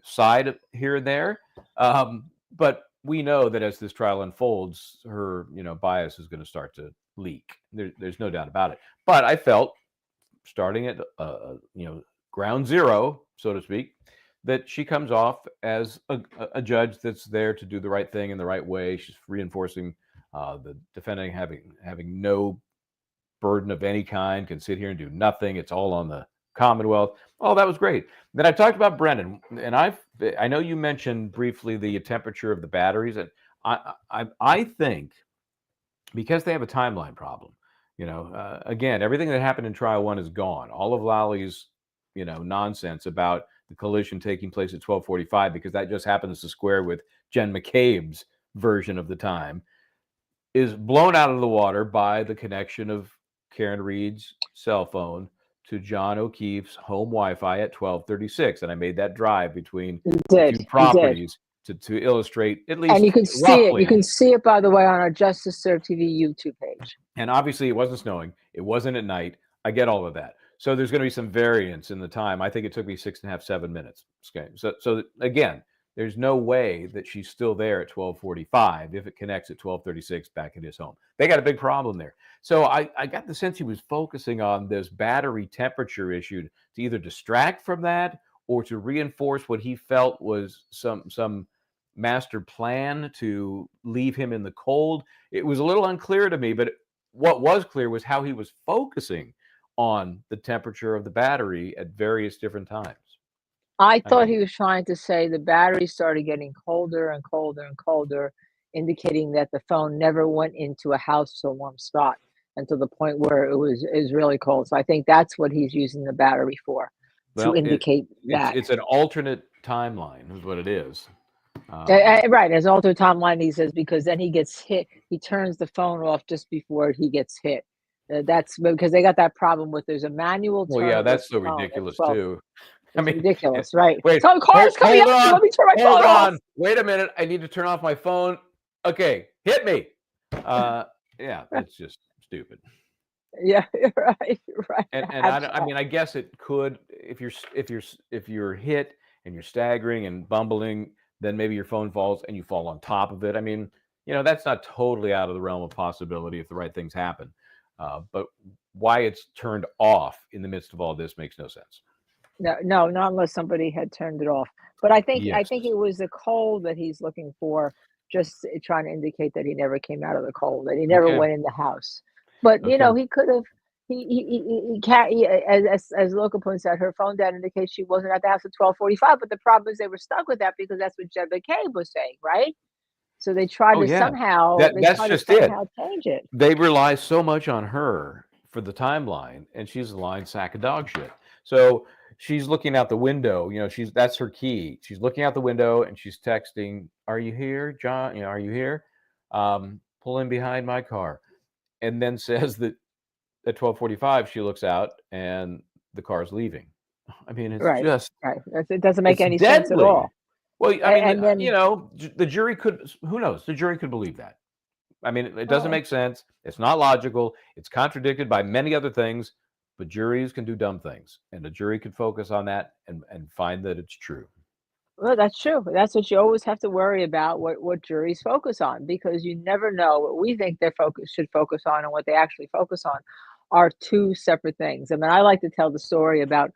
side here and there. But we know that as this trial unfolds, her bias is going to start to leak. There's no doubt about it. But I felt, starting at ground zero, so to speak, that she comes off as a judge that's there to do the right thing in the right way. She's reinforcing the defendant having no burden of any kind, can sit here and do nothing. It's all on the Commonwealth. Oh, that was great. Then I talked about Brennan, and I know you mentioned briefly the temperature of the batteries, and I think because they have a timeline problem, again, everything that happened in trial 1 is gone. All of Lally's nonsense about the collision taking place at 12:45, because that just happens to square with Jen McCabe's version of the time, is blown out of the water by the connection of Karen Reed's cell phone to John O'Keefe's home Wi-Fi at 12:36, and I made that drive between the two properties to illustrate at least. And you can see it. You can see it, by the way, on our Justice Served TV YouTube page. And obviously, it wasn't snowing. It wasn't at night. I get all of that. So there's going to be some variance in the time. I think it took me 6.5, 7 minutes. Okay. So again, there's no way that she's still there at 12:45 if it connects at 12:36 back at his home. They got a big problem there. So I got the sense he was focusing on this battery temperature issue to either distract from that or to reinforce what he felt was some master plan to leave him in the cold. It was a little unclear to me, but what was clear was how he was focusing on the temperature of the battery at various different times. I thought he was trying to say the battery started getting colder and colder and colder, indicating that the phone never went into a house to a warm spot until the point where is really cold. So I think that's what he's using the battery for, to indicate that. It's an alternate timeline is what it is. Right, as alternate timeline, he says, because then he gets hit. He turns the phone off just before he gets hit. That's because they got that problem with there's a manual turn. Well, yeah, that's so ridiculous too. I mean, ridiculous, right? Wait, so car's coming up. Let me turn my phone off. Wait a minute. I need to turn off my phone. Okay, hit me. Yeah, that's just stupid. Yeah, right. And I mean, I guess it could if you're hit and you're staggering and bumbling, then maybe your phone falls and you fall on top of it. I mean, that's not totally out of the realm of possibility if the right things happen. But why it's turned off in the midst of all this makes no sense. No, not unless somebody had turned it off. But I think Yes. it was the cold that he's looking for, just trying to indicate that he never came out of the cold, that he never Okay. went in the house. But you Okay. know, he could have. He can't. As Loca points out, her phone data indicates she wasn't at the house at 12:45. But the problem is they were stuck with that because that's what Jeb McCabe was saying, right? So they tried Oh to yeah, somehow that's just it. change it. They rely so much on her for the timeline, and she's a lying sack of dog shit. So she's looking out the window. You know, that's her key. She's looking out the window and she's texting, "Are you here, John? You know, are you here? Pull in behind my car," and then says that at 12:45 she looks out and the car's leaving. I mean, it's Right. just It doesn't make it's any sense at deadly. all. Well, I mean, And then you know, the jury could. Who knows? The jury could believe that. I mean, it doesn't make sense. It's not logical. It's contradicted by many other things. But juries can do dumb things, and the jury can focus on that and find that it's true. Well, that's true. That's what you always have to worry about, what juries focus on, because you never know what we think they should focus on and what they actually focus on are two separate things. I mean, I like to tell the story about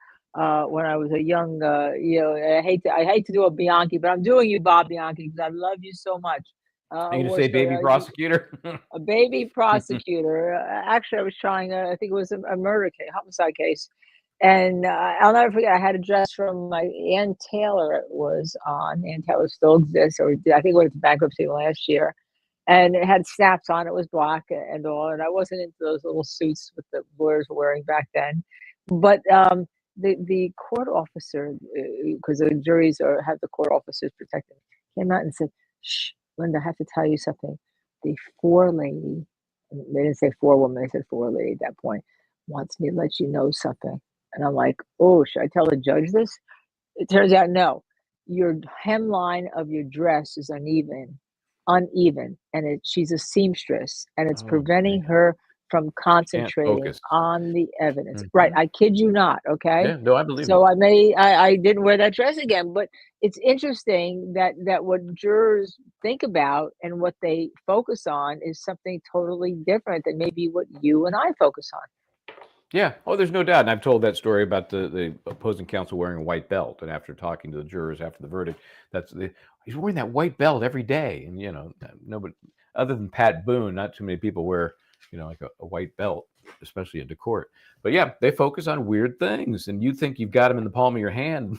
when I was a young, I hate to do a Bianchi, but I'm doing you, Bob Bianchi, because I love you so much. Are you going to say baby prosecutor? A baby prosecutor. Actually, I was trying, I think it was a murder case, homicide case. And I'll never forget, I had a dress from my Ann Taylor. It was on. Ann Taylor still exists, or I think it went to bankruptcy last year. And it had snaps on. It was black and all. And I wasn't into those little suits with the lawyers were wearing back then. But the court officer, because the juries have the court officers protected, came out and said, "Shh, Linda, I have to tell you something. The forelady," they didn't say forewoman, they said forelady at that point, "wants me to let you know something." And I'm like, "Oh, should I tell the judge this?" It turns out, no. Your hemline of your dress is uneven, and she's a seamstress, and it's preventing her from concentrating focus. on the evidence. Right? I kid you not. Okay. Yeah, no, I believe So you. I didn't wear that dress again, but it's interesting that what jurors think about and what they focus on is something totally different than maybe what you and I focus on. Yeah. Oh, there's no doubt. And I've told that story about the opposing counsel wearing a white belt. And after talking to the jurors after the verdict, he's wearing that white belt every day. And, you know, nobody, other than Pat Boone, not too many people wear, you know, like a white belt, especially into court. But yeah, they focus on weird things. And you think you've got them in the palm of your hand.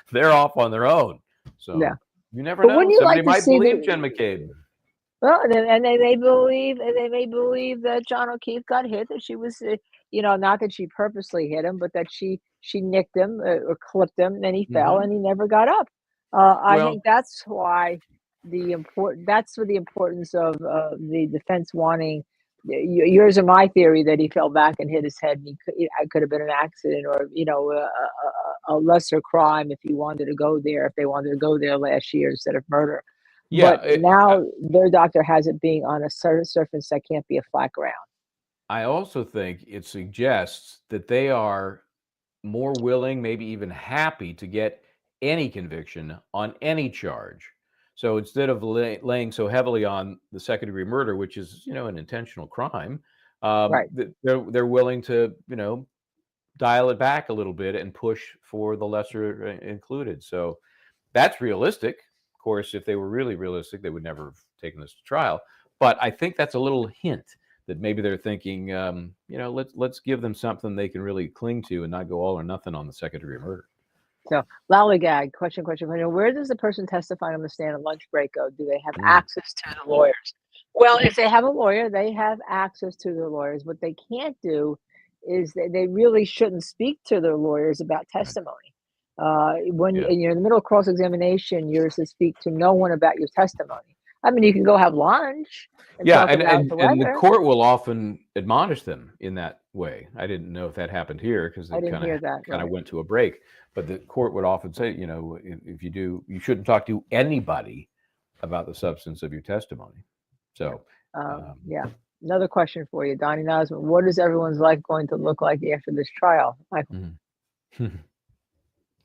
They're off on their own. So Yeah. you never But know. wouldn't you Somebody like to might see believe Jen McCabe. Well, and they may believe that John O'Keefe got hit, that she was, not that she purposely hit him, but that she nicked him or clipped him, and he fell and he never got up. I Well, think that's why that's what the importance of the defense wanting. Yours and my theory that he fell back and hit his head. And it could have been an accident, or a lesser crime if he wanted to go there. If they wanted to go there last year instead of murder. yeah. But now their doctor has it being on a certain surface that can't be a flat ground. I also think it suggests that they are more willing, maybe even happy, to get any conviction on any charge. So instead of laying so heavily on the second-degree murder, which is, an intentional crime, Right. they're willing to, dial it back a little bit and push for the lesser included. So that's realistic. Of course, if they were really realistic, they would never have taken this to trial. But I think that's a little hint that maybe they're thinking, let's give them something they can really cling to and not go all or nothing on the second-degree murder. So, lollygag, question. Where does the person testifying on the stand at lunch break go? Do they have access to the lawyers? Well, if they have a lawyer, they have access to their lawyers. What they can't do is they really shouldn't speak to their lawyers about testimony. When you're in the middle of cross-examination, you're to speak to no one about your testimony. I mean, you can go have lunch and talk about the weather. And the court will often admonish them in that way. I didn't know if that happened here because I it didn't hear that. kind of went to a break. But the court would often say, if you do, you shouldn't talk to anybody about the substance of your testimony. So, yeah. Another question for you, Donnie Nosman. What is everyone's life going to look like after this trial, Michael?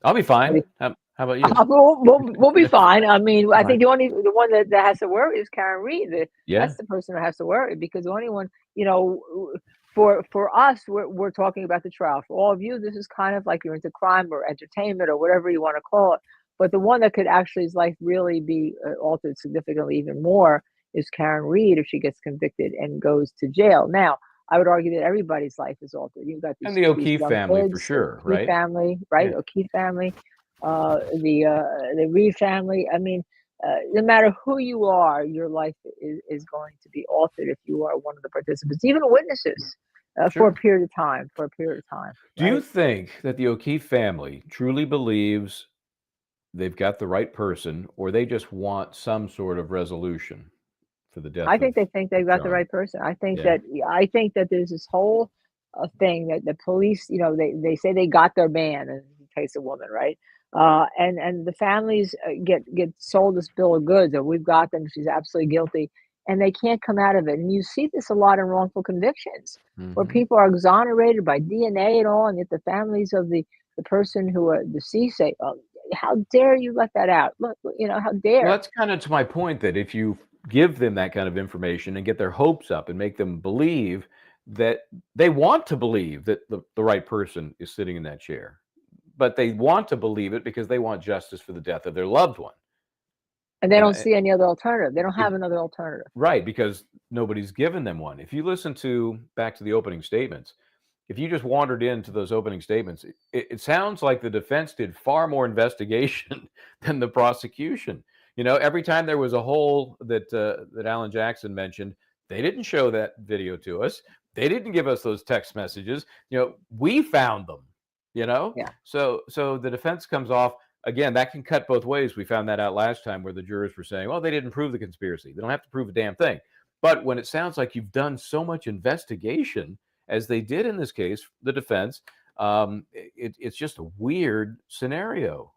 I'll be fine. How about you? We'll be fine. I mean, I think the one that has to worry is Karen Reed. That's the person who has to worry, because the only one you know, for us, we're talking about the trial. For all of you, this is kind of like you're into crime or entertainment or whatever you want to call it. But the one that could actually his life really be altered significantly even more is Karen Reed if she gets convicted and goes to jail. Now, I would argue that everybody's life is altered. You've got And these the these O'Keefe young family for kids, sure, O'Keefe right? family, right? Yeah. O'Keefe family, the Reed family. I mean, no matter who you are, your life is going to be altered if you are one of the participants, even witnesses, for a Sure. period of time. For a period of time, Do you right? think that the O'Keefe family truly believes they've got the right person, or they just want some sort of resolution for the I death of think they think they've got the John? right person. Yeah. I think that there's this whole thing that the police, you know, they say they got their man, in the case of woman, right? And the families get sold this bill of goods, or we've got them. She's absolutely guilty, and they can't come out of it. And you see this a lot in wrongful convictions, where Mhm. people are exonerated by DNA and all, and yet the families of the person who are deceased say, "Oh, how dare you let that out? Look, you know, how Well, dare." that's kind of to my point that if you give them that kind of information and get their hopes up and make them believe that they want to believe that the right person is sitting in that chair, but they want to believe it because they want justice for the death of their loved one. And they And don't see any other alternative. They don't have another alternative. right, because nobody's given them one. If you listen to back to the opening statements, if you just wandered into those opening statements, it sounds like the defense did far more investigation than the prosecution. You know, every time there was a hole that Alan Jackson mentioned, they didn't show that video to us. They didn't give us those text messages. You know, we found them. You know, Yeah. so the defense comes off again. That can cut both ways. We found that out last time, where the jurors were saying, "Well, they didn't prove the conspiracy. They don't have to prove a damn thing." But when it sounds like you've done so much investigation as they did in this case, the defense, it's just a weird scenario.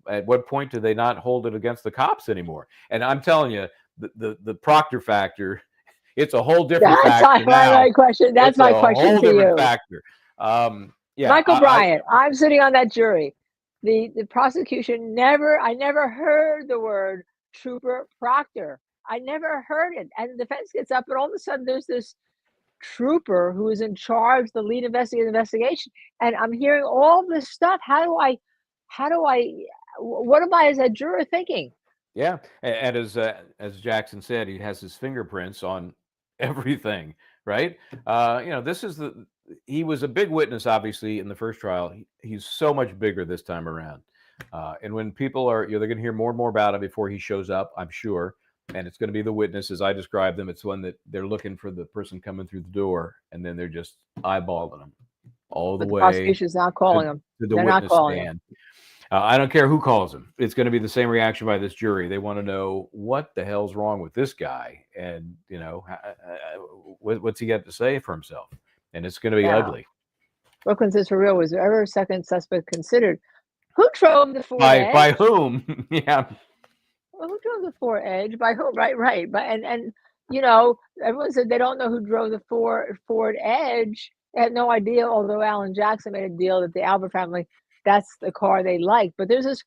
At what point do they not hold it against the cops anymore? And I'm telling you, the Proctor factor, it's a whole different That's factor now. my question. That's It's a my question whole to different you. factor. Yeah, Michael Bryant, I'm sitting on that jury. The prosecution I never heard the word Trooper Proctor. I never heard it. And the defense gets up, and all of a sudden there's this trooper who is in charge, the lead investigator of the investigation. And I'm hearing all this stuff. How do I, what am I as a juror thinking? yeah, and as Jackson said, he has his fingerprints on everything, right? You know, he was a big witness, obviously, in the first trial. He's so much bigger this time around, and when people are, they're going to hear more and more about him before he shows up, I'm sure. And it's going to be the witness as I described them. It's one that they're looking for the person coming through the door, and then they're just eyeballing them all the But the way prosecution's not calling him. to the They're not witness calling him. stand. I don't care who calls him. It's going to be the same reaction by this jury. They want to know what the hell's wrong with this guy, and you know, what's he got to say for himself? And it's going to be Yeah. ugly. Brooklyn says for real, was there ever a second suspect considered? Who drove the Ford Edge? By whom? Yeah. Well, who drove the Ford Edge? By whom? Right. But and you know, everyone said they don't know who drove the Ford Edge. They had no idea. Although Alan Jackson made a deal that the Albert family, that's the car they like. But there's this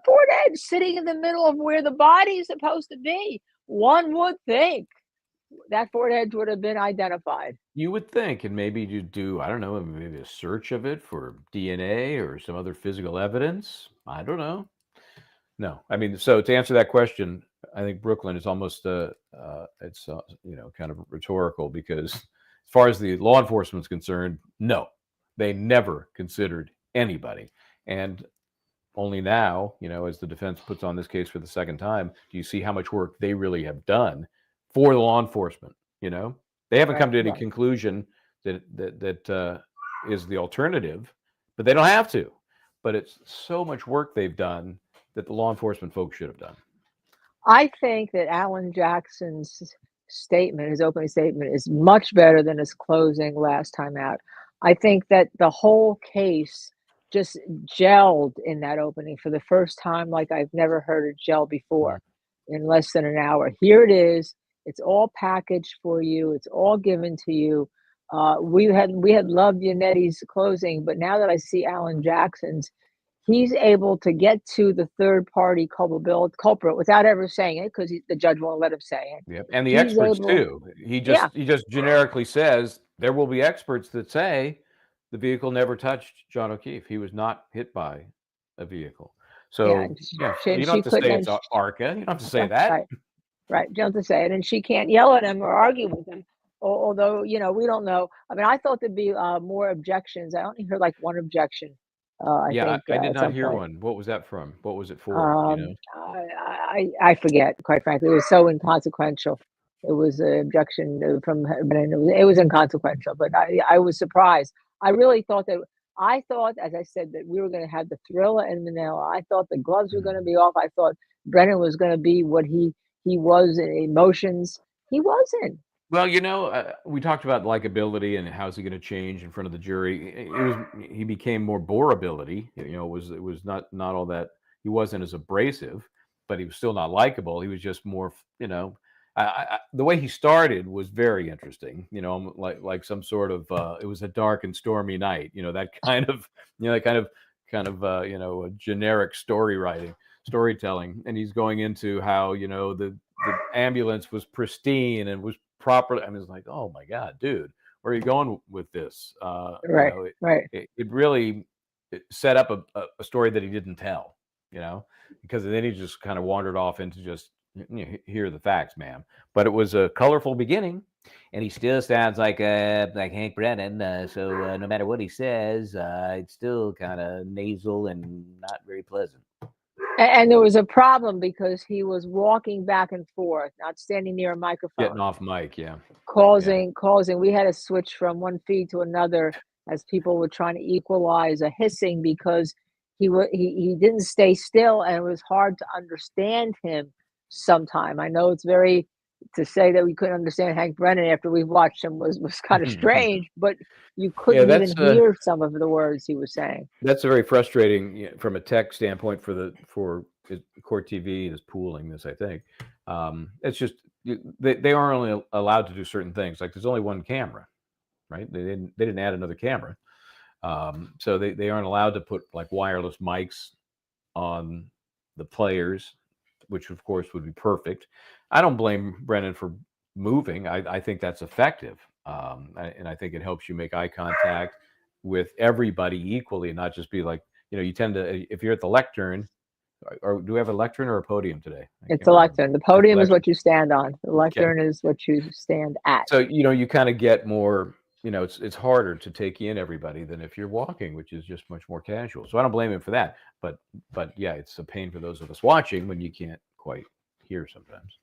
Ford Edge sitting in the middle of where the body is supposed to be. One would think that Ford Edge would have been identified. You would think, and maybe you do, I don't know, maybe a search of it for DNA or some other physical evidence. I don't know. No, I mean, so to answer that question, I think Brooklyn is almost it's you know, kind of rhetorical, because as far as the law enforcement is concerned, no, they never considered anybody, and only now, you know, as the defense puts on this case for the second time, do you see how much work they really have done for the law enforcement? You know, they haven't come to any conclusion that is the alternative, but they don't have to. But it's so much work they've done that the law enforcement folks should have done. I think that Alan Jackson's statement, his opening statement, is much better than his closing last time out. I think that the whole case just gelled in that opening for the first time, like I've never heard it gel before, in less than an hour. Here it is. It's all packaged for you. It's all given to you. We had loved Yanetti's closing, but now that I see Alan Jackson's, he's able to get to the third party culprit without ever saying it because the judge won't let him say it. Yep. And the He's experts able, too. He yeah, just generically says there will be experts that say the vehicle never touched John O'Keefe. He was not hit by a vehicle. yeah. So yeah, And you don't she have to say couldn't, it's ARCA. You don't have to say that. right, right. You don't have to say it, and she can't yell at him or argue with him. Although, we don't know. I mean, I thought there'd be more objections. I only heard like one objection. I Yeah, think I did at not some hear point. one. What was that from? What was it for? Do you know? I forget, quite frankly. It was so inconsequential. It was an objection from her, but it was inconsequential. But I was surprised. I really thought as I said, that we were going to have the thriller in Manila. I thought the gloves were going to be off. I thought Brennan was going to be what he was in emotions. He wasn't. Well, we talked about likability and how's he going to change in front of the jury. He became more boreability. It was not all that. He wasn't as abrasive, but he was still not likable. He was just more, the way he started was very interesting. Like some sort of it was a dark and stormy night. That kind of a generic storytelling, and he's going into how the ambulance was pristine and was properly. I mean, it's like, oh my God, dude, where are you going with this? Right, right. It really set up a story that he didn't tell, because then he just kind of wandered off into just, here are the facts, ma'am. But it was a colorful beginning, and he still sounds like Hank Brennan. So no matter what he says, it's still kind of nasal and not very pleasant. And there was a problem because he was walking back and forth, not standing near a microphone. Getting off mic, yeah. Causing. We had to switch from one feed to another as people were trying to equalize a hissing because he didn't stay still, and it was hard to understand him sometime. I know it's to say that we couldn't understand Hank Brennan after we watched him was kind of strange, but you couldn't even hear some of the words he was saying. That's very frustrating from a tech standpoint for Court TV is pooling this, I think. It's just they are only allowed to do certain things. Like there's only one camera, right? They didn't add another camera, so they aren't allowed to put like wireless mics on the players, which of course would be perfect. I don't blame Brennan for moving. I think that's effective, and I think it helps you make eye contact with everybody equally, and not just be like, you tend to, if you're at the lectern, or do we have a lectern or a podium today? It's a lectern. The podium is what you stand on. The lectern is what you stand at. So, you kind of get more, it's harder to take in everybody than if you're walking, which is just much more casual. So I don't blame him for that. But yeah, it's a pain for those of us watching when you can't quite hear sometimes.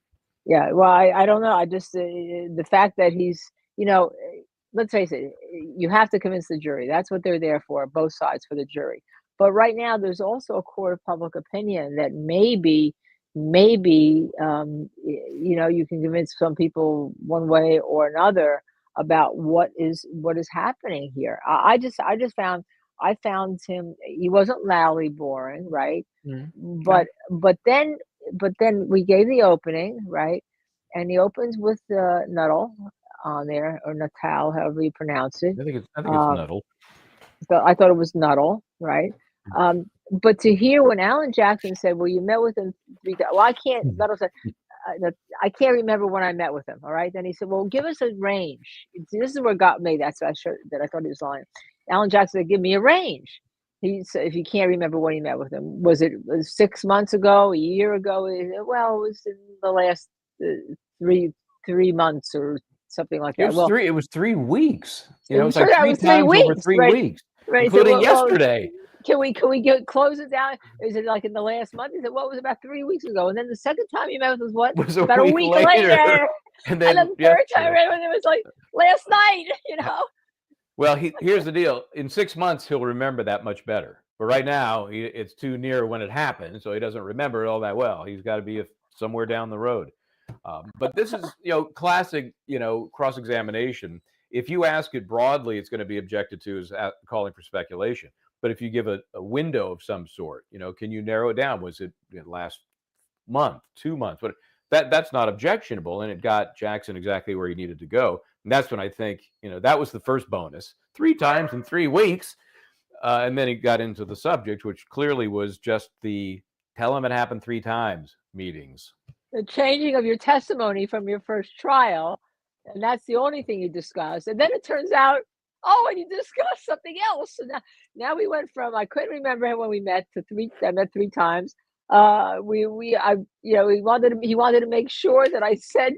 Yeah, well, I don't know. I just, the fact that he's, let's face it, you have to convince the jury. That's what they're there for, both sides, for the jury. But right now, there's also a court of public opinion that maybe, you can convince some people one way or another about what is happening here. I found him, he wasn't loudly boring, right? Mm-hmm. But then we gave the opening, right? And he opens with Nuttall on there, or Natal, however you pronounce it. I think it's Nuttall. So I thought it was Nuttall, right? But to hear when Alan Jackson said, "Well, you met with him 3 times." Well, I can't. Nuttall said, "I can't remember when I met with him." All right. Then he said, "Well, give us a range." This is what got me. That's what I thought he was lying. Alan Jackson said, "Give me a range." He said, if you can't remember when he met with him, was it 6 months ago, a year ago? Well, it was in the last 3 months or something like that. It was 3 weeks. It was like 3 times over 3 weeks, right? Including yesterday. Can we close it down? Is it like in the last month? He said, "What was about 3 weeks ago?" And then the second time you met with us, what? Was about a week later. And then the third time it was like last night. Well, here's the deal. In 6 months, he'll remember that much better. But right now, it's too near when it happened, so he doesn't remember it all that well. He's got to be somewhere down the road. But this is, classic, cross-examination. If you ask it broadly, it's going to be objected to as calling for speculation. But if you give a window of some sort, can you narrow it down? Was it last month, 2 months? But that's not objectionable, and it got Jackson exactly where he needed to go. And that's when I think, that was the first bonus. 3 times in 3 weeks. And then he got into the subject, which clearly was just the tell him it happened 3 times meetings. The changing of your testimony from your first trial, and that's the only thing you discussed. And then it turns out, oh, and you discussed something else. So now we went from I couldn't remember when we met to I met 3 times. He wanted to make sure that I said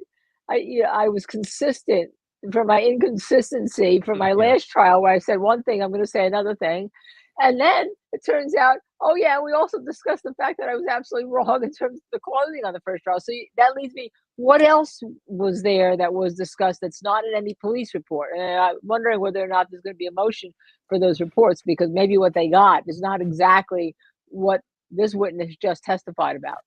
I was consistent from my inconsistency from my last trial where I said one thing, I'm going to say another thing. And then it turns out, oh yeah, we also discussed the fact that I was absolutely wrong in terms of the closing on the first trial. So that leads me, what else was there that was discussed that's not in any police report? And I'm wondering whether or not there's going to be a motion for those reports, because maybe what they got is not exactly what this witness just testified about.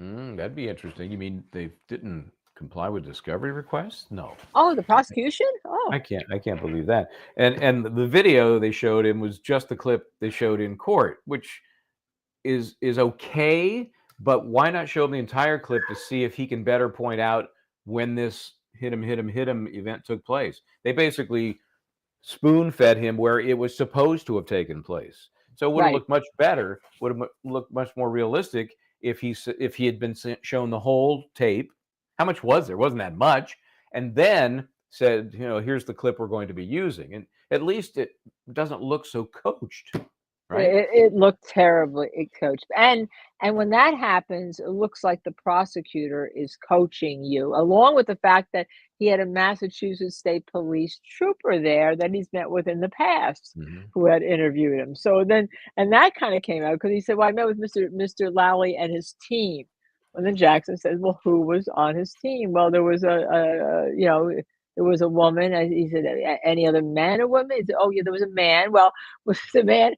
That'd be interesting. You mean they didn't comply with discovery requests? No. Oh, the prosecution? Oh, I can't believe that. And the video they showed him was just the clip they showed in court, which is okay, but why not show him the entire clip to see if he can better point out when this hit him event took place? They basically spoon-fed him where it was supposed to have taken place. So it would have looked much better, would have looked much more realistic if he had been shown the whole tape. How much was there? Wasn't that much. And then said, here's the clip we're going to be using. And at least it doesn't look so coached, right? It looked terribly coached. And when that happens, it looks like the prosecutor is coaching you, along with the fact that he had a Massachusetts State Police trooper there that he's met with in the past who had interviewed him. So then, and that kind of came out because he said, well, I met with Mr. Lally and his team. And then Jackson says, well, who was on his team? Well, there was there was a woman. And he said, any other man or woman? He said, oh, yeah, there was a man. Well, was the man,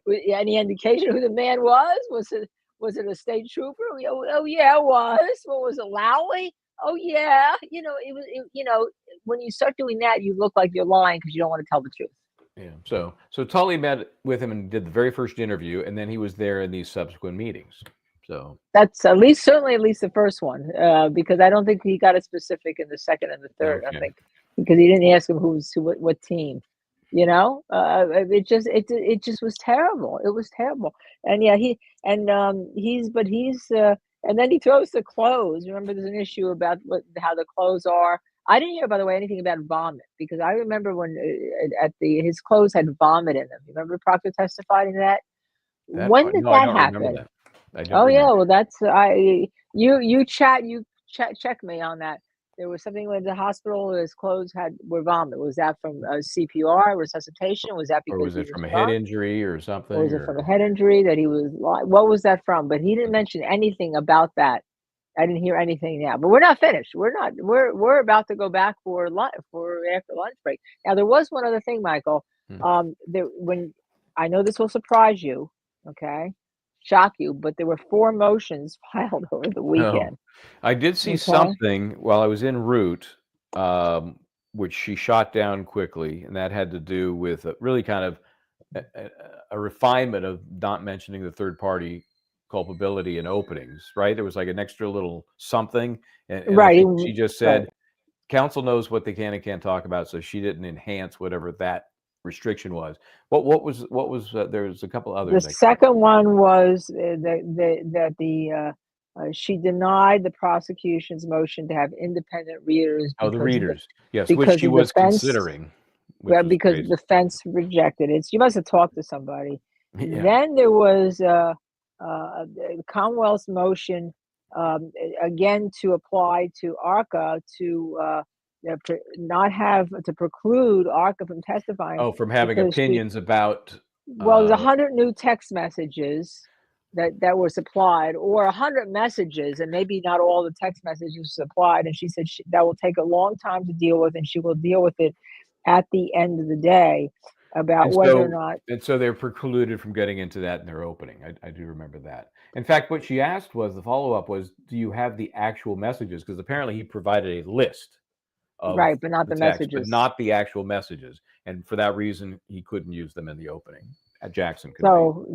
any indication who the man was? Was it a state trooper? Oh, yeah, it was. What was it, Lowley? Oh, yeah. It was, when you start doing that, you look like you're lying because you don't want to tell the truth. Yeah. So Tully met with him and did the very first interview, and then he was there in these subsequent meetings. So that's certainly at least the first one, because I don't think he got it specific in the second and the third. Okay. I think because he didn't ask him what team. It just was terrible. It was terrible. And yeah, and then he throws the clothes. Remember, there's an issue about how the clothes are. I didn't hear, by the way, anything about vomit, because I remember when his clothes had vomit in them. You remember Proctor testifying to that? When did that happen? Oh yeah, well that's you check me on that. There was something with the hospital. His clothes were vomit. Was that from CPR, resuscitation? Was that because or was it from a head injury or something? Or was it from a head injury that he was? What was that from? But he didn't mention anything about that. I didn't hear anything now. But we're not finished. We're about to go back for after lunch break. Now there was one other thing, Michael. When I know this will surprise you, okay. Shock you, but there were 4 motions filed over the weekend. I did see something while I was en route, which she shot down quickly, and that had to do with really kind of a refinement of not mentioning the third party culpability in openings, right? There was like an extra little something, and right. She just said, counsel knows what they can and can't talk about, so she didn't enhance whatever that restriction was. What was there was a couple others. The second one was that she denied the prosecution's motion to have independent readers. The readers, yes, which she was considering. Well, because the defense rejected it. So you must have talked to somebody. Yeah. Then there was Commonwealth's motion again to apply to ARCA to not have to preclude ARCA from testifying. Oh, from having opinions about. Well, there's 100 new text messages that were supplied, or 100 messages, and maybe not all the text messages supplied. And she said that will take a long time to deal with, and she will deal with it at the end of the day about whether or not. And so they're precluded from getting into that in their opening. I do remember that. In fact, what she asked was, the follow-up was, do you have the actual messages? Because apparently he provided a list. Right, but not the messages. But not the actual messages. And for that reason, he couldn't use them in the opening. Jackson could.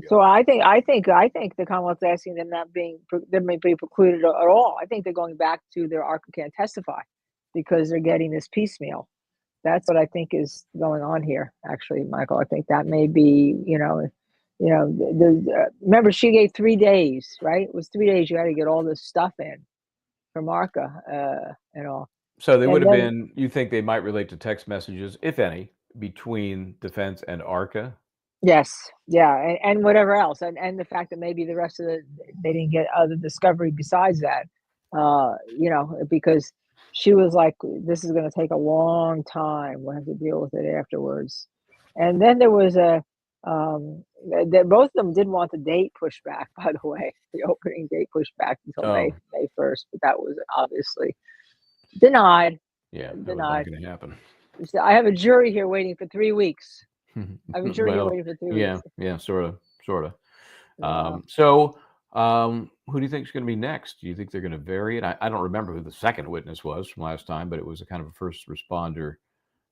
So I think the Commonwealth's asking them they may be precluded at all. I think they're going back to their ARCA can't testify because they're getting this piecemeal. That's what I think is going on here, actually, Michael. I think that may be, remember she gave 3 days, right? It was 3 days. You had to get all this stuff in for Marca and all. So they would And have then, been, you think they might relate to text messages, if any, between defense and ARCA? yes, yeah, and whatever else, and the fact that maybe the rest of they didn't get other discovery besides that, because she was like, this is going to take a long time. We'll have to deal with it afterwards. And then there was both of them did want the date pushed back, by the way, the opening date pushed back until May 1st, but that was obviously denied. Yeah, that was not Denied. going to happen. I have a jury here waiting for 3 weeks. I have a jury here Well, waiting for 3 weeks. yeah, sort of. Yeah. Who do you think is going to be next? Do you think they're going to vary it? I don't remember who the second witness was from last time, but it was a kind of a first responder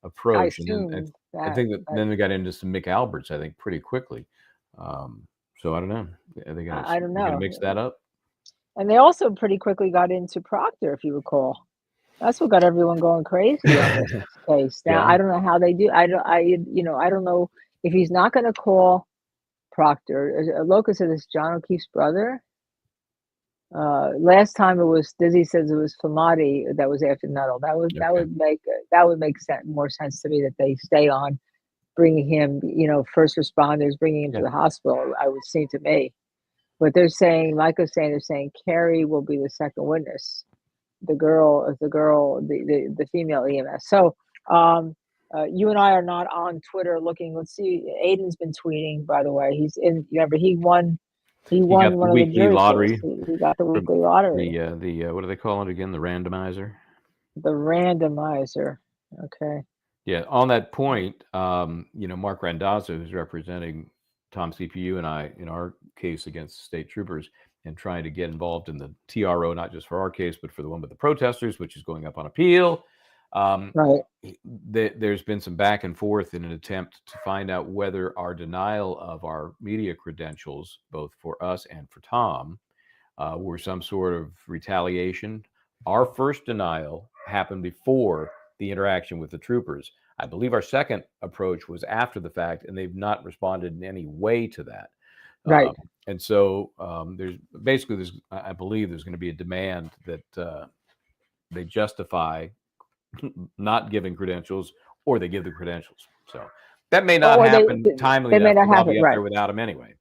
approach. And then I think that then we got into some Mick Alberts, I think, pretty quickly. So I don't know. Are they going I don't know. to mix that up? And they also pretty quickly got into Proctor, if you recall. That's what got everyone going crazy on this case. Now, Yeah. I don't know how they do. I don't know if he's not going to call Proctor. Locus said it's John O'Keefe's brother. Last time it was Dizzy says it was Famati that was after Nuttall. That would make more sense to me that they stay on bringing him, first responders, bringing him to the hospital. I would seem to me, but they're saying, they're saying Kerry will be the second witness. The female EMS. So you and I are not on Twitter looking. Let's see. Aiden's been tweeting, by the way. He's in. Remember, he won one of the jury lottery. He got the weekly lottery. The what do they call it again? The randomizer. The randomizer. Okay. Yeah. On that point, Mark Randazzo, who's representing Tom CPU and I in our case against state troopers, and trying to get involved in the TRO, not just for our case, but for the one with the protesters, which is going up on appeal. Right. There's been some back and forth in an attempt to find out whether our denial of our media credentials, both for us and for Tom, were some sort of retaliation. Our first denial happened before the interaction with the troopers. I believe our second approach was after the fact, and they've not responded in any way to that. Right. And so I believe there's going to be a demand that they justify not giving credentials, or they give the credentials. So that may not happen timely enough. I'll be up there without them anyway.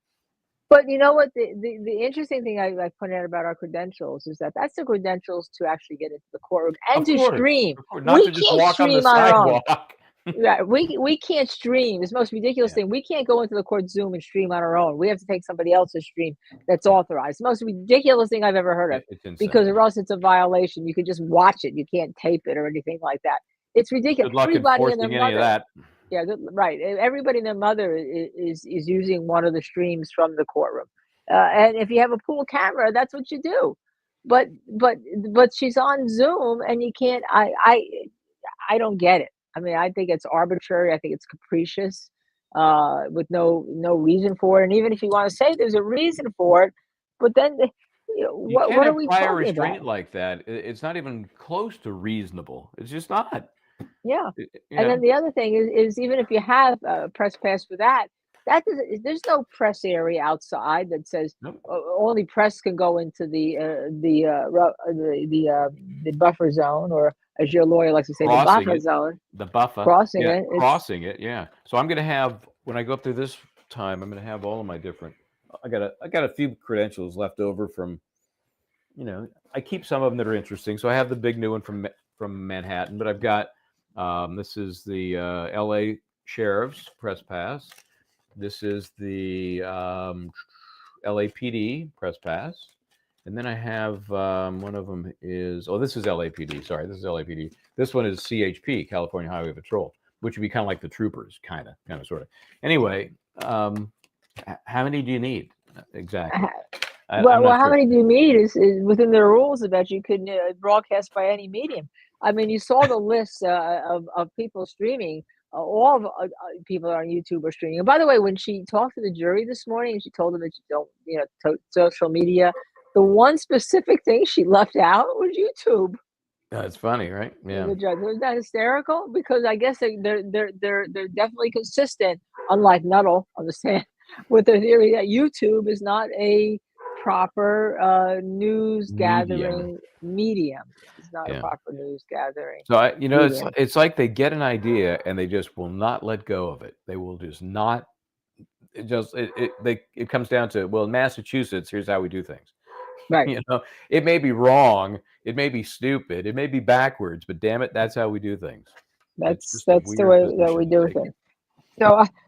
But you know what? The interesting thing I pointed out about our credentials is that's the credentials to actually get into the courtroom and to stream. Not to just walk on the sidewalk. Yeah, we can't stream. It's the most ridiculous thing. We can't go into the court Zoom and stream on our own. We have to take somebody else's stream that's authorized. The most ridiculous thing I've ever heard of. Because or else it's a violation. You can just watch it. You can't tape it or anything like that. It's ridiculous. Good luck enforcing any of that. Yeah, right. Everybody and their mother is using one of the streams from the courtroom. And if you have a pool camera, that's what you do. But she's on Zoom and you can't. I don't get it. I mean, I think it's arbitrary. I think it's capricious, with no reason for it. And even if you want to say there's a reason for it, but then what are we prior talking restraint about? like that? It's not even close to reasonable. It's just not. Yeah. And then the other thing is even if you have a press pass for that there's no press area outside that says only press can go into the buffer zone, or as your lawyer likes to say, the buffer zone. The buffer. Crossing it. Yeah. So I'm going to have, when I go up there this time, I'm going to have all of my different. I got a few credentials left over from. I keep some of them that are interesting. So I have the big new one from Manhattan, but I've got. This is the L.A. Sheriff's press pass. This is the LAPD press pass. And then I have one of them is, this is LAPD. Sorry, this is LAPD. This one is CHP, California Highway Patrol, which would be kind of like the troopers, kind of, sort of. Anyway, how many do you need exactly? How many do you need is within the rules about you can broadcast by any medium. I mean, you saw the list of people streaming. All of people on YouTube are streaming. And by the way, when she talked to the jury this morning, she told them that you don't, social media. The one specific thing she left out was YouTube. That's funny, right? Yeah. The judge. Was that hysterical? Because I guess they're definitely consistent, unlike Nuttall, understand, with the theory that YouTube is not a proper news Medium. gathering medium. It's not a Yeah. proper news gathering So medium. it's like they get an idea and they just will not let go of it. They will just not. It comes down to, well, in Massachusetts, here's how we do things. Right. You know, it may be wrong, it may be stupid, it may be backwards, but damn it, that's how we do things. It's That's just a the weird way that position we to do take. things.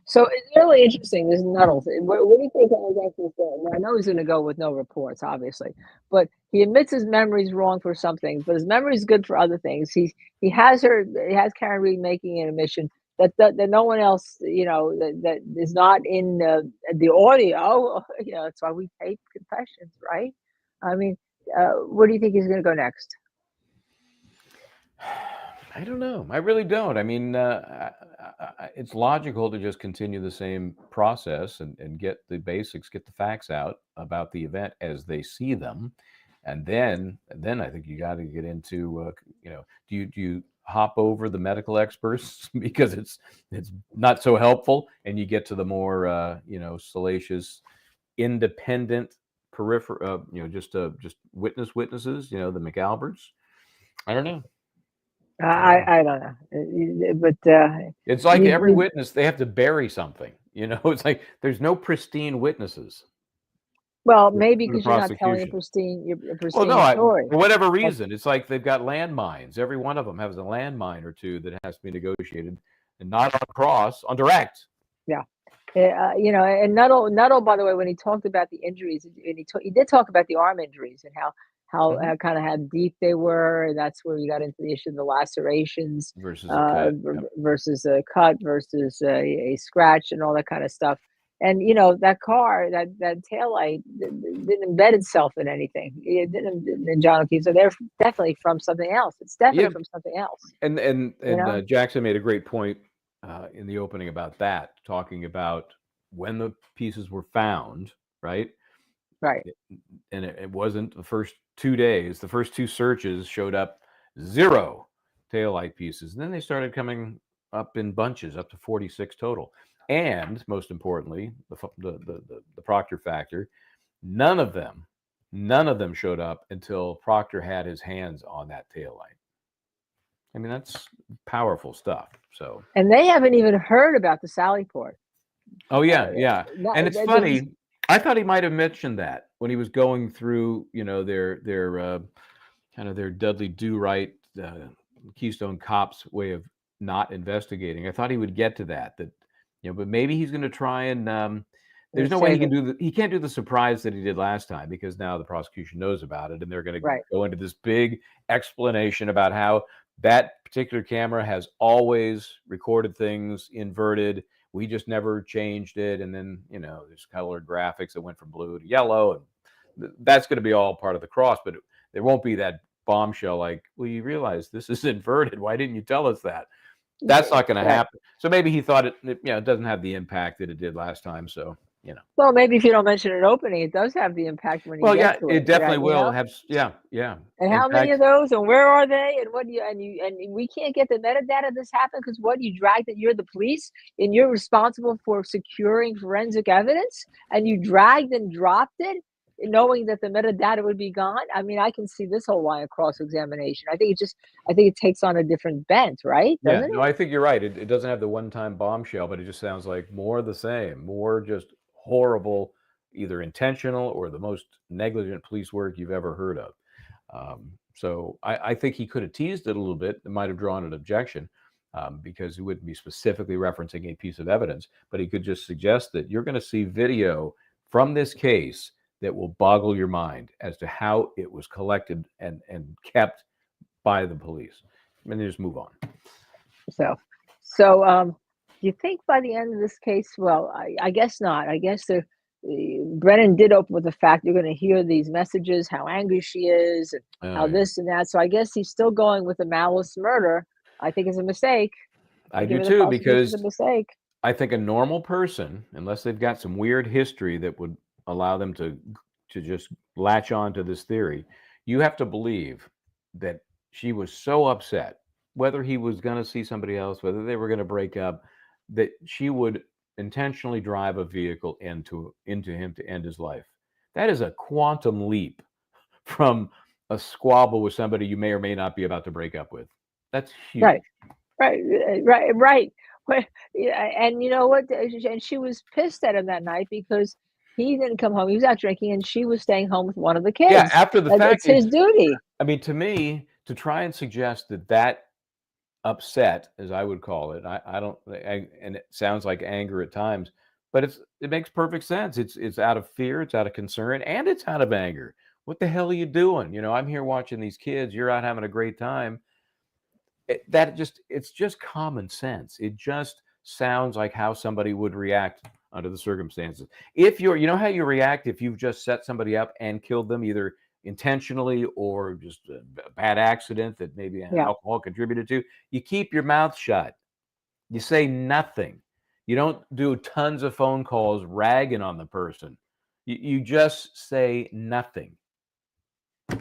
So it's really interesting, this Nuttall thing. What do you think Jackson's doing? Now, I know he's going to go with no reports, obviously, but he admits his memory's wrong for some things, but his memory's good for other things. He has Karen Reed making an admission that no one else, that is not in the audio. That's why we tape confessions, right? I mean, where do you think he's going to go next? I don't know. I really don't. I mean, it's logical to just continue the same process and get the basics, get the facts out about the event as they see them, and then I think you got to get into, do you hop over the medical experts because it's not so helpful, and you get to the more salacious, independent peripheral, just witnesses, the McAlberts. I don't know. I don't know, but it's like every witness, they have to bury something. It's like there's no pristine witnesses. Well, maybe because you're not telling a pristine story. For whatever reason, it's like they've got landmines. Every one of them has a landmine or two that has to be negotiated, and not on cross, on direct. Yeah. And Nuttall, by the way, when he talked about the injuries, and he did talk about the arm injuries and how kind of how deep they were, and that's where you got into the issue of the lacerations versus a cut, versus a cut versus a scratch and all that kind of stuff. And that car, that taillight didn't embed itself in anything. It didn't in John O'Keefe. So they're definitely from something else. It's definitely from something else. And Jackson made a great point in the opening about that, talking about when the pieces were found, right? Right. And it wasn't the first 2 days. The first 2 searches showed up 0 taillight pieces. And then they started coming up in bunches, up to 46 total. And most importantly, the Proctor factor, none of them showed up until Proctor had his hands on that taillight. I mean, that's powerful stuff. So, and they haven't even heard about the Sally Port. Oh yeah, yeah. And it's funny. I thought he might have mentioned that when he was going through, their kind of their Dudley Do-Right, Keystone Cops way of not investigating. I thought he would get to that, but maybe he's going to try and. There's no way he can he can't do the surprise that he did last time, because now the prosecution knows about it and they're going to go into this big explanation about how that particular camera has always recorded things inverted. We just never changed it. And then, there's colored graphics that went from blue to yellow. And that's going to be all part of the cross, but there won't be that bombshell like, well, you realize this is inverted. Why didn't you tell us that? That's not going to happen. So maybe he thought it doesn't have the impact that it did last time. So, Well, maybe if you don't mention it opening, it does have the impact when you get to it. It definitely will have. Yeah. And how many of those, and where are they, and what do you and we can't get the metadata of this happened because what, you dragged it, you're the police and you're responsible for securing forensic evidence, and you dragged and dropped it knowing that the metadata would be gone. I mean, I can see this whole line of cross-examination. I think it takes on a different bent, right? Doesn't it? No, I think you're right. It doesn't have the one-time bombshell, but it just sounds like more of the same, more just horrible, either intentional or the most negligent police work you've ever heard of. So I think he could have teased it a little bit. It might have drawn an objection because he wouldn't be specifically referencing a piece of evidence, but he could just suggest that you're going to see video from this case that will boggle your mind as to how it was collected and kept by the police. And then just move on. So do you think by the end of this case, well, I guess not. I guess Brennan did open with the fact you're going to hear these messages, how angry she is, and how this and that. So I guess he's still going with the malice murder. I think it's a mistake. I do too, because it's a mistake. I think a normal person, unless they've got some weird history that would allow them to just latch on to this theory, you have to believe that she was so upset, whether he was going to see somebody else, whether they were going to break up, that she would intentionally drive a vehicle into him to end his life. That is a quantum leap from a squabble with somebody you may or may not be about to break up with. That's huge. Right. Right. Well, yeah, and you know what? And she was pissed at him that night because he didn't come home. He was out drinking, and she was staying home with one of the Yeah, kids. after the fact, It's his duty. I mean, to me, to try and suggest that upset, as I would call it, I don't, and it sounds like anger at times, but it makes perfect sense. It's out of fear, it's out of concern, and it's out of anger. What the hell are you doing? You know, I'm here watching these kids. You're out having a great time. It's just common sense. It just sounds like how somebody would react under the circumstances. If you know how you react if you've just set somebody up and killed them, either intentionally or just a bad accident that maybe alcohol contributed to. You keep your mouth shut. You say nothing. You don't do tons of phone calls ragging on the person. You just say nothing.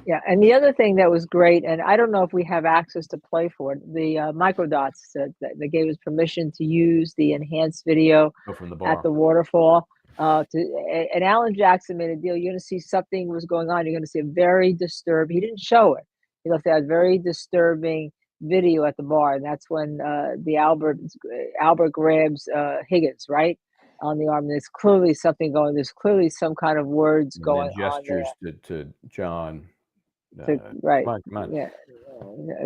Yeah, and the other thing that was great, and I don't know if we have access to play for it, the microdots that they gave us permission to use the enhanced video from the at bar. the waterfall. And Alan Jackson made a deal. You're going to see something was going on. You're going to see a very disturbed. He didn't show it. He left out very disturbing video at the bar, and that's when the Albert grabs Higgins right on the arm. There's clearly something going. There's clearly some kind of words going on there. Gestures to John. Right. Come on. Yeah.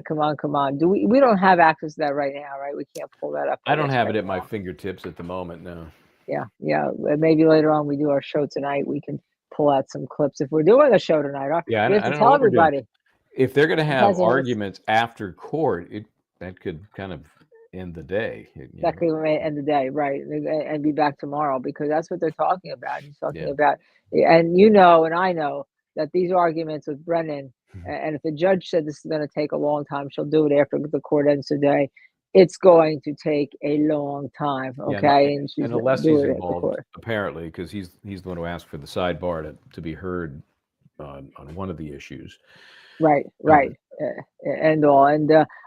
Come on. We don't have access to that right now, right? We can't pull that up. I don't have it at my fingertips at the moment, no. Yeah. Maybe later on we do our show tonight, we can pull out some clips. If we're doing a show tonight, yeah, we have I to don't tell know what we're doing. everybody. If they're going to have arguments after court, that could kind of end the day. That could end the day, right? And be back tomorrow, because that's what they're talking about. He's talking about, and you know, and I know that these arguments with Brennan, and if the judge said this is going to take a long time, she'll do it after the court ends today. It's going to take a long time, okay? And unless he's involved, apparently, because he's the one who asked for the sidebar to be heard on one of the issues. Right. And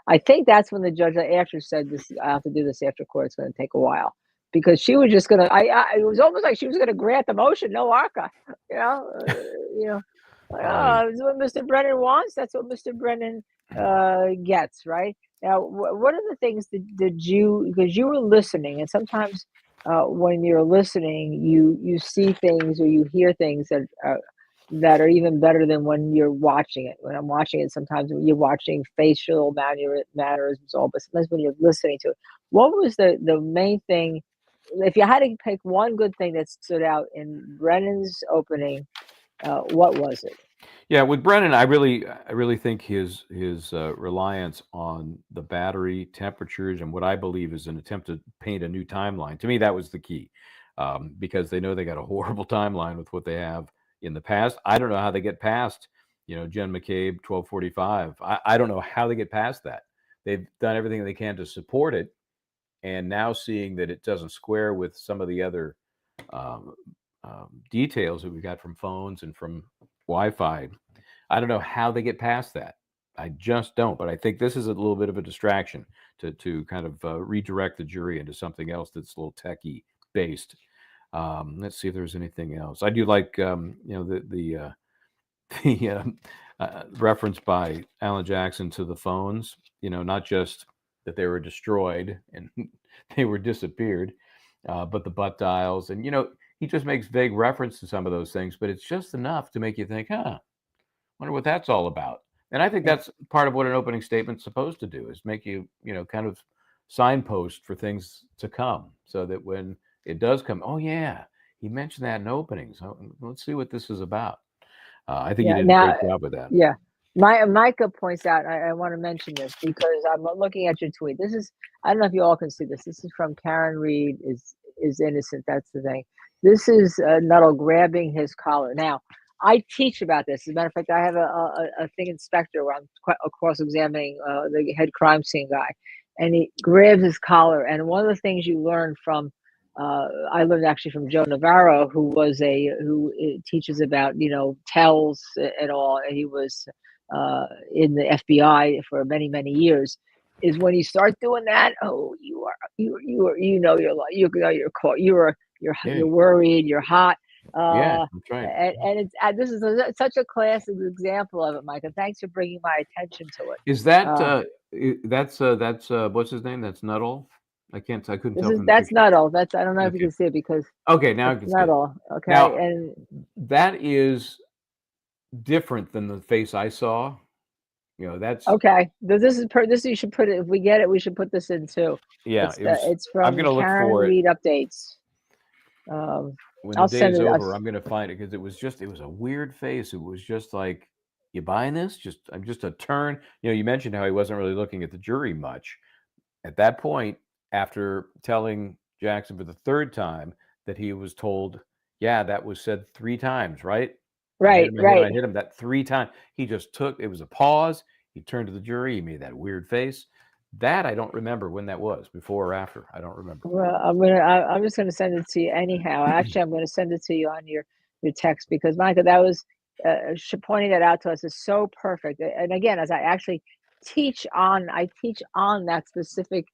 I think that's when the judge after said this, I have to do this after court. It's going to take a while, because she was just going to. It was almost like she was going to grant the motion, no ARCA. It's what Mr. Brennan wants. That's what Mr. Brennan gets. Right now, what are the things did you, because you were listening, and sometimes when you're listening, you see things or you hear things that are even better than when you're watching it. When I'm watching it, sometimes when you're watching facial mannerisms, all, but sometimes when you're listening to it, what was the main thing? If you had to pick one good thing that stood out in Brennan's opening, what was it? Yeah, with Brennan, I really think his reliance on the battery temperatures and what I believe is an attempt to paint a new timeline. To me, that was the key, because they know they got a horrible timeline with what they have in the past. I don't know how they get past, Jen McCabe, 1245. I don't know how they get past that. They've done everything they can to support it, and now seeing that it doesn't square with some of the other details that we got from phones and from Wi-Fi, I don't know how they get past that. I just don't. But I think this is a little bit of a distraction to kind of redirect the jury into something else that's a little techie based. Let's see if there's anything else. I do like the reference by Alan Jackson to the phones. Not just that they were destroyed and they were disappeared, but the butt dials, and he just makes vague reference to some of those things, but it's just enough to make you think, wonder what that's all about. And I think that's part of what an opening statement's supposed to do, is make you, kind of signpost for things to come, so that when it does come, oh yeah, he mentioned that in opening, so let's see what this is about. I think you did a great job with that. Yeah. Micah points out, I want to mention this because I'm looking at your tweet. This is, I don't know if you all can see this. This is from Karen Reed is innocent. That's the thing. This is Nuttall grabbing his collar. Now, I teach about this. As a matter of fact, I have a thing inspector where I'm cross-examining the head crime scene guy, and he grabs his collar. And one of the things you learn from, I learned actually from Joe Navarro, who teaches about, tells and all. And he was in the FBI for many, many years, is when you start doing that, oh, you know you're caught, you're Yeah. worried, you're hot. Yeah, that's right. And it's this is such a classic example of it, Micah. Thanks for bringing my attention to it. Is that that's what's his name? That's Nuttall. I couldn't tell from the That's picture. not all. That's I don't know if you Okay. can see it because Okay, now I it's can see not it. all. Okay, Now, and that is different than the face I saw. You know, that's okay. This you should put it. If we get it, we should put this in too. yeah. It was. It's I'm from gonna look Karen for it Reed Updates. Um, when the I'll day send is it. over. I'm gonna find it because it was a weird face. It was just like, you buying this? I'm just a turn. You know, you mentioned how he wasn't really looking at the jury much. At that point, after telling Jackson for the third time that he was told, yeah, that was said 3 times, right? I hit Right, him, I hit him, right. I hit him, that 3 times. He just took, it was a pause. He turned to the jury. He made that weird face. That I don't remember when that was, before or after. I don't remember. Well, I'm just gonna send it to you anyhow. Actually, I'm gonna send it to you on your text because Micah, that was pointing that out to us is so perfect. And again, as I actually I teach on that specific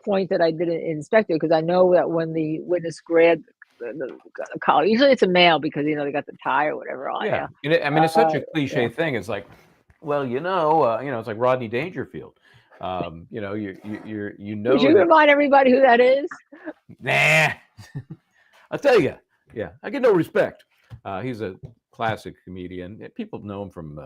point that I did in Inspector because I know that when the witness grabbed the collar, usually it's a male because they got the tie or whatever on. Yeah. Yeah. And I mean, it's such a Yeah. cliche thing. It's like, well, it's like Rodney Dangerfield. You know, you know Would you that. remind everybody who that is? Nah, I'll tell you. Yeah, I get no respect. He's a classic comedian. People know him from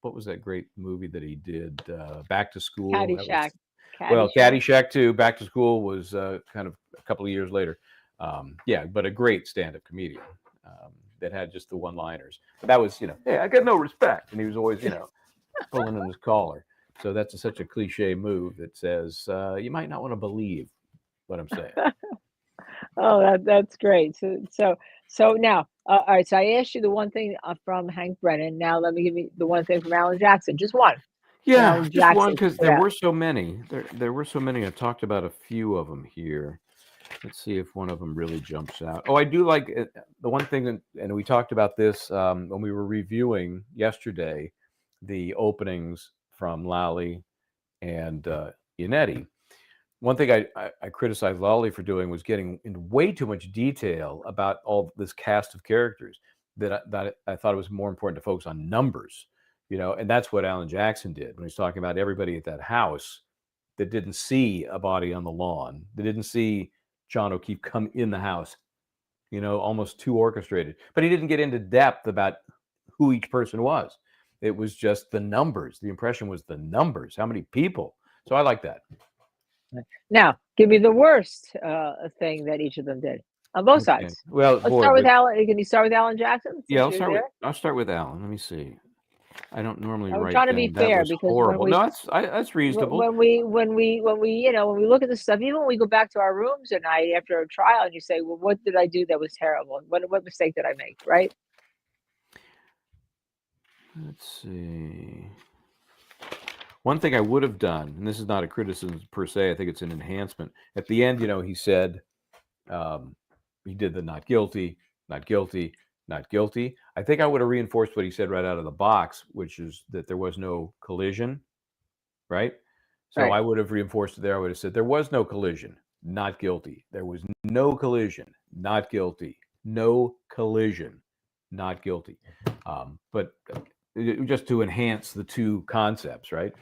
what was that great movie that he did? Back to School. Caddyshack. Well, Caddyshack too. Back to School was kind of a couple of years later. Yeah, but a great stand-up comedian that had just the one-liners. But that was, hey, I get no respect, and he was always, pulling on his collar. So that's such a cliche move that says you might not want to believe what I'm saying. Oh, that's great. So now, all right. So I asked you the one thing from Hank Brennan. Now let me give you the one thing from Alan Jackson. Just one. Yeah, Alan just one Jackson. because there Yeah. were so many. There were so many. I talked about a few of them here. Let's see if one of them really jumps out. Oh, I do like the one thing, and we talked about this when we were reviewing yesterday the openings from Lally and Yannetti. One thing I criticized Lally for doing was getting into way too much detail about all this cast of characters that I thought it was more important to focus on numbers, and that's what Alan Jackson did when he's talking about everybody at that house that didn't see a body on the lawn, that didn't see John O'Keefe come in the house, almost too orchestrated. But he didn't get into depth about who each person was. It was just the numbers. The impression was the numbers, how many people. So I like that. Now, give me the worst thing that each of them did on both Okay. sides. Well, Let's boy, start with Alan. Can you start with Alan Jackson? yeah, Since you're there? I'll start with Alan. Let me see. I don't normally I'm write trying to down be that fair was because horrible. No, that's reasonable. when we when we look at this stuff, even when we go back to our rooms at night after a trial, and you say, "Well, what did I do that was terrible? What mistake did I make?" Right? Let's see. One thing I would have done, and this is not a criticism per se, I think it's an enhancement. At the end, he said he did the not guilty, not guilty, not guilty. I think I would have reinforced what he said right out of the box, which is that there was no collision, right? So Right. I would have reinforced it there. I would have said there was no collision, not guilty. There was no collision, not guilty. No collision, not guilty. But just to enhance the two concepts, right?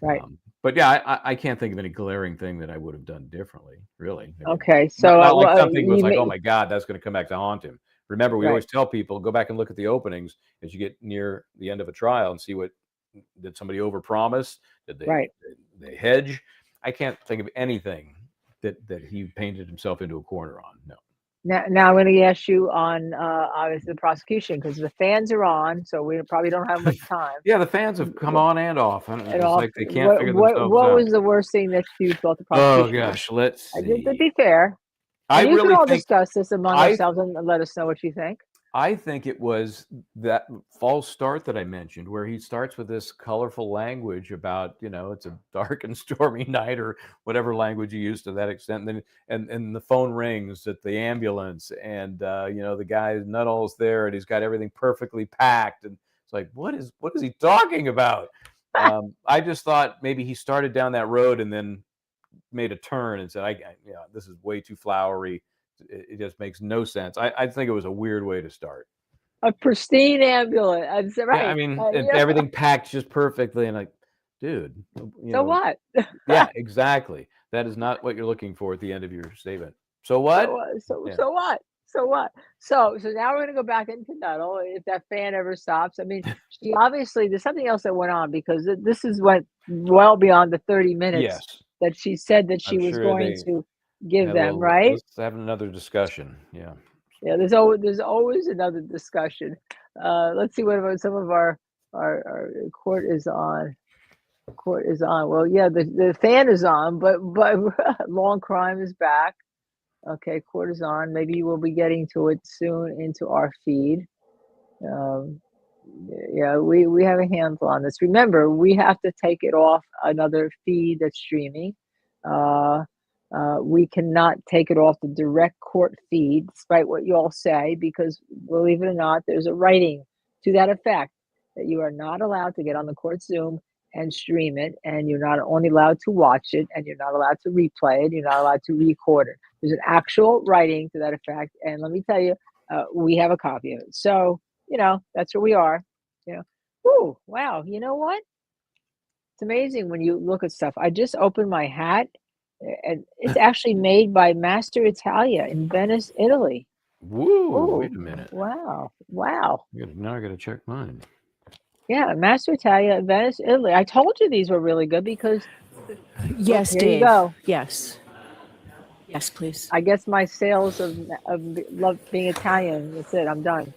Right. But yeah, I can't think of any glaring thing that I would have done differently, really. I mean, Okay. So not like something was like, oh my God, that's going to come back to haunt him. Remember, we Right. always tell people, go back and look at the openings as you get near the end of a trial and see did somebody overpromise? Did they hedge? I can't think of anything that he painted himself into a corner on. No. Now I'm going to ask you on obviously the prosecution because the fans are on, so we probably don't have much time. Yeah, the fans have come on and off. I don't know, it's off. like they can't figure themselves out. What was the worst thing that you thought the Oh prosecution? gosh, let's see. To be fair, I you really can all think discuss this among ourselves and let us know what you think. I think it was that false start that I mentioned, where he starts with this colorful language about, it's a dark and stormy night, or whatever language he used to that extent. And the phone rings at the ambulance, and the guy Nuttall's there, and he's got everything perfectly packed, and it's It's like, what is he talking about? I just thought maybe he started down that road and then made a turn and said, this is way too flowery. It just makes no sense. I think it was a weird way to start. A pristine ambulance. Right. Yeah, I mean, Yeah. everything packed just perfectly. And like, dude, So what? Yeah, exactly. That is not what you're looking for at the end of your statement. So what? So what? So what? So now we're going to go back into Nuttall if that fan ever stops. I mean, she obviously, there's something else that went on because this is went well beyond the 30 minutes Yes. that she said that she I'm was sure going to give them, well, right? Let's have another discussion. Yeah. Yeah, there's always another discussion. Let's see what about some of our court is on. Court is on. Well, yeah, the fan is on, but long crime is back. Okay, court is on. Maybe we'll be getting to it soon into our feed. Yeah, we have a handle on this. Remember, we have to take it off another feed that's streaming. We cannot take it off the direct court feed, despite what you all say, because believe it or not, there's a writing to that effect that you are not allowed to get on the court Zoom and stream it, and you're not only allowed to watch it, and you're not allowed to replay it, you're not allowed to record it. There's an actual writing to that effect, and let me tell you, we have a copy of it. So, that's where we are. Ooh, wow, you know what? It's amazing when you look at stuff. I just opened my hat, and it's actually made by Master Italia in Venice, Italy. Woo, wait a minute. Wow. Now I got to check mine. Yeah, Master Italia, Venice, Italy. I told you these were really good because Yes, here Dave. you go. Yes, please. I guess my sales of love being Italian. That's it. I'm done.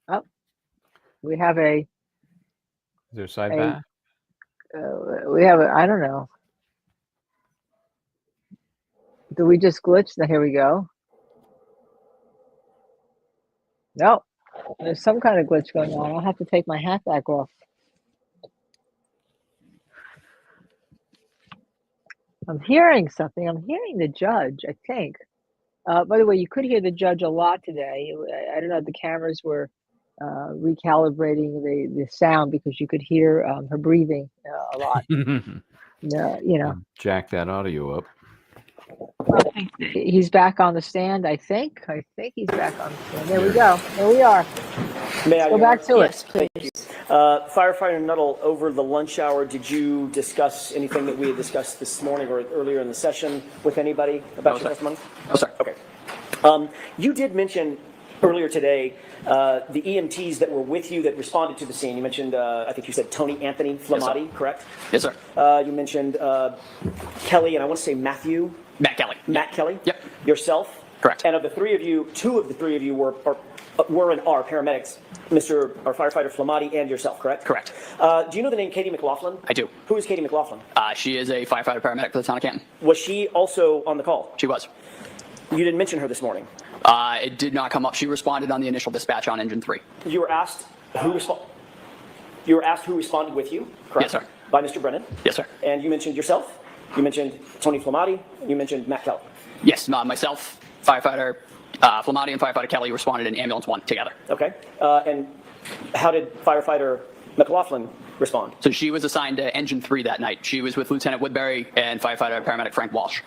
Oh, we have a. Is there a side back? We have a. I don't know. Do we just glitch? Now here we go. No, there's some kind of glitch going on. I'll have to take my hat back off. I'm hearing something. I'm hearing the judge, I think. By the way, you could hear the judge a lot today. I don't know if the cameras were recalibrating the sound because you could hear her breathing a lot. Jack that audio up. He's back on the stand, I think. He's back on the stand. There we go. There we are. May I go back to Yes, it. please. Firefighter Nuttall, over the lunch hour, did you discuss anything that we had discussed this morning or earlier in the session with anybody about your testimony? No, sir. Okay. You did mention earlier today the EMTs that were with you that responded to the scene. You mentioned, I think you said Tony Anthony Flamati, Yes, correct? Yes, sir. You mentioned Kelly, and I want to say Matt Kelly. Matt Kelly? Yep. Yourself? Correct. And of the three of you, two of the three of you were and are paramedics, firefighter Flamati and yourself, correct? Correct. Do you know the name Katie McLaughlin? I do. Who is Katie McLaughlin? She is a firefighter paramedic for the town of Canton. Was she also on the call? She was. You didn't mention her this morning. It did not come up. She responded on the initial dispatch on engine 3. You were asked who responded with you, correct? Yes, sir. By Mr. Brennan? Yes, sir. And you mentioned yourself, you mentioned Tony Flamati, and you mentioned Matt Kelly. Yes, myself, firefighter Flamati and firefighter Kelly responded in ambulance 1 together. Okay. And how did firefighter McLaughlin respond? So she was assigned to engine 3 that night. She was with Lieutenant Woodbury and firefighter paramedic Frank Walsh.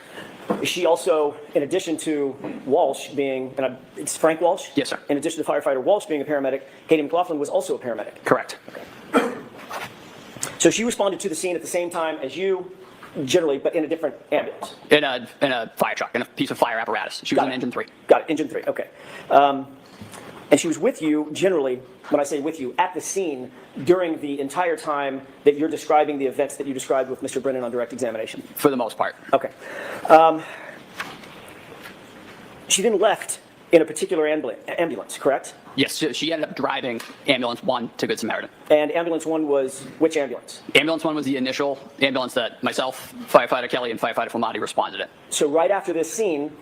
Is she also, in addition to Walsh being, it's Frank Walsh? Yes, sir. In addition to firefighter Walsh being a paramedic, Katie McLaughlin was also a paramedic? Correct. Okay. So she responded to the scene at the same time as you, generally, but in a different ambulance? In a fire truck, in a piece of fire apparatus. She was in engine 3. Got it, engine 3, okay. And she was with you, generally, when I say with you, at the scene during the entire time that you're describing the events that you described with Mr. Brennan on direct examination? For the most part. Okay. She then left in a particular ambulance, correct? Yes, she ended up driving ambulance 1 to Good Samaritan. And ambulance 1 was which ambulance? Ambulance 1 was the initial ambulance that myself, firefighter Kelly, and firefighter Flamati responded in. So right after the scene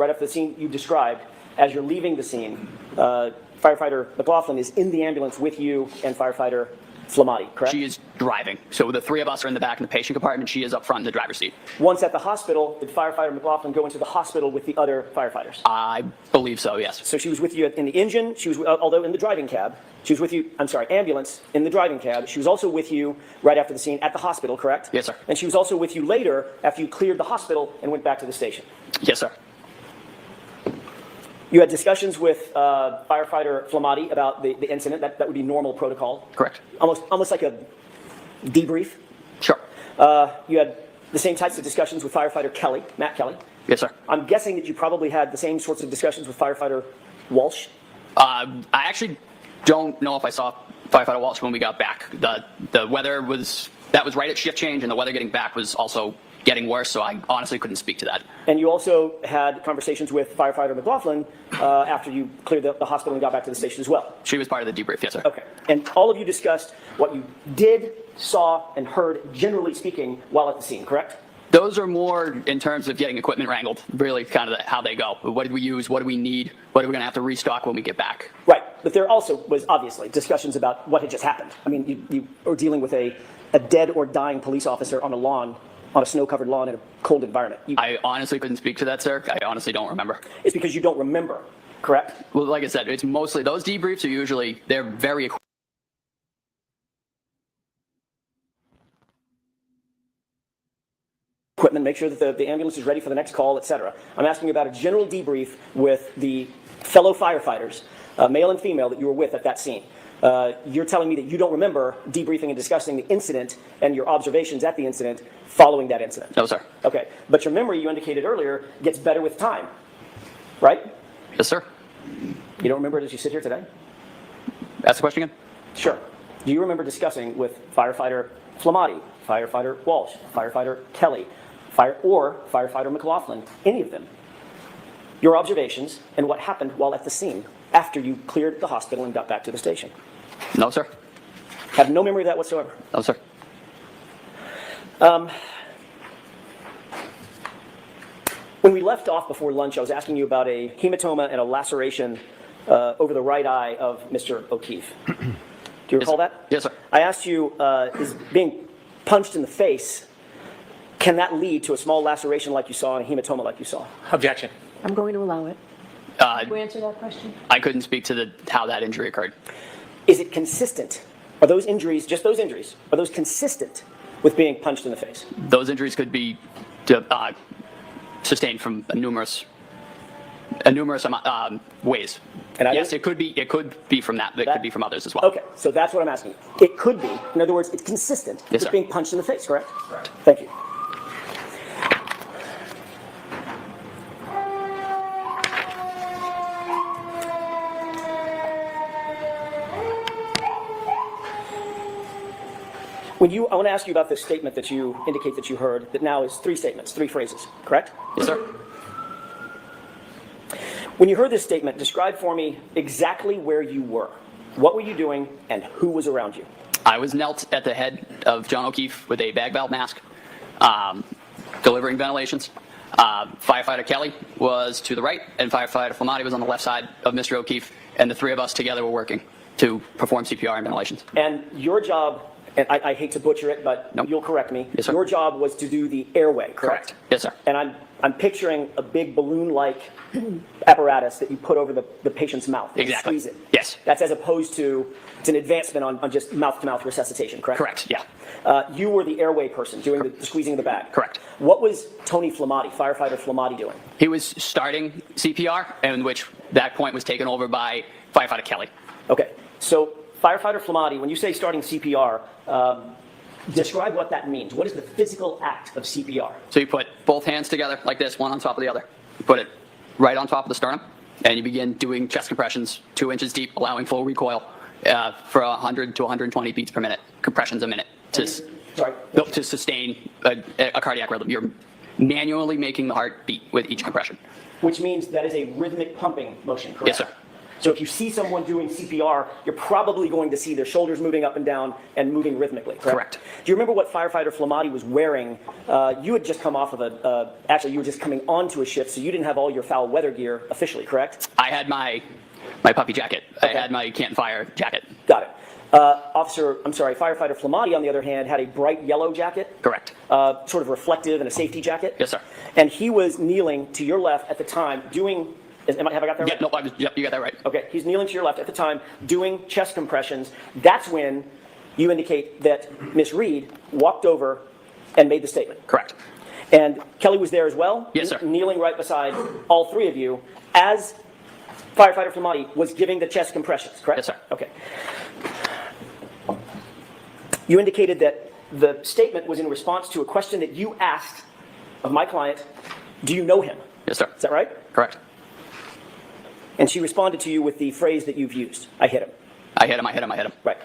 you described, as you're leaving the scene, firefighter McLaughlin is in the ambulance with you and firefighter Flamati, correct? She is driving. So the three of us are in the back in the patient compartment. She is up front in the driver's seat. Once at the hospital, did firefighter McLaughlin go into the hospital with the other firefighters? I believe so, yes. So she was with you in the engine, she was, although in the driving cab, she was with you, ambulance in the driving cab. She was also with you right after the scene at the hospital, correct? Yes, sir. And she was also with you later after you cleared the hospital and went back to the station. Yes, sir. You had discussions with firefighter Flamati about the incident. That would be normal protocol. Correct. Almost like a debrief. Sure. You had the same types of discussions with firefighter Kelly, Matt Kelly. Yes, sir. I'm guessing that you probably had the same sorts of discussions with firefighter Walsh. I actually don't know if I saw firefighter Walsh when we got back. The weather was right at shift change, and the weather getting back was also getting worse, so I honestly couldn't speak to that. And you also had conversations with firefighter McLaughlin after you cleared the hospital and got back to the station as well. She was part of the debrief, yes, sir. Okay. And all of you discussed what you did, saw, and heard, generally speaking, while at the scene, correct? Those are more in terms of getting equipment wrangled, really kind of how they go. What did we use? What do we need? What are we going to have to restock when we get back? Right. But there also was obviously discussions about what had just happened. I mean, you were dealing with a dead or dying police officer on a lawn, on a snow-covered lawn in a cold environment. I honestly couldn't speak to that, sir. I honestly don't remember. It's because you don't remember, correct? Well, like I said, it's mostly, those debriefs are usually, they're very equipment, make sure that the ambulance is ready for the next call, etc. I'm asking about a general debrief with the fellow firefighters, male and female, that you were with at that scene. You're telling me that you don't remember debriefing and discussing the incident and your observations at the incident following that incident? No, sir. Okay. But your memory, you indicated earlier, gets better with time, right? Yes, sir. You don't remember it as you sit here today? Ask the question again? Sure. Do you remember discussing with firefighter Flamati, firefighter Walsh, firefighter Kelly, or firefighter McLaughlin, any of them, your observations and what happened while at the scene after you cleared the hospital and got back to the station? No, sir. Have no memory of that whatsoever? No, sir. When we left off before lunch, I was asking you about a hematoma and a laceration over the right eye of Mr. O'Keefe. Do you recall that? Yes, sir. I asked you, is being punched in the face, can that lead to a small laceration like you saw and a hematoma like you saw? Objection. I'm going to allow it. Can you answer that question? I couldn't speak to how that injury occurred. Is it consistent? Are those injuries, just those injuries, are those consistent with being punched in the face? Those injuries could be sustained from numerous ways. And yes, it could be from that. It could be from others as well. Okay, so that's what I'm asking. It could be. In other words, it's consistent Yes, with sir. being punched in the face, correct? Correct. Thank you. I want to ask you about this statement that you indicate that you heard that now is 3 statements, 3 phrases, correct? Yes, sir. When you heard this statement, describe for me exactly where you were. What were you doing and who was around you? I was knelt at the head of John O'Keefe with a bag valve mask, delivering ventilations. Firefighter Kelly was to the right, and firefighter Flamati was on the left side of Mr. O'Keefe, and the 3 of us together were working to perform CPR and ventilations. And your job, and I hate to butcher it, but you'll correct me. Yes, sir. Your job was to do the airway, correct? Yes, sir. And I'm picturing a big balloon-like apparatus that you put over the patient's mouth and Exactly. squeeze it. Yes. That's as opposed to, it's an advancement on just mouth-to-mouth resuscitation, correct? Correct, yeah. You were the airway person doing the squeezing of the bag. Correct. What was Tony Flamati, firefighter Flamati, doing? He was starting CPR, in which that point was taken over by firefighter Kelly. Okay, so firefighter Flamati, when you say starting CPR, describe what that means. What is the physical act of CPR? So you put both hands together like this, one on top of the other. You put it right on top of the sternum, and you begin doing chest compressions 2 inches deep, allowing full recoil for 100 to 120 beats per minute, compressions a minute to sustain a cardiac rhythm. You're manually making the heart beat with each compression. Which means that is a rhythmic pumping motion, correct? Yes, sir. So if you see someone doing CPR, you're probably going to see their shoulders moving up and down and moving rhythmically, correct? Correct. Do you remember what firefighter Flamati was wearing? You had just come off of actually you were just coming onto a shift, so you didn't have all your foul weather gear officially, correct? I had my puppy jacket. Okay. I had my Canton Fire jacket. Got it. Firefighter Flamati, on the other hand, had a bright yellow jacket. Correct. Sort of reflective and a safety jacket. Yes, sir. And he was kneeling to your left at the time doing, have I got that right? Yeah, no, yep, you got that right. Okay, he's kneeling to your left at the time doing chest compressions. That's when you indicate that Miss Reed walked over and made the statement. Correct. And Kelly was there as well? Yes, sir. Kneeling right beside all three of you as Firefighter Flamati was giving the chest compressions, correct? Yes, sir. Okay. You indicated that the statement was in response to a question that you asked of my client, do you know him? Yes, sir. Is that right? Correct. And she responded to you with the phrase that you've used, I hit him. I hit him, I hit him, I hit him. Right.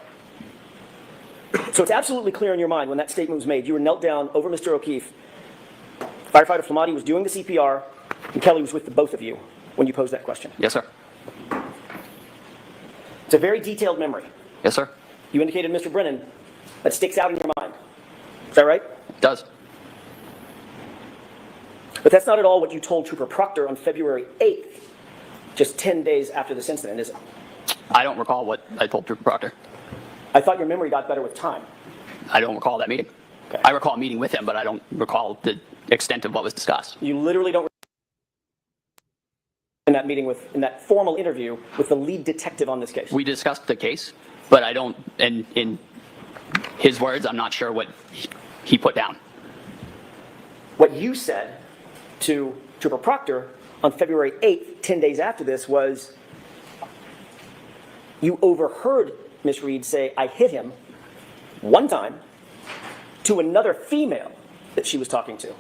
So it's absolutely clear in your mind when that statement was made. You were knelt down over Mr. O'Keefe. Firefighter Flamati was doing the CPR, and Kelly was with the both of you when you posed that question. Yes, sir. It's a very detailed memory. Yes, sir. You indicated, Mr. Brennan, that sticks out in your mind. Is that right? It does. But that's not at all what you told Trooper Proctor on February 8th, just 10 days after this incident, is it? I don't recall what I told Trooper Proctor. I thought your memory got better with time. I don't recall that meeting. Okay. I recall meeting with him, but I don't recall the extent of what was discussed. You literally don't in that meeting in that formal interview with the lead detective on this case. We discussed the case, but I don't, and in his words, I'm not sure what he put down. What you said to Trooper Proctor on February 8th, 10 days after this, was you overheard Miss Reed say, I hit him one time to another female that she was talking to.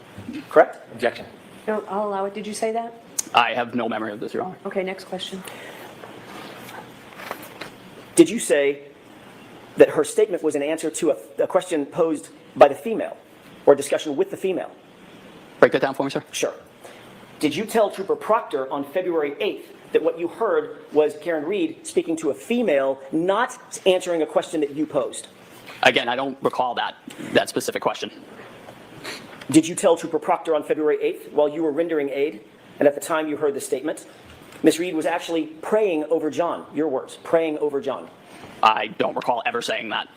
Correct? Objection. No, I'll allow it. Did you say that? I have no memory of this, Your Honor. Okay, next question. Did you say that her statement was an answer to a question posed by the female or a discussion with the female? Break that down for me, sir. Sure. Did you tell Trooper Proctor on February 8th that what you heard was Karen Reed speaking to a female, not answering a question that you posed? Again, I don't recall that specific question. Did you tell Trooper Proctor on February 8th, while you were rendering aid, and at the time you heard the statement, Miss Reed was actually praying over John, your words, praying over John? I don't recall ever saying that.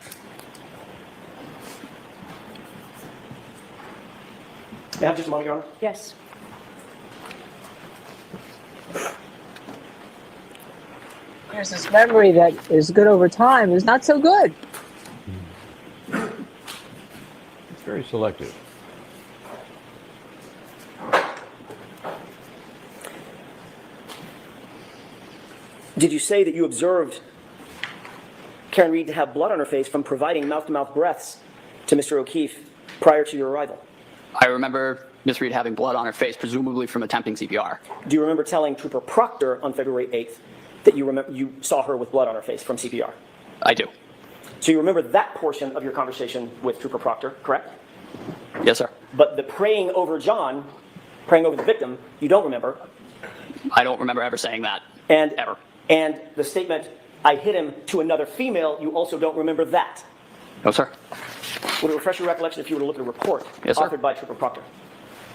May I have just a moment, Your Honor? Yes. There's this memory that is good over time is not so good. It's very selective. Did you say that you observed Karen Reed to have blood on her face from providing mouth-to-mouth breaths to Mr. O'Keefe prior to your arrival? I remember Miss Reed having blood on her face, presumably from attempting CPR. Do you remember telling Trooper Proctor on February 8th that you saw her with blood on her face from CPR? I do. So you remember that portion of your conversation with Trooper Proctor, correct? Yes, sir. But the praying over John, praying over the victim, you don't remember. I don't remember ever saying that, ever. And the statement, I hit him to another female, you also don't remember that. No, sir. Would it refresh your recollection if you were to look at a report Yes, sir. authored by Trooper Proctor?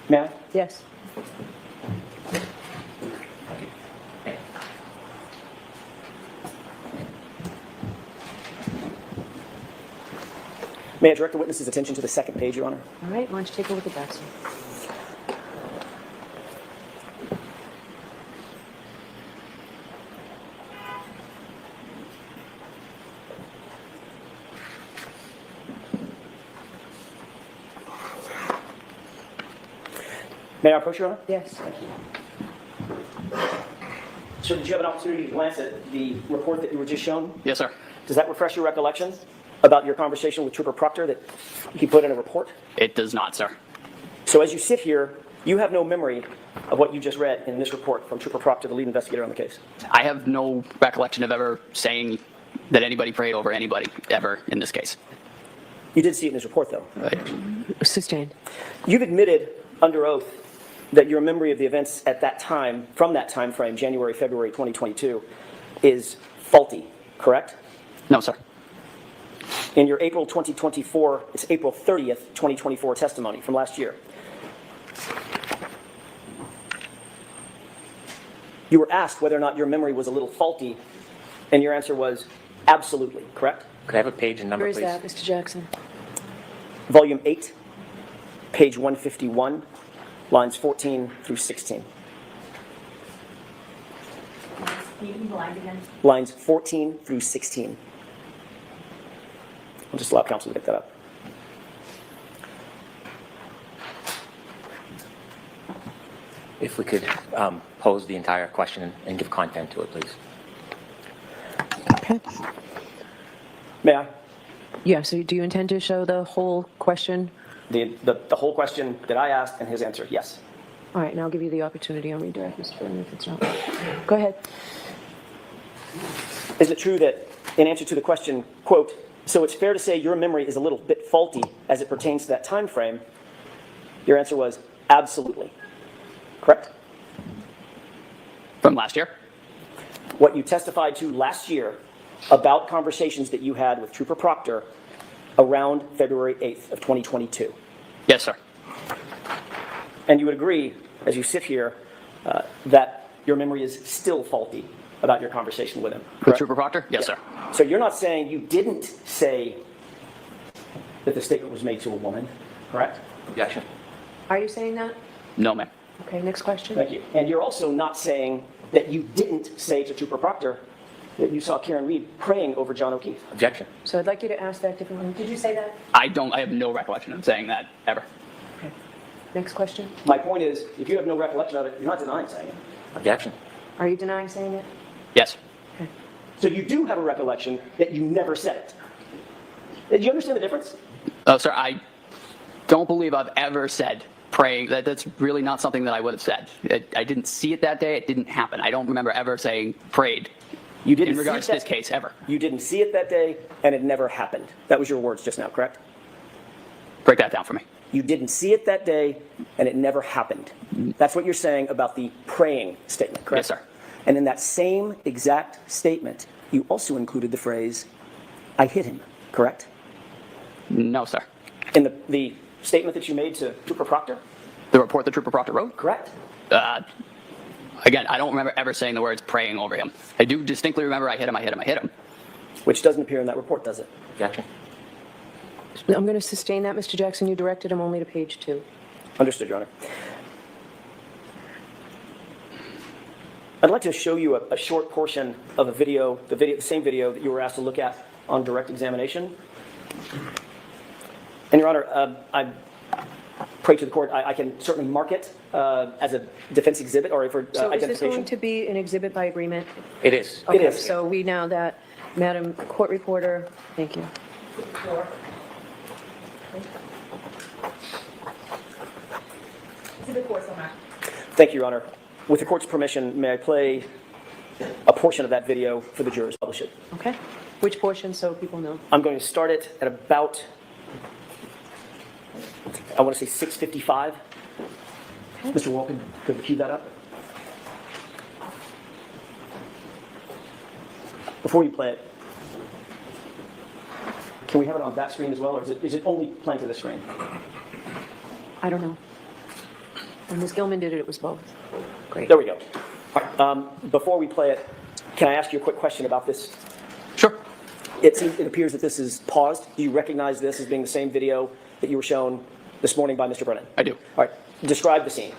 May I? Yes. May I direct the witness's attention to the second page, Your Honor? All right, why don't you take a look at that, sir? May I approach, Your Honor? Yes. Sir, did you have an opportunity to glance at the report that you were just shown? Yes, sir. Does that refresh your recollection about your conversation with Trooper Proctor that he put in a report? It does not, sir. So as you sit here, you have no memory of what you just read in this report from Trooper Proctor, the lead investigator on the case? I have no recollection of ever saying that anybody prayed over anybody ever in this case. You did see it in his report, though. Sustained. You've admitted under oath that your memory of the events at that time, from that time frame, January, February 2022, is faulty, correct? No, sir. In your April 2024, it's April 30th, 2024 testimony from last year, you were asked whether or not your memory was a little faulty, and your answer was absolutely, correct? Could I have a page and number, Where is please? that, Mr. Jackson? Volume 8, page 151, lines 14 through 16. Can you be blind again? Lines 14 through 16. I'll just allow counsel to pick that up. If we could pose the entire question and give content to it, please. Okay. May I? Yeah, so do you intend to show the whole question? The whole question that I asked and his answer, yes. All right, and I'll give you the opportunity on redirect, Mr. Brennan, if it's not. Go ahead. Is it true that, in answer to the question, quote, so it's fair to say your memory is a little bit faulty as it pertains to that time frame, your answer was absolutely. Correct? From last year? What you testified to last year about conversations that you had with Trooper Proctor around February 8th of 2022. Yes, sir. And you would agree, as you sit here, that your memory is still faulty about your conversation with him. With correct? Trooper Proctor? Yes, sir. So you're not saying you didn't say that the statement was made to a woman, correct? Objection. Are you saying that? No, ma'am. Okay, next question. Thank you. And you're also not saying that you didn't say to Trooper Proctor that you saw Karen Reed praying over John O'Keefe. Objection. So I'd like you to ask that differently. Did you say that? I have no recollection of saying that ever. Okay. Next question. My point is, if you have no recollection of it, you're not denying saying it. Objection. Are you denying saying it? Yes. So you do have a recollection that you never said it. Did you understand the difference? Oh, sir, I don't believe I've ever said praying. That's really not something that I would have said. I didn't see it that day. It didn't happen. I don't remember ever saying prayed. You didn't in regards see it to this case ever. You didn't see it that day, and it never happened. That was your words just now, correct? Break that down for me. You didn't see it that day, and it never happened. That's what you're saying about the praying statement, correct? Yes, sir. And in that same exact statement, you also included the phrase, I hit him, correct? No, sir. In the statement that you made to Trooper Proctor? The report that Trooper Proctor wrote? Correct. Again, I don't remember ever saying the words praying over him. I do distinctly remember I hit him. Which doesn't appear in that report, does it? Objection. I'm going to sustain that, Mr. Jackson. You directed him only to page 2. Understood, Your Honor. I'd like to show you a short portion of a video, the same video that you were asked to look at on direct examination. And Your Honor, I pray to the court, I can certainly mark it as a defense exhibit or for So is this identification. going to be an exhibit by agreement? It is. Okay, It is. so we now that, Madam Court Reporter, thank you. Thank you, Your Honor. With the court's permission, may I play a portion of that video for the jurors to publish it? Okay. Which portion, so people know? I'm going to start it at about, I want to say 6:55. Mr. Walken, could you cue that up? Before you play it, can we have it on that screen as well, or is it only playing to this screen? I don't know. When Ms. Gilman did it, it was both. Great. There we go. All right, before we play it, can I ask you a quick question about this? Sure. It appears that this is paused. Do you recognize this as being the same video that you were shown this morning by Mr. Brennan? I do. All right, describe the scene.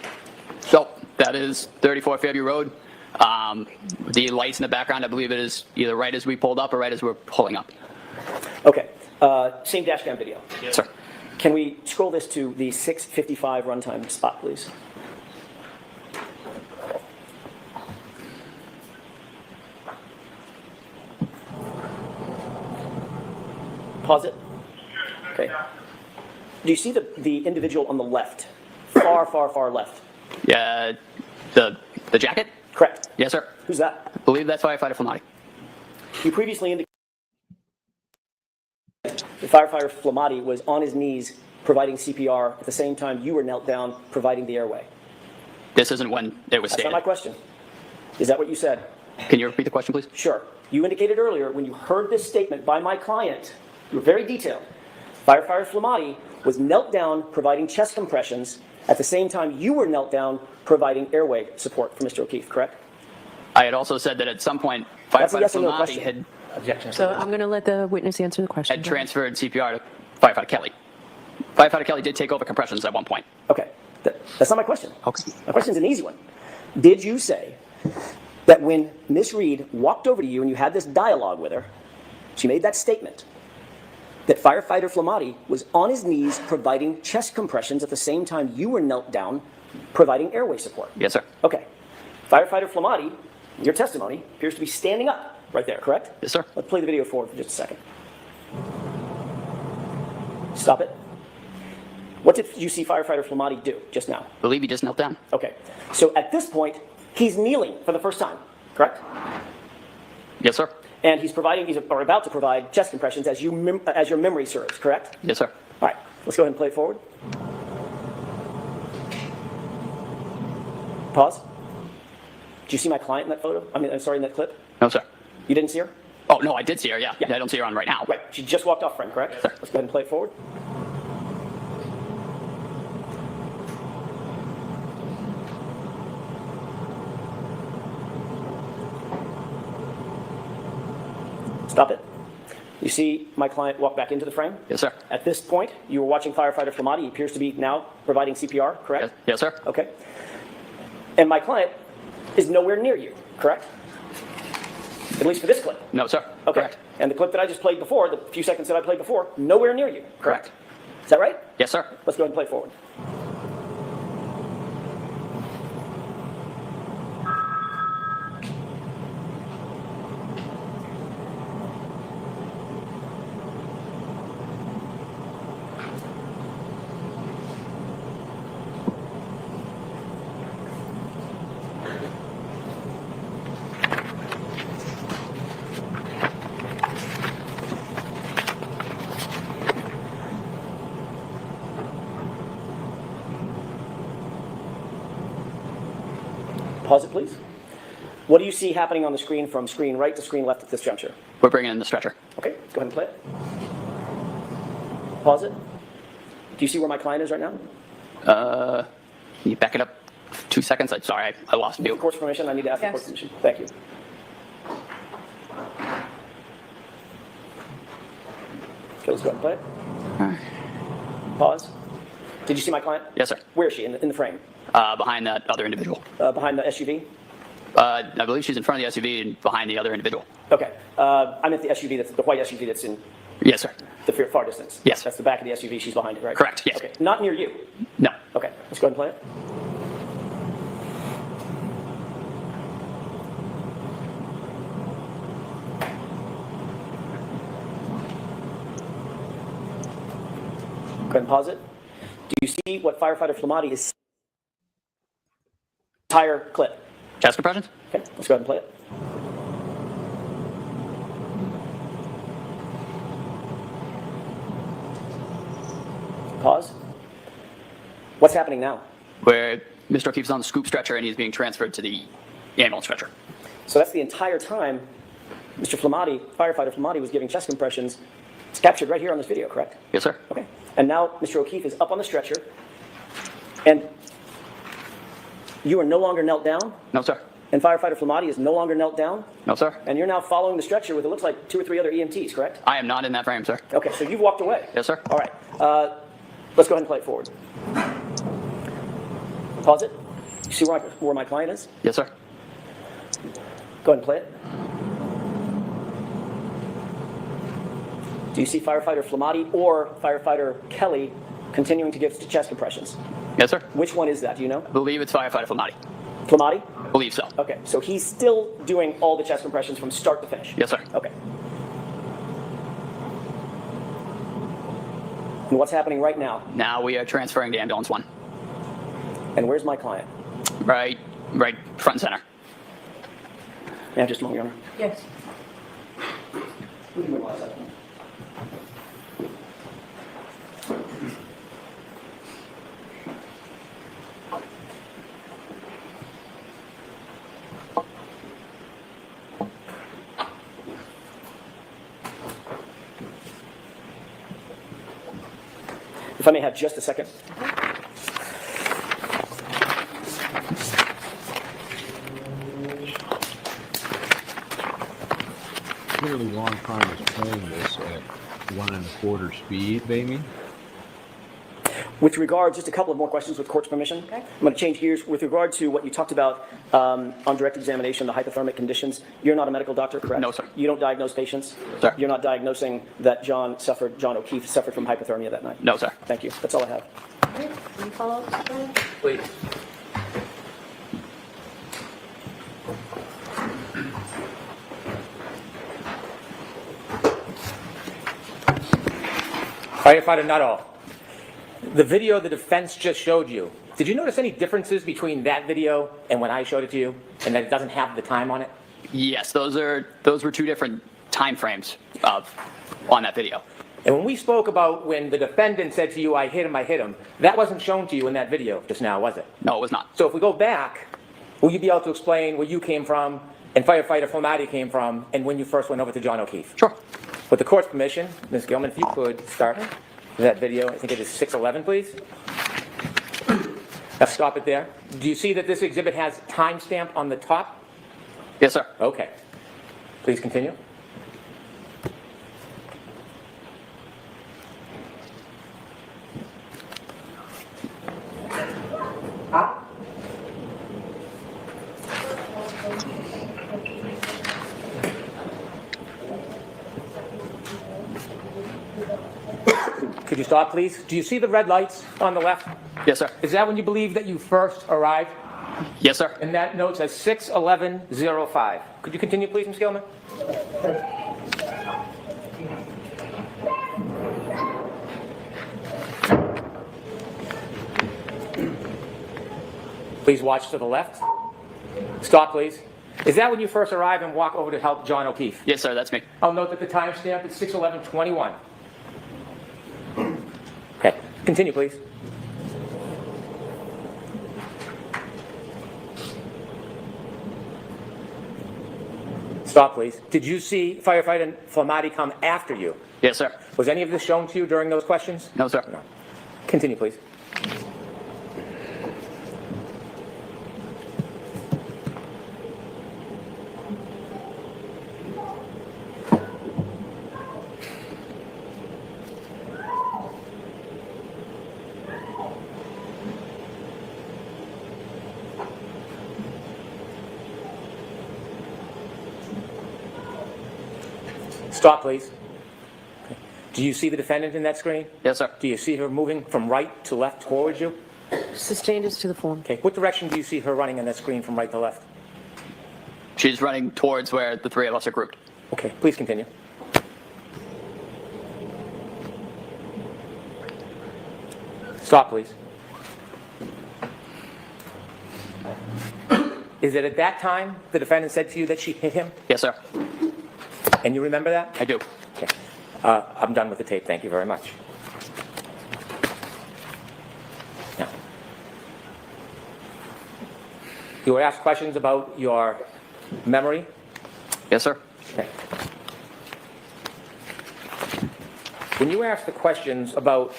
So that is 34 Fairview Road. The lights in the background, I believe it is either right as we pulled up or right as we're pulling up. Okay, same dash cam video. Yes, sir. Can we scroll this to the 6:55 runtime spot, please? Pause it. Okay. Do you see the individual on the left? Far, far, far left. Yeah, the jacket? Correct. Yes, sir. Who's that? I believe that's firefighter Flamati. You previously indicated the firefighter Flamati was on his knees providing CPR at the same time you were knelt down providing the airway. This isn't when it was That's stated. not my question. Is that what you said? Can you repeat the question, please? Sure. You indicated earlier when you heard this statement by my client, you were very detailed. Firefighter Flamati was knelt down providing chest compressions at the same time you were knelt down providing airway support for Mr. O'Keefe, correct? I had also said that at some point, That's a firefighter yes or no Flamati question. had Objection. So I'm going to let the witness answer the question. Had transferred CPR to firefighter Kelly. Firefighter Kelly did take over compressions at one point. Okay, that's not my question. Okay. My question's an easy one. Did you say that when Miss Reed walked over to you and you had this dialogue with her, she made that statement, that firefighter Flamati was on his knees providing chest compressions at the same time you were knelt down providing airway support? Yes, sir. Okay. Firefighter Flamati, your testimony, appears to be standing up right there, correct? Yes, sir. Let's play the video forward for just a second. Stop it. What did you see firefighter Flamati do just now? I believe he just knelt down. Okay. So at this point, he's kneeling for the first time, correct? Yes, sir. And he's about to provide chest compressions as your memory serves, correct? Yes, sir. All right. Let's go ahead and play it forward. Pause. Did you see my client in that photo? in that clip? No, sir. You didn't see her? Oh, no, I did see her, yeah. I don't see her on right now. Right. She just walked off frame, correct? Sir. Let's go ahead and play it forward. Stop it. You see my client walk back into the frame? Yes, sir. At this point, you were watching firefighter Flamati. He appears to be now providing CPR, correct? Yes, sir. Okay. And my client is nowhere near you, correct? At least for this clip. No, sir. Okay. Correct. And the clip that I just played before, the few seconds that I played before, nowhere near you, correct? Correct. Is that right? Yes, sir. Let's go ahead and play forward. Pause it, please. What do you see happening on the screen from screen right to screen left at this juncture? We're bringing in the stretcher. Okay, go ahead and play it. Pause it. Do you see where my client is right now? Can you back it up 2 seconds? I'm sorry, I lost With the view. court's permission, I need to ask the court's permission. Thank you. Okay, let's go ahead and play it. Pause. Did you see my client? Yes, sir. Where is she in the frame? Behind that other individual. Behind the SUV? I believe she's in front of the SUV and behind the other individual. Okay. I'm at the SUV, that's the white SUV that's in Yes, sir. the far distance. Yes. That's the back of the SUV. She's behind it, right? Correct, yes. Okay. Not near you. No. Okay. Let's go ahead and play it. Go ahead and pause it. Do you see what firefighter Flamati is? Entire clip. Chest compressions? Okay. Let's go ahead and play it. Pause. What's happening now? Where Mr. O'Keefe's on the scoop stretcher and he's being transferred to the ambulance stretcher. So that's the entire time Mr. Flamati, firefighter Flamati, was giving chest compressions. It's captured right here on this video, correct? Yes, sir. Okay. And now Mr. O'Keefe is up on the stretcher, and you are no longer knelt down, No, sir. and firefighter Flamati is no longer knelt down, No, sir. and you're now following the stretcher with, it looks like, 2 or 3 other EMTs, correct? I am not in that frame, sir. Okay, so you've walked away. Yes, sir. All right. Let's go ahead and play it forward. Pause it. You see where my client is? Yes, sir. Go ahead and play it. Do you see firefighter Flamati or firefighter Kelly continuing to give chest compressions? Yes, sir. Which one is that? Do you know? I believe it's firefighter Flamati. Flamati? I believe so. Okay, so he's still doing all the chest compressions from start to finish? Yes, sir. Okay. And what's happening right now? Now we are transferring to ambulance 1. And where's my client? Right front and center. Yeah, just a moment, Your Honor. Yes. We can realize that. If I may have just a second. Clearly lost car was playing this at 1 1/4 speed, maybe? With regard, just a couple of more questions with court's permission. Okay. I'm going to change gears. With regard to what you talked about on direct examination, the hypothermic conditions, you're not a medical doctor, correct? No, sir. You don't diagnose patients? Sir. You're not diagnosing that John O'Keefe suffered from hypothermia that night? No, sir. Thank you. That's all I have. Okay, any follow-ups, Brian? Please. Firefighter Nuttall, the video the defense just showed you, did you notice any differences between that video and when I showed it to you, and that it doesn't have the time on it? Yes, those were two different time frames on that video. And when we spoke about when the defendant said to you, I hit him, that wasn't shown to you in that video just now, was it? No, it was not. So if we go back, will you be able to explain where you came from and firefighter Flamati came from and when you first went over to John O'Keefe? Sure. With the court's permission, Ms. Gilman, if you could start that video, I think it is 6:11, please. Now stop it there. Do you see that this exhibit has timestamp on the top? Yes, sir. Okay. Please continue. Could you stop, please? Do you see the red lights on the left? Yes, sir. Is that when you believe that you first arrived? Yes, sir. And that note says 6:11:05. Could you continue, please, Ms. Gilman? Please watch to the left. Stop, please. Is that when you first arrived and walk over to help John O'Keefe? Yes, sir, that's me. I'll note that the timestamp is 6:11:21. Okay, continue, please. Stop, please. Did you see firefighter Flamati come after you? Yes, sir. Was any of this shown to you during those questions? No, sir. No. Continue, please. Stop, please. Okay. Do you see the defendant in that screen? Yes, sir. Do you see her moving from right to left towards you? Sustained as to the form. Okay. What direction do you see her running in that screen from right to left? She's running towards where the three of us are grouped. Okay. Please continue. Stop, please. Is it at that time the defendant said to you that she hit him? Yes, sir. And you remember that? I do. Okay. I'm done with the tape. Thank you very much. Now, you were asked questions about your memory? Yes, sir. Okay. When you were asked the questions about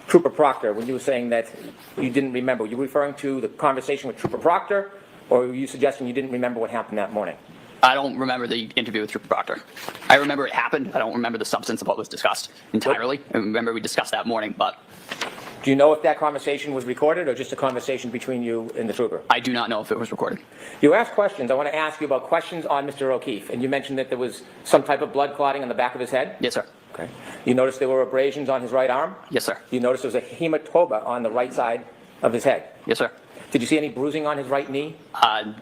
Trooper Proctor, when you were saying that you didn't remember, were you referring to the conversation with Trooper Proctor, or were you suggesting you didn't remember what happened that morning? I don't remember the interview with Trooper Proctor. I remember it happened. I don't remember the substance of what was discussed entirely. I remember we discussed that morning, but Do you know if that conversation was recorded or just a conversation between you and the trooper? I do not know if it was recorded. You asked questions. I want to ask you about questions on Mr. O'Keefe, and you mentioned that there was some type of blood clotting on the back of his head? Yes, sir. Okay. You noticed there were abrasions on his right arm? Yes, sir. You noticed there was a hematoma on the right side of his head? Yes, sir. Did you see any bruising on his right knee?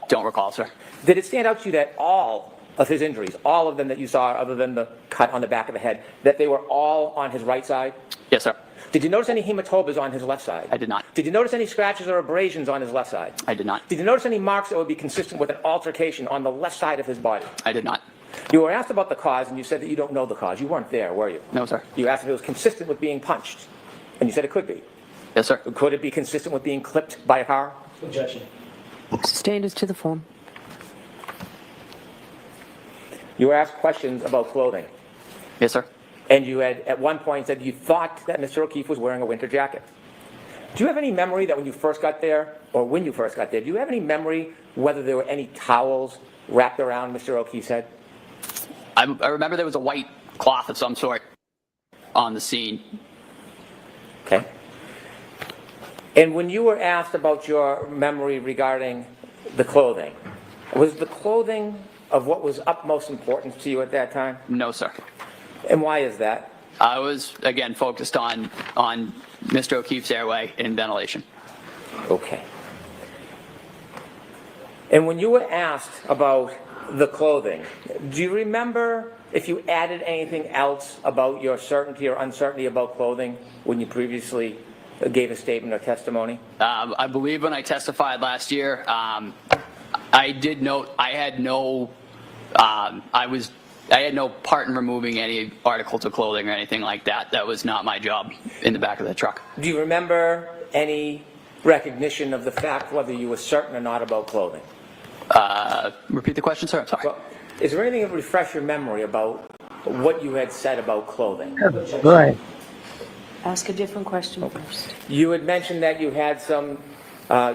Don't recall, sir. Did it stand out to you that all of his injuries, all of them that you saw other than the cut on the back of the head, that they were all on his right side? Yes, sir. Did you notice any hematomas on his left side? I did not. Did you notice any scratches or abrasions on his left side? I did not. Did you notice any marks that would be consistent with an altercation on the left side of his body? I did not. You were asked about the cause, and you said that you don't know the cause. You weren't there, were you? No, sir. You asked if it was consistent with being punched, and you said it could be. Yes, sir. Could it be consistent with being clipped by a car? Objection. Sustained as to the form. You were asked questions about clothing, Yes, sir. and you had at one point said you thought that Mr. O'Keefe was wearing a winter jacket. Do you have any memory that when you first got there, or when you first got there, do you have any memory whether there were any towels wrapped around Mr. O'Keefe's head? I remember there was a white cloth of some sort on the scene. Okay. And when you were asked about your memory regarding the clothing, was the clothing of what was utmost importance to you at that time? No, sir. And why is that? I was, again, focused on Mr. O'Keefe's airway and ventilation. Okay. And when you were asked about the clothing, do you remember if you added anything else about your certainty or uncertainty about clothing when you previously gave a statement or testimony? I believe when I testified last year, I did note I had no part in removing any articles of clothing or anything like that. That was not my job in the back of the truck. Do you remember any recognition of the fact whether you were certain or not about clothing? Repeat the question, sir. I'm sorry. Well, is there anything that would refresh your memory about what you had said about clothing? Good. Ask a different question first. You had mentioned that you had some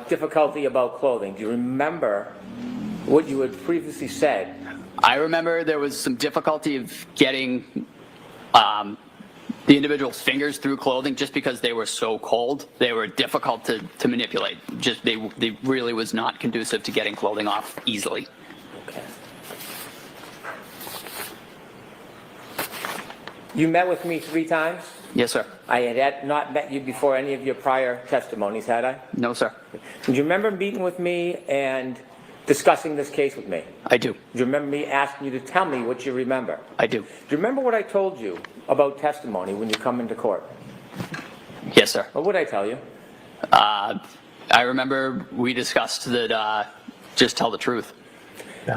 difficulty about clothing. Do you remember what you had previously said? I remember there was some difficulty of getting the individual's fingers through clothing just because they were so cold. They were difficult to manipulate. Just they really was not conducive to getting clothing off easily. Okay. You met with me 3 times? Yes, sir. I had not met you before any of your prior testimonies, had I? No, sir. Do you remember meeting with me and discussing this case with me? I do. Do you remember me asking you to tell me what you remember? I do. Do you remember what I told you about testimony when you come into court? Yes, sir. What would I tell you? I remember we discussed that just tell the truth.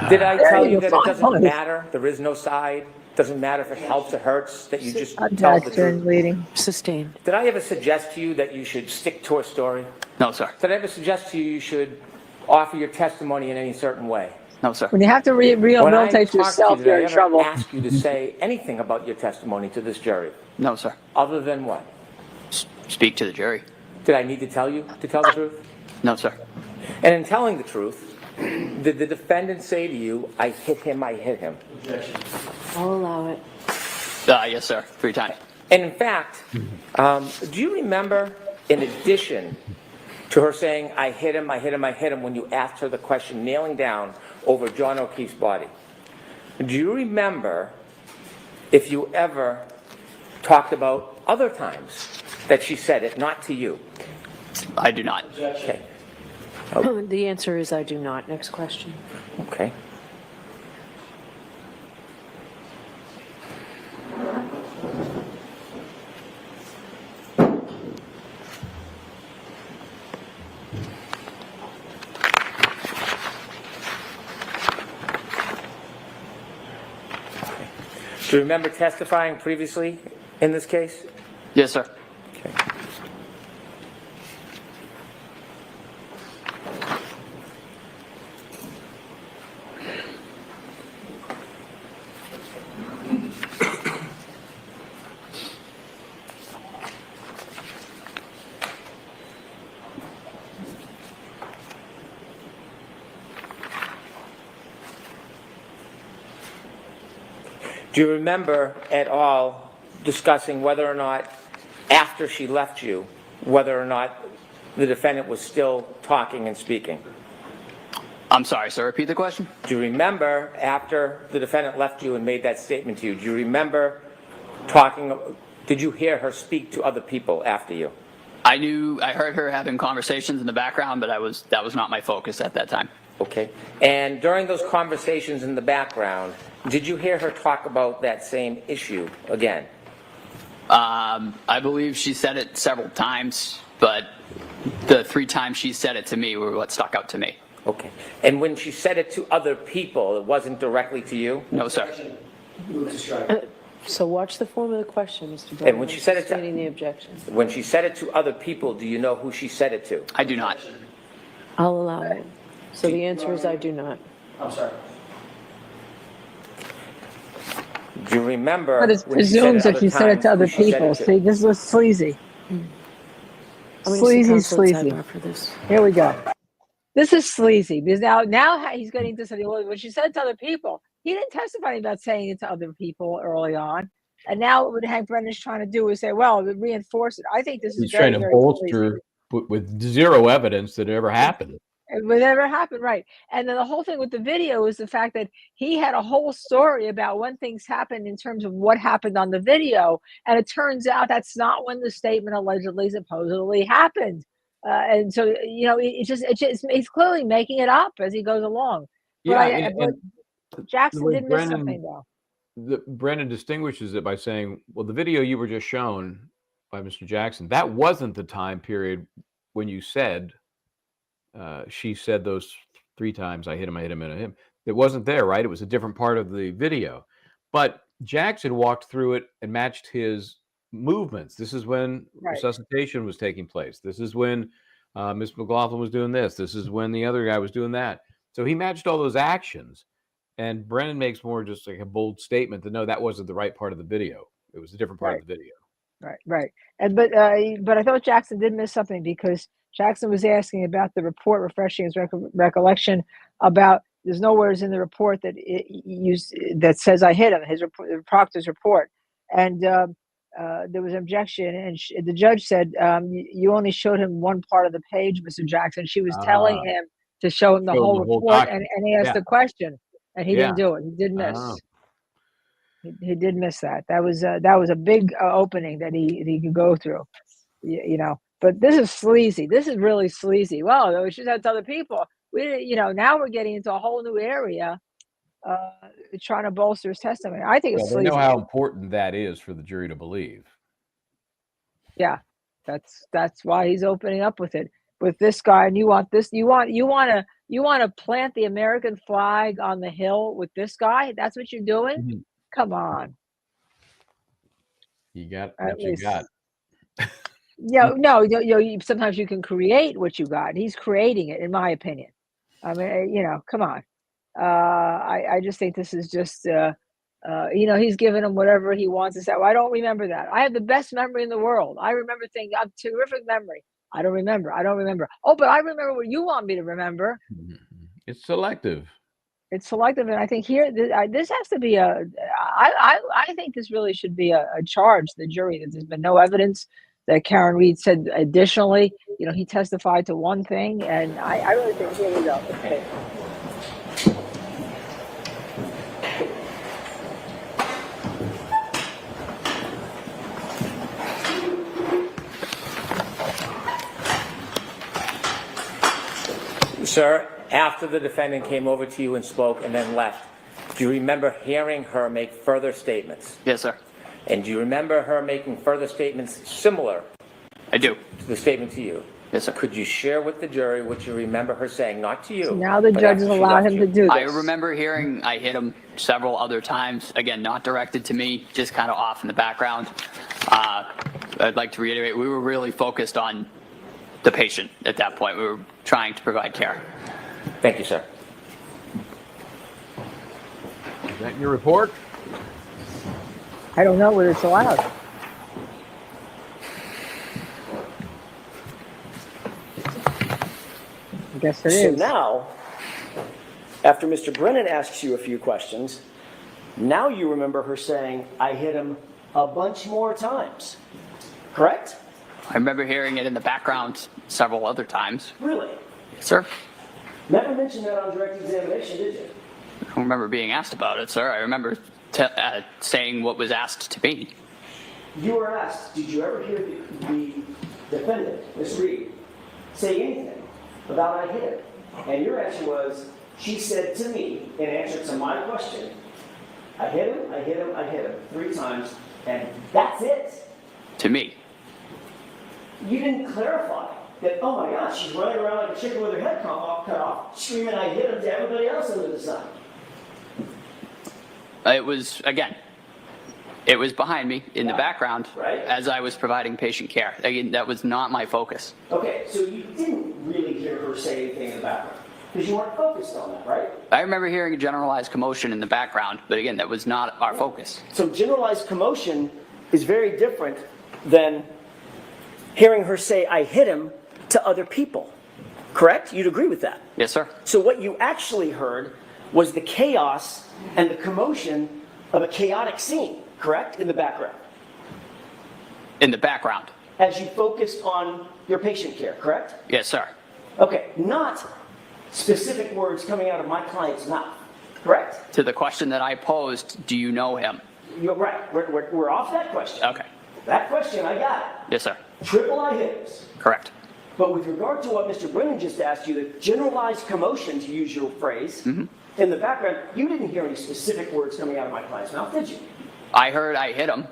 Did I tell you that it doesn't matter? There is no side. Doesn't matter if it helps or hurts. That you just tell the truth. Bleeding. Sustained. Did I ever suggest to you that you should stick to a story? No, sir. Did I ever suggest to you should offer your testimony in any certain way? No, sir. When you have to When I rehabilitate talked to yourself, you, you're did I in ever trouble. ask you to say anything about your testimony to this jury? No, sir. Other than what? Speak to the jury. Did I need to tell you to tell the truth? No, sir. And in telling the truth, did the defendant say to you, I hit him, I hit him? I'll allow it. Yes, sir. 3 times. And in fact, do you remember, in addition to her saying, I hit him, I hit him, I hit him, when you asked her the question, kneeling down over John O'Keefe's body, do you remember if you ever talked about other times that she said it, not to you? I do not. Okay. The answer is I do not. Next question. Okay. Do you remember testifying previously in this case? Yes, sir. Okay. Do you remember at all discussing whether or not, after she left you, whether or not the defendant was still talking and speaking? I'm sorry, sir. Repeat the question. Do you remember, after the defendant left you and made that statement to you, do you remember talking, did you hear her speak to other people after you? I heard her having conversations in the background, but that was not my focus at that time. Okay. And during those conversations in the background, did you hear her talk about that same issue again? I believe she said it several times, but the 3 times she said it to me were what stuck out to me. Okay. And when she said it to other people, it wasn't directly to you? No, sir. So watch the form of the question, Mr. Brennan. And when she said it to, Stating the objection. when she said it to other people, do you know who she said it to? I do not. I'll allow it. So the answer is I do not. I'm sorry. Do you remember? But it when she said presumes that other you said it to times other who she said people. it to? See, this was sleazy. I'm going to Sleazy, counsel at sleazy. sidebar for this. Here we go. This is sleazy because now he's getting to say, well, when she said it to other people, he didn't testify about saying it to other people early on. And now what Hank Brennan is trying to do is say, well, reinforce it. I think this is He's trying very, to very sleazy. bolster with zero evidence that it ever happened. It would never happen, right? And then the whole thing with the video is the fact that he had a whole story about when things happened in terms of what happened on the video, and it turns out that's not when the statement allegedly, supposedly happened. And so, you know, he's clearly making it up as he goes along. But Yeah, but the Jackson way did miss something though. Brennan distinguishes it by saying, well, the video you were just shown by Mr. Jackson, that wasn't the time period when you said, she said those 3 times, I hit him, and him. It wasn't there, right? It was a different part of the video. But Jackson walked through it and matched his movements. This is when resuscitation was taking place. This is when Miss McLaughlin was doing this. This is when the other guy was doing that. So he matched all those actions. And Brennan makes more just like a bold statement that no, that wasn't the right part of the video. It was a different part of the video. Right. And but I thought Jackson did miss something because Jackson was asking about the report, refreshing his recollection about. There's nowhere in the report that that says I hit him. His report, Proctor's report, and there was an objection, and the judge said you only showed him one part of the page, Mr. Jackson. She was telling him to show him the whole report, and he asked the question, and he didn't do it. He did miss. He did miss that. That was a big opening that he could go through, you know. But this is sleazy. This is really sleazy. Well, we should have to other people. Now we're getting into a whole new area, trying to bolster his testimony. I think it's sleazy. They know how important that is for the jury to believe. Yeah, that's why he's opening up with it with this guy. And you want to plant the American flag on the hill with this guy. That's what you're doing. Mm-hmm. Come on. You got what you got. Yeah, no, sometimes you can create what you got. He's creating it, in my opinion. I mean, come on. I just think this is just, he's giving him whatever he wants to say. Well, I don't remember that. I have the best memory in the world. I remember things. I have terrific memory. I don't remember. Oh, but I remember what you want me to remember. It's selective. It's selective, and I think here this has to be I think this really should be a charge to the jury that there's been no evidence that Karen Reed said additionally. He testified to one thing, and I really think here we go. Okay. Sir, after the defendant came over to you and spoke and then left, do you remember hearing her make further statements? Yes, sir. And do you remember her making further statements similar? I do. To the statement to you? Yes, sir. Could you share with the jury what you remember her saying, not to you? So now the judge has allowed him to do this. I remember hearing I hit him several other times, again, not directed to me, just kind of off in the background. I'd like to reiterate, we were really focused on the patient at that point. We were trying to provide care. Thank you, sir. Is that in your report? I don't know whether it's allowed. I guess it is. So now, after Mr. Brennan asks you a few questions, now you remember her saying, I hit him a bunch more times, correct? I remember hearing it in the background several other times. Really? Yes, sir. Never mentioned that on direct examination, did you? I don't remember being asked about it, sir. I remember saying what was asked to me. You were asked, did you ever hear the defendant, Ms. Reed, say anything about I hit him? And your answer was, she said to me, in answer to my question, I hit him, I hit him, I hit him 3 times, and that's it. To me. You didn't clarify that, oh my gosh, she's running around like a chicken with her head cut off, screaming I hit him to everybody else under the sun. It was, again, it was behind me in the background as I was providing patient care. Again, that was not my focus. Okay, so you didn't really hear her say anything in the background because you weren't focused on that, right? I remember hearing a generalized commotion in the background, but again, that was not our focus. So generalized commotion is very different than hearing her say, "I hit him," to other people. Correct? You'd agree with that? Yes, sir. So what you actually heard was the chaos and the commotion of a chaotic scene, correct? In the background. In the background. As you focused on your patient care, correct? Yes, sir. Okay, not specific words coming out of my client's mouth, correct? To the question that I posed, do you know him? You're right. We're off that question. Okay. That question, I got it. Yes, sir. Triple I hitters. Correct. But with regard to what Mr. Brennan just asked you, the generalized commotion, to use your phrase, in the background, you didn't hear any specific words coming out of my client's mouth, did you? I heard I hit him.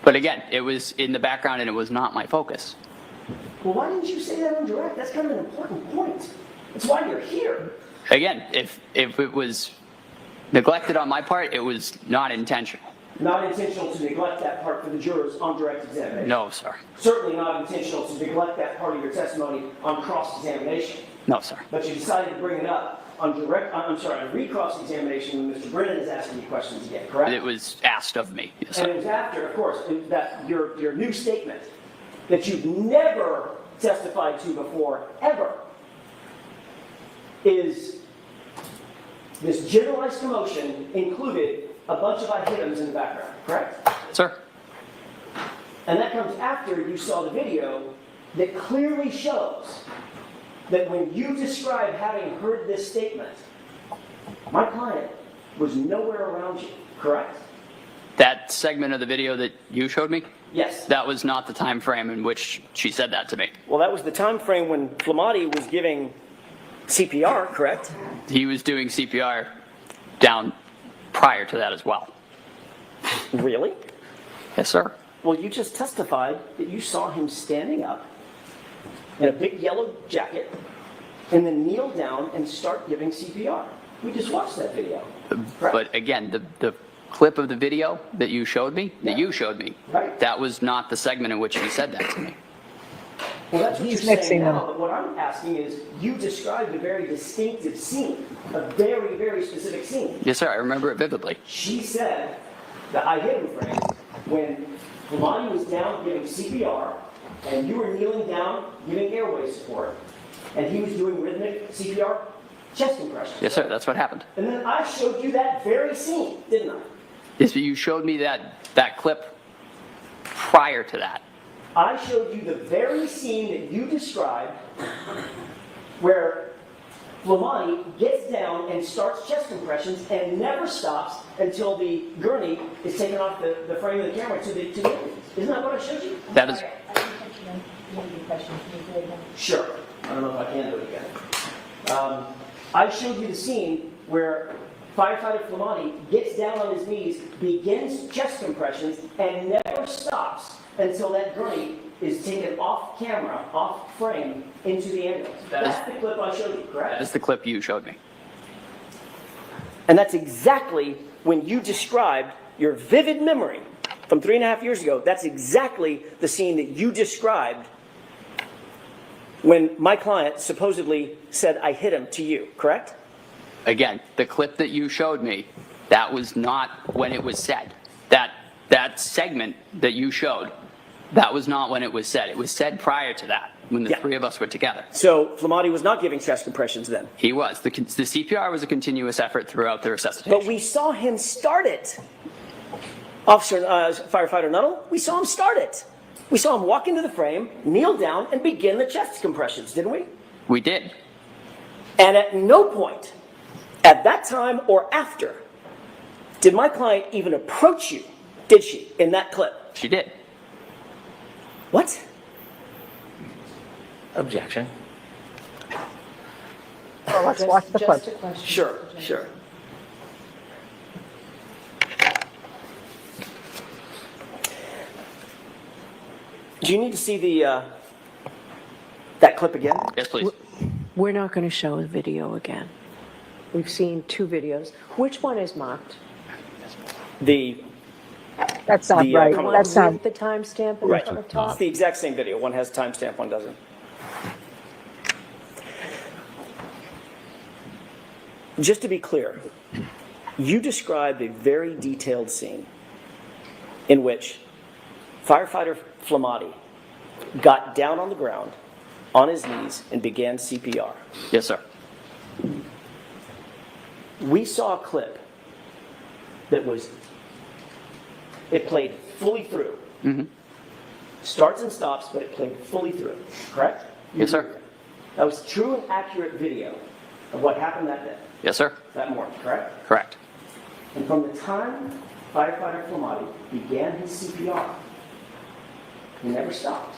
But again, it was in the background and it was not my focus. Well, why didn't you say that on direct? That's kind of an important point. That's why you're here. Again, if it was neglected on my part, it was not intentional. Not intentional to neglect that part for the jurors on direct examination. No, sir. Certainly not intentional to neglect that part of your testimony on cross-examination. No, sir. But you decided to bring it up on on recross examination when Mr. Brennan is asking you questions again, correct? It was asked of me. Yes, And sir. it was after, of course, that your new statement that you've never testified to before, ever, is this generalized commotion included a bunch of items in the background, correct? Sir. And that comes after you saw the video that clearly shows that when you describe having heard this statement, my client was nowhere around you, correct? That segment of the video that you showed me, Yes. that was not the time frame in which she said that to me. Well, that was the time frame when Flamati was giving CPR, correct? He was doing CPR down prior to that as well. Really? Yes, sir. Well, you just testified that you saw him standing up in a big yellow jacket and then kneel down and start giving CPR. We just watched that video. Correct? But again, the clip of the video that you showed me, Right. that was not the segment in which he said that to me. Well, that's what He's you're saying mixing them. now, but what I'm asking is, you described a very distinctive scene, a very, very specific scene. Yes, sir. I remember it vividly. She said that I hit him frame when Flamati was down giving CPR, and you were kneeling down giving airway support, and he was doing rhythmic CPR chest compressions. Yes, sir. That's what happened. And then I showed you that very scene, didn't I? Yes, but you showed me that clip prior to that. I showed you the very scene that you described where Flamati gets down and starts chest compressions and never stops until the gurney is taken off the frame of the camera to the Isn't that what I showed you? That is, Sure. I don't know if I can do it again. I showed you the scene where firefighter Flamati gets down on his knees, begins chest compressions, and never stops until that gurney is taken off camera, off frame, into the ambulance. That's the clip I showed you, correct? that is the clip you showed me. And that's exactly when you described your vivid memory from 3.5 years ago. That's exactly the scene that you described when my client supposedly said, "I hit him," to you, correct? Again, the clip that you showed me, that was not when it was said. That segment that you showed, that was not when it was said. It was said prior to that, when the three of us were together. So Flamati was not giving chest compressions then? He was. The CPR was a continuous effort throughout the resuscitation. But we saw him start it. Officer, Firefighter Nuttall, we saw him start it. We saw him walk into the frame, kneel down, and begin the chest compressions, didn't we? We did. And at no point, at that time or after, did my client even approach you, did she, in that clip? She did. What? Objection. Well, let's watch the clip. Sure, sure. Do you need to see that clip again? Yes, please. We're not going to show the video again. We've seen 2 videos. Which one is marked? That's not The, right. Commonwealth. That's not. With the timestamp in Right. the It's top? the exact same video. One has a timestamp, one doesn't. Just to be clear, you described a very detailed scene in which firefighter Flamati got down on the ground, on his knees, and began CPR. Yes, sir. We saw a clip that it played fully through. Starts and stops, but it played fully through, correct? Yes, sir. That was true and accurate video of what happened that day, Yes, sir. that morning, correct? Correct. And from the time firefighter Flamati began his CPR, he never stopped.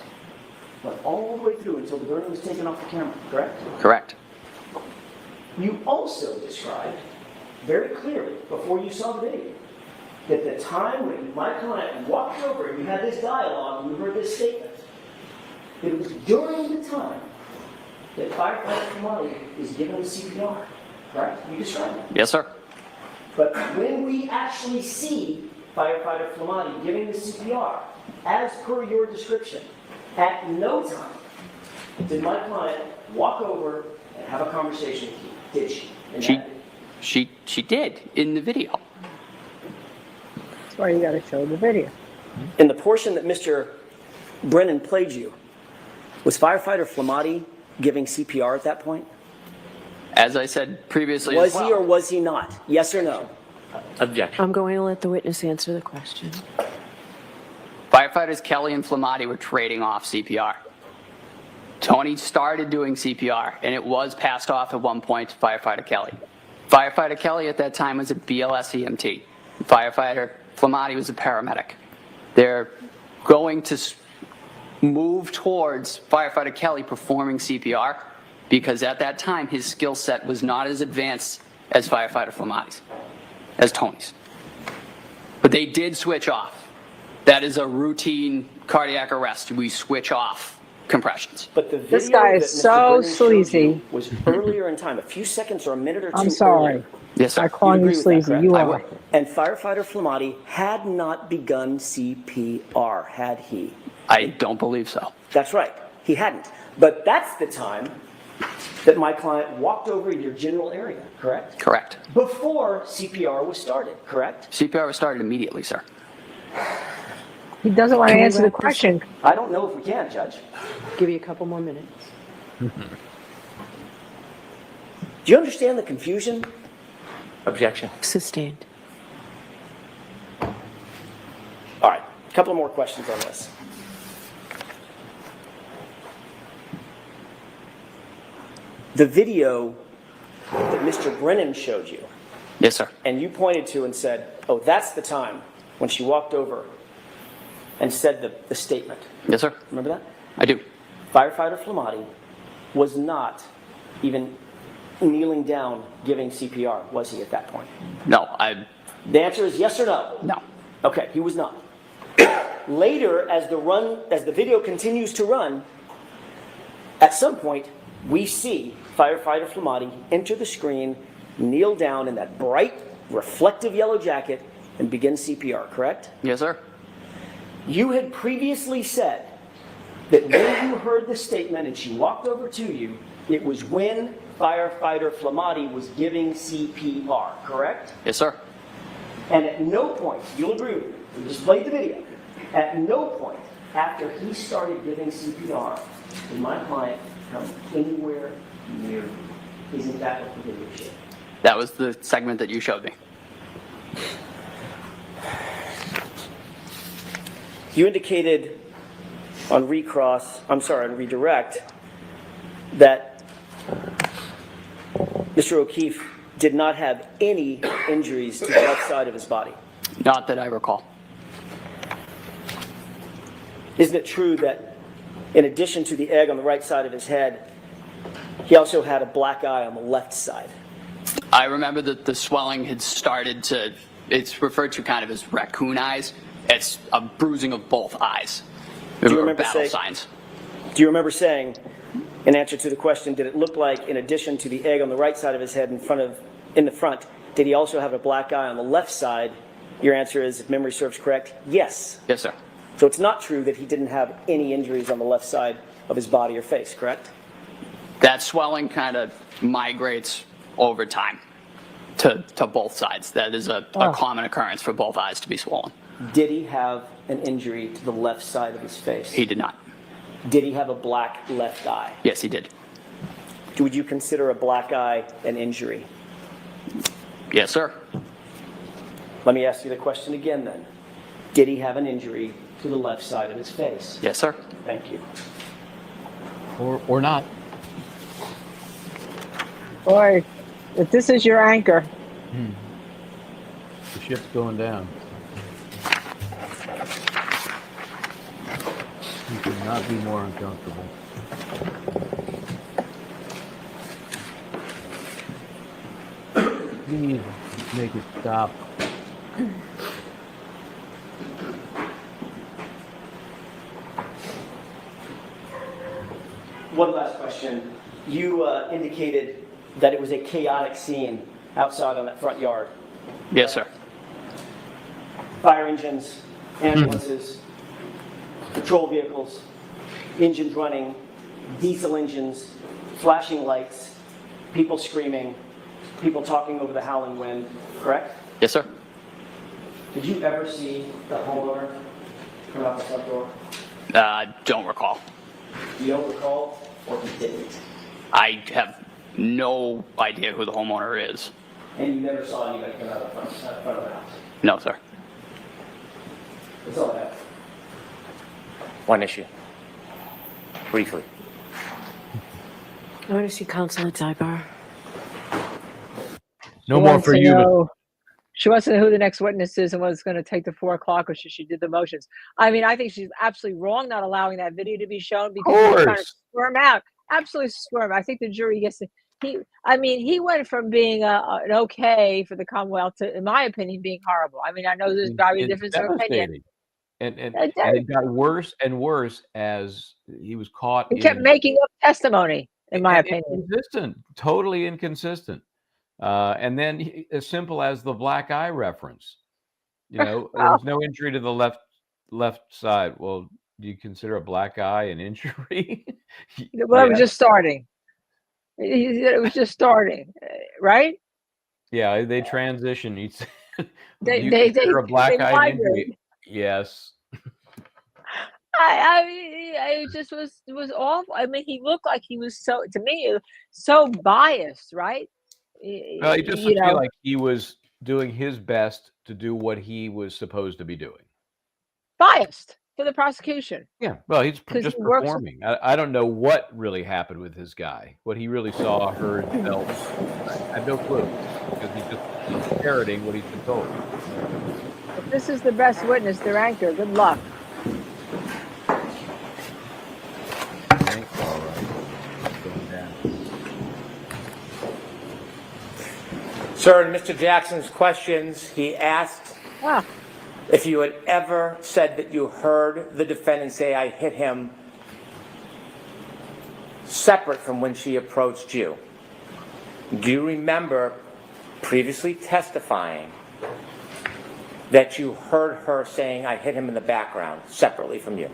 Went all the way through until the burn was taken off the camera, correct? Correct. You also described very clearly, before you saw the video, that the time when my client walked over and you had this dialogue and you heard this statement, it was during the time that firefighter Flamati is given the CPR, correct? You described it. Yes, sir. But when we actually see firefighter Flamati giving the CPR, as per your description, at no time did my client walk over and have a conversation with you, did she? In that video? She did in the video. That's why you got to show the video. In the portion that Mr. Brennan played you, was firefighter Flamati giving CPR at that point? As I said previously Was as well. he or was he not? Yes or no? Objection. I'm going to let the witness answer the question. Firefighters Kelly and Flamati were trading off CPR. Tony started doing CPR, and it was passed off at one point to Firefighter Kelly. Firefighter Kelly at that time was a BLS EMT. Firefighter Flamati was a paramedic. They're going to move towards Firefighter Kelly performing CPR because at that time his skill set was not as advanced as Firefighter Flamati's, as Tony's. But they did switch off. That is a routine cardiac arrest. We switch off compressions. But the video This guy is that Mr. so Brennan showed you sleazy. was earlier in time, a few seconds or a minute or two I'm sorry. earlier. Yes, sir. I call You'd you agree with that, sleazy. correct? You I are. would. And firefighter Flamati had not begun CPR, had he? I don't believe so. That's right, he hadn't. But that's the time that my client walked over your general area, correct? Correct. Before CPR was started, correct? CPR was started immediately, sir. He doesn't want to Can we answer the wrap this question. I don't know if we can, Judge. Give you a couple more minutes. Do you understand the confusion? Objection. Sustained. All right, a couple more questions on this. The video that Mr. Brennan showed you, Yes, sir. and you pointed to and said, oh, that's the time when she walked over and said the statement. Yes, sir. Remember that? I do. Firefighter Flamati was not even kneeling down giving CPR, was he at that point? No, The answer is yes or no? no. Okay, he was not. Later, as the video continues to run, at some point, we see firefighter Flamati enter the screen, kneel down in that bright, reflective yellow jacket, and begin CPR, correct? Yes, sir. You had previously said that when you heard the statement and she walked over to you, it was when firefighter Flamati was giving CPR, correct? Yes, sir. And at no point, you'll agree with me, we just played the video, at no point after he started giving CPR did my client come anywhere near you. Isn't that what the video showed? That was the segment that you showed me. You indicated on redirect, that Mr. O'Keefe did not have any injuries to the left side of his body. Not that I recall. Isn't it true that in addition to the egg on the right side of his head, he also had a black eye on the left side? I remember that the swelling had started to, it's referred to kind of as raccoon eyes. It's a bruising of both eyes. Do you remember battle signs. Do you remember saying, in answer to the question, did it look like in addition to the egg on the right side of his head in the front, did he also have a black eye on the left side? Your answer is, if memory serves correct, yes. Yes, sir. So it's not true that he didn't have any injuries on the left side of his body or face, correct? That swelling kind of migrates over time to both sides. That is a common occurrence for both eyes to be swollen. Did he have an injury to the left side of his face? He did not. Did he have a black left eye? Yes, he did. Would you consider a black eye an injury? Yes, sir. Let me ask you the question again then. Did he have an injury to the left side of his face? Yes, sir. Thank you. Or not. Boy, if this is your anchor. The ship's going down. You could not be more uncomfortable. Please make it stop. One last question. You indicated that it was a chaotic scene outside on that front yard. Yes, sir. Fire engines, ambulances, patrol vehicles, engines running, diesel engines, flashing lights, people screaming, people talking over the howling wind, correct? Yes, sir. Did you ever see the homeowner come out the front door? Don't recall. You don't recall, or you didn't? I have no idea who the homeowner is. And you never saw anybody come out of the front of the house? No, sir. That's all I have. One issue. Briefly. I want to see Councilor Tybar. No more for you. She wants to know who the next witness is and whether it's going to take to 4 o'clock or she did the motions. I mean, I think she's absolutely wrong not allowing that video to be shown because he's trying to squirm out. Absolutely squirm. I think the jury gets to. He went from being an okay for the Commonwealth to, in my opinion, being horrible. I mean, I know there's probably a difference of opinion. And it got worse and worse as he was caught. He kept making up testimony, in my opinion. Inconsistent, totally inconsistent. And then as simple as the black eye reference, there was no injury to the left side. Well, do you consider a black eye an injury? Well, it was just starting. It was just starting, right? Yeah, they transition. You They consider a black eye an injury? migrate. Yes. I mean, it just was awful. I mean, he looked like he was to me, so biased, right? Well, he just feel like he was doing his best to do what he was supposed to be doing. Biased for the prosecution. Yeah, well, he's just he works- performing. I don't know what really happened with this guy, what he really saw, heard, felt. I have no clue because he's parroting what he's been told. If this is the best witness, their anchor, good luck. Sir, in Mr. Jackson's questions, he asked if you had ever said that you heard the defendant say, "I hit him," separate from when she approached you. Do you remember previously testifying that you heard her saying, "I hit him in the background," separately from you?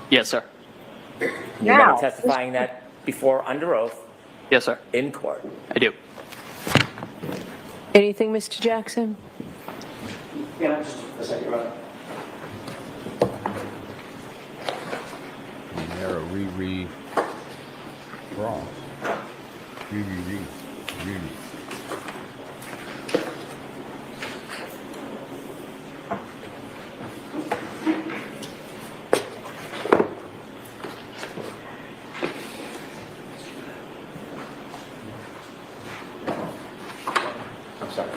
Yes, sir. You remember testifying that before under oath? Yes, sir. In court? I do. Anything, Mr. Jackson? Yeah, just a second, Ron. There, cross. Re. I'm sorry.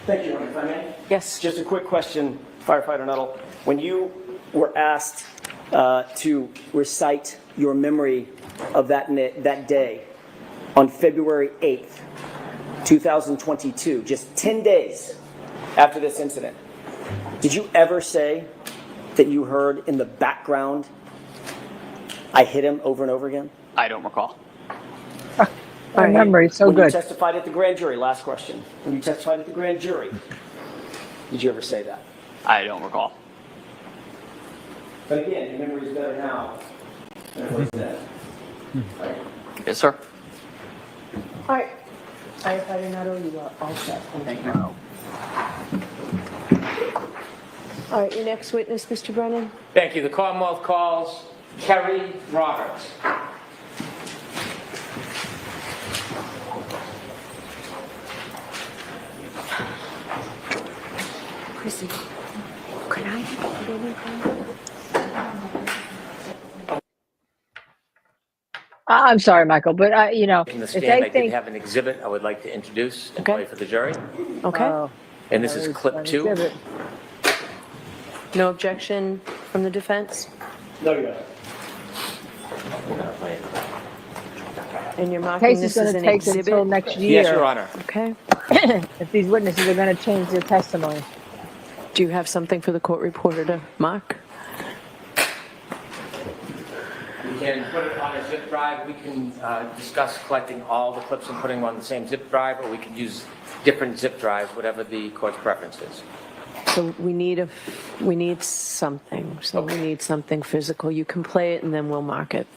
Thank you, Ron, if I may. Yes. Just a quick question, Firefighter Nuttall. When you were asked to recite your memory of that day on February 8th, 2022, just 10 days after this incident, did you ever say that you heard in the background I hit him over and over again? I don't recall. My memory is so When you good. testified at the grand jury, last question. When you testified at the grand jury, did you ever say that? I don't recall. But again, your memory is better now than it was then. Right? Yes, sir. All right. Firefighter Nuttall, you are all set. Thank you. All right, your next witness, Mr. Brennan. Thank you. The Commonwealth calls Kerry Roberts. Chrissy, could I get anything? I'm sorry, Michael, but In the if stand, they I did think, have an exhibit I would like to introduce and Okay. play for the jury. Okay. oh, And this that is was clip an 2. exhibit. No objection from the defense? No, you don't. And you're marking Case is this going as to an take until exhibit? next year. Yes, Your Honor. Okay. If these witnesses are going to change their testimony. Do you have something for the court reporter to mark? We can put it on a zip drive. We can discuss collecting all the clips and putting them on the same zip drive, or we could use different zip drives, whatever the court's preference is. So we need something. So we need something physical. You can play it and then we'll mark it.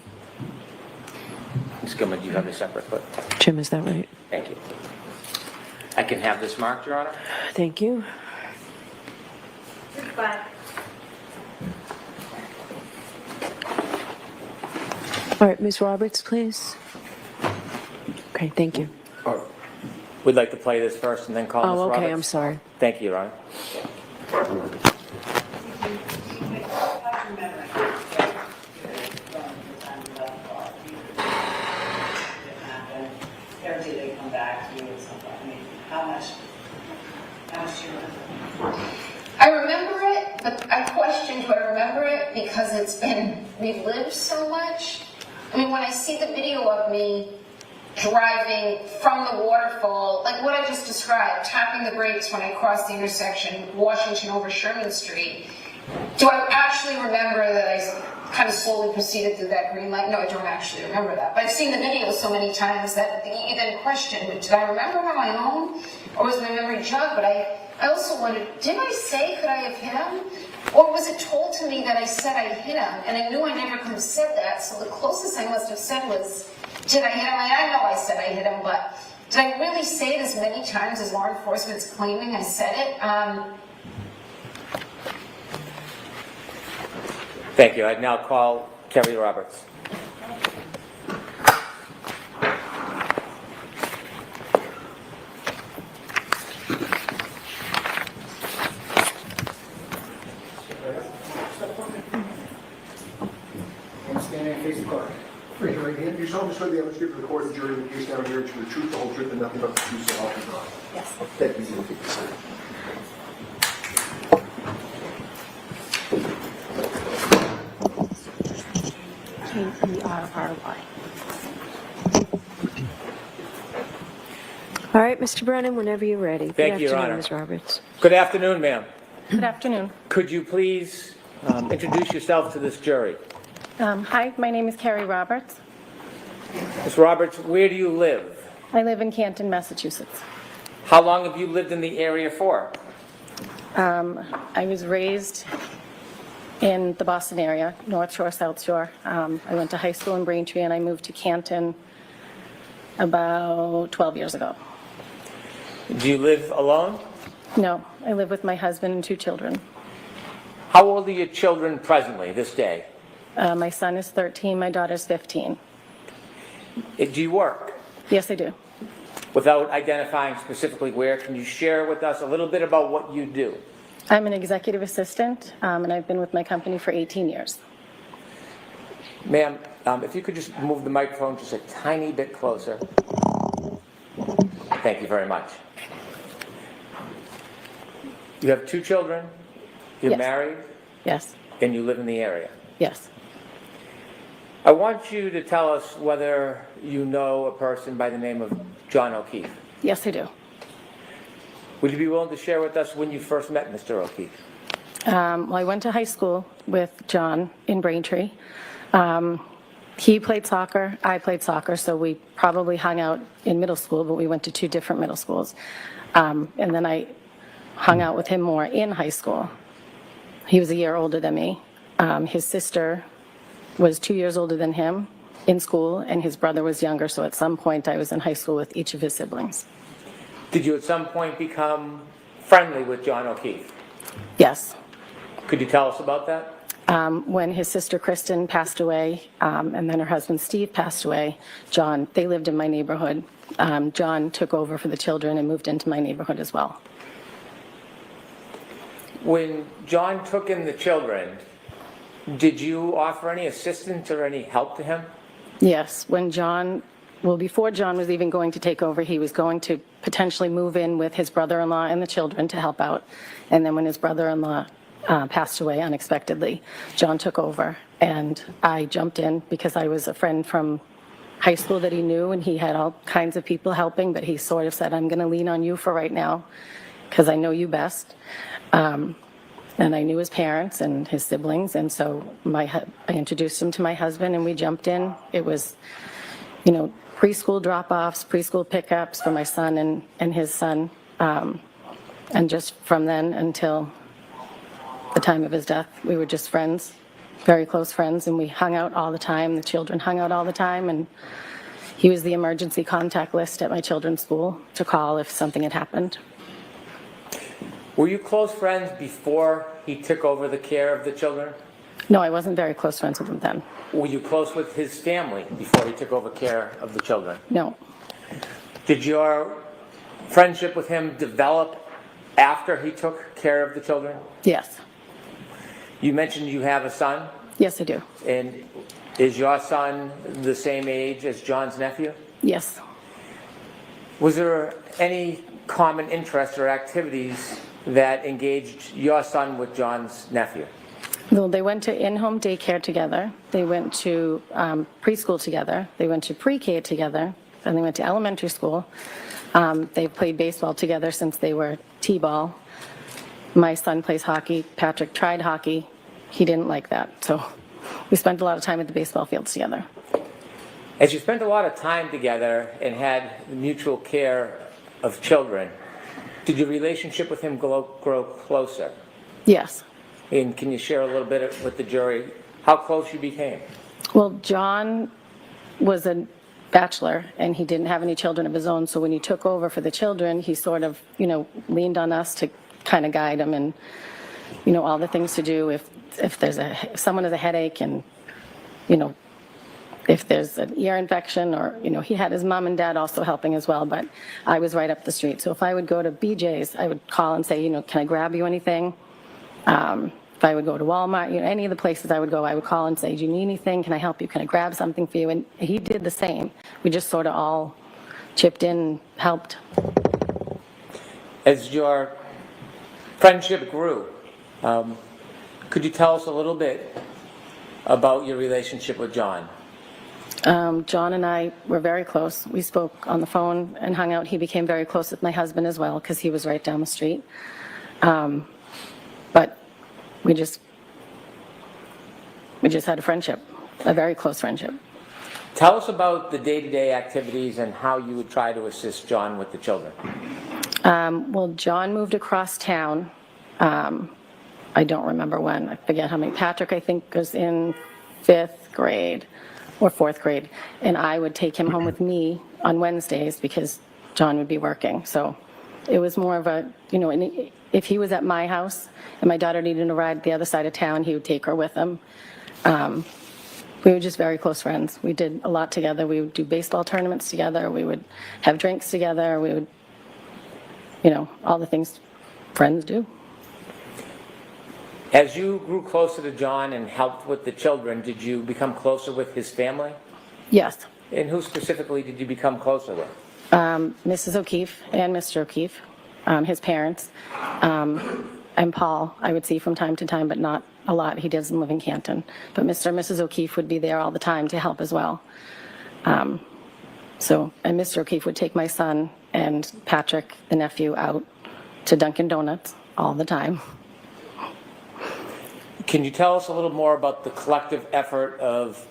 Ms. Gilman, do you have a separate clip? Jim, is that right? Thank you. I can have this marked, Your Honor. Thank you. Goodbye. All right, Ms. Roberts, please. Okay, thank you. We'd like to play this first and then call Ms. Oh, Roberts. okay, I'm sorry. Thank you, Your Honor. Every day they come back to you and something. I mean, how much do you remember? I remember it, but I question do I remember it because it's been relived so much. I mean, when I see the video of me driving from the waterfall, like what I just described, tapping the brakes when I crossed the intersection, Washington over Sherman Street, do I actually remember that I kind of slowly proceeded through that green light? No, I don't actually remember that. But I've seen the video so many times that you then question, did I remember on my own? Or was my memory jogged? But I also wondered, did I say, could I have hit him? Or was it told to me that I said I hit him? And I knew I never could have said that, so the closest I must have said was, did I hit him? And I know I said I hit him, but did I really say it as many times as law enforcement's claiming I said it? Thank you. I now call Kerry Roberts. Stand and face the court. Raise your right hand. You solemnly swear the evidence given to the court and jury in the case now here to the truth, the whole truth, and nothing but the truth, so help you God. Yes. Thank you. You may take your seat. Kerry. All right, Mr. Brennan, whenever you're ready. Thank you, Your Good afternoon, Honor. Ms. Roberts. Good afternoon, ma'am. Good afternoon. Could you please introduce yourself to this jury? Hi, my name is Kerry Roberts. Ms. Roberts, where do you live? I live in Canton, Massachusetts. How long have you lived in the area for? I was raised in the Boston area, North Shore, South Shore. I went to high school in Braintree and I moved to Canton about 12 years ago. Do you live alone? No, I live with my husband and 2 children. How old are your children presently, this day? My son is 13, my daughter's 15. Do you work? Yes, I do. Without identifying specifically where, can you share with us a little bit about what you do? I'm an executive assistant, and I've been with my company for 18 years. Ma'am, if you could just move the microphone just a tiny bit closer. Thank you very much. You have 2 children, you're Yes. married, Yes, and you live in the area. yes. I want you to tell us whether you know a person by the name of John O'Keefe. Yes, I do. Would you be willing to share with us when you first met Mr. O'Keefe? Well, I went to high school with John in Braintree. He played soccer, I played soccer, so we probably hung out in middle school, but we went to 2 different middle schools. And then I hung out with him more in high school. He was a year older than me. His sister was 2 years older than him in school, and his brother was younger, so at some point I was in high school with each of his siblings. Did you at some point become friendly with John O'Keefe? Yes. Could you tell us about that? When his sister Kristen passed away, and then her husband Steve passed away, they lived in my neighborhood. John took over for the children and moved into my neighborhood as well. When John took in the children, did you offer any assistance or any help to him? Yes, before John was even going to take over, he was going to potentially move in with his brother-in-law and the children to help out. And then when his brother-in-law passed away unexpectedly, John took over, and I jumped in because I was a friend from high school that he knew, and he had all kinds of people helping, but he sort of said, I'm going to lean on you for right now because I know you best. And I knew his parents and his siblings, and so I introduced him to my husband, and we jumped in. It was, preschool drop-offs, preschool pickups for my son and his son, and just from then until the time of his death, we were just friends, very close friends, and we hung out all the time. The children hung out all the time, and he was the emergency contact list at my children's school to call if something had happened. Were you close friends before he took over the care of the children? No, I wasn't very close friends with him then. Were you close with his family before he took over care of the children? No. Did your friendship with him develop after he took care of the children? Yes. You mentioned you have a son? Yes, I do. And is your son the same age as John's nephew? Yes. Was there any common interests or activities that engaged your son with John's nephew? Well, they went to in-home daycare together. They went to preschool together. They went to pre-K together. Then they went to elementary school. They've played baseball together since they were T-ball. My son plays hockey. Patrick tried hockey. He didn't like that. So we spent a lot of time at the baseball fields together. As you spent a lot of time together and had mutual care of children, did your relationship with him grow closer? Yes. And can you share a little bit with the jury how close you became? Well, John was a bachelor, and he didn't have any children of his own, so when he took over for the children, he sort of, leaned on us to kind of guide him and, all the things to do if someone has a headache and, if there's an ear infection or, he had his mom and dad also helping as well, but I was right up the street. So if I would go to BJ's, I would call and say, can I grab you anything? If I would go to Walmart, any of the places I would go, I would call and say, do you need anything? Can I help you? Can I grab something for you? And he did the same. We just sort of all chipped in and helped. As your friendship grew, could you tell us a little bit about your relationship with John? John and I were very close. We spoke on the phone and hung out. He became very close with my husband as well because he was right down the street. But we just had a friendship, a very close friendship. Tell us about the day-to-day activities and how you would try to assist John with the children. Well, John moved across town. I don't remember when. I forget how many. Patrick, I think, was in 5th grade or 4th grade. And I would take him home with me on Wednesdays because John would be working. So it was more of a, if he was at my house and my daughter needed a ride the other side of town, he would take her with him. We were just very close friends. We did a lot together. We would do baseball tournaments together. We would have drinks together. We would, all the things friends do. As you grew closer to John and helped with the children, did you become closer with his family? Yes. And who specifically did you become closer with? Mrs. O'Keefe and Mr. O'Keefe, his parents, and Paul I would see from time to time, but not a lot. He doesn't live in Canton. But Mr. and Mrs. O'Keefe would be there all the time to help as well. And Mr. O'Keefe would take my son and Patrick, the nephew, out to Dunkin' Donuts all the time. Can you tell us a little more about the collective effort of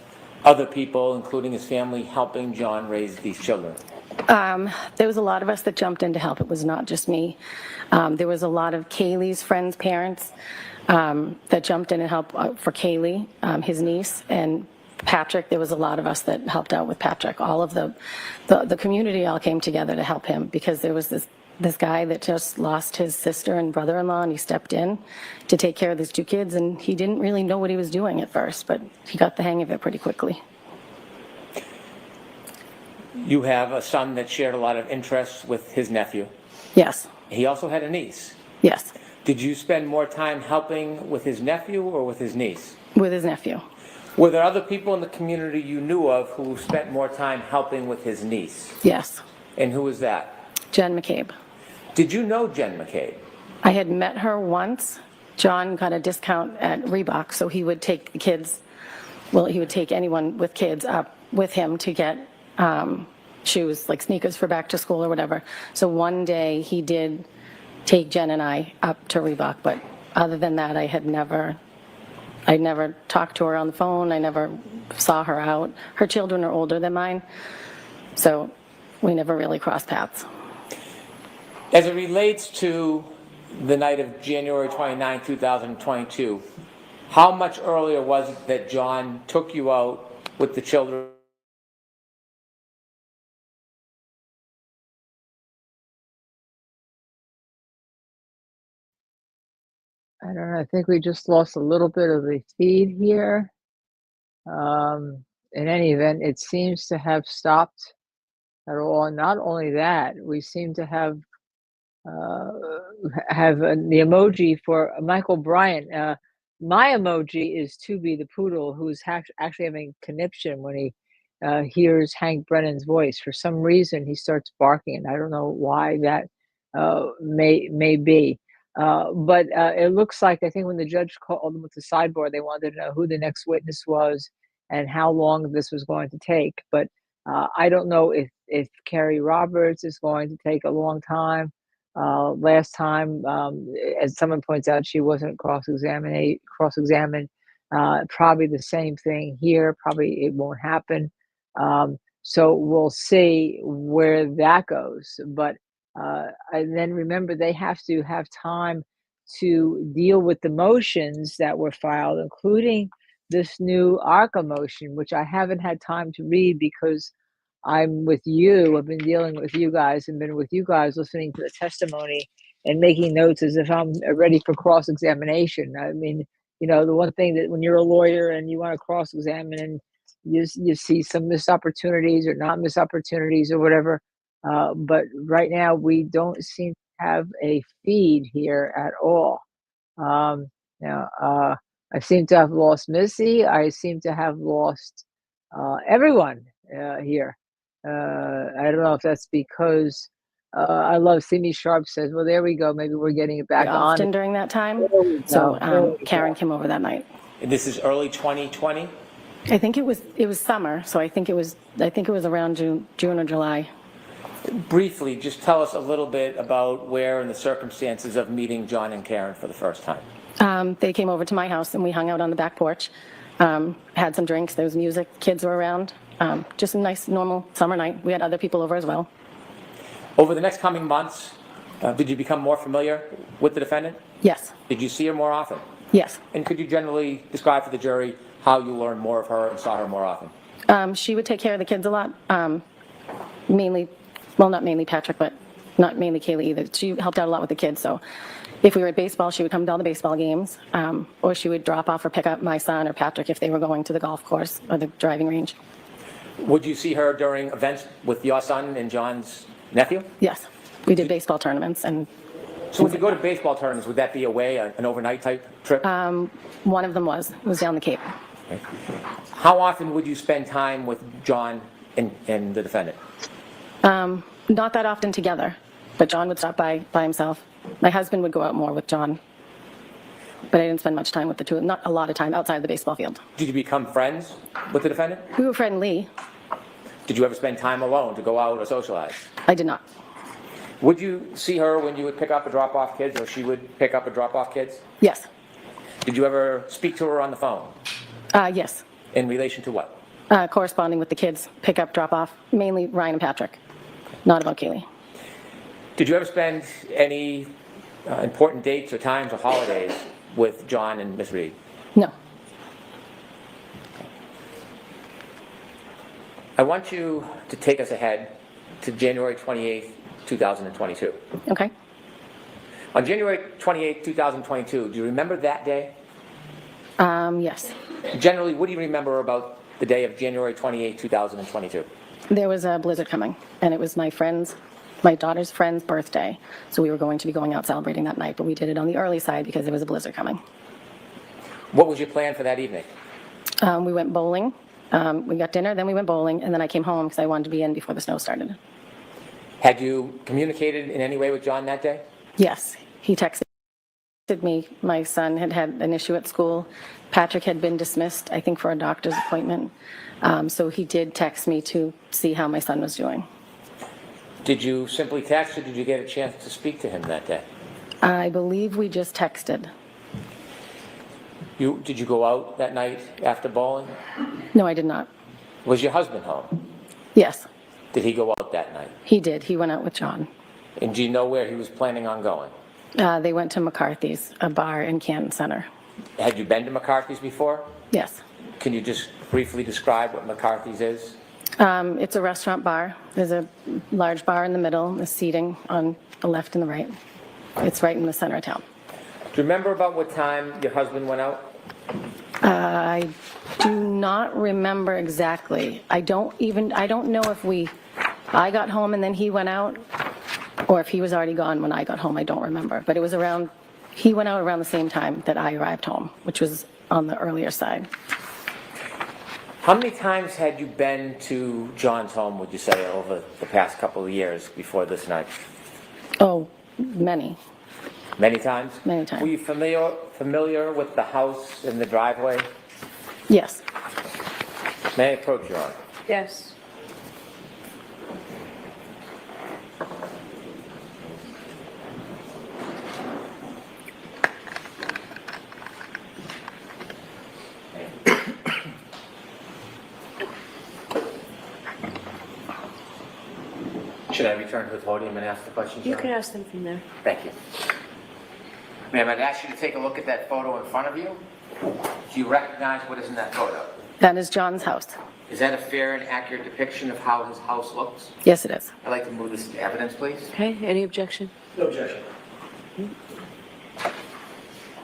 other people, including his family, helping John raise these children? There was a lot of us that jumped in to help. It was not just me. There was a lot of Kaylee's friends' parents that jumped in and helped for Kaylee, his niece, and Patrick. There was a lot of us that helped out with Patrick. All of the community all came together to help him because there was this guy that just lost his sister and brother-in-law, and he stepped in to take care of his two kids, and he didn't really know what he was doing at first, but he got the hang of it pretty quickly. You have a son that shared a lot of interests with his nephew. Yes. He also had a niece. Yes. Did you spend more time helping with his nephew or with his niece? With his nephew. Were there other people in the community you knew of who spent more time helping with his niece? Yes. And who was that? Jen McCabe. Did you know Jen McCabe? I had met her once. John got a discount at Reebok, so he would take the kids, well, he would take anyone with kids up with him to get shoes, like sneakers for back to school or whatever. So one day he did take Jen and I up to Reebok, but other than that, I never talked to her on the phone. I never saw her out. Her children are older than mine, so we never really crossed paths. As it relates to the night of January 29, 2022, how much earlier was it that John took you out with the children? I don't know. I think we just lost a little bit of the feed here. In any event, it seems to have stopped at all. And not only that, we seem to have the emoji for Michael Bryant. My emoji is Tubi the poodle, who's actually having conniption when he hears Hank Brennan's voice. For some reason, he starts barking, and I don't know why that may be. But it looks like, I think when the judge called them with the sidebar, they wanted to know who the next witness was and how long this was going to take. But I don't know if Kerry Roberts is going to take a long time. Last time, as someone points out, she wasn't cross-examined. Probably the same thing here. Probably it won't happen. So we'll see where that goes. But and then remember, they have to have time to deal with the motions that were filed, including this new ARCA motion, which I haven't had time to read because I'm with you. I've been dealing with you guys and been with you guys listening to the testimony and making notes as if I'm ready for cross-examination. I mean, you know, the one thing that when you're a lawyer and you want to cross-examine and you see some missed opportunities or not missed opportunities or whatever. But right now we don't seem to have a feed here at all. I seem to have lost Missy. I seem to have lost everyone here. I don't know if that's because I love Simi Sharp says, well, there we go. Maybe we're getting it back on. Often during that time. So Karen came over that night. And this is early 2020? I think it was summer, so I think it was around June or July. Briefly, just tell us a little bit about where and the circumstances of meeting John and Karen for the first time. They came over to my house and we hung out on the back porch, had some drinks, there was music, kids were around. Just a nice, normal summer night. We had other people over as well. Over the next coming months, did you become more familiar with the defendant? Yes. Did you see her more often? Yes. And could you generally describe for the jury how you learned more of her and saw her more often? She would take care of the kids a lot, mainly, well, not mainly Patrick, but not mainly Kaylee either. She helped out a lot with the kids, so if we were at baseball, she would come to all the baseball games, or she would drop off or pick up my son or Patrick if they were going to the golf course or the driving range. Would you see her during events with your son and John's nephew? Yes, we did baseball tournaments. And so when you go to baseball tournaments, would that be away, an overnight type trip? One of them was down the Cape. Okay. How often would you spend time with John and the defendant? Not that often together, but John would stop by himself. My husband would go out more with John, but I didn't spend much time with the two, not a lot of time outside the baseball field. Did you become friends with the defendant? We were friendly. Did you ever spend time alone to go out or socialize? I did not. Would you see her when you would pick up or drop off kids, or she would pick up or drop off kids? Yes. Did you ever speak to her on the phone? Yes. In relation to what? Corresponding with the kids, pick up, drop off, mainly Ryan and Patrick, not about Kaylee. Did you ever spend any important dates or times or holidays with John and Miss Reed? No. I want you to take us ahead to January 28th, 2022. Okay. On January 28th, 2022, do you remember that day? Yes. Generally, what do you remember about the day of January 28th, 2022? There was a blizzard coming, and it was my daughter's friend's birthday. So we were going to be going out celebrating that night, but we did it on the early side because there was a blizzard coming. What was your plan for that evening? We went bowling. We got dinner, then we went bowling, and then I came home because I wanted to be in before the snow started. Had you communicated in any way with John that day? Yes, he texted me. My son had had an issue at school. Patrick had been dismissed, I think, for a doctor's appointment. So he did text me to see how my son was doing. Did you simply text or did you get a chance to speak to him that day? I believe we just texted. Did you go out that night after bowling? No, I did not. Was your husband home? Yes, Did he go out that night? he did. He went out with John. And do you know where he was planning on going? They went to McCarthy's, a bar in Canton Center. Had you been to McCarthy's before? Yes. Can you just briefly describe what McCarthy's is? It's a restaurant bar. There's a large bar in the middle, the seating on the left and the right. It's right in the center of town. Do you remember about what time your husband went out? I do not remember exactly. I don't know if I got home and then he went out, or if he was already gone when I got home. I don't remember. But it was he went out around the same time that I arrived home, which was on the earlier side. How many times had you been to John's home, would you say, over the past couple of years before this night? Oh, many. Many times? Many times. Were you familiar with the house and the driveway? Yes. May I approach you on? Yes. Should I return to the podium and ask the questions? You John? can ask them from there. Thank you. Ma'am, I'd ask you to take a look at that photo in front of you. Do you recognize what is in that photo? That is John's house. Is that a fair and accurate depiction of how his house looks? Yes, it is. I'd like to move this to evidence, please. Okay, any objection? No objection.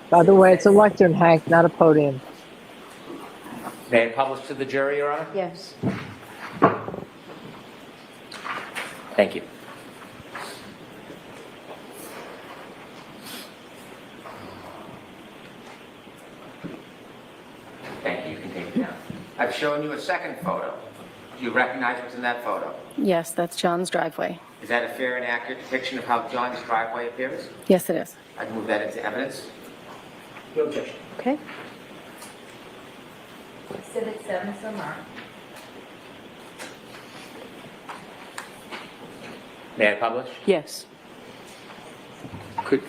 By the way, it's a lectern, Hank, not a podium. May I publish to the jury, Your Honor? Yes. Thank you. Thank you. You can take it down. I've shown you a second photo. Do you recognize what's in that photo? Yes, that's John's driveway. Is that a fair and accurate depiction of how John's driveway appears? Yes, it is. I'd move that into evidence. No objection. Okay. Exhibit 7 so marked. May I publish? Yes. Could.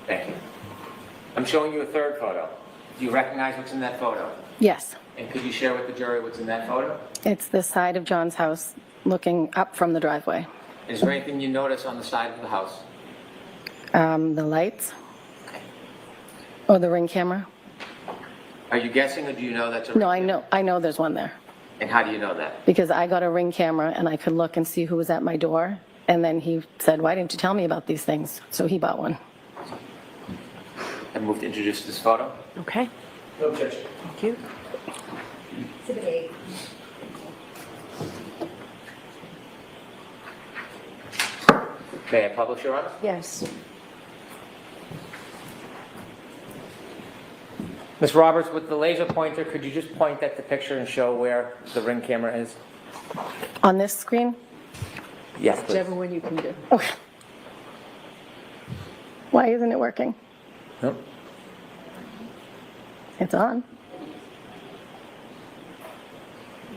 Thank you. I'm showing you a third photo. Do you recognize what's in that photo? Yes. And could you share with the jury what's in that photo? It's the side of John's house looking up from the driveway. Is there anything you notice on the side of the house? The lights. Or the Ring camera. Are you guessing, or do you know that's a... No, I know there's one there. And how do you know that? Because I got a Ring camera and I could look and see who was at my door. And then he said, why didn't you tell me about these things? So he bought one. I move to introduce this photo. Okay, No objection. thank you. Exhibit 8. May I publish, Your Honor? Yes. Ms. Roberts, with the laser pointer, could you just point at the picture and show where the Ring camera is? On this screen? Yes, please. Whichever one you can do. Okay. Why isn't it working? Nope. It's on.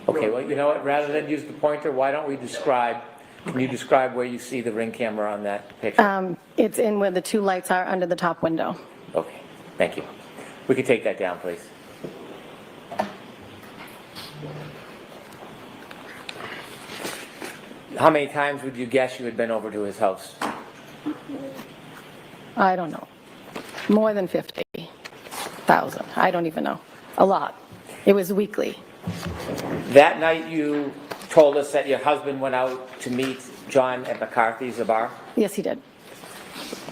Okay, well, you know what, rather than use the pointer, why don't we describe Can you describe where you see the Ring camera on that picture? It's in where the two lights are under the top window. Okay, thank you. We could take that down, please. How many times would you guess you had been over to his house? I don't know. More than 50,000. I don't even know. A lot. It was weekly. That night you told us that your husband went out to meet John at McCarthy's, the bar. Yes, he did.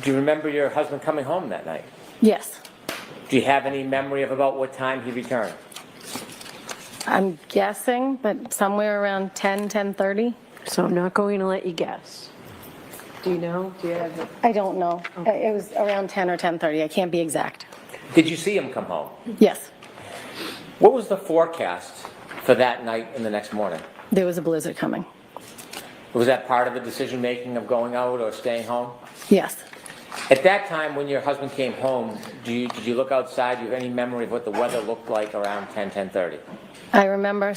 Do you remember your husband coming home that night? Yes. Do you have any memory of about what time he returned? I'm guessing, but somewhere around 10:30. So I'm not going to let you guess. Do you know? Do you have it? I don't know. It was around 10 or 10:30. I can't be exact. Did you see him come home? Yes. What was the forecast for that night and the next morning? There was a blizzard coming. Was that part of the decision-making of going out or staying home? Yes. At that time, when your husband came home, did you look outside? Do you have any memory of what the weather looked like around 10:30? I remember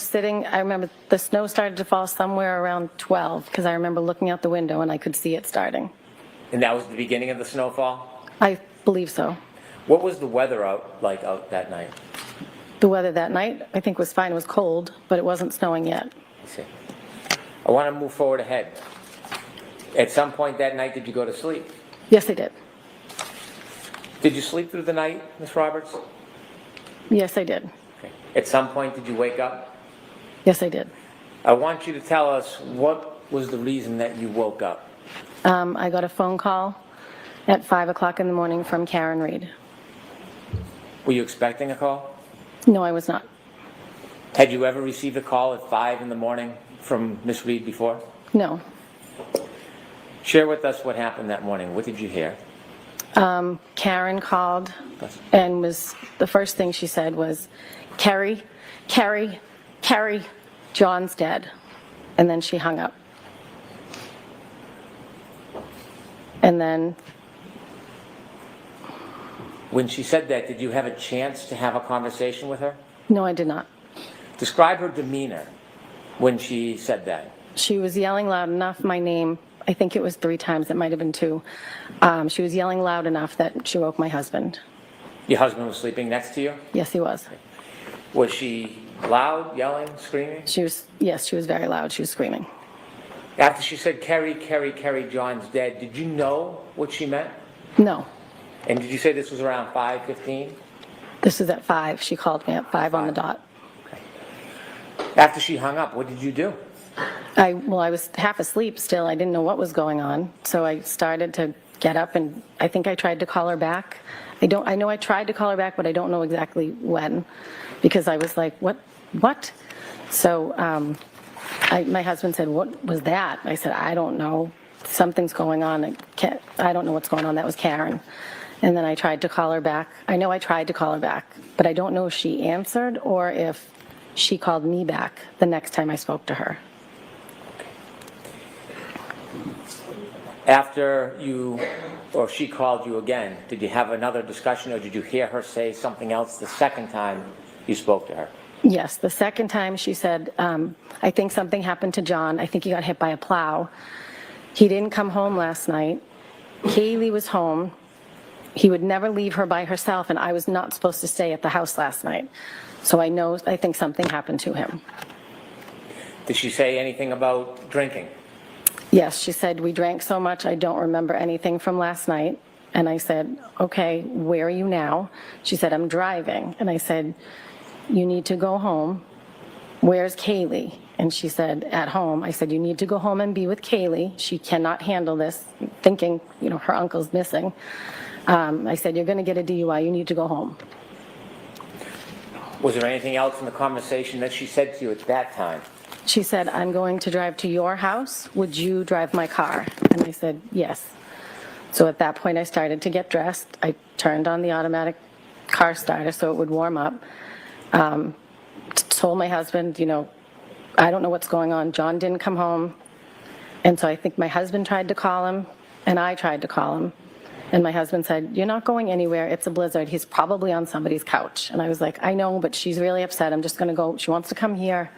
the snow started to fall somewhere around 12, because I remember looking out the window and I could see it starting. And that was the beginning of the snowfall? I believe so. What was the weather out that night? The weather that night, I think, was fine. It was cold, but it wasn't snowing yet. I see. I want to move forward ahead. At some point that night, did you go to sleep? Yes, I did. Did you sleep through the night, Ms. Roberts? Yes, I did. Okay. At some point, did you wake up? Yes, I did. I want you to tell us what was the reason that you woke up. I got a phone call at 5 o'clock in the morning from Karen Reed. Were you expecting a call? No, I was not. Had you ever received a call at 5 in the morning from Ms. Reed before? No. Share with us what happened that morning. What did you hear? Karen called, and the first thing she said was, Kerry, John's dead. And then she hung up. And then... When she said that, did you have a chance to have a conversation with her? No, I did not. Describe her demeanor when she said that. She was yelling loud enough, my name, I think it was 3 times, it might have been 2. She was yelling loud enough that she woke my husband. Your husband was sleeping next to you? Yes, he was. Was she loud, yelling, screaming? Yes, she was very loud. She was screaming. After she said, Kerry, John's dead, did you know what she meant? No. And did you say this was around 5:15? This was at 5. She called me at 5 on the dot. Okay. After she hung up, what did you do? I was half asleep still. I didn't know what was going on. So I started to get up, and I think I tried to call her back. I know I tried to call her back, but I don't know exactly when, because I was like, what? So my husband said, what was that? I said, I don't know. Something's going on. I don't know what's going on. That was Karen. And then I tried to call her back. I know I tried to call her back, but I don't know if she answered or if she called me back the next time I spoke to her. After she called you again, did you have another discussion, or did you hear her say something else the second time you spoke to her? Yes, the second time she said, I think something happened to John. I think he got hit by a plow. He didn't come home last night. Kaylee was home. He would never leave her by herself, and I was not supposed to stay at the house last night. So I think something happened to him. Did she say anything about drinking? Yes, she said, we drank so much, I don't remember anything from last night. And I said, okay, where are you now? She said, I'm driving. And I said, you need to go home. Where's Kaylee? And she said, at home. I said, you need to go home and be with Kaylee. She cannot handle this, thinking, her uncle's missing. I said, you're going to get a DUI. You need to go home. Was there anything else in the conversation that she said to you at that time? She said, I'm going to drive to your house. Would you drive my car? And I said, yes. So at that point, I started to get dressed. I turned on the automatic car starter so it would warm up. Told my husband, I don't know what's going on. John didn't come home. And so I think my husband tried to call him, and I tried to call him. And my husband said, you're not going anywhere. It's a blizzard. He's probably on somebody's couch. And I was like, I know, but she's really upset. I'm just going to go. She wants to come here.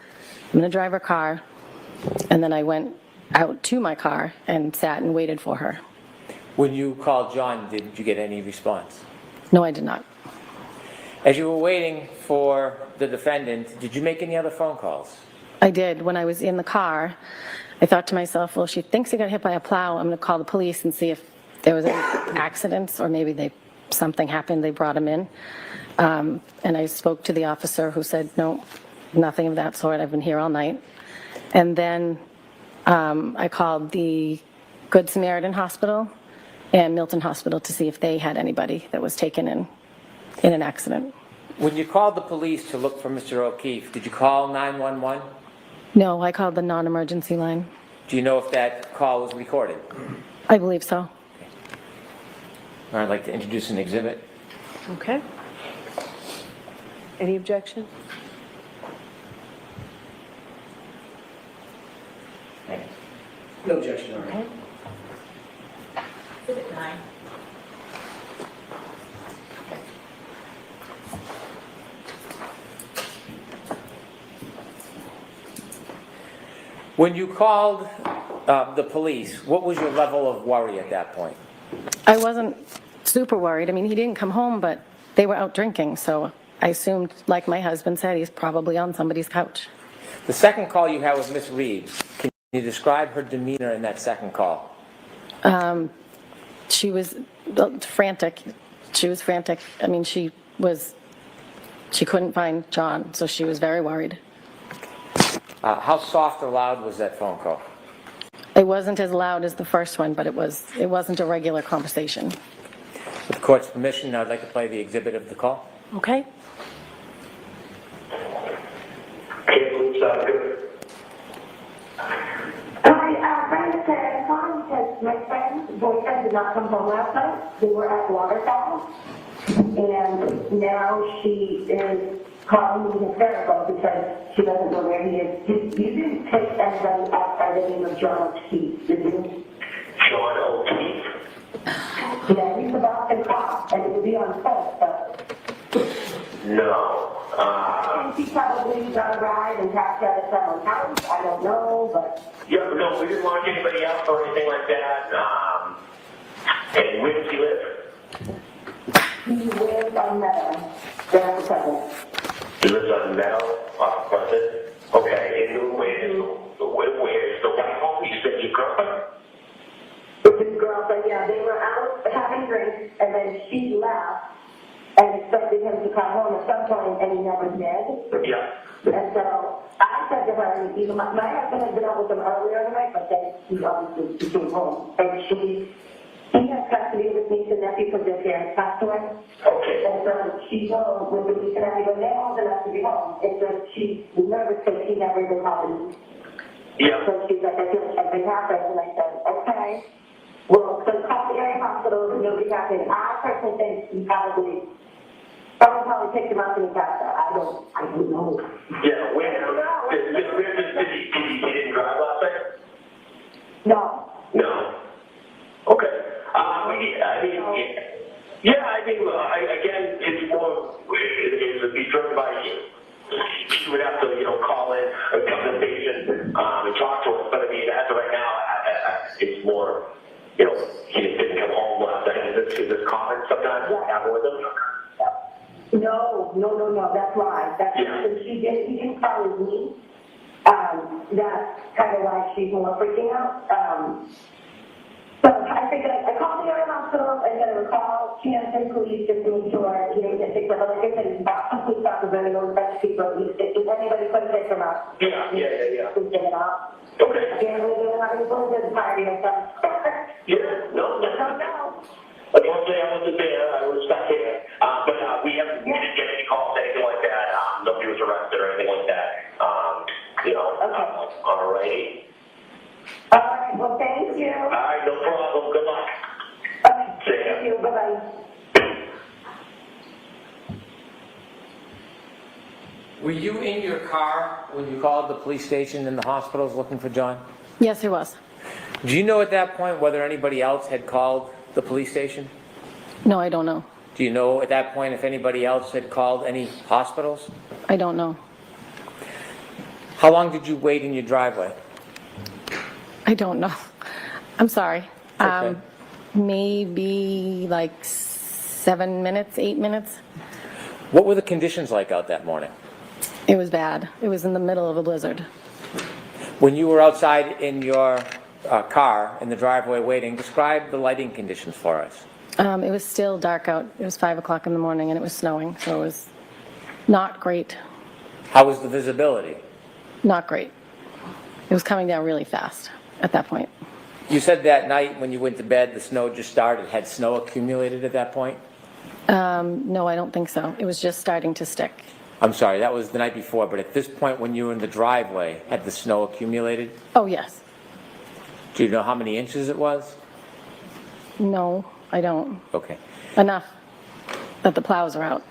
I'm going to drive her car. And then I went out to my car and sat and waited for her. When you called John, did you get any response? No, I did not. As you were waiting for the defendant, did you make any other phone calls? I did. When I was in the car, I thought to myself, well, she thinks he got hit by a plow. I'm going to call the police and see if there was any accidents or maybe something happened. They brought him in. And I spoke to the officer who said, no, nothing of that sort. I've been here all night. And then I called the Good Samaritan Hospital and Milton Hospital to see if they had anybody that was taken in an accident. When you called the police to look for Mr. O'Keefe, did you call 911? No, I called the non-emergency line. Do you know if that call was recorded? I believe so. I'd like to introduce an exhibit. Okay. Any objection? No objection, all right. Okay. Exhibit 9. When you called the police, what was your level of worry at that point? I wasn't super worried. I mean, he didn't come home, but they were out drinking, so I assumed, like my husband said, he's probably on somebody's couch. The second call you had with Miss Reed, can you describe her demeanor in that second call? She was frantic. She was frantic. I mean, she couldn't find John, so she was very worried. How soft or loud was that phone call? It wasn't as loud as the first one, but it wasn't a regular conversation. With the court's permission, I'd like to play the exhibit of the call. Okay. Hi, Brenda said I'm calling because my friend's boyfriend did not come home last night. They were at Waterfall, and now she is calling me hysterical because she doesn't know where he is. You didn't take anybody out by the name of John O'Keefe, did you? John O'Keefe? Yeah, he's a Boston cop, and it would be on foot, but... No. And he probably got a ride and tapped out at someone's house, I don't know, but... Yeah, no, we didn't lock anybody up or anything like that. And where does he live? He lives on Meadow, there for Pleasant. He lives on Meadow, off Pleasant. Okay, and where is the white home? You said your girlfriend? With his girlfriend, yeah, they were out having drinks, and then she left and expected him to come home at some point, and he never did. Yeah. And so I said to her, my husband had been out with him earlier in the night, but then he obviously came home. And he has custody of his niece and nephew because their parents passed away. Okay. And so she goes with the niece and nephew, and they're old enough to be home. And so she's nervous because she never even called him. Yeah. So she's like, I feel like something happened. And I said, okay. Well, so call the area hospital and nobody happened. I personally think he probably picked him up in the car. I don't know. Yeah, where did he didn't drive last night? No. No. Okay. Again, it's more, it would be driven by you. You would have to, call in or come to the station and talk to us. But I mean, as of right now, it's more, he didn't come home last night. Is this common sometimes happen with him? No, that's why. He didn't call his niece. That's kind of why she's more freaking out. So I figured I called the area hospital and then I would call Kansas police just to make sure he didn't get picked up. Like I said, Boston police officers are no such people. If anybody could pick him up, Yeah. please pick it up. Okay. Apparently they were having fun at the party or something. Yeah, no. I don't know. Unfortunately, I wasn't there. I was stuck here. But we didn't get any calls, anything like that. Nobody was arrested or anything like that. All righty. All right, well, thank you. All right, no problem. Good luck. Okay, See ya. thank you. Bye-bye. Were you in your car when you called the police station and the hospitals looking for John? Yes, it was. Do you know at that point whether anybody else had called the police station? No, I don't know. Do you know at that point if anybody else had called any hospitals? I don't know. How long did you wait in your driveway? I don't know. I'm sorry. okay. Maybe like 7 minutes, 8 minutes. What were the conditions like out that morning? It was bad. It was in the middle of a blizzard. When you were outside in your car in the driveway waiting, describe the lighting conditions for us. It was still dark out. It was 5 o'clock in the morning and it was snowing, so it was not great. How was the visibility? Not great. It was coming down really fast at that point. You said that night when you went to bed, the snow just started. Had snow accumulated at that point? No, I don't think so. It was just starting to stick. I'm sorry, that was the night before, but at this point when you were in the driveway, had the snow accumulated? Oh, yes. Do you know how many inches it was? No, I don't. Okay. Enough that the plows are out.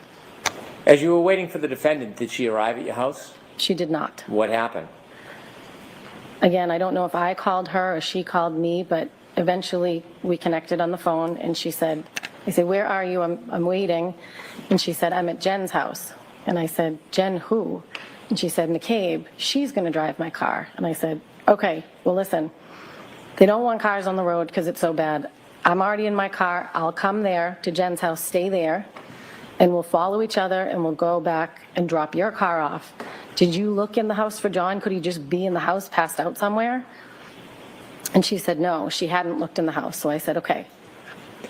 As you were waiting for the defendant, did she arrive at your house? She did not. What happened? Again, I don't know if I called her or she called me, but eventually we connected on the phone and she said, I said, where are you? I'm waiting. And she said, I'm at Jen's house. And I said, Jen who? And she said, McCabe, she's going to drive my car. And I said, okay, well, listen, they don't want cars on the road because it's so bad. I'm already in my car. I'll come there to Jen's house, stay there, and we'll follow each other and we'll go back and drop your car off. Did you look in the house for John? Could he just be in the house, passed out somewhere? And she said, no, she hadn't looked in the house. So I said, okay,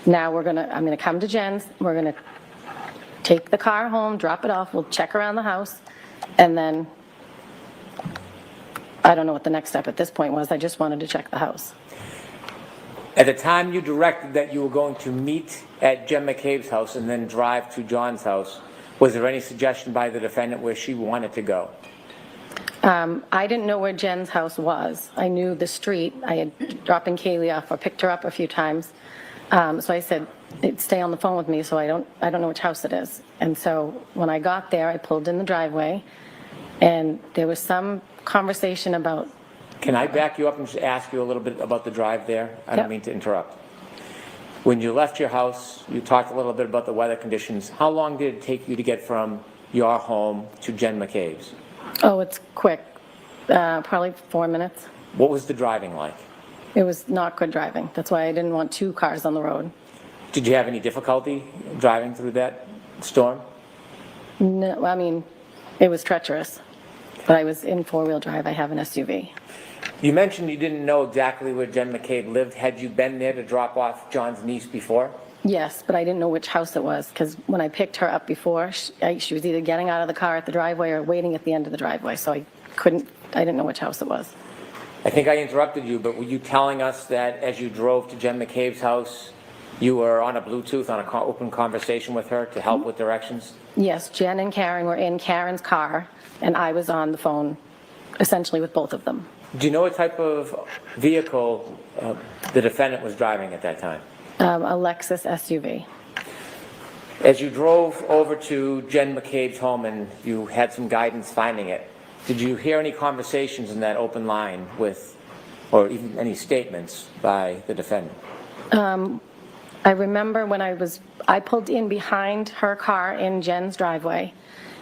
now I'm going to come to Jen's. We're going to take the car home, drop it off. We'll check around the house. And then I don't know what the next step at this point was. I just wanted to check the house. At the time you directed that you were going to meet at Jen McCabe's house and then drive to John's house, was there any suggestion by the defendant where she wanted to go? I didn't know where Jen's house was. I knew the street. I had dropping Kaylee off or picked her up a few times. So I said, stay on the phone with me so I don't know which house it is. And so when I got there, I pulled in the driveway and there was some conversation about. Can I back you up and just ask you a little bit about the drive there? I don't Yep. mean to interrupt. When you left your house, you talked a little bit about the weather conditions. How long did it take you to get from your home to Jen McCabe's? Oh, it's quick. Probably 4 minutes. What was the driving like? It was not good driving. That's why I didn't want 2 cars on the road. Did you have any difficulty driving through that storm? No, I mean, it was treacherous. But I was in 4-wheel drive. I have an SUV. You mentioned you didn't know exactly where Jen McCabe lived. Had you been there to drop off John's niece before? Yes, but I didn't know which house it was because when I picked her up before, she was either getting out of the car at the driveway or waiting at the end of the driveway. So I didn't know which house it was. I think I interrupted you, but were you telling us that as you drove to Jen McCabe's house, you were on a Bluetooth, on an open conversation with her to help with directions? Yes, Jen and Karen were in Karen's car, and I was on the phone essentially with both of them. Do you know what type of vehicle the defendant was driving at that time? A Lexus SUV. As you drove over to Jen McCabe's home and you had some guidance finding it, did you hear any conversations in that open line with, or even any statements by the defendant? I remember when I pulled in behind her car in Jen's driveway,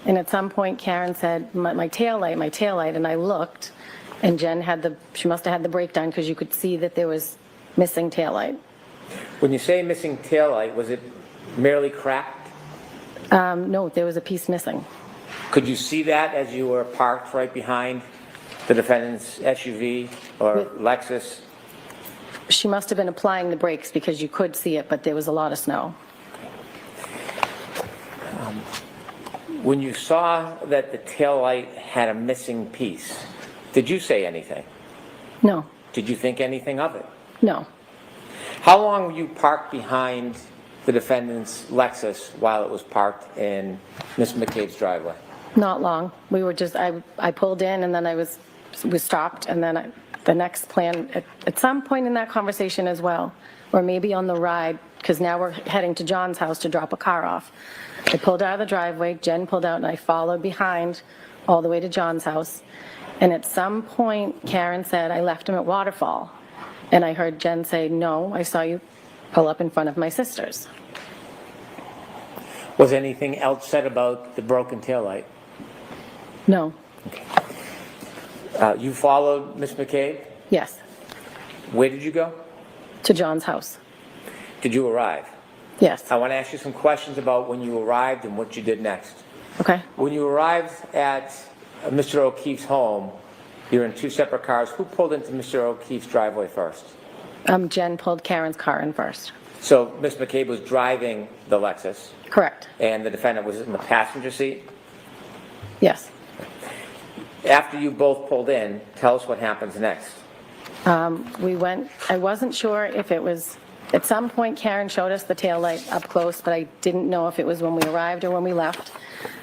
and at some point Karen said, my taillight, and I looked, and Jen she must have had the brake done because you could see that there was missing taillight. When you say missing taillight, was it merely cracked? No, there was a piece missing. Could you see that as you were parked right behind the defendant's SUV or Lexus? She must have been applying the brakes because you could see it, but there was a lot of snow. When you saw that the taillight had a missing piece, did you say anything? No. Did you think anything of it? No. How long were you parked behind the defendant's Lexus while it was parked in Ms. McCabe's driveway? Not long. We were just, I pulled in and then we stopped, and then the next plan, at some point in that conversation as well, or maybe on the ride, because now we're heading to John's house to drop a car off. I pulled out of the driveway, Jen pulled out, and I followed behind all the way to John's house. And at some point, Karen said, I left him at Waterfall. And I heard Jen say, no, I saw you pull up in front of my sister's. Was anything else said about the broken taillight? No. You followed Ms. McCabe? Yes. Where did you go? To John's house. Did you arrive? Yes. I want to ask you some questions about when you arrived and what you did next. Okay. When you arrived at Mr. O'Keefe's home, you were in two separate cars. Who pulled into Mr. O'Keefe's driveway first? Jen pulled Karen's car in first. So Ms. McCabe was driving the Lexus, Correct. and the defendant was in the passenger seat? Yes. After you both pulled in, tell us what happens next. We went, I wasn't sure if it was, at some point Karen showed us the taillight up close, but I didn't know if it was when we arrived or when we left.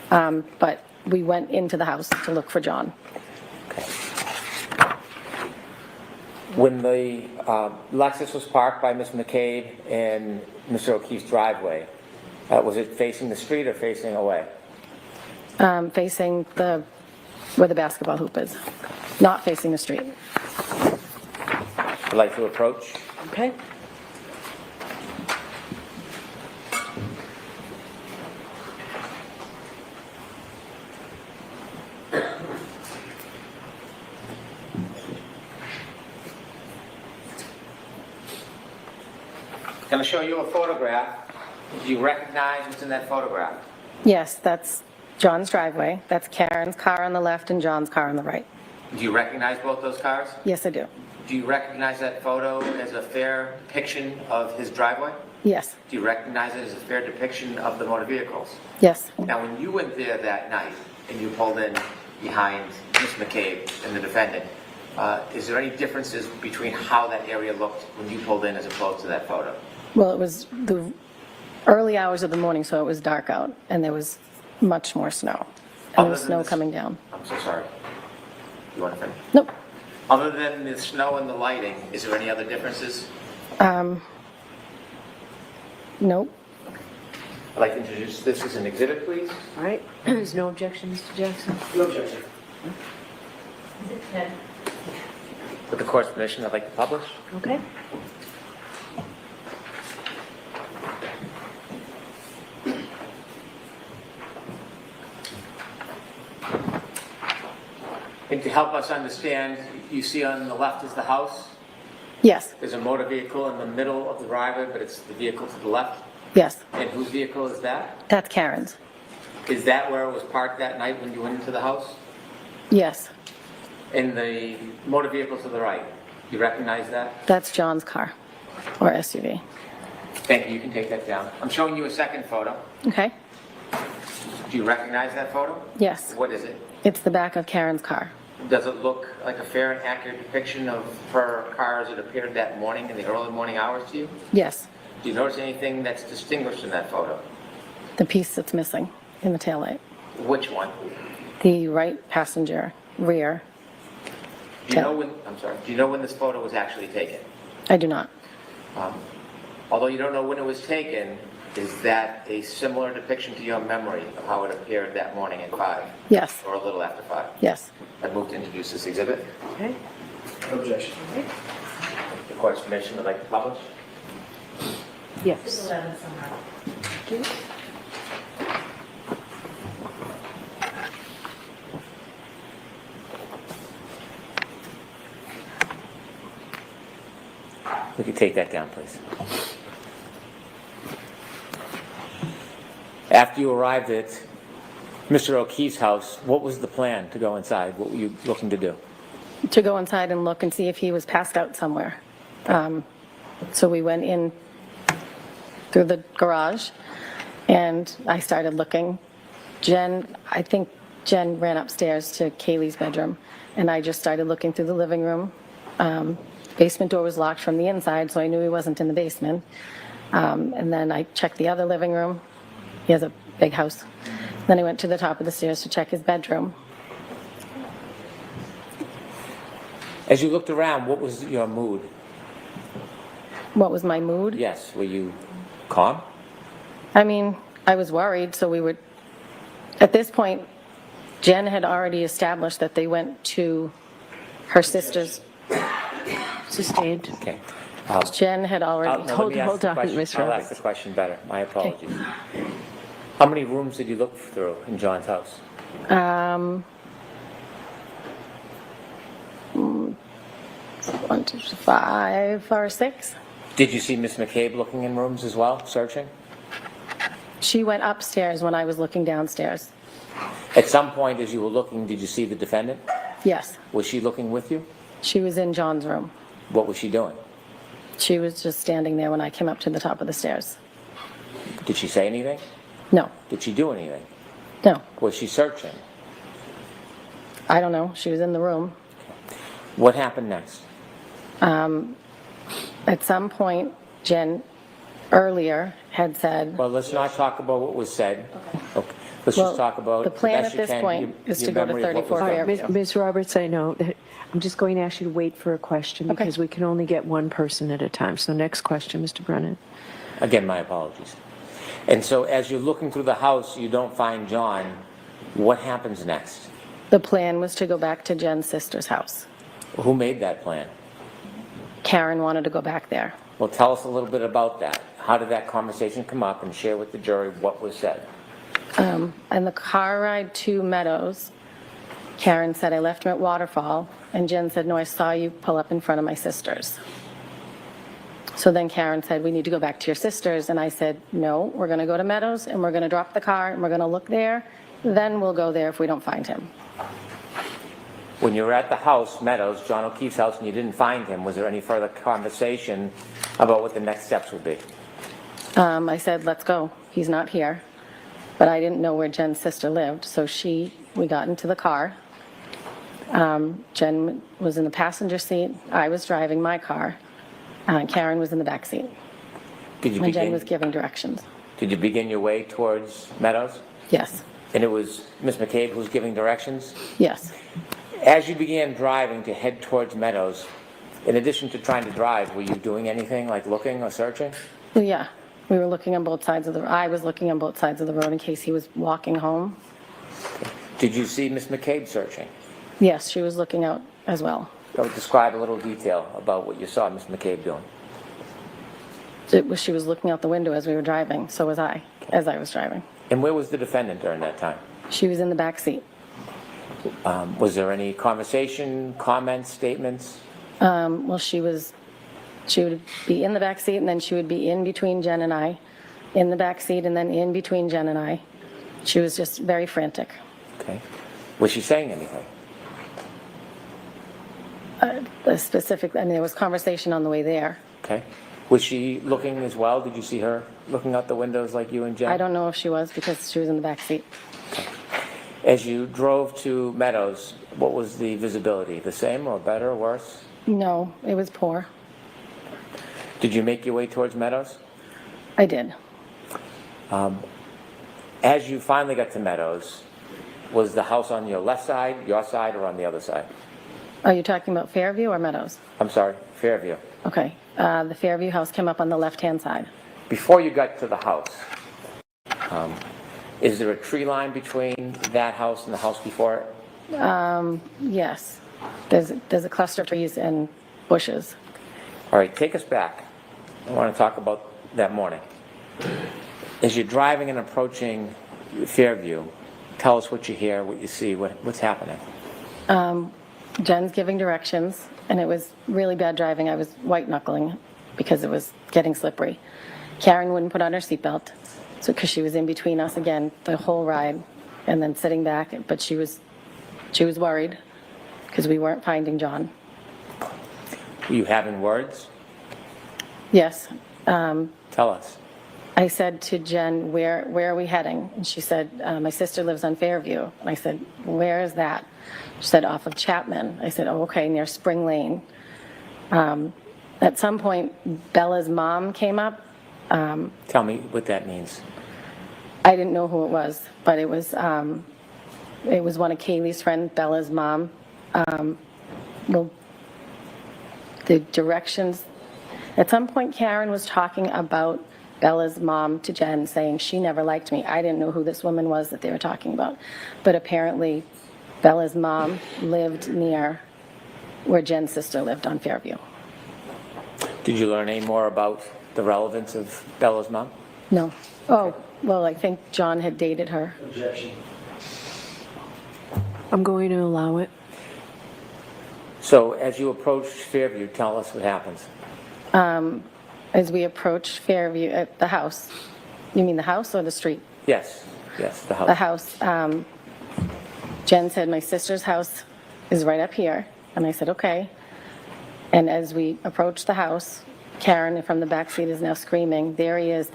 But we went into the house to look for John. Okay. When the Lexus was parked by Ms. McCabe in Mr. O'Keefe's driveway, was it facing the street or facing away? Facing where the basketball hoop is, not facing the street. I'd like to approach. Okay. I'm going to show you a photograph. Do you recognize what's in that photograph? Yes, that's John's driveway. That's Karen's car on the left and John's car on the right. Do you recognize both those cars? Yes, I do. Do you recognize that photo as a fair depiction of his driveway? Yes. Do you recognize it as a fair depiction of the motor vehicles? Yes. Now, when you went there that night and you pulled in behind Ms. McCabe and the defendant, is there any differences between how that area looked when you pulled in as opposed to that photo? Well, it was the early hours of the morning, so it was dark out, and there was much more snow. And there was snow coming down. I'm so sorry. You want to finish? Nope. Other than the snow and the lighting, is there any other differences? Nope. I'd like to introduce this as an exhibit, please. All right. There's no objection, Mr. Jackson? No objection. With the court's permission, I'd like to publish. Okay. And to help us understand, you see on the left is the house. Yes. There's a motor vehicle in the middle of the driveway, but it's the vehicle to the left. Yes. And whose vehicle is that? That's Karen's. Is that where it was parked that night when you went into the house? Yes. And the motor vehicle to the right, you recognize that? That's John's car, or SUV. Thank you, you can take that down. I'm showing you a second photo. Okay. Do you recognize that photo? Yes. What is it? It's the back of Karen's car. Does it look like a fair and accurate depiction of her car as it appeared that morning in the early morning hours to you? Yes. Do you notice anything that's distinguished in that photo? The piece that's missing in the taillight. Which one? The right passenger rear. Do you know when, I'm sorry, do you know when this photo was actually taken? I do not. Although you don't know when it was taken, is that a similar depiction to your memory of how it appeared that morning at 5? Yes. Or a little after 5? Yes. I move to introduce this exhibit. Okay. No objection. The court's permission, I'd like to publish. Yes. Thank you. We could take that down, please. After you arrived at Mr. O'Keefe's house, what was the plan to go inside? What were you looking to do? To go inside and look and see if he was passed out somewhere. So we went in through the garage, and I started looking. I think Jen ran upstairs to Kaylee's bedroom, and I just started looking through the living room. Basement door was locked from the inside, so I knew he wasn't in the basement. And then I checked the other living room. He has a big house. Then I went to the top of the stairs to check his bedroom. As you looked around, what was your mood? What was my mood? Yes, were you calm? I mean, I was worried, so we would, at this point, Jen had already established that they went to her sister's. Sustained. Okay. Jen had already. Hold on, Ms. I'll ask the question better. My apologies. How many rooms did you look through in John's house? 1, 2, 5 or 6. Did you see Miss McCabe looking in rooms as well, searching? She went upstairs when I was looking downstairs. At some point as you were looking, did you see the defendant? Yes, Was she looking with you? she was in John's room. What was she doing? She was just standing there when I came up to the top of the stairs. Did she say anything? No, Did she do anything? no, Was she searching? I don't know. She was in the room. What happened next? At some point, Jen earlier had said, Well, let's not talk about what was said. Okay. Let's Well, just talk about. the plan best at you this can, point your- is your to go to memory of what was 34 done. Fairview. Ms. Roberts, I know, that I'm just going to ask you to wait for a question Okay. because we can only get one person at a time. So next question, Mr. Brennan. Again, my apologies. And so as you're looking through the house, you don't find John. What happens next? the plan was to go back to Jen's sister's house. Who made that plan? Karen wanted to go back there. Well, tell us a little bit about that. How did that conversation come up, and share with the jury what was said? And the car ride to Meadows, Karen said, I left him at Waterfall, and Jen said, no, I saw you pull up in front of my sister's. So then Karen said, we need to go back to your sister's, and I said, no, we're going to go to Meadows, and we're going to drop the car, and we're going to look there, then we'll go there if we don't find him. When you were at the house, Meadows, John O'Keefe's house, and you didn't find him, was there any further conversation about what the next steps would be? I said, let's go, he's not here. But I didn't know where Jen's sister lived, so we got into the car. Jen was in the passenger seat, I was driving my car, Karen was in the back seat. Did you And Jen begin, was giving directions. did you begin your way towards Meadows? Yes, And it was Miss McCabe who was giving directions? yes. As you began driving to head towards Meadows, in addition to trying to drive, were you doing anything like looking or searching? Well, yeah, we were looking on both sides of I was looking on both sides of the road in case he was walking home. Did you see Miss McCabe searching? Yes, she was looking out as well. So describe a little detail about what you saw Miss McCabe doing. She was looking out the window as we were driving, so was I, as I was driving. And where was the defendant during that time? She was in the back seat. Was there any conversation, comments, statements? Well, she would be in the back seat, and then she would be in between Jen and I, in the back seat, and then in between Jen and I. She was just very frantic. Okay. Was she saying anything? There was conversation on the way there. Okay. Was she looking as well? Did you see her looking out the windows like you and Jen? I don't know if she was because she was in the back seat. As you drove to Meadows, what was the visibility? The same or better or worse? No, it was poor. Did you make your way towards Meadows? I did. As you finally got to Meadows, was the house on your left side, your side, or on the other side? Are you talking about Fairview or Meadows? I'm sorry, Fairview. Okay. The Fairview house came up on the left-hand side. Before you got to the house, is there a tree line between that house and the house before it? Yes. There's a cluster of trees and bushes. All right, take us back. I want to talk about that morning. As you're driving and approaching Fairview, tell us what you hear, what you see, what's happening. Jen's giving directions, and it was really bad driving. I was white-knuckling because it was getting slippery. Karen wouldn't put on her seatbelt, so because she was in between us again the whole ride, and then sitting back. But she was worried because we weren't finding John. Were you having words? Yes. Tell us. I said to Jen, where are we heading? And she said, my sister lives on Fairview. And I said, where is that? She said, off of Chapman. I said, oh, okay, near Spring Lane. At some point, Bella's mom came up. Tell me what that means. I didn't know who it was, but it was one of Kaylee's friends, Bella's mom. Well, the directions, at some point Karen was talking about Bella's mom to Jen, saying she never liked me. I didn't know who this woman was that they were talking about. But apparently Bella's mom lived near where Jen's sister lived on Fairview. Did you learn any more about the relevance of Bella's mom? No. Oh, well, I think John had dated her. I'm going to allow it. So as you approach Fairview, tell us what happens. As we approach Fairview at the house, you mean the house or the street? Yes, yes, the house. The house. Jen said, my sister's house is right up here. And I said, okay. And as we approached the house, Karen from the back seat is now screaming, there he is,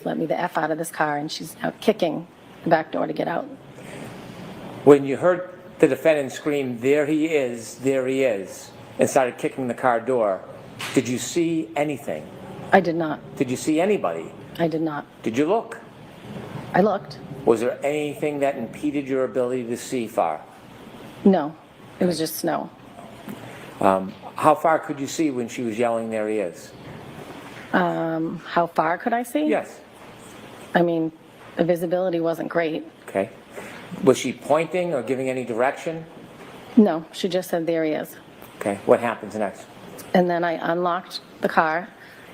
let me the F out of this car. And she's now kicking the back door to get out. When you heard the defendant scream, there he is, and started kicking the car door, did you see anything? I did not. Did you see anybody? I did not. Did you look? I looked. Was there anything that impeded your ability to see far? No, it was just snow. How far could you see when she was yelling, there he is? How far could I see? Yes. I mean, the visibility wasn't great. Okay. Was she pointing or giving any direction? No, she just said, there he is. Okay. What happens next? And then I unlocked the car.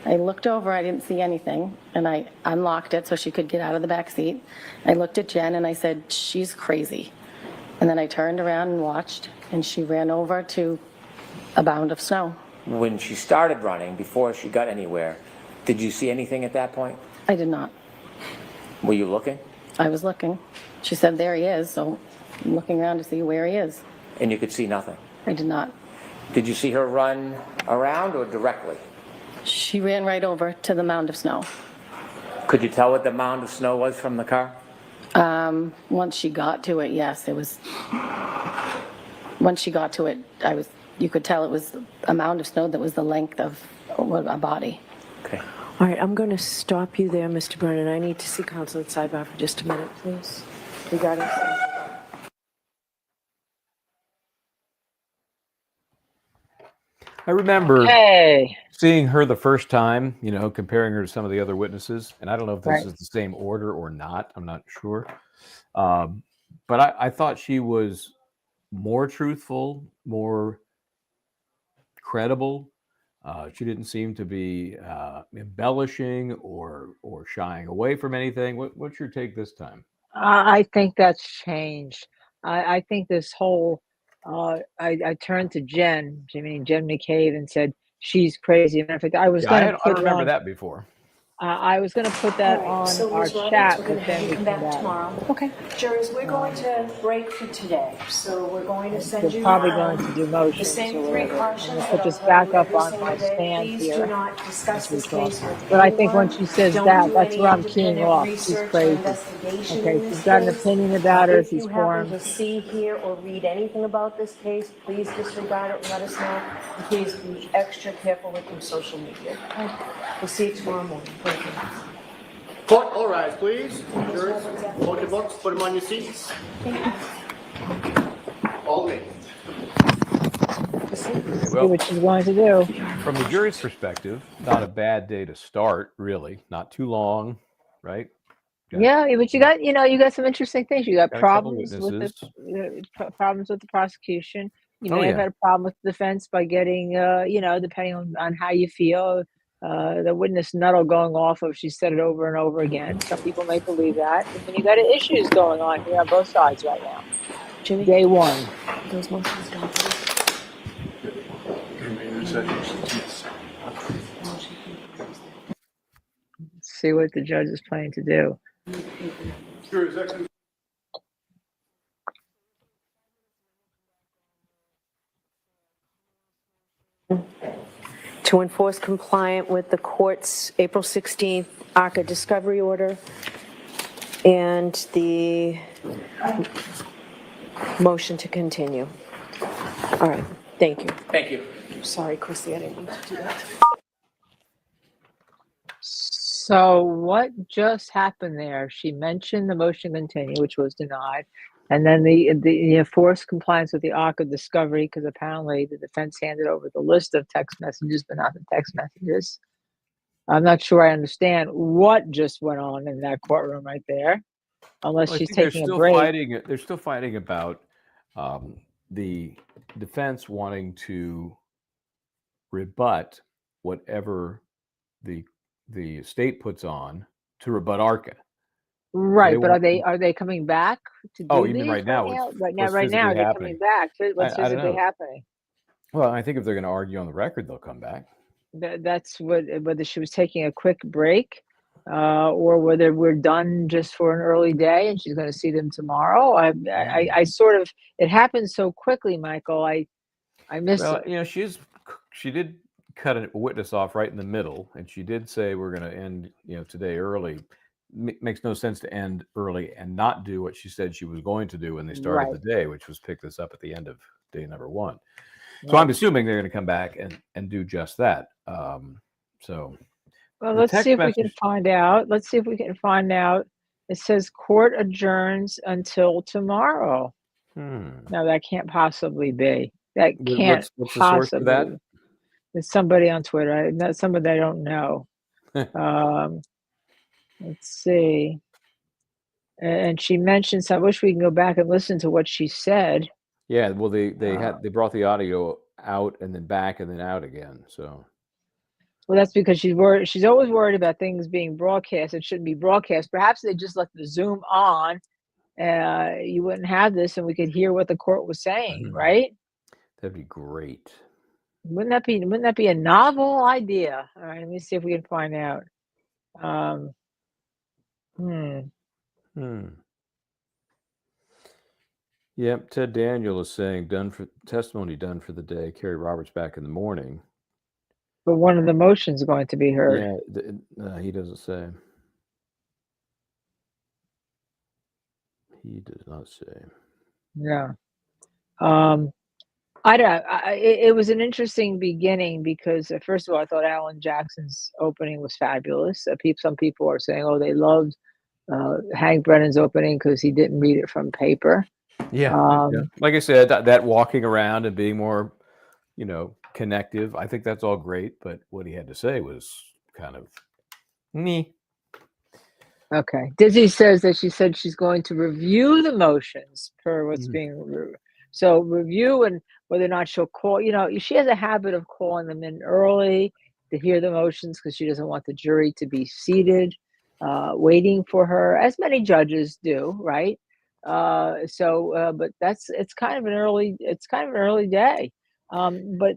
I looked over, I didn't see anything, and I unlocked it so she could get out of the back seat. I looked at Jen and I said, she's crazy. And then I turned around and watched, and she ran over to a mound of snow. When she started running, before she got anywhere, did you see anything at that point? I did not. Were you looking? I was looking. She said, there he is, so I'm looking around to see where he is. And you could see nothing? I did not. Did you see her run around or directly? She ran right over to the mound of snow. Could you tell what the mound of snow was from the car? Once she got to it, yes, it was. Once she got to it, you could tell it was a mound of snow that was the length of a body. Okay. All right, I'm going to stop you there, Mr. Brennan. I need to see counsel at sidebar for just a minute, please, regarding. I remember Hey. seeing her the first time, comparing her to some of the other witnesses. And I don't know if this Right. is the same order or not. I'm not sure. But I thought she was more truthful, more credible. She didn't seem to be embellishing or shying away from anything. What's your take this time? I think that's changed. I think this whole, I turned to Jen McCabe, and said, she's crazy. Matter of fact, I was going to I put don't it remember on, that before. I was going to put that on So our Ms. Roberts, chat, we're but going to then have we you come come back back. tomorrow. Okay. Juries, we're going to break for today, so we're going to send They're you probably going to do the motions same or three whatever. cautions I'm going to that put this I'll tell back you up every on single my day. stand Please do here not discuss as we this talk. case with But I think when anyone. she says Don't that, do that's any where I'm keying independent off. She's research or crazy. investigation Okay, in she's this got an case. opinion about her. If She's you happen formed. to see, hear, or read anything about this case, please disregard it and let us know. And please be extra careful with your social media. We'll see you tomorrow morning. Thank you. Court, all rise, please. Jurors, hold your books, put them on your seats. All me. See Well, what she's going to do. from the jury's perspective, not a bad day to start, really. Not too long, right? Yeah, but you got some interesting things. You got Got a couple problems with the witnesses. problems with the prosecution. You Oh, may have yeah. had a problem with the defense by getting, depending on how you feel, the witness Nuttall going off of, she said it over and over again. Some people may believe that. And then you got issues going on here on both sides right now. Jimmy, Day one. those motions don't. See what the judge is planning to do. Jurors, actually. To enforce compliant with the court's April 16th ARCA discovery order and the motion to continue. All right, thank you. Thank you. Sorry, Chrissy, I didn't mean to do that. So what just happened there? She mentioned the motion to continue, which was denied, and then the enforced compliance with the ARCA discovery, because apparently the defense handed over the list of text messages, but not the text messages. I'm not sure I understand what just went on in that courtroom right there, unless Well, I she's think they're taking a still break. fighting. They're still fighting about the defense wanting to rebut whatever the state puts on to rebut ARCA. Right, but want- are they coming back to do Oh, you mean these right now? Right now, What's are they physically coming happening? back? What's I don't physically know. happening? Well, I think if they're going to argue on the record, they'll come back. That's whether she was taking a quick break, or whether we're done just for an early day and she's going to see them tomorrow. I sort of, it happened so quickly, Michael. I missed Well, it. she did cut a witness off right in the middle, and she did say we're going to end, today early. Makes no sense to end early and not do what she said she was going to do when they started Right. the day, which was pick this up at the end of day number 1. So Right. I'm assuming they're going to come back and do just that. So Well, the let's text see if we can message, find out. Let's see if we can find out. It says court adjourns until tomorrow. No, that can't possibly be. That can't what's the source for possibly. that? It's somebody on Twitter. Not somebody I don't know. Let's see. And she mentions, I wish we can go back and listen to what she said. Yeah, well, they brought the audio out and then back and then out again. So Well, that's because she's worried. She's always worried about things being broadcast. It shouldn't be broadcast. Perhaps they just left the Zoom on. You wouldn't have this, and we could hear what the court was saying, right? that'd be great. Wouldn't that be a novel idea? All right, let me see if we can find out. Yep, Ted Daniel is saying testimony done for the day. Kerry Roberts back in the morning. But one of the motions is going to be heard. Yeah, he doesn't say. He does not say. Yeah. I don't. It was an interesting beginning because first of all, I thought Alan Jackson's opening was fabulous. Some people are saying, oh, they loved Hank Brennan's opening because he didn't read it from paper. Yeah. Like I said, that walking around and being more, connective. I think that's all great, but what he had to say was kind of me. Okay. Dizzy says that she said she's going to review the motions per what's being so review, and whether or not she'll call. She has a habit of calling them in early to hear the motions because she doesn't want the jury to be seated, waiting for her, as many judges do, right? But it's kind of an early day. But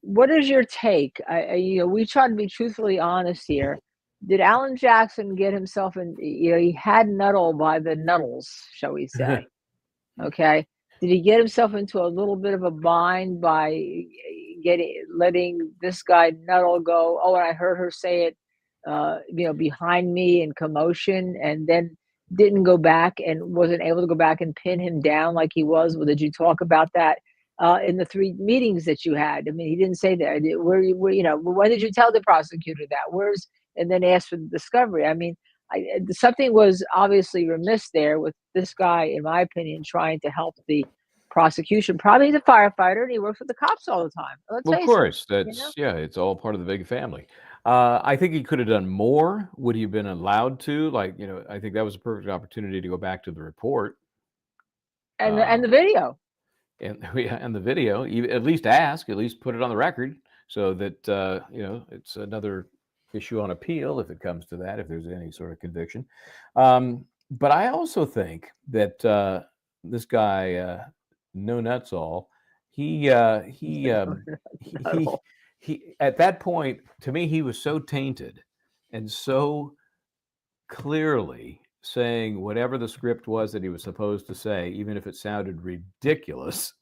what is your take? We try to be truthfully honest here. Did Alan Jackson get himself in? He had Nuttall by the Nuttles, shall we say? Okay. Did he get himself into a little bit of a bind by letting this guy Nuttall go? Oh, and I heard her say it, behind me in commotion, and then didn't go back and wasn't able to go back and pin him down like he was. Well, did you talk about that in the 3 meetings that you had? I mean, he didn't say that. When did you tell the prosecutor that? And then ask for the discovery. I mean, something was obviously remiss there with this guy, in my opinion, trying to help the prosecution. Probably he's a firefighter and he works with the cops all the time. Let's Well, of face course, it. it's all part of the big family. I think he could have done more. Would he have been allowed to? I think that was a perfect opportunity to go back to the report And the video. and the video. At least ask, at least put it on the record, so that it's another issue on appeal if it comes to that, if there's any sort of conviction. But I also think that this guy, No Nuts All, he at that point, to me, he was so tainted and so clearly saying whatever the script was that he was supposed to say, even if it sounded ridiculous.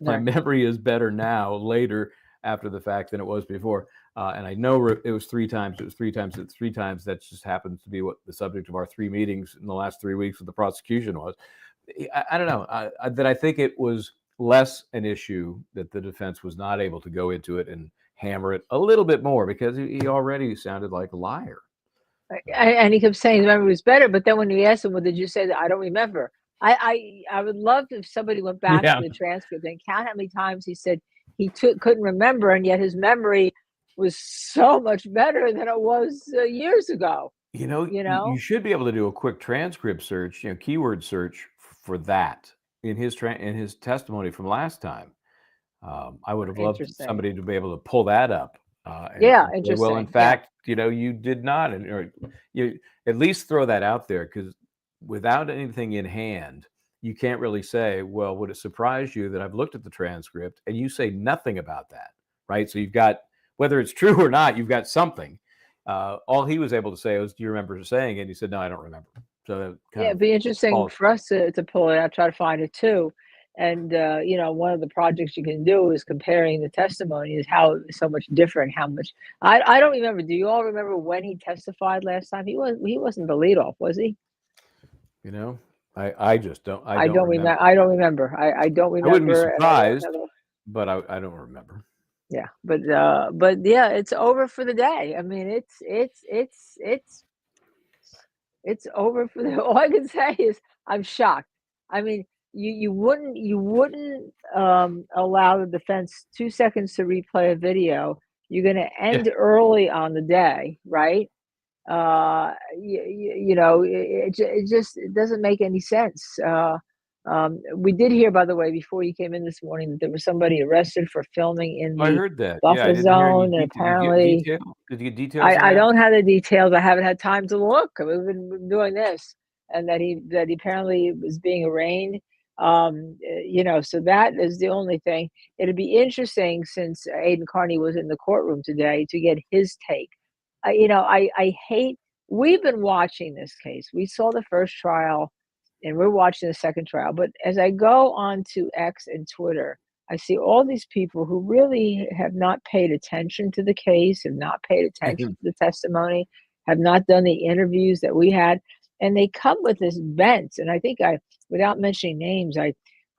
My memory is better now, later, after the fact, than it was before. And I know it was 3 times. It was 3 times. It's 3 times. That just happens to be what the subject of our 3 meetings in the last 3 weeks with the prosecution was. I don't know. That I think it was less an issue that the defense was not able to go into it and hammer it a little bit more, because he already sounded like a liar. And he kept saying his memory was better, but then when you asked him, "Well, did you say that?" I don't remember. I would love if somebody went back to the transcript and count how many times he said he couldn't remember, and yet his memory was so much better than it was years ago. You should be able to do a quick transcript search, keyword search for that in his testimony from last time. I would have loved somebody to be able to pull that up. Interesting. Well, in fact, you did not, or you at least throw that out there, because without anything in hand, you can't really say, well, would it surprise you that I've looked at the transcript and you say nothing about that, right? So you've got, whether it's true or not, you've got something. All he was able to say was, do you remember saying it? And he said, no, I don't remember. So Yeah, it'd be interesting for us to pull it out, try to find it too. And you know, one of the projects you can do is comparing the testimony, is how it's so much different, how much I don't remember. Do you all remember when he testified last time? He wasn't the leadoff, was he? You know, I just don't, I don't remember. I don't remember. I don't remember. I wouldn't be and I don't surprised, know. but I don't remember. Yeah, but yeah, it's over for the day. I mean, it's over for the. All I can say is I'm shocked. I mean, you wouldn't allow the defense 2 seconds to replay a video. You're going to Yeah. end early on the day, right? You know, it just it doesn't make any sense. We did hear, by the way, before you came in this morning, that there was somebody arrested for filming in I the heard that. Yeah, I buffer didn't hear any. zone, and Did you get apparently, detail? Did you get details on I that? don't have the details. I haven't had time to look. We've been doing this, and that he apparently was being arraigned. You know, so that is the only thing. It'd be interesting, since Aiden Carney was in the courtroom today, to get his take. You know, I hate. We've been watching this case. We saw the first trial, and we're watching the second trial. But as I go on to X and Twitter, I see all these people who really have not paid attention to the case, have not paid attention to the testimony, have not done the interviews that we had, and they come with this bent. And I think without mentioning names, I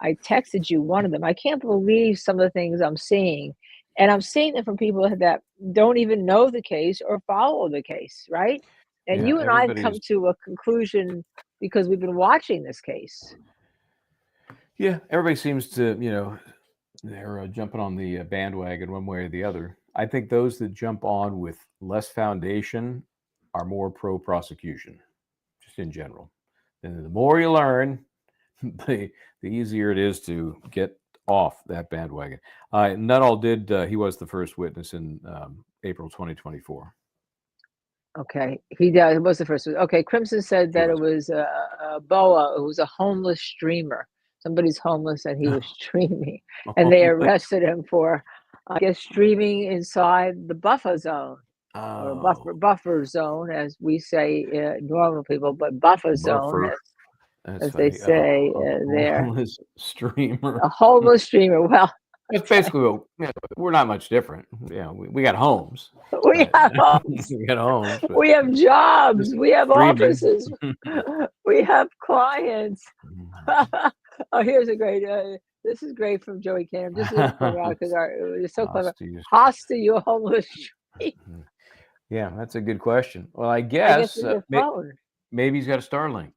texted you one of them. I can't believe some of the things I'm seeing. And I'm seeing them from people that don't even know the case or follow the case, right? And Yeah, you and I have come to a conclusion because we've been watching this case. Yeah, everybody seems to, you know, they're jumping on the bandwagon one way or the other. I think those that jump on with less foundation are more pro prosecution, just in general. And the more you learn, the easier it is to get off that bandwagon. Nuttall did, he was the first witness in April 2024. Okay, he did. It was the first one. Okay, Crimson said that it was Boa, who was a homeless streamer. Somebody's homeless and he was streaming, and they arrested him for, I guess, streaming inside the buffer zone, or buffer zone, as we say, normal people, but buffer zone, as they say there. Homeless streamer. A homeless streamer. Well, it's basically, we're not much different. Yeah, we got homes. We have homes. We got homes. We have jobs. We have streaming. Offices. We have clients. Oh, here's a great. This is great from Joey Cannon. Just because it's so clever. Hostile, you homeless street. Yeah, that's a good question. Well, I guess maybe he's got a Starlink.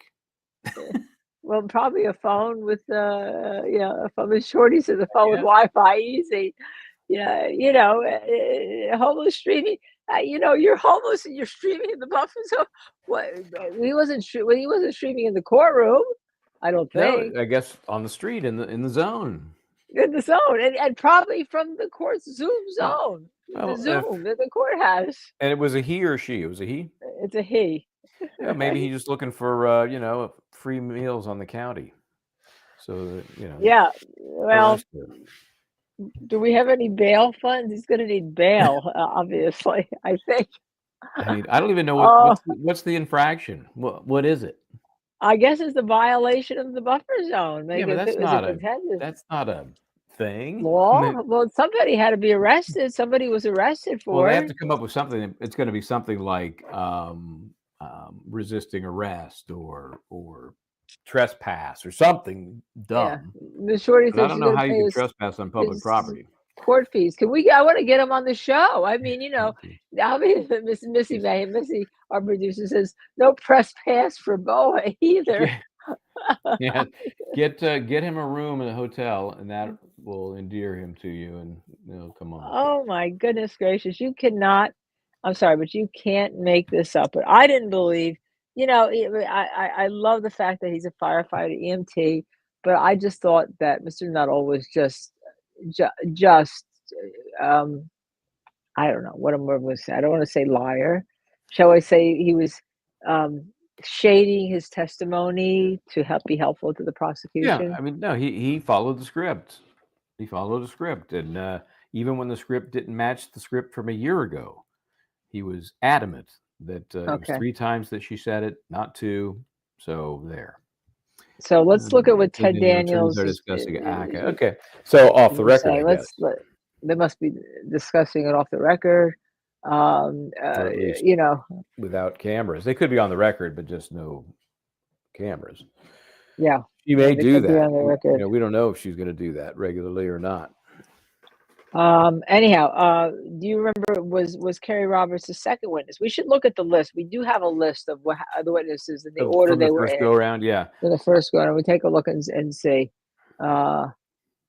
Well, probably a phone with a phone with shorty, so the phone with Wi-Fi easy. Yeah, you know, homeless streaming. You know, you're homeless and you're streaming in the buffer zone. What? He wasn't streaming in the courtroom. I don't think. No, I guess on the street in the zone. In the zone, and probably from the court's Zoom zone. Well, the Zoom that the court has. And it was a he or she? It was a he? It's a he. Yeah, maybe he's just looking for you know, free meals on the county. So that, you know. Yeah. Well, do we have any bail funds? He's going to need bail, obviously, I think. I mean, I don't even know what's the infraction. What is it? I guess it's the violation of the buffer zone. Maybe yeah, but that's not a thing. Law? Well, somebody had to be arrested. Somebody was arrested for it. Well, they have to come up with something. It's going to be something like resisting arrest or trespass or something dumb. Yeah. The shorty I don't know how you can trespass on public property. Court fees. I want to get him on the show. I mean, you know, Missy, our producer, says no press pass for Boa either. Yeah, get him a room in a hotel, and that will endear him to you, and he'll come on. Oh my goodness gracious! You cannot. I'm sorry, but you can't make this up. But I didn't believe. You know, I love the fact that he's a firefighter, EMT, but I just thought that Mr. Nuttall was just I don't know what I'm going to say. I don't want to say liar. Shall I say he was shading his testimony to be helpful to the Yeah, prosecution? I mean, no, he followed the script. He followed the script, and even when the script didn't match the script from a year ago, he was adamant that it was Okay. 3 times that she said it, not 2. So there. So let's look at what So the, Ted attorneys Daniels are is, discussing it. Okay, okay. So off the record, I saying. guess, They must be discussing it off the record. or at least You know, without cameras. They could be on the record, but just no cameras. yeah. She may They do could be that. on the record. We don't know if she's going to do that regularly or not. Anyhow, do you remember was Kerry Roberts the second witness? We should look at the list. We do have a list of the witnesses in the order From the they were first in. go around, yeah. In the first go around, we take a look and see,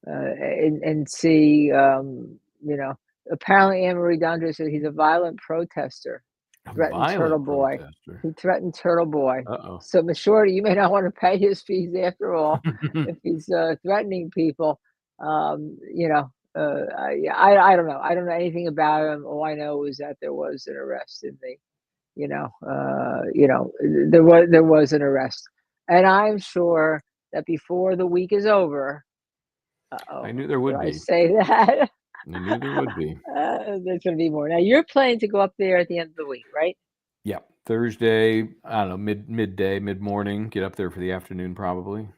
and see, you know. Apparently, Anne Marie Dondre said he's a violent protester. Threatened Turtle Violent Boy. protester. He threatened Turtle Boy. Uh-oh. So, Miss Shorty, you may not want to pay his fees after all if he's threatening people. You know, I don't know. I don't know anything about him. All I know is that there was an arrest in the, there was an arrest, and I'm sure that before the week is over. I knew there would I be. say that. I knew there would be. There's going to be more. Now, you're planning to go up there at the end of the week, right? Yeah, Thursday. I don't know, midday, mid morning. Get up there for the afternoon, probably.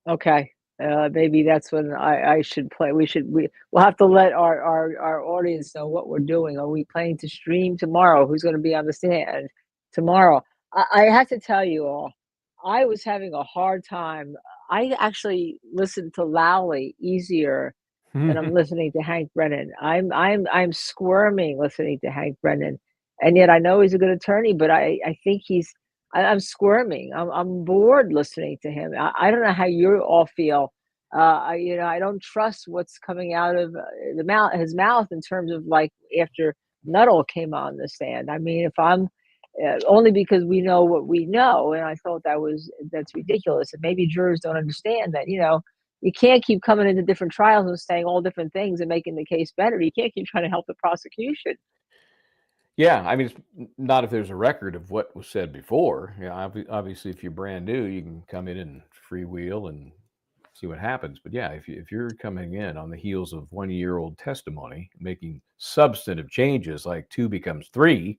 Okay. Maybe that's when I should play. We'll have to let our audience know what we're doing. Are we planning to stream tomorrow? Who's going to be on the stand tomorrow? I have to tell you all, I was having a hard time. I actually listened to Lowley easier than I'm listening to Hank Brennan. I'm squirming listening to Hank Brennan, and yet I know he's a good attorney, but I think I'm squirming. I'm bored listening to him. I don't know how you all feel. I don't trust what's coming out of his mouth in terms of like after Nuttall came on the stand. I mean, if I'm only because we know what we know, and I thought that's ridiculous. And maybe jurors don't understand that. You can't keep coming into different trials and saying all different things and making the case better. You can't keep trying to help the prosecution. Yeah, I mean, it's not if there's a record of what was said before. Obviously, if you're brand new, you can come in and freewheel and see what happens. But yeah, if you're coming in on the heels of 1-year-old testimony, making substantive changes like 2 becomes 3,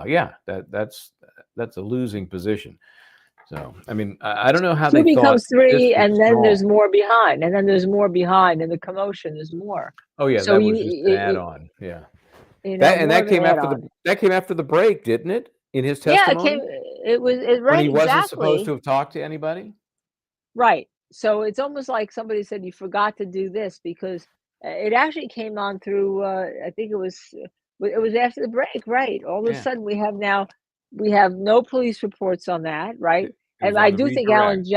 yeah, that's a losing position. So, I mean, I don't know how 2 they thought becomes 3, this was and then there's strong. more behind, and then there's more behind, and the commotion is more. Oh yeah, So that was just an add-on. Yeah. That more came of an after the break, didn't it? In his Yeah, testimony, it when right, he wasn't supposed exactly. to have talked to anybody. Right. So it's almost like somebody said you forgot to do this because it actually came on through. I think it was after the break, right? All of a Yeah, sudden we have no police reports on that, right? it was And I on the do think redirect.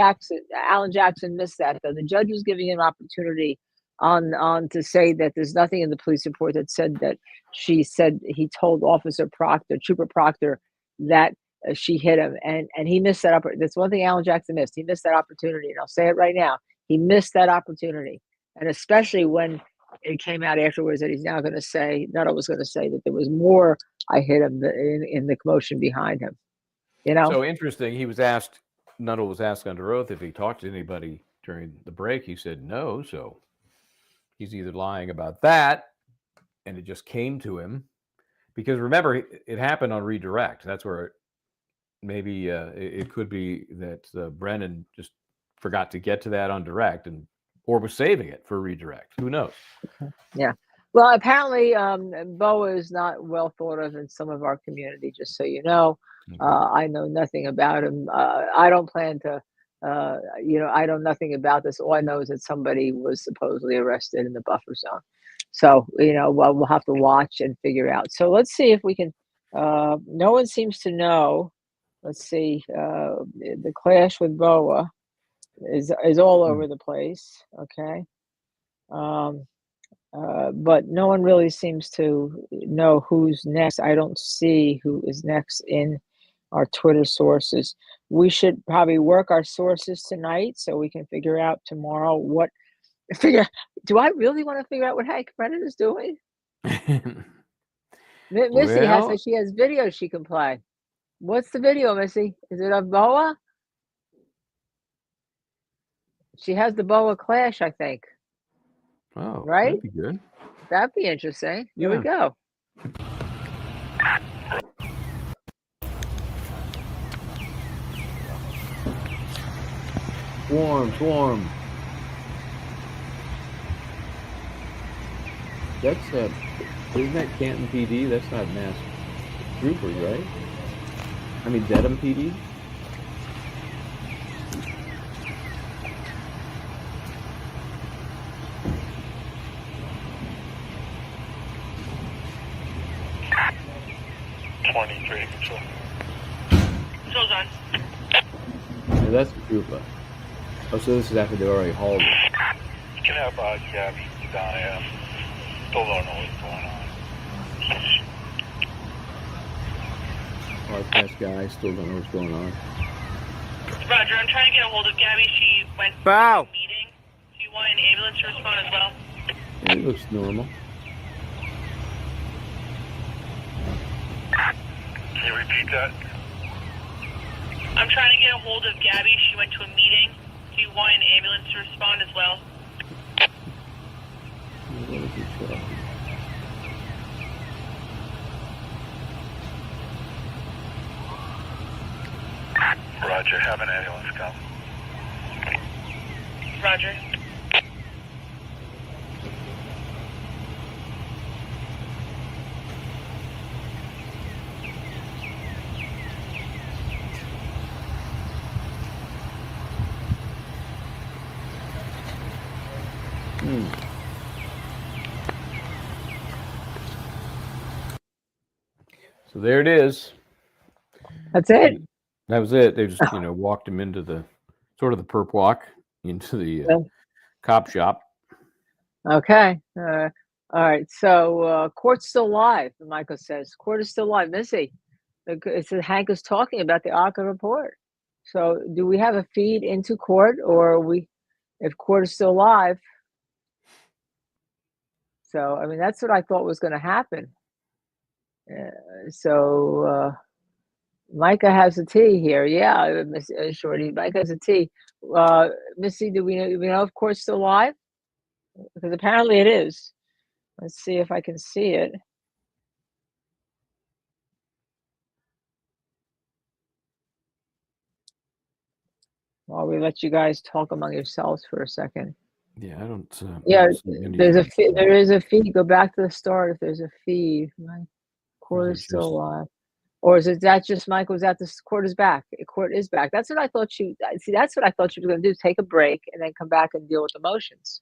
Alan Jackson missed that though. The judge was giving him opportunity on to say that there's nothing in the police report that said that she said he told Trooper Proctor, that she hit him, and he missed that that's one thing Alan Jackson missed. He missed that opportunity, and I'll say it right now. He missed that opportunity, and especially when it came out afterwards that he's now going to say, Nuttall was going to say that there was more. I hit him in the commotion behind him. So interesting. Nuttall was asked under oath if he talked to anybody during the break. He said no. So he's either lying about that, and it just came to him, because remember, it happened on redirect. That's where maybe it could be that Brennan just forgot to get to that on direct, or was saving it for redirect. Who knows? Yeah. Well, apparently, Boa is not well thought of in some of our community, just so you know. I know nothing about him. I don't plan to, I know nothing about this. All I know is that somebody was supposedly arrested in the buffer zone. So, we'll have to watch and figure out. So let's see if we can, no one seems to know. Let's see, the clash with Boa is all over the place. Okay. But no one really seems to know who's next. I don't see who is next in our Twitter sources. We should probably work our sources tonight so we can figure out tomorrow do I really want to figure out what Hank Brennan is doing? Missy Well, she has videos she can play. What's the video, Missy? Is it of Boa? She has the Boa Clash, I think. Oh, Right? that'd be good. That'd be interesting. Here we Yeah. go. Swarm. That's isn't that Canton PD? That's not Mass Troopers, right? I mean Dedham PD. Control. Control's on. Yeah, that's the trooper. Oh, so this is after they already hauled it. You can have Gabby down here. Still don't know what's going on. Hard pass guy, still don't know what's going on. Roger, I'm trying to get a hold of Gabby. She went to Wow. a meeting. Do you want an ambulance to respond as well? Yeah, it looks normal. Can you repeat that? I'm trying to get a hold of Gabby. She went to a meeting. Do you want an ambulance to respond as well? What is he talking? Roger, have an ambulance come. Roger. So there it is. That's it. That was it. They just, walked him into the sort of the perp walk into the cop shop. Okay. All right. So court's still live. Michael says court is still live. Missy, it says Hank is talking about the ARCA report. So do we have a feed into court, or if court is still live? So I mean, that's what I thought was going to happen. Micah has a T here. Yeah, Miss Shorty. Micah has a T. Missy, do we know if court's still live? Because apparently it is. Let's see if I can see it. While we let you guys talk among yourselves for a second. Yeah, I don't. Yeah, see there is a feed. Go back to the start if there's a feed. My court is still just- live. Or is that just Michael? Was that the court is back? Court is back. That's what I thought that's what I thought she was going to do. Take a break and then come back and deal with the motions.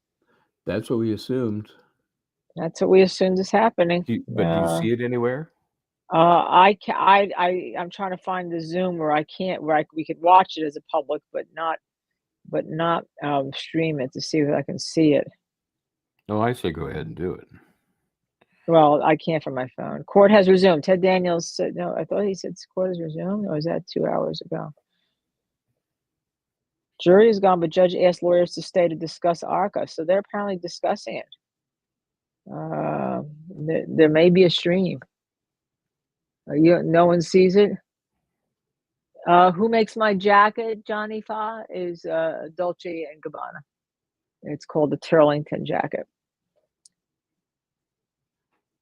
That's what we assumed. That's what we assumed is happening. Do you see it anywhere? I'm trying to find the Zoom where we could watch it as a public, but not stream it to see if I can see it. No, I say go ahead and do it. Well, I can't from my phone. Court has resumed. Ted Daniels said, no, I thought he said court has resumed, or was that 2 hours ago? Jury is gone, but judge asked lawyers to stay to discuss ARCA. So they're apparently discussing it. There may be a stream. No one sees it. Who makes my jacket, Johnny Fa, is Dolce & Gabbana. It's called the Turlington jacket.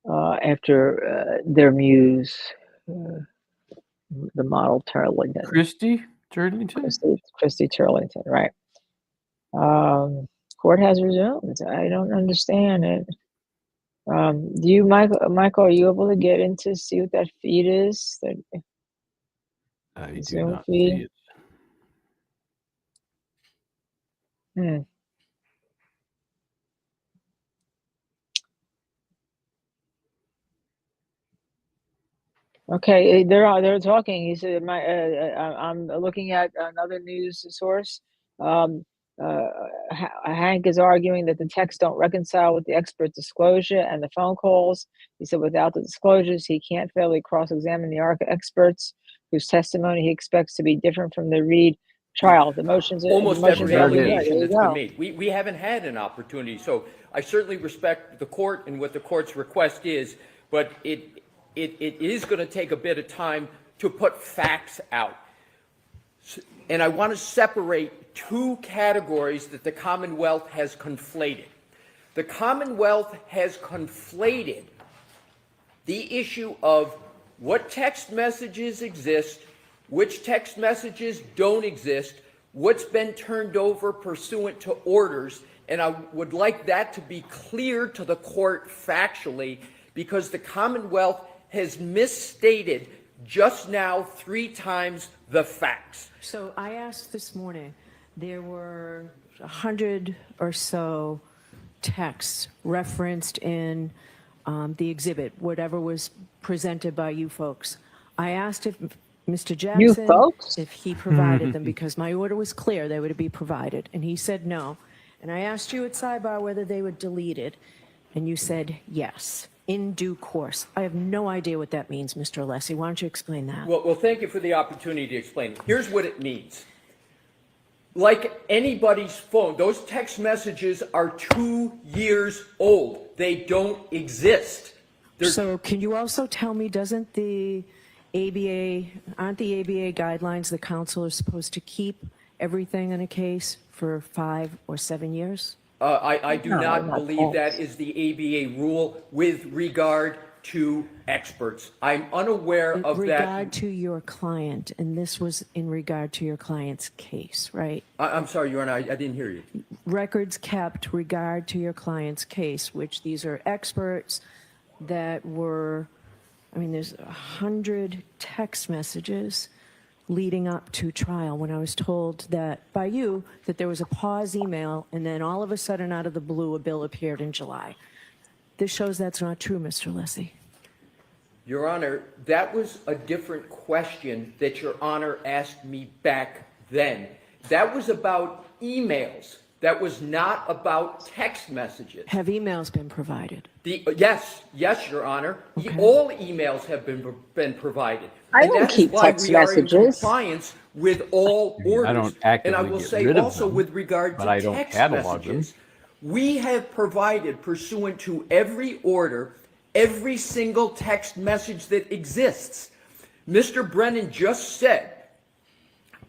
After their muse, the model Turlington. Christy Turlington? Christy Turlington, right. Court has resumed. I don't understand it. Do you, Michael, are you able to get in to see what that feed is? I do Zoom not feed? see it. Okay, they're talking. He said, I'm looking at another news source. Hank is arguing that the texts don't reconcile with the expert disclosure and the phone calls. He said without the disclosures, he can't fairly cross-examine the ARCA experts whose testimony he expects to be different from the Reed trial. The motions Almost every allegation that's been made. made. We haven't had an opportunity, so I certainly respect the court and what the court's request is, but it is going to take a bit of time to put facts out. And I want to separate two categories that the Commonwealth has conflated. The Commonwealth has conflated the issue of what text messages exist, which text messages don't exist, what's been turned over pursuant to orders, and I would like that to be clear to the court factually, because the Commonwealth has misstated just now 3 times the facts. So I asked this morning, there were 100 or so texts referenced in the exhibit, whatever was presented by you folks. I asked if Mr. Jackson, if he provided them, because my order was clear, they were to be provided, and he said no. And I asked you at sidebar whether they were deleted, and you said yes, in due course. I have no idea what that means, Mr. Alessi. Why don't you explain that? Well, thank you for the opportunity to explain it. Here's what it means. Like anybody's phone, those text messages are 2 years old. They don't exist. So can you also tell me, doesn't the ABA, aren't the ABA guidelines the council is supposed to keep everything in a case for 5 or 7 years? I do not believe that is the ABA rule with regard to experts. I'm unaware of that. In regard to your client, and this was in regard to your client's case, right? I'm sorry, Your Honor, I didn't hear you. Records kept regard to your client's case, which these are experts that were, I mean, there's 100 text messages leading up to trial when I was told that by you that there was a pause email and then all of a sudden out of the blue a bill appeared in July. This shows that's not true, Mr. Alessi. Your Honor, that was a different question that Your Honor asked me back then. That was about emails. That was not about text messages. Have emails been provided? Yes, Your Honor. Okay. All emails have been provided. I don't keep text messages. We are in compliance with all orders. I don't actively and I will get say rid of also them, with regard but to I don't text catalog messages, we have provided, pursuant to every order, every single text message that exists. Mr. Brennan just said,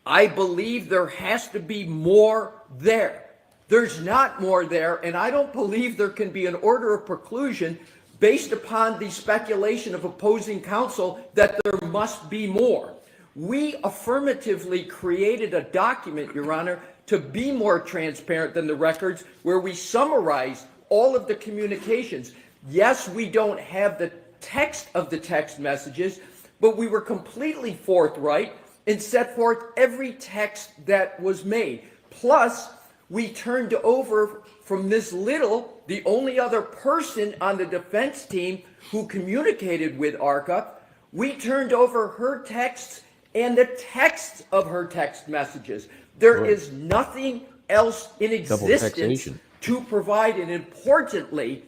I believe there has to be more there. There's not more there, and I don't believe there can be an order of preclusion based upon the speculation of opposing counsel that there must be more. We affirmatively created a document, Your Honor, to be more transparent than the records, where we summarize all of the communications. Yes, we don't have the text of the text messages, but we were completely forthright and set forth every text that was made. Plus, we turned over from Ms. Little, the only other person on the defense team who communicated with ARCA, we turned over her texts and the texts of her text messages. There is nothing else in existence to provide, and importantly,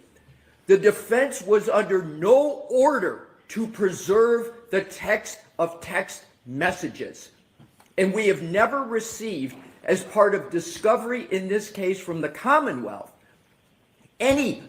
the defense was under no order to preserve the text of text messages. And we have never received, as part of discovery in this case from the Commonwealth, any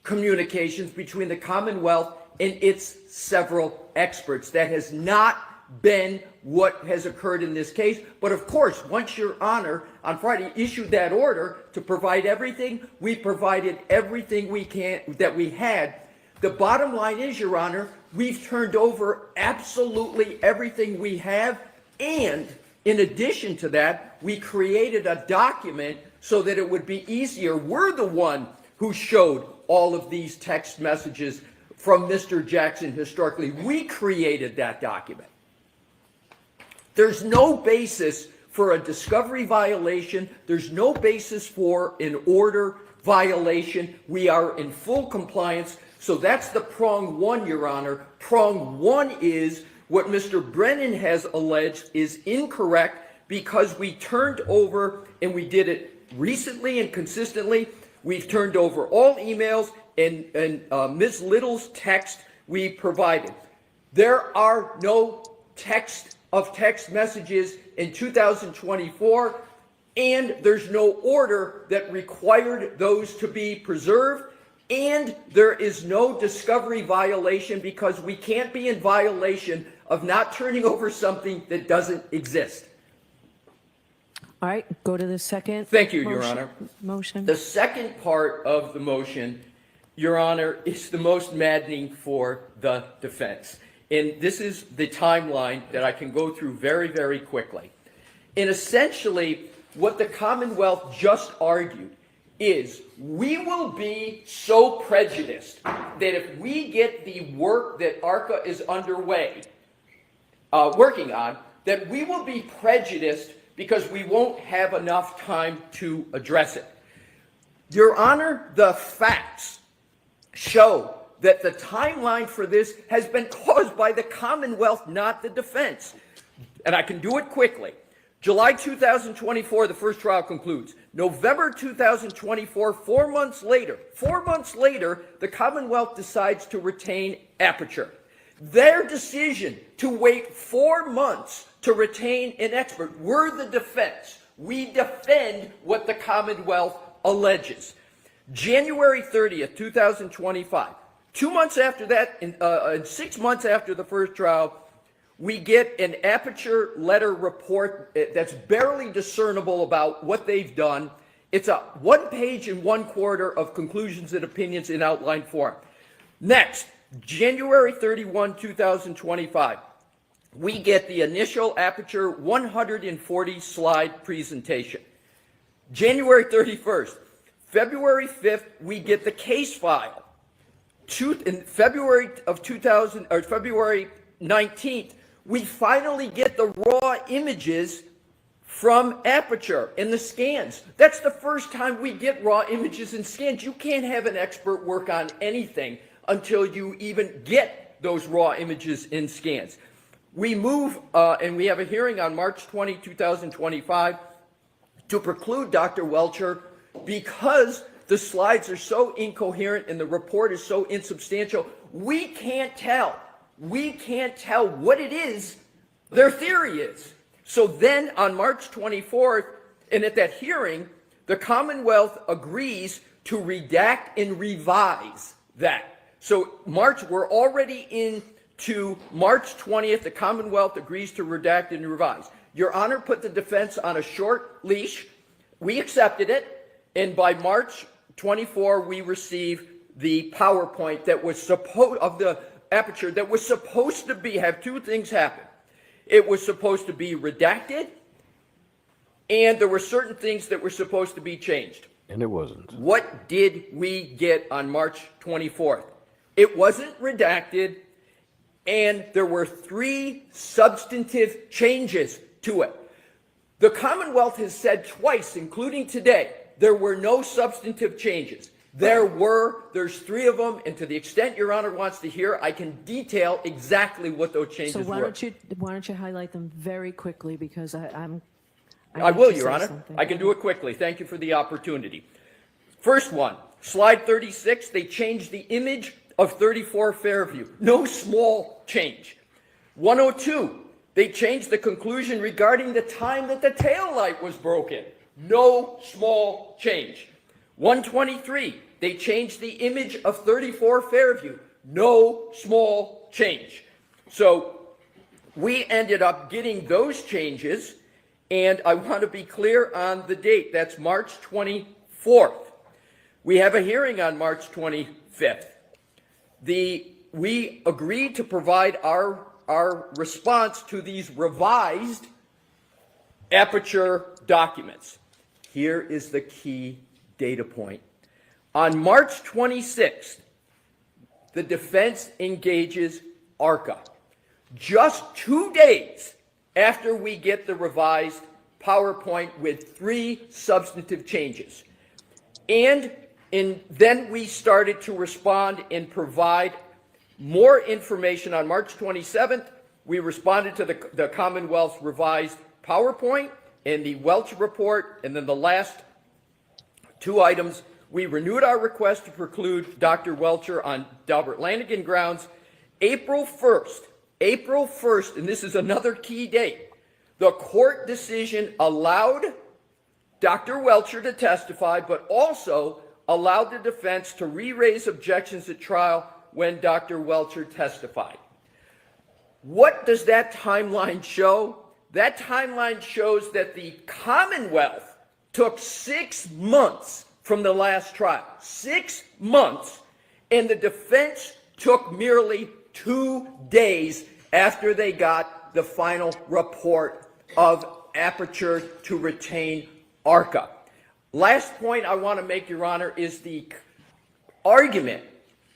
communications between the Commonwealth and its several experts. That has not been what has occurred in this case. But of course, once Your Honor on Friday issued that order to provide everything, we provided everything we can that we had. The bottom line is, Your Honor, we've turned over absolutely everything we have, and in addition to that, we created a document so that it would be easier. We're the one who showed all of these text messages from Mr. Jackson historically. We created that document. There's no basis for a discovery violation. There's no basis for an order violation. We are in full compliance. So that's the prong one, Your Honor. Prong one is what Mr. Brennan has alleged is incorrect, because we turned over, and we did it recently and consistently, we've turned over all emails and Ms. Little's text we provided. There are no text messages in 2024, and there's no order that required those to be preserved. And there is no discovery violation because we can't be in violation of not turning over something that doesn't exist. All right, go to the second. Thank you, Your Honor. Motion. The second part of the motion, Your Honor, is the most maddening for the defense. And this is the timeline that I can go through very, very quickly. And essentially, what the Commonwealth just argued is we will be so prejudiced that if we get the work that ARCA is underway, working on, that we will be prejudiced because we won't have enough time to address it. Your Honor, the facts show that the timeline for this has been caused by the Commonwealth, not the defense. And I can do it quickly. July 2024, the first trial concludes. November 2024, 4 months later, the Commonwealth decides to retain Aperture. Their decision to wait 4 months to retain an expert, we're the defense. We defend what the Commonwealth alleges. January 30th, 2025, 2 months after that, and 6 months after the first trial, we get an Aperture letter report that's barely discernible about what they've done. It's a 1 page and 1/4 of conclusions and opinions in outline form. Next, January 31, 2025, we get the initial Aperture 140 slide presentation. January 31st, February 5th, we get the case file. In February of 2000, or February 19th, we finally get the raw images from Aperture in the scans. That's the first time we get raw images and scans. You can't have an expert work on anything until you even get those raw images in scans. We move, and we have a hearing on March 20, 2025, to preclude Dr. Welcher because the slides are so incoherent and the report is so insubstantial. We can't tell what it is their theory is. So then on March 24th, and at that hearing, the Commonwealth agrees to redact and revise that. So we're already into March 20th, the Commonwealth agrees to redact and revise. Your Honor put the defense on a short leash. We accepted it, and by March 24, we received the PowerPoint that was of the Aperture that was supposed to have two things happen. It was supposed to be redacted, and there were certain things that were supposed to be changed. And it wasn't. What did we get on March 24th? It wasn't redacted, and there were 3 substantive changes to it. The Commonwealth has said twice, including today, there were no substantive changes. There's 3 of them, and to the extent Your Honor wants to hear, I can detail exactly what those changes So were. why don't you highlight them very quickly, because I will, Your Honor. I can do it quickly. Thank you for the opportunity. First one, slide 36, they changed the image of 34 Fairview. No small change. 102, they changed the conclusion regarding the time that the tail light was broken. No small change. 123, they changed the image of 34 Fairview. No small change. So we ended up getting those changes, and I want to be clear on the date. That's March 24th. We have a hearing on March 25th. We agreed to provide our response to these revised Aperture documents. Here is the key data point. On March 26th, the defense engages ARCA. Just 2 days after we get the revised PowerPoint with 3 substantive changes. And then we started to respond and provide more information. On March 27th, we responded to the Commonwealth's revised PowerPoint and the Welch report, and then the last 2 items, we renewed our request to preclude Dr. Welcher on Dalbert Lanigan grounds. April 1st, and this is another key date, the court decision allowed Dr. Welcher to testify, but also allowed the defense to re-raise objections at trial when Dr. Welcher testified. What does that timeline show? That timeline shows that the Commonwealth took 6 months from the last trial. 6 months. And the defense took merely 2 days after they got the final report of aperture to retain ARCA. Last point I want to make, Your Honor, is the argument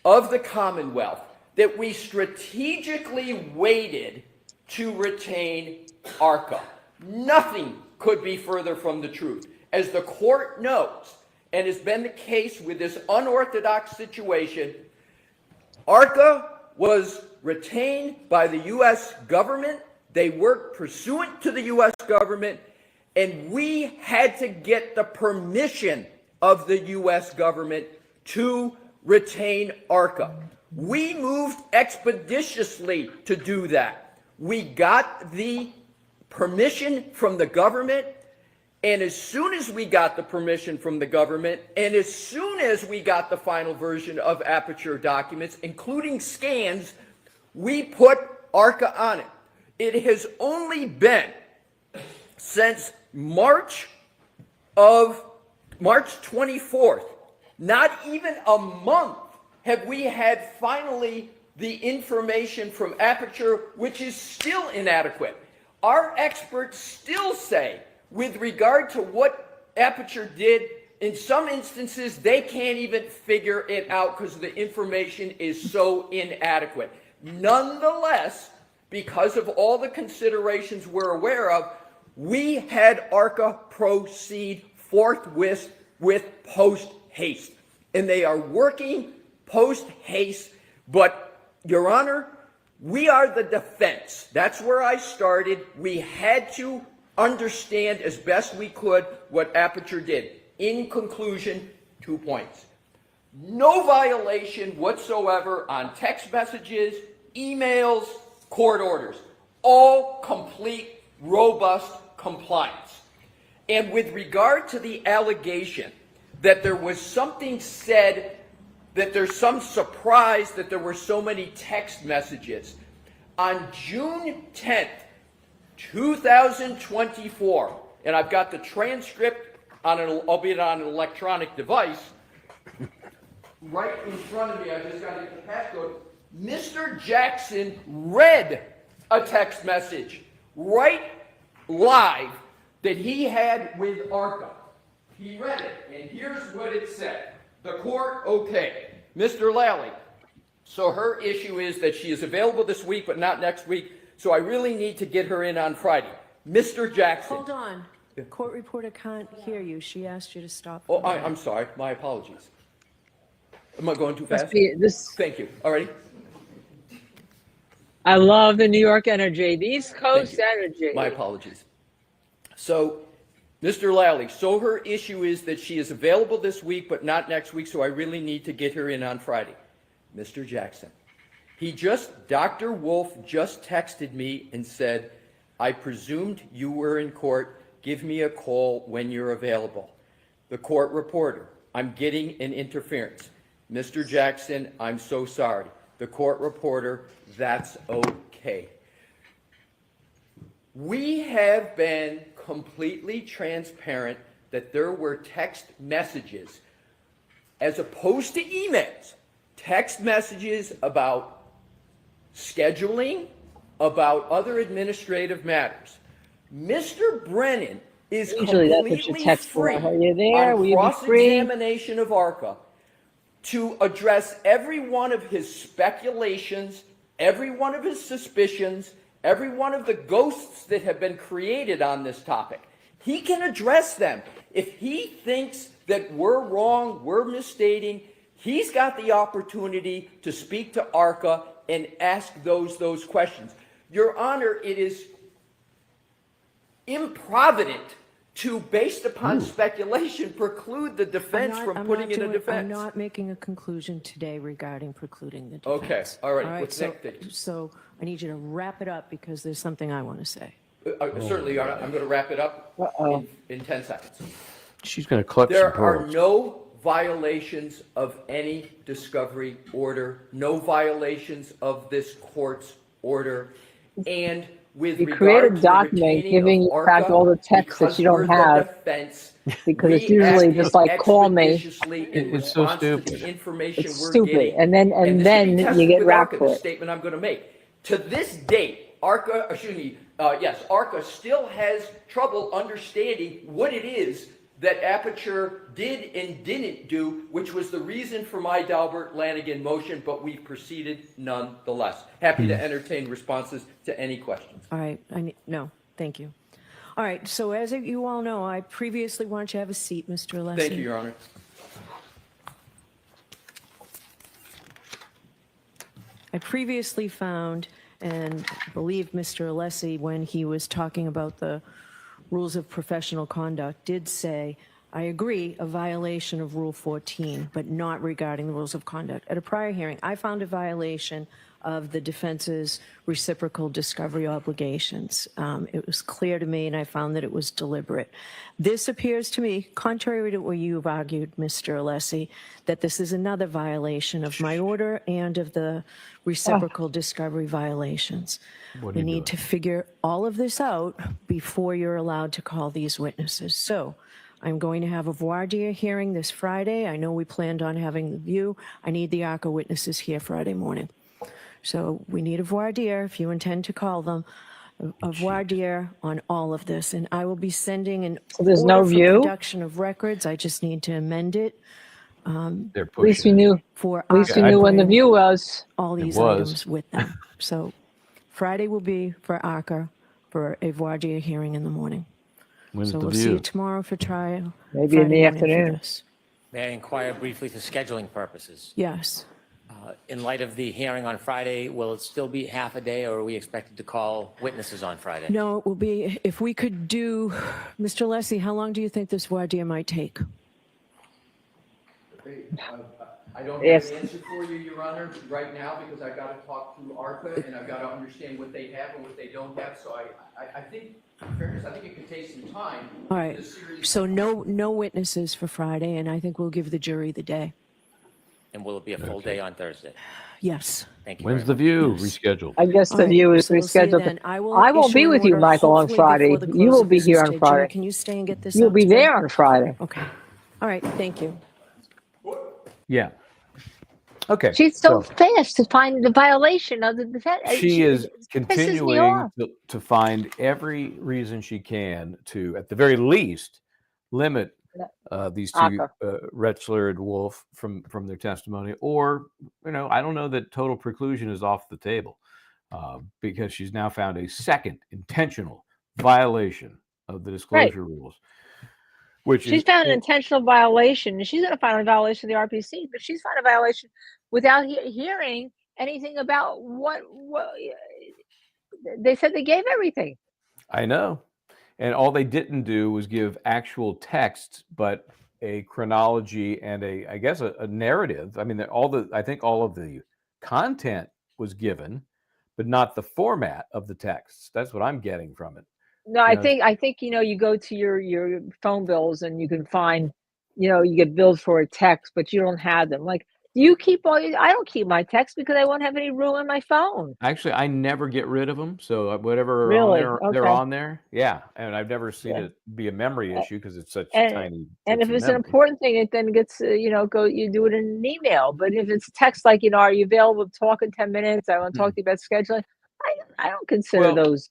of the Commonwealth that we strategically waited to retain ARCA. Nothing could be further from the truth. As the court knows, and has been the case with this unorthodox situation, ARCA was retained by the U.S. government. They worked pursuant to the U.S. government, and we had to get the permission of the U.S. government to retain ARCA. We moved expeditiously to do that. We got the permission from the government, and as soon as we got the permission from the government, and as soon as we got the final version of aperture documents, including scans, we put ARCA on it. It has only been since March 24th, not even a month, have we had finally the information from aperture, which is still inadequate. Our experts still say, with regard to what aperture did, in some instances, they can't even figure it out because the information is so inadequate. Nonetheless, because of all the considerations we're aware of, we had ARCA proceed forthwith with post-haste. And they are working post-haste, but, Your Honor, we are the defense. That's where I started. We had to understand as best we could what aperture did. In conclusion, 2 points. No violation whatsoever on text messages, emails, court orders. All complete, robust compliance. And with regard to the allegation that there was something said, that there's some surprise that there were so many text messages, on June 10th, 2024, and I've got the transcript on an, albeit on an electronic device, right in front of me. I just got to get the passcode. Mr. Jackson read a text message right live that he had with ARCA. He read it, and here's what it said. The court, okay. Mr. Lally, so her issue is that she is available this week but not next week, so I really need to get her in on Friday. Mr. Jackson. Hold on. Court reporter can't hear you. She asked you to stop. Oh, I'm sorry. My apologies. Am I going too fast? Thank you. All righty. I love the New York energy, the East Coast energy. My apologies. So, Mr. Lally, so her issue is that she is available this week but not next week, so I really need to get her in on Friday. Mr. Jackson. Dr. Wolf just texted me and said, I presumed you were in court. Give me a call when you're available. The court reporter, I'm getting an interference. Mr. Jackson, I'm so sorry. The court reporter, that's okay. We have been completely transparent that there were text messages, as opposed to emails, text messages about scheduling, about other administrative matters. Mr. Brennan is Usually that's what you completely text for. free Are you there? on Will you be free? cross-examination of ARCA to address every one of his speculations, every one of his suspicions, every one of the ghosts that have been created on this topic. He can address them. If he thinks that we're wrong, we're misstating, he's got the opportunity to speak to ARCA and ask those questions. Your Honor, it is improvident to, based upon speculation, preclude the defense from putting in a defense. I'm not making a conclusion today regarding precluding the defense. Okay, all right. All right, What's so, next? so I need you to wrap it up because there's something I want to say. Certainly, Your Honor. I'm going to wrap it up in 10 seconds. She's going to collect There some are pearls. no violations of any discovery order, no violations of this court's order, and with You create a regard to the document retaining giving of you back all ARCA, the texts that because you don't we're the have, defense, because it's we usually acted just like, call me. expeditiously in It's so response to the stupid. information It's we're stupid. getting. And then this can be you tested get with wrapped ARCA, for the it. statement I'm going to make. To this date, ARCA still has trouble understanding what it is that Aperture did and didn't do, which was the reason for my Dalbert Lanigan motion, but we proceeded nonetheless. Happy to entertain responses to any questions. All right, no, thank you. All right, so as you all know, I previously wanted you to have a seat, Mr. Alessi. Thank you, Your Honor. I previously found, and believe Mr. Alessi, when he was talking about the rules of professional conduct, did say, I agree, a violation of Rule 14, but not regarding the rules of conduct. At a prior hearing, I found a violation of the defense's reciprocal discovery obligations. It was clear to me, and I found that it was deliberate. This appears to me, contrary to what you've argued, Mr. Alessi, that this is another violation of my order and of the reciprocal discovery violations. We need to figure all of this out before you're allowed to call these witnesses. So I'm going to have a voir dire hearing this Friday. I know we planned on having the view. I need the ARCA witnesses here Friday morning. So we need a voir dire, if you intend to call them, a voir dire on all of this. And I will be sending an there's order no for view? production of records. I just need to amend it. They're At least pushing we it. knew. For At least we ARCA knew when the bring view was. all these was. items with them. So Friday will be for ARCA for a voir dire hearing in the morning. When's So the we'll see view? you tomorrow for trial. Maybe in Friday the morning for afternoon. this. May I inquire briefly for scheduling purposes? Yes. In light of the hearing on Friday, will it still be half a day, or are we expected to call witnesses on Friday? No, it will be, if we could do, Mr. Alessi, how long do you think this voir dire might take? I don't Yes. have an answer for you, Your Honor, right now, because I've got to talk through ARCA, and I've got to understand what they have and what they don't have. So I think, in fairness, I think it could take some time. All right, so no witnesses for Friday, and I think we'll give the jury the day. And will it be a full day on Thursday? Yes. Thank you. When's very the much. view rescheduled? I guess All the right, view is so we'll see you rescheduled. then. I I won't issue be an with you, order Michael, on hopefully Friday. before the You close will of be here business on today. Friday. Jimmy, can you stay and get this You'll out be today? there on Friday. Okay. All right, thank you. Yeah. Okay. She's so so fast to find the violation of the defense. she is Pisses me continuing off. to find every reason she can to, at the very least, limit these two, ARCA. Retrial and Wolf, from their testimony. Or, I don't know that total preclusion is off the table, because she's now found a second intentional violation of the disclosure rules, which She's is found an intentional violation, and she's going to find a violation of the RPC, but she's found a violation without hearing anything about what they said. They gave everything. I know. And all they didn't do was give actual text, but a chronology and I guess a narrative. I mean, I think all of the content was given, but not the format of the texts. That's what I'm getting from it. No, I think you go to your phone bills and you can find, you get billed for a text, but you don't have them. Like, do you keep I don't keep my texts because I won't have any room in my phone. Actually, I never get rid of them. So whatever are on Really? there, they're Okay. on there. Yeah. And I've never seen Yeah. it be a memory issue because it's such And tiny. and bits if of it's an memory. important thing, it then gets you do it in an email. But if it's text, like, are you available to talk in 10 minutes? I want to talk to you about scheduling. I don't consider those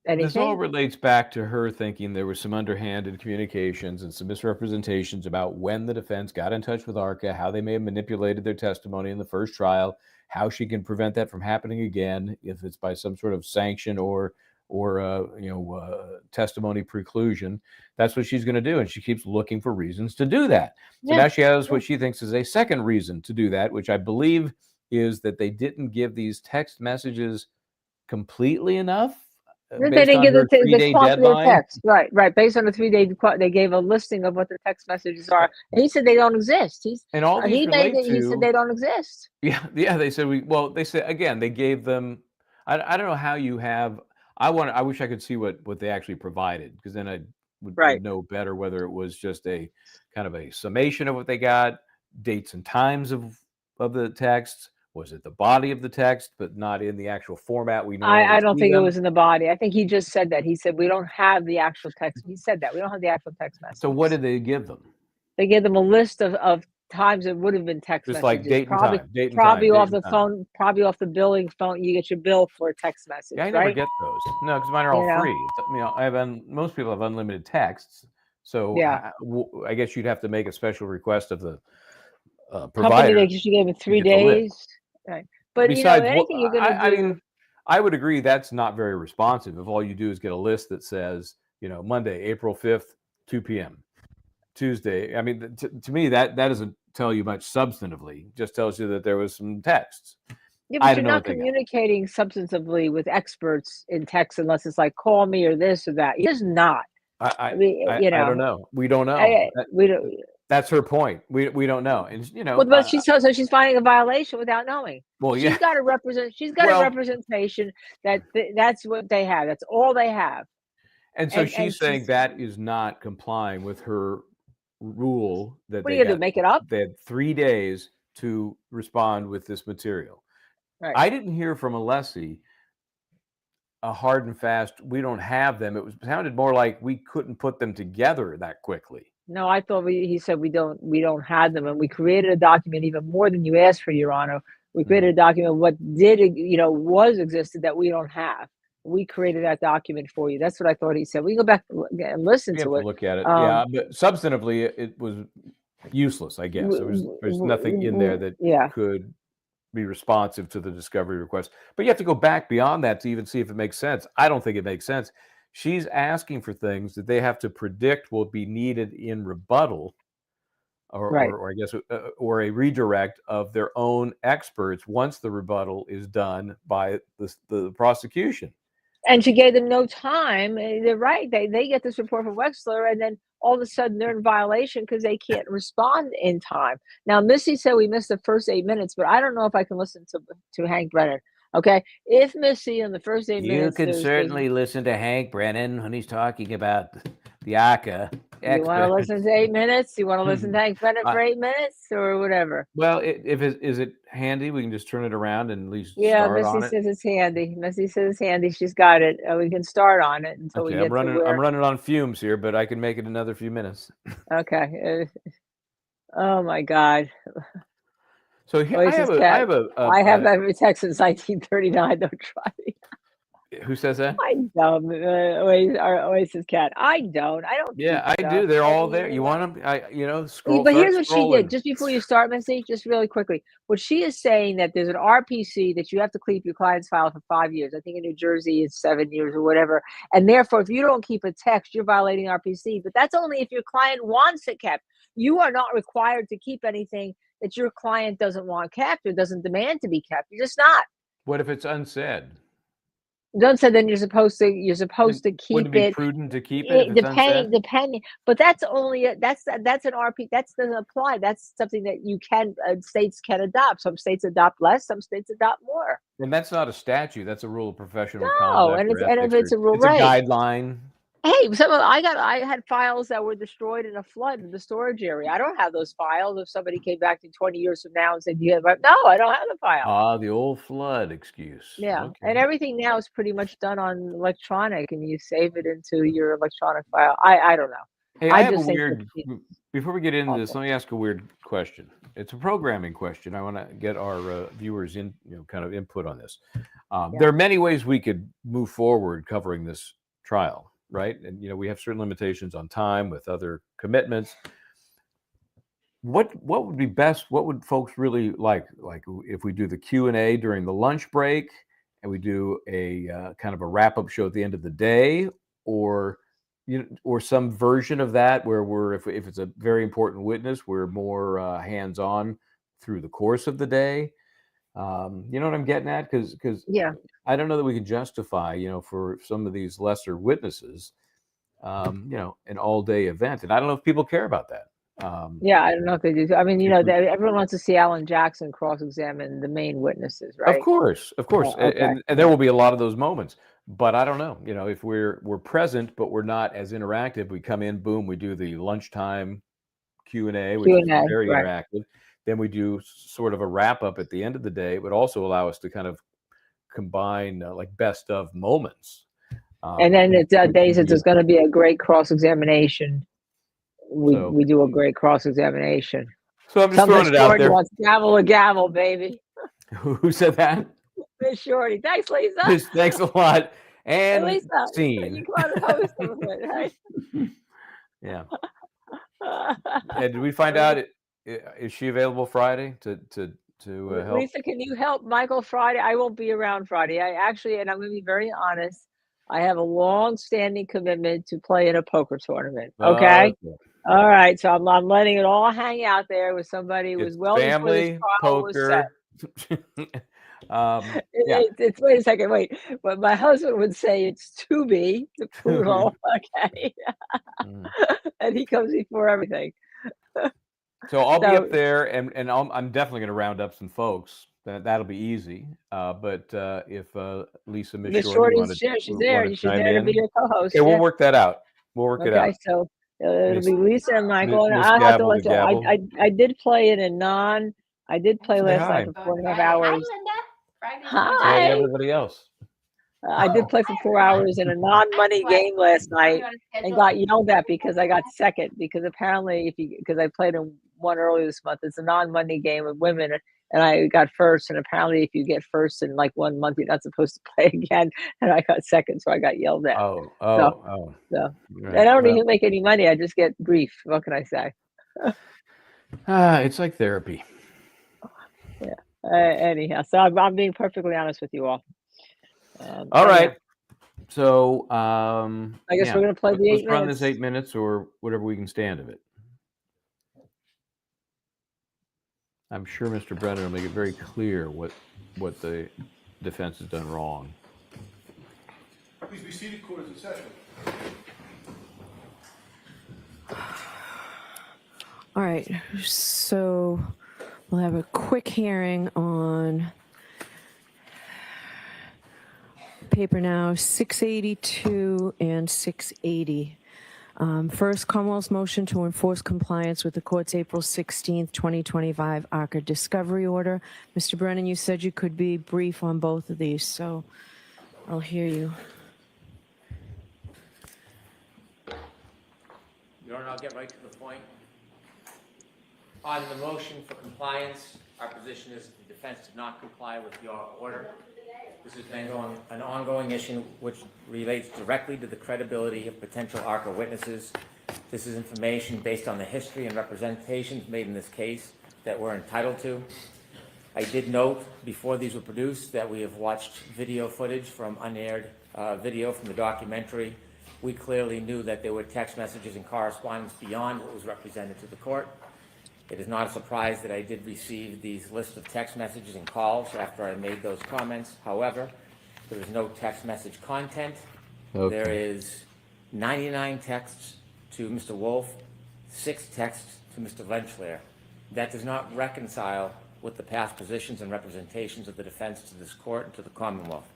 This all anything. relates back to her thinking there was some underhanded communications and some misrepresentations about when the defense got in touch with ARCA, how they may have manipulated their testimony in the first trial, how she can prevent that from happening again, if it's by some sort of sanction or testimony preclusion. That's what she's going to do, and she keeps looking for reasons to do that. So now she has what she thinks is a second reason to do that, which I believe is that they didn't give these text messages completely enough. They Based didn't on give her the 3-day quantity of deadline. text. Right. Based on the 3-day, they gave a listing of what the text messages are, and he said they don't exist. And all these He relate He said to. they don't exist. Yeah. They said they said again. They gave them. I don't know how you have. I wish I could see what they actually provided, because then I would know better whether it was just a kind of a summation of what they got, dates and times of the text? Was it the body of the text, but not in the actual format we normally I don't see think it them? was in the body. I think he just said that. He said, we don't have the actual text. He said that. We don't have the actual text So what messages. did they give them? They gave them a list of times it would have been text Just like messages. date and time, date and time, Probably date off and the time. phone, probably off the billing phone. You get your bill for a text message, Yeah, I never right? get those. No, because mine are all You know? free. You know, most people have unlimited texts, so Yeah. I guess you'd have to make a special request of the Company, provider she gave it to 3 get the list. days. Right. But Besides, anything you're gonna I do. mean, I would agree that's not very responsive if all you do is get a list that says, Monday, April 5th, 2 p.m. Tuesday. I mean, to me, that doesn't tell you much substantively. It just tells you that there was some texts. Yeah, I but don't you're know not what they got. communicating substantively with experts in text unless it's like call me or this or that. You're just not. I mean, I don't know. We don't know. We don't. That's her point. We don't know. And Well, but so she's finding a violation without knowing. well, yeah. She's got a representation that's what they have. That's all they have. And so And she's saying that is not complying with her rule that what are you gonna do? Make it up? they had 3 days to respond with this material. Right. I didn't hear from Alessi a hard and fast, we don't have them. It sounded more like we couldn't put them together that quickly. No, I thought he said we don't have them, and we created a document even more than you asked for, Your Honor. We created a document of what was existed that we don't have. We created that document for you. That's what I thought he said. We can go back and listen We have to to it. look at it. Yeah, but substantively, it was useless, I guess. There's nothing in there that could be responsive to the discovery request. But you have to go back beyond that to even see if it makes sense. I don't think it makes sense. She's asking for things that they have to predict will be needed in rebuttal, or I guess, or a redirect of their own experts once the rebuttal is done by the prosecution. And she gave them no time. They're right. They get this report from Wexler, and then all of a sudden they're in violation because they can't respond in time. Now, Missy said we missed the first 8 minutes, but I don't know if I can listen to Hank Brennan. Okay, if Missy in the first 8 minutes, you can certainly listen to Hank Brennan when he's talking about the ACA. You want to listen to 8 minutes? You want to listen to Hank Brennan for 8 minutes or whatever? Well, is it handy? We can just turn it around and at least Yeah, start on Missy it. says it's handy. Missy says it's handy. She's got it. We can start on it until we get I'm running on fumes here, but I can make it another few minutes. Okay. Oh my God. So here, I have every text since 1939. Don't try me. Who says that? I don't. Our Oasis cat. I don't. Yeah, I do. They're all there. You want them? Scroll. But here's what she did. Just before you start, Missy, just really quickly. What she is saying that there's an RPC that you have to keep your client's file for 5 years. I think in New Jersey it's 7 years or whatever. And therefore, if you don't keep a text, you're violating RPC. But that's only if your client wants it kept. You are not required to keep anything that your client doesn't want kept or doesn't demand to be kept. You're just not. What if it's unsaid? Don't say then you're supposed to keep Wouldn't it be prudent to keep it if it's unsaid? Depending, but that's only that's an RP. That doesn't apply. That's something that you can states can adopt. Some states adopt less. Some states adopt more. And that's not a statute. That's a rule of professional conduct. And if it's a rule, right? A guideline. Hey, I had files that were destroyed in a flood in the storage area. I don't have those files. If somebody came back to 20 years from now and said, "Do you have?" No, I don't have the file. Ah, the old flood excuse. Yeah, okay. And everything now is pretty much done on electronic, and you save it into your electronic file. I don't know. Hey, I have a weird. Before we get into this, let me ask a weird question. It's a programming question. I want to get our viewers in, kind of input on this. There are many ways we could move forward covering this trial. Right. And, we have certain limitations on time with other commitments. What would be best? What would folks really like? Like if we do the Q&A during the lunch break and we do a kind of a wrap up show at the end of the day, or some version of that where if it's a very important witness, we're more hands on through the course of the day. You know what I'm getting at? Because I don't know that we can justify, for some of these lesser witnesses, an all-day event, and I don't know if people care about that. I don't know if they do. I mean, everyone wants to see Alan Jackson cross-examine the main witnesses, right? Of course, okay. and there will be a lot of those moments. But I don't know, if we're present, but we're not as interactive. We come in, boom, we do the lunchtime Q&A, which is Q&A, very right. interactive. Then we do sort of a wrap up at the end of the day, but also allow us to kind of combine like best of moments. And then it's which days can that there's be- going to be a great cross-examination. So- We do a great cross-examination. So I'm just throwing it out there. Wants gavel to gavel, baby. Who said that? Miss Shorty. Thanks, Lisa. Thanks a lot. Hey, And Lisa, scene. you come out and host some of it, right? Yeah. And did we find out is she available Friday to help? Lisa, can you help Michael Friday? I won't be around Friday. I actually, and I'm going to be very honest, I have a long-standing commitment to play in a poker tournament. Okay. All right. So I'm letting it all hang out there with somebody who was It's well before this family, trial was set. poker. Yeah. Wait a second. Wait. But my husband would say it's to be, the plural. Okay. And he comes before everything. So I'll be So- up there, and I'm definitely going to round up some folks. That'll be easy. But if Lisa Miss Shorty Shorty's wanted, there. She's there. wanted She's chime there to in, be your co-host. okay, we'll yeah. work that out. We'll work it out. Okay, so it'll Miss- be Lisa and Michael, and Miss I'll have to Gavel let to you. Gavel. I did play it in non. I did play Say last hi. night for 4.5 hours. Say Hi. to everybody else. I did play for 4 hours in a non-money game last night and got yelled at because I got second. Because apparently, because I played in one earlier this month, it's a non-money game with women, and I got first. And apparently, if you get first in like 1 month, you're not supposed to play again. And I got second, so I got yelled at. Oh. So, Right. and I don't Well, even make any money. I just get grief. What can I say? it's like therapy. Anyhow, so I'm being perfectly honest with you all. All Anyhow, right. So I guess we're gonna play the let's 8 run minutes. this 8 minutes or whatever we can stand of it. I'm sure Mr. Brennan will make it very clear what the defense has done wrong. Please be seated, court is in session. All right, so we'll have a quick hearing on paper now 682 and 680. First, Commonwealth's motion to enforce compliance with the court's April 16th, 2025 ARCA discovery order. Mr. Brennan, you said you could be brief on both of these, so I'll hear you. Your Honor, I'll get right to the point. On the motion for compliance, our position is that the defense did not comply with your order. This has been an ongoing issue which relates directly to the credibility of potential ARCA witnesses. This is information based on the history and representations made in this case that we're entitled to. I did note before these were produced that we have watched video footage from unaired video from the documentary. We clearly knew that there were text messages and correspondence beyond what was represented to the court. It is not a surprise that I did receive these lists of text messages and calls after I made those comments. However, there is no text message content. Okay. There is 99 texts to Mr. Wolf, 6 texts to Mr. Rentschler. That does not reconcile with the past positions and representations of the defense to this court and to the Commonwealth.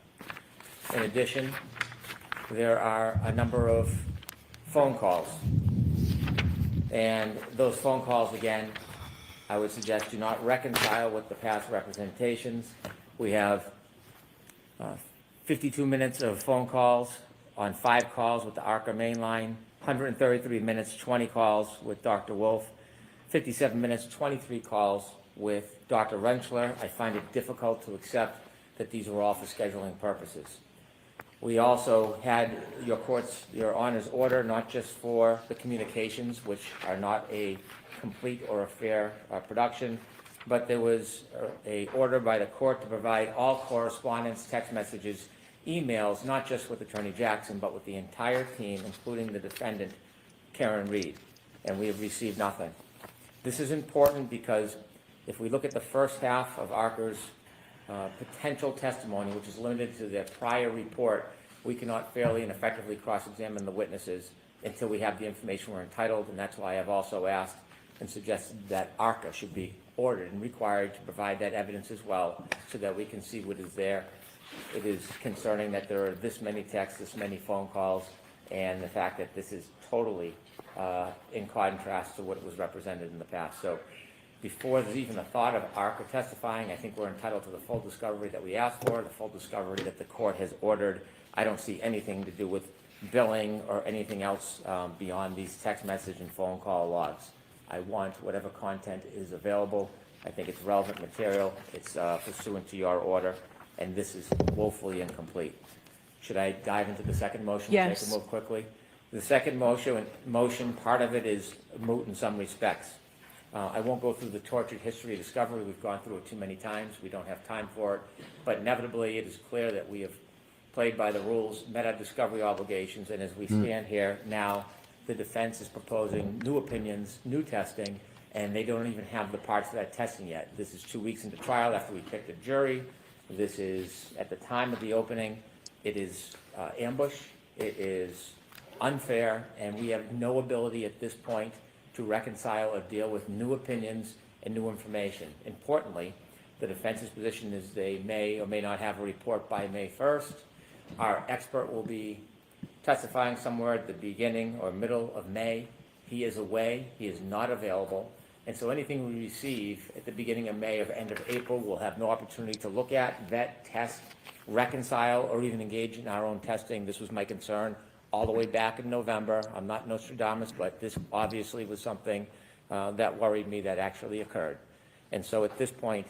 In addition, there are a number of phone calls. And those phone calls, again, I would suggest do not reconcile with the past representations. We have 52 minutes of phone calls on 5 calls with the ARCA mainline, 133 minutes, 20 calls with Dr. Wolf, 57 minutes, 23 calls with Dr. Rentschler. I find it difficult to accept that these were all for scheduling purposes. We also had your Honor's order, not just for the communications, which are not a complete or a fair production, but there was a order by the court to provide all correspondence, text messages, emails, not just with Attorney Jackson, but with the entire team, including the defendant, Karen Reed, and we have received nothing. This is important because if we look at the first half of ARCA's potential testimony, which is limited to their prior report, we cannot fairly and effectively cross-examine the witnesses until we have the information we're entitled, and that's why I've also asked and suggested that ARCA should be ordered and required to provide that evidence as well so that we can see what is there. It is concerning that there are this many texts, this many phone calls, and the fact that this is totally in contrast to what was represented in the past. So before there's even a thought of ARCA testifying, I think we're entitled to the full discovery that we asked for, the full discovery that the court has ordered. I don't see anything to do with billing or anything else beyond these text message and phone call logs. I want whatever content is available. I think it's relevant material. It's pursuant to your order, and this is woefully incomplete. Should I dive into the second motion? Yes. So I can move quickly. The second motion, part of it is moot in some respects. I won't go through the tortured history of discovery. We've gone through it too many times. We don't have time for it. But inevitably, it is clear that we have played by the rules, met our discovery obligations, and as we stand here now, the defense is proposing new opinions, new testing, and they don't even have the parts of that testing yet. This is 2 weeks into trial after we picked a jury. This is at the time of the opening. It is ambush. It is unfair, and we have no ability at this point to reconcile or deal with new opinions and new information. Importantly, the defense's position is they may or may not have a report by May 1st. Our expert will be testifying somewhere at the beginning or middle of May. He is away. He is not available. And so anything we receive at the beginning of May or end of April, we'll have no opportunity to look at, vet, test, reconcile, or even engage in our own testing. This was my concern all the way back in November. I'm not Nostradamus, but this obviously was something that worried me that actually occurred. And so at this point,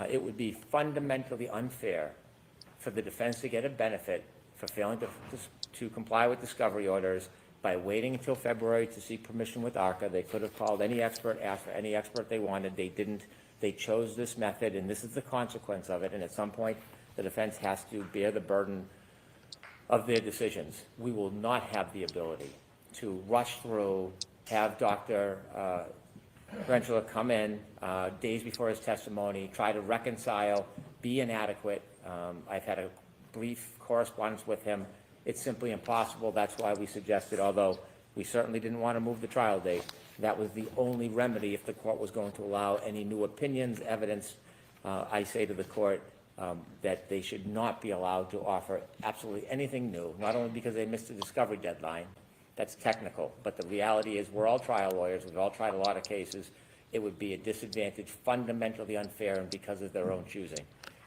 it would be fundamentally unfair for the defense to get a benefit for failing to comply with discovery orders by waiting until February to seek permission with ARCA. They could have called any expert, asked for any expert they wanted. They didn't. They chose this method, and this is the consequence of it. And at some point, the defense has to bear the burden of their decisions. We will not have the ability to rush through, have Dr. Retrial come in days before his testimony, try to reconcile, be inadequate. I've had a brief correspondence with him. It's simply impossible. That's why we suggested, although we certainly didn't want to move the trial date, that was the only remedy if the court was going to allow any new opinions, evidence. I say to the court, that they should not be allowed to offer absolutely anything new, not only because they missed the discovery deadline, that's technical, but the reality is we're all trial lawyers, we've all tried a lot of cases. It would be a disadvantage, fundamentally unfair, and because of their own choosing.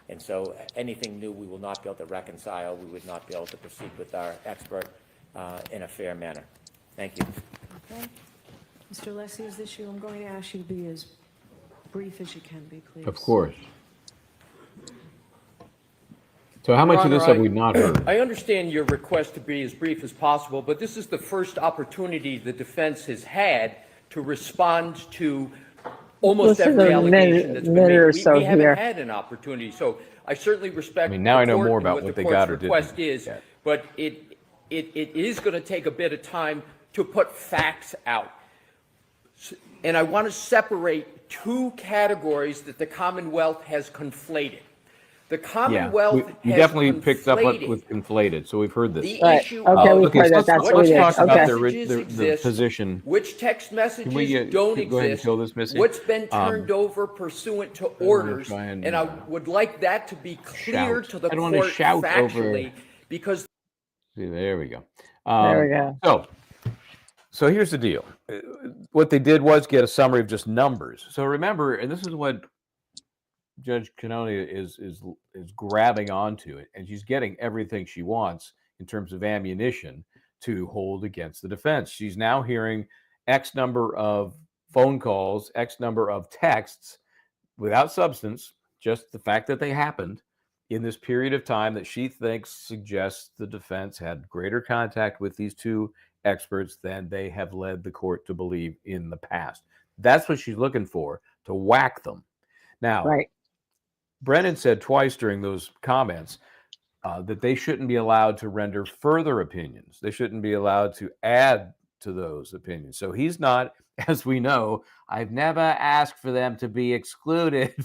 And so anything new we will not be able to reconcile. We would not be able to proceed with our expert in a fair manner. Thank you. Okay. Mr. Alessi's issue, I'm going to ask you to be as brief as you can be, please. Of course. So how much of this have we not heard? I understand your request to be as brief as possible, but this is the first opportunity the defense has had to respond to almost every allegation that's been made. We haven't had an opportunity, so I certainly respect. I mean, now I know more about what what the they got or court's request didn't is, yet. but it is going to take a bit of time to put facts out. And I want to separate two categories that the Commonwealth has conflated. The Commonwealth we has definitely picked up conflated with conflated, so we've heard this. the issue Okay, of we've heard that. let's That's talk what it is. about Okay. the position. which text messages we, don't go ahead and exist, show this, Missy? what's been turned over pursuant to orders, try and, and I would like that to be clear shout. to the I don't wanna court shout factually, over- because See, there we go. There we go. So here's the deal. What they did was get a summary of just numbers. So remember, and this is what Judge Canonia is grabbing onto it, and she's getting everything she wants in terms of ammunition to hold against the defense. She's now hearing X number of phone calls, X number of texts without substance, just the fact that they happened in this period of time that she thinks suggests the defense had greater contact with these two experts than they have led the court to believe in the past. That's what she's looking for, to whack them. Now, Right. Brennan said twice during those comments that they shouldn't be allowed to render further opinions. They shouldn't be allowed to add to those opinions. So he's not, as we know, I've never asked for them to be excluded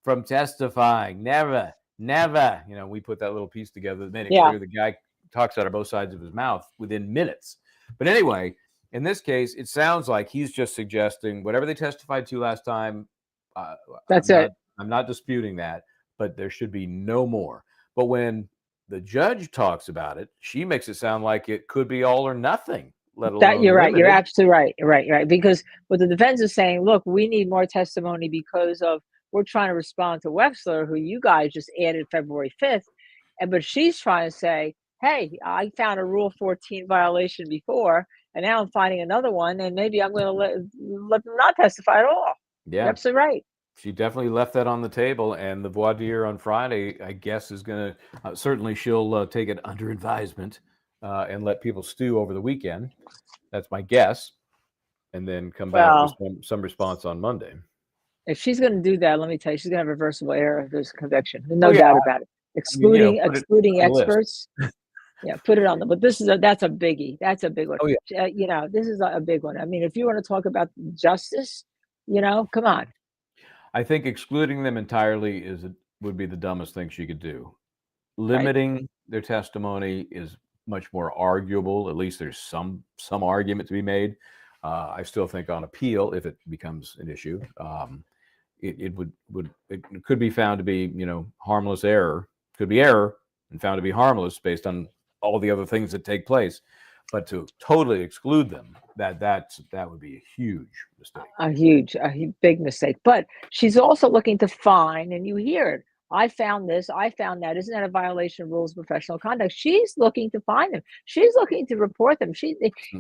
from testifying. Never. You know, we put that little piece together that made it clear the guy talks out of both sides of his mouth within minutes. But anyway, in this case, it sounds like he's just suggesting whatever they testified to last time. That's it. I'm not disputing that, but there should be no more. But when the judge talks about it, she makes it sound like it could be all or nothing, let alone That you're right. You're limited. absolutely right. Right. Because what the defense is saying, look, we need more testimony because of we're trying to respond to Webster, who you guys just added February 5th. But she's trying to say, hey, I found a Rule 14 violation before, and now I'm finding another one, and maybe I'm going to let them not testify at all. Yeah. You're absolutely right. She definitely left that on the table, and the voir dire on Friday, I guess, is going to certainly she'll take it under advisement and let people stew over the weekend. That's my guess, and then come back with some response on Monday. If she's going to do that, let me tell you, she's going to have reversible error if there's a conviction. No doubt about it. Excluding experts. Yeah, put it on them. But that's a biggie. That's a big one. Oh, yeah. This is a big one. I mean, if you want to talk about justice, come on. I think excluding them entirely would be the dumbest thing she could do. Limiting their testimony is much more arguable. At least there's some argument to be made. I still think on appeal, if it becomes an issue, it could be found to be harmless error. Could be error and found to be harmless based on all the other things that take place. But to totally exclude them, that would be a huge mistake. A big mistake. But she's also looking to fine, and you hear it. I found this, I found that. Isn't that a violation of rules of professional conduct? She's looking to fine them. She's looking to report them.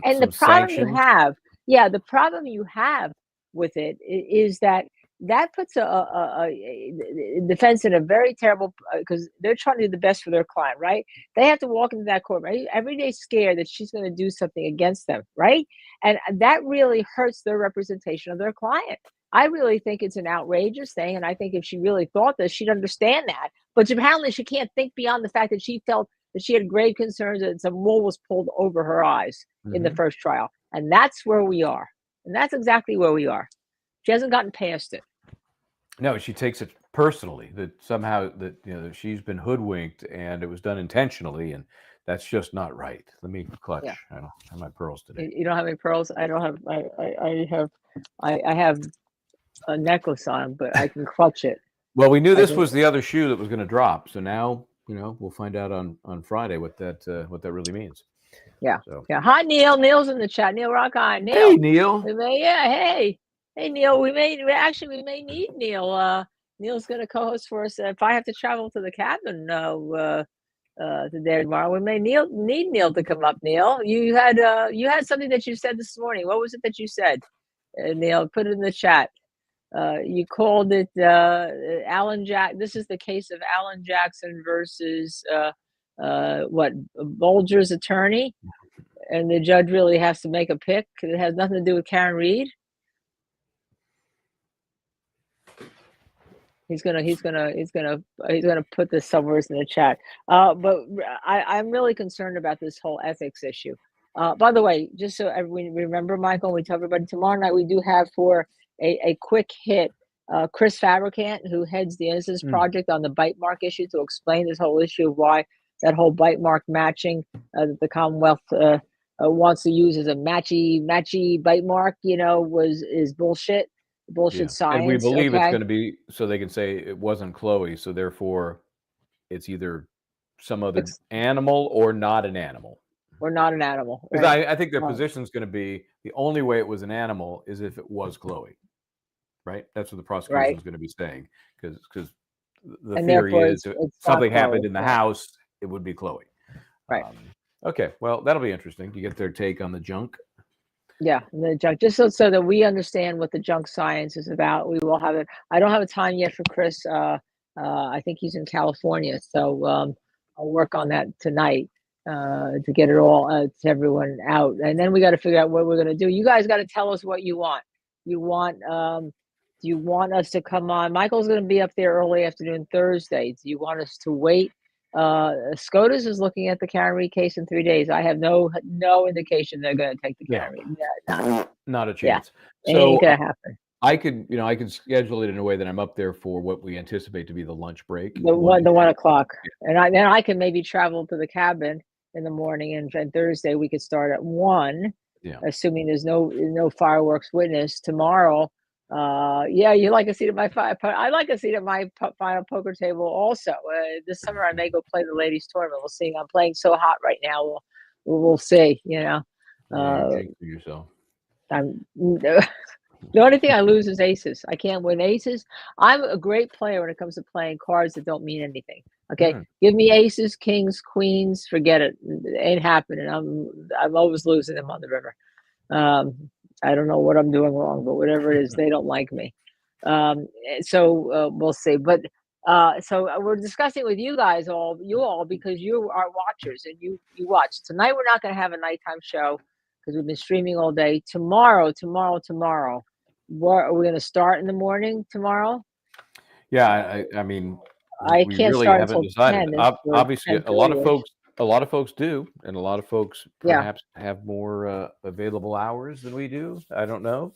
And the problem the problem you have with it is that puts a defense in a very terrible, because they're trying to do the best for their client, right? They have to walk into that court every day scared that she's going to do something against them, right? And that really hurts their representation of their client. I really think it's an outrageous thing, and I think if she really thought this, she'd understand that. But apparently she can't think beyond the fact that she felt that she had grave concerns that some wool was pulled over her eyes in the first trial. And that's where we are. And that's exactly where we are. She hasn't gotten past it. No, she takes it personally that somehow that she's been hoodwinked and it was done intentionally, and that's just not right. Let me clutch. Yeah. I don't have my pearls today. You don't have any pearls? I don't have. I have a necklace on, but I can clutch it. Well, we knew this was the other shoe that was going to drop, so now we'll find out on Friday what that really means. Yeah. So. Yeah. Hi, Neil. Neil's in the chat. Neil Rock on. Neil. Hey, Neil. Hey, Neil, we may need Neil. Neil's going to co-host for us. If I have to travel to the cabin today tomorrow, we may need Neil to come up. Neil, you had something that you said this morning. What was it that you said, Neil? Put it in the chat. You called it Alan Jack. This is the case of Alan Jackson versus Bolger's attorney, and the judge really has to make a pick. It has nothing to do with Karen Reed. He's gonna put this somewhere in the chat. But I'm really concerned about this whole ethics issue. By the way, just so everyone remember, Michael, we tell everybody tomorrow night we do have for a quick hit Chris Fabricant, who heads the Innocence Project on the bite mark issue, to explain this whole issue of why that whole bite mark matching that the Commonwealth wants to use as a matchy bite mark, is bullshit. Science. And we believe it's going to be so they can say it wasn't Chloe, so therefore it's either some other animal or not an animal. Or not an animal. Because I think their position is going to be the only way it was an animal is if it was Chloe, right? That's what the prosecution is going to be saying, because the theory is if something happened in the house, it would be Chloe. Right. Okay. Well, that'll be interesting to get their take on the junk. Yeah, the junk, just so that we understand what the junk science is about. We will have it. I don't have a time yet for Chris. I think he's in California, so I'll work on that tonight to get it all to everyone out. And then we got to figure out what we're going to do. You guys got to tell us what you want. Do you want us to come on? Michael's going to be up there early afternoon Thursday. Do you want us to wait? SCOTUS is looking at the Karen Reed case in 3 days. I have no indication they're going to take the Karen Reed. Not a chance. Yeah. So ain't gonna happen. I could schedule it in a way that I'm up there for what we anticipate to be the lunch break. The 1 o'clock, and I can maybe travel to the cabin in the morning, and Thursday we could start at 1. Yeah. Assuming there's no fireworks witness tomorrow. Yeah, you like a seat at my I like a seat at my final poker table also. This summer I may go play the ladies tournament. We'll see. I'm playing so hot right now. We'll see. You know, Yeah, uh, you're jinxing yourself. I'm the only thing I lose is aces. I can't win aces. I'm a great player when it comes to playing cards that don't mean anything. Okay, Hmm. give me aces, kings, queens. Forget it. It ain't happening. I'm always losing them on the river. I don't know what I'm doing wrong, but whatever it is, they don't like me. So we'll see. But we're discussing with you guys all because you are watchers and you watch. Tonight we're not going to have a nighttime show because we've been streaming all day. Tomorrow. What are we going to start in the morning tomorrow? Yeah, I mean, I we can't really start haven't until decided. 10 or Obviously, 10:30ish. a lot of folks do, and a lot of folks Yeah. perhaps have more available hours than we do. I don't know.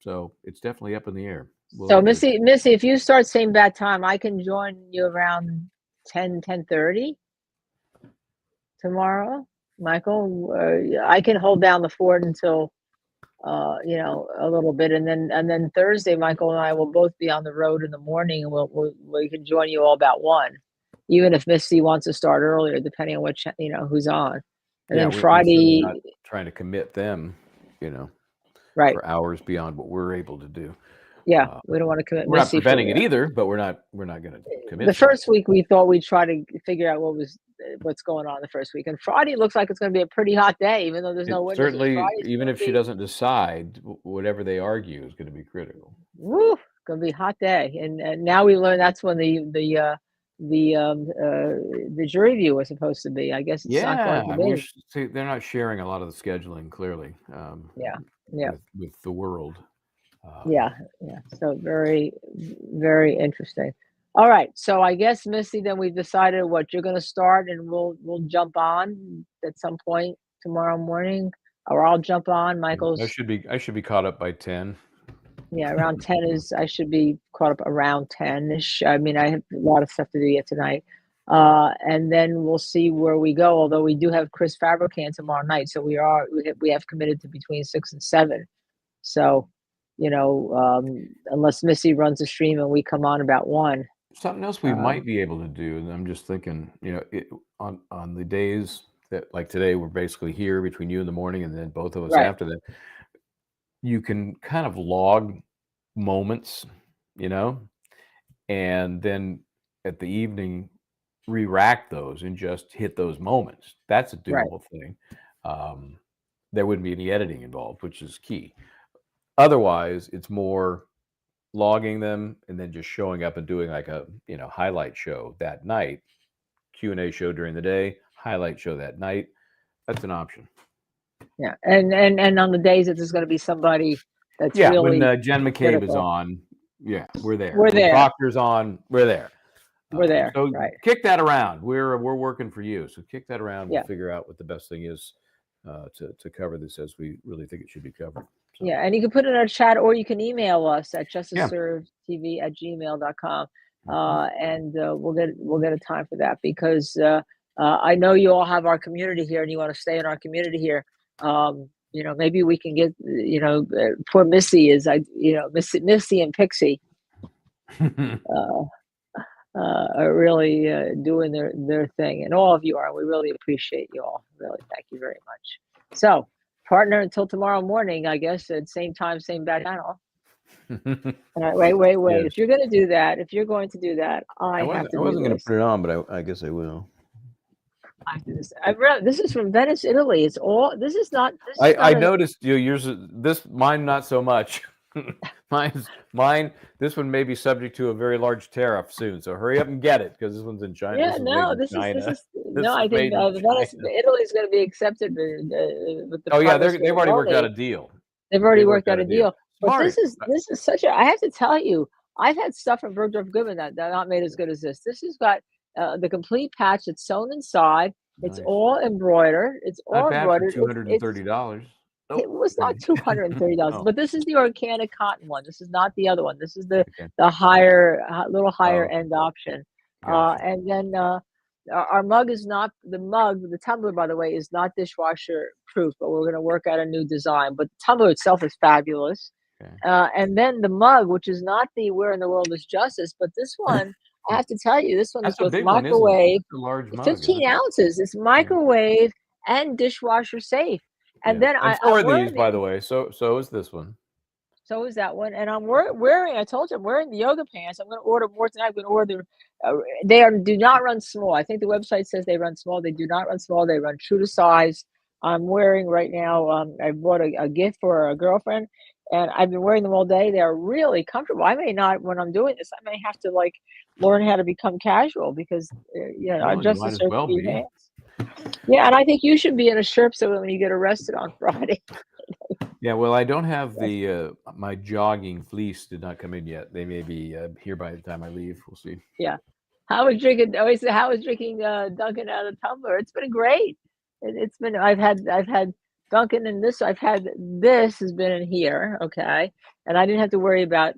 So it's definitely up in the air. We'll So have to. Missy, if you start same bad time, I can join you around 10:30 tomorrow. Michael, I can hold down the fort until a little bit, and then Thursday, Michael and I will both be on the road in the morning, and we can join you all about 1, even if Missy wants to start earlier, depending on which who's on, and Yeah, then we're certainly Friday, not trying to commit them, right? for hours beyond what we're able to do. Yeah, we don't want to commit We're not Missy for preventing it either, but we're not going to commit the to it. first week. We thought we'd try to figure out what's going on the first week, and Friday looks like it's going to be a pretty hot day, even though there's no witnesses. Certainly, Friday's even going if to she be, doesn't decide, whatever they argue is going to be critical. woo, going to be a hot day, and now we learn that's when the jury view was supposed to be. I guess it's not Yeah, going to we're be. see, they're not sharing a lot of the scheduling clearly Yeah, yeah, with the world. yeah. So very, very interesting. All right, so I guess Missy, then we've decided what you're going to start, and we'll jump on at some point tomorrow morning, or I'll jump on. Michael's, I should be caught up by 10. yeah, around 10 is, I should be caught up around 10ish. I mean, I have a lot of stuff to do yet tonight. And then we'll see where we go. Although we do have Chris Fabricant tomorrow night, so we have committed to between 6 and 7. So, unless Missy runs the stream and we come on about 1. Something else we might be able to do, and I'm just thinking, on the days that, like today, we're basically here between you in the morning and then both of us Right. after that. You can kind of log moments, and then at the evening re-rack those and just hit those moments. That's a Right. doable thing. There wouldn't be any editing involved, which is key. Otherwise, it's more logging them and then just showing up and doing like a highlight show that night, Q&A show during the day, highlight show that night. That's an option. Yeah, and on the days that there's going to be somebody that's really when Jen McCabe is critical, on, we're there. We're When there. Proctor's on, we're there. We're there, So right. kick that around. We're working for you. So kick that around. We'll Yeah. figure out what the best thing is to cover this as we really think it should be covered. So, Yeah, and you can put it in our chat, or you can email us at Yeah. justiceservedtv@gmail.com, and we'll get a time for that, because I know you all have our community here, and you want to stay in our community here. Maybe we can get poor Missy is Missy and Pixie are really doing their thing, and all of you are. We really appreciate you all. Really, thank you very much. So, partner, until tomorrow morning, I guess, at same time, same bad channel. All right, wait. Yes. If you're going to do that, I have to I wasn't do going to this. put it on, but I guess I will. I have to do this. This is from Venice, Italy. It's all. This is not. I noticed yours. Mine not so much. Mine. This one may be subject to a very large tariff soon. So hurry up and get it, because this one's in China. Yeah, this no, is made in China. I think Venice, Italy is going to be accepted with the. Oh yeah, they've already worked out a deal. They've already worked out a deal. But Smart. this is such a. I have to tell you, I've had stuff from Bergdorf Goodman that not made as good as this. This has got the complete patch. It's sewn inside. It's Nice. all embroidered. It's all Not bad embroidered. for $230. It was not $230, Oh. but this is the organic cotton one. This is not the other one. This is the higher, little higher end option. Gotcha. And then our mug is not the tumbler, by the way, is not dishwasher proof, but we're going to work out a new design. But the tumbler itself is fabulous. And then the mug, which is not the Where in the World is Justice, but this one, I have to tell you, this one That's is a both big one, isn't it? microwave, That's a large mug. 15 ounces. It's microwave and dishwasher safe. And then And so I'm are wearing these, by the way. So is this one. So is that one. And I'm wearing, I told you, I'm wearing the yoga pants. I'm going to order more tonight. I'm going to order, do not run small. I think the website says they run small. They do not run small. They run true to size. I'm wearing right now, I bought a gift for a girlfriend, and I've been wearing them all day. They're really comfortable. I may not, when I'm doing this, I may have to like learn how to become casual because, I Well, you just might as serve well few be. hands. Yeah, and I think you should be in a shirt so when you get arrested on Friday. Yeah, well, I don't have the my jogging fleece did not come in yet. They may be here by the time I leave. We'll see. Yeah. How was drinking Dunkin' out of the tumbler? It's been great. It's been I've had Dunkin' in this. This has been in here, okay, and I didn't have to worry about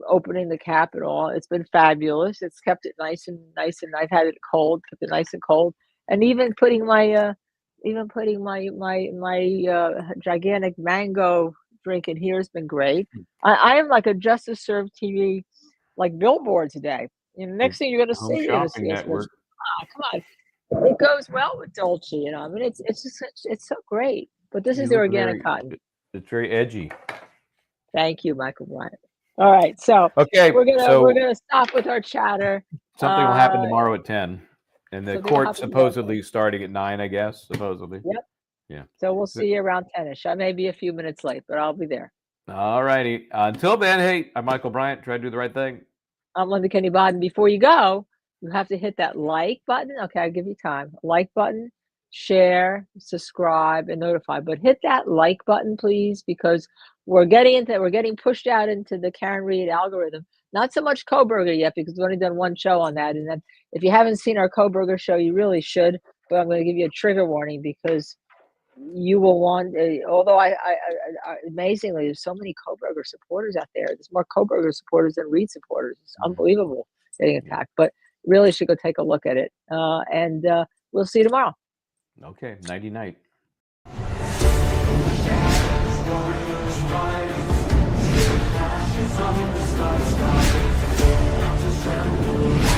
opening the cap at all. It's been fabulous. It's kept it nice and I've had it cold, kept it nice and cold, and even putting my gigantic mango drink in here has been great. I am like a Justice Serve TV like billboard today. Next thing you're gonna Home see, Shopping Network. come on, it goes well with Dolce. I mean, it's just it's so great. But this is the look organic cotton. It's very edgy. Thank you, Michael Bryant. All right, so Okay, we're so gonna stop with our chatter. something will happen tomorrow at 10, and the something will court happen tomorrow. supposedly starting at 9, I guess. Supposedly. Yep. Yeah. So we'll see you around 10ish. I may be a few minutes late, but I'll be there. All righty. Until then, hey, I'm Michael Bryant. Try to do the right thing. I'm Linda Kenny Bodden. Before you go, you have to hit that like button. Okay, I'll give you time. Like button, share, subscribe, and notify. But hit that like button, please, because we're getting pushed out into the Karen Reed algorithm. Not so much Koberger yet, because we've only done one show on that. And then if you haven't seen our Koberger show, you really should. But I'm going to give you a trigger warning because you will want, although I amazingly, there's so many Koberger supporters out there. There's more Koberger supporters than Reed supporters. It's unbelievable getting attacked, but really should go take a look at it. And we'll see you tomorrow. Okay, nighty night. Ashes on the sky.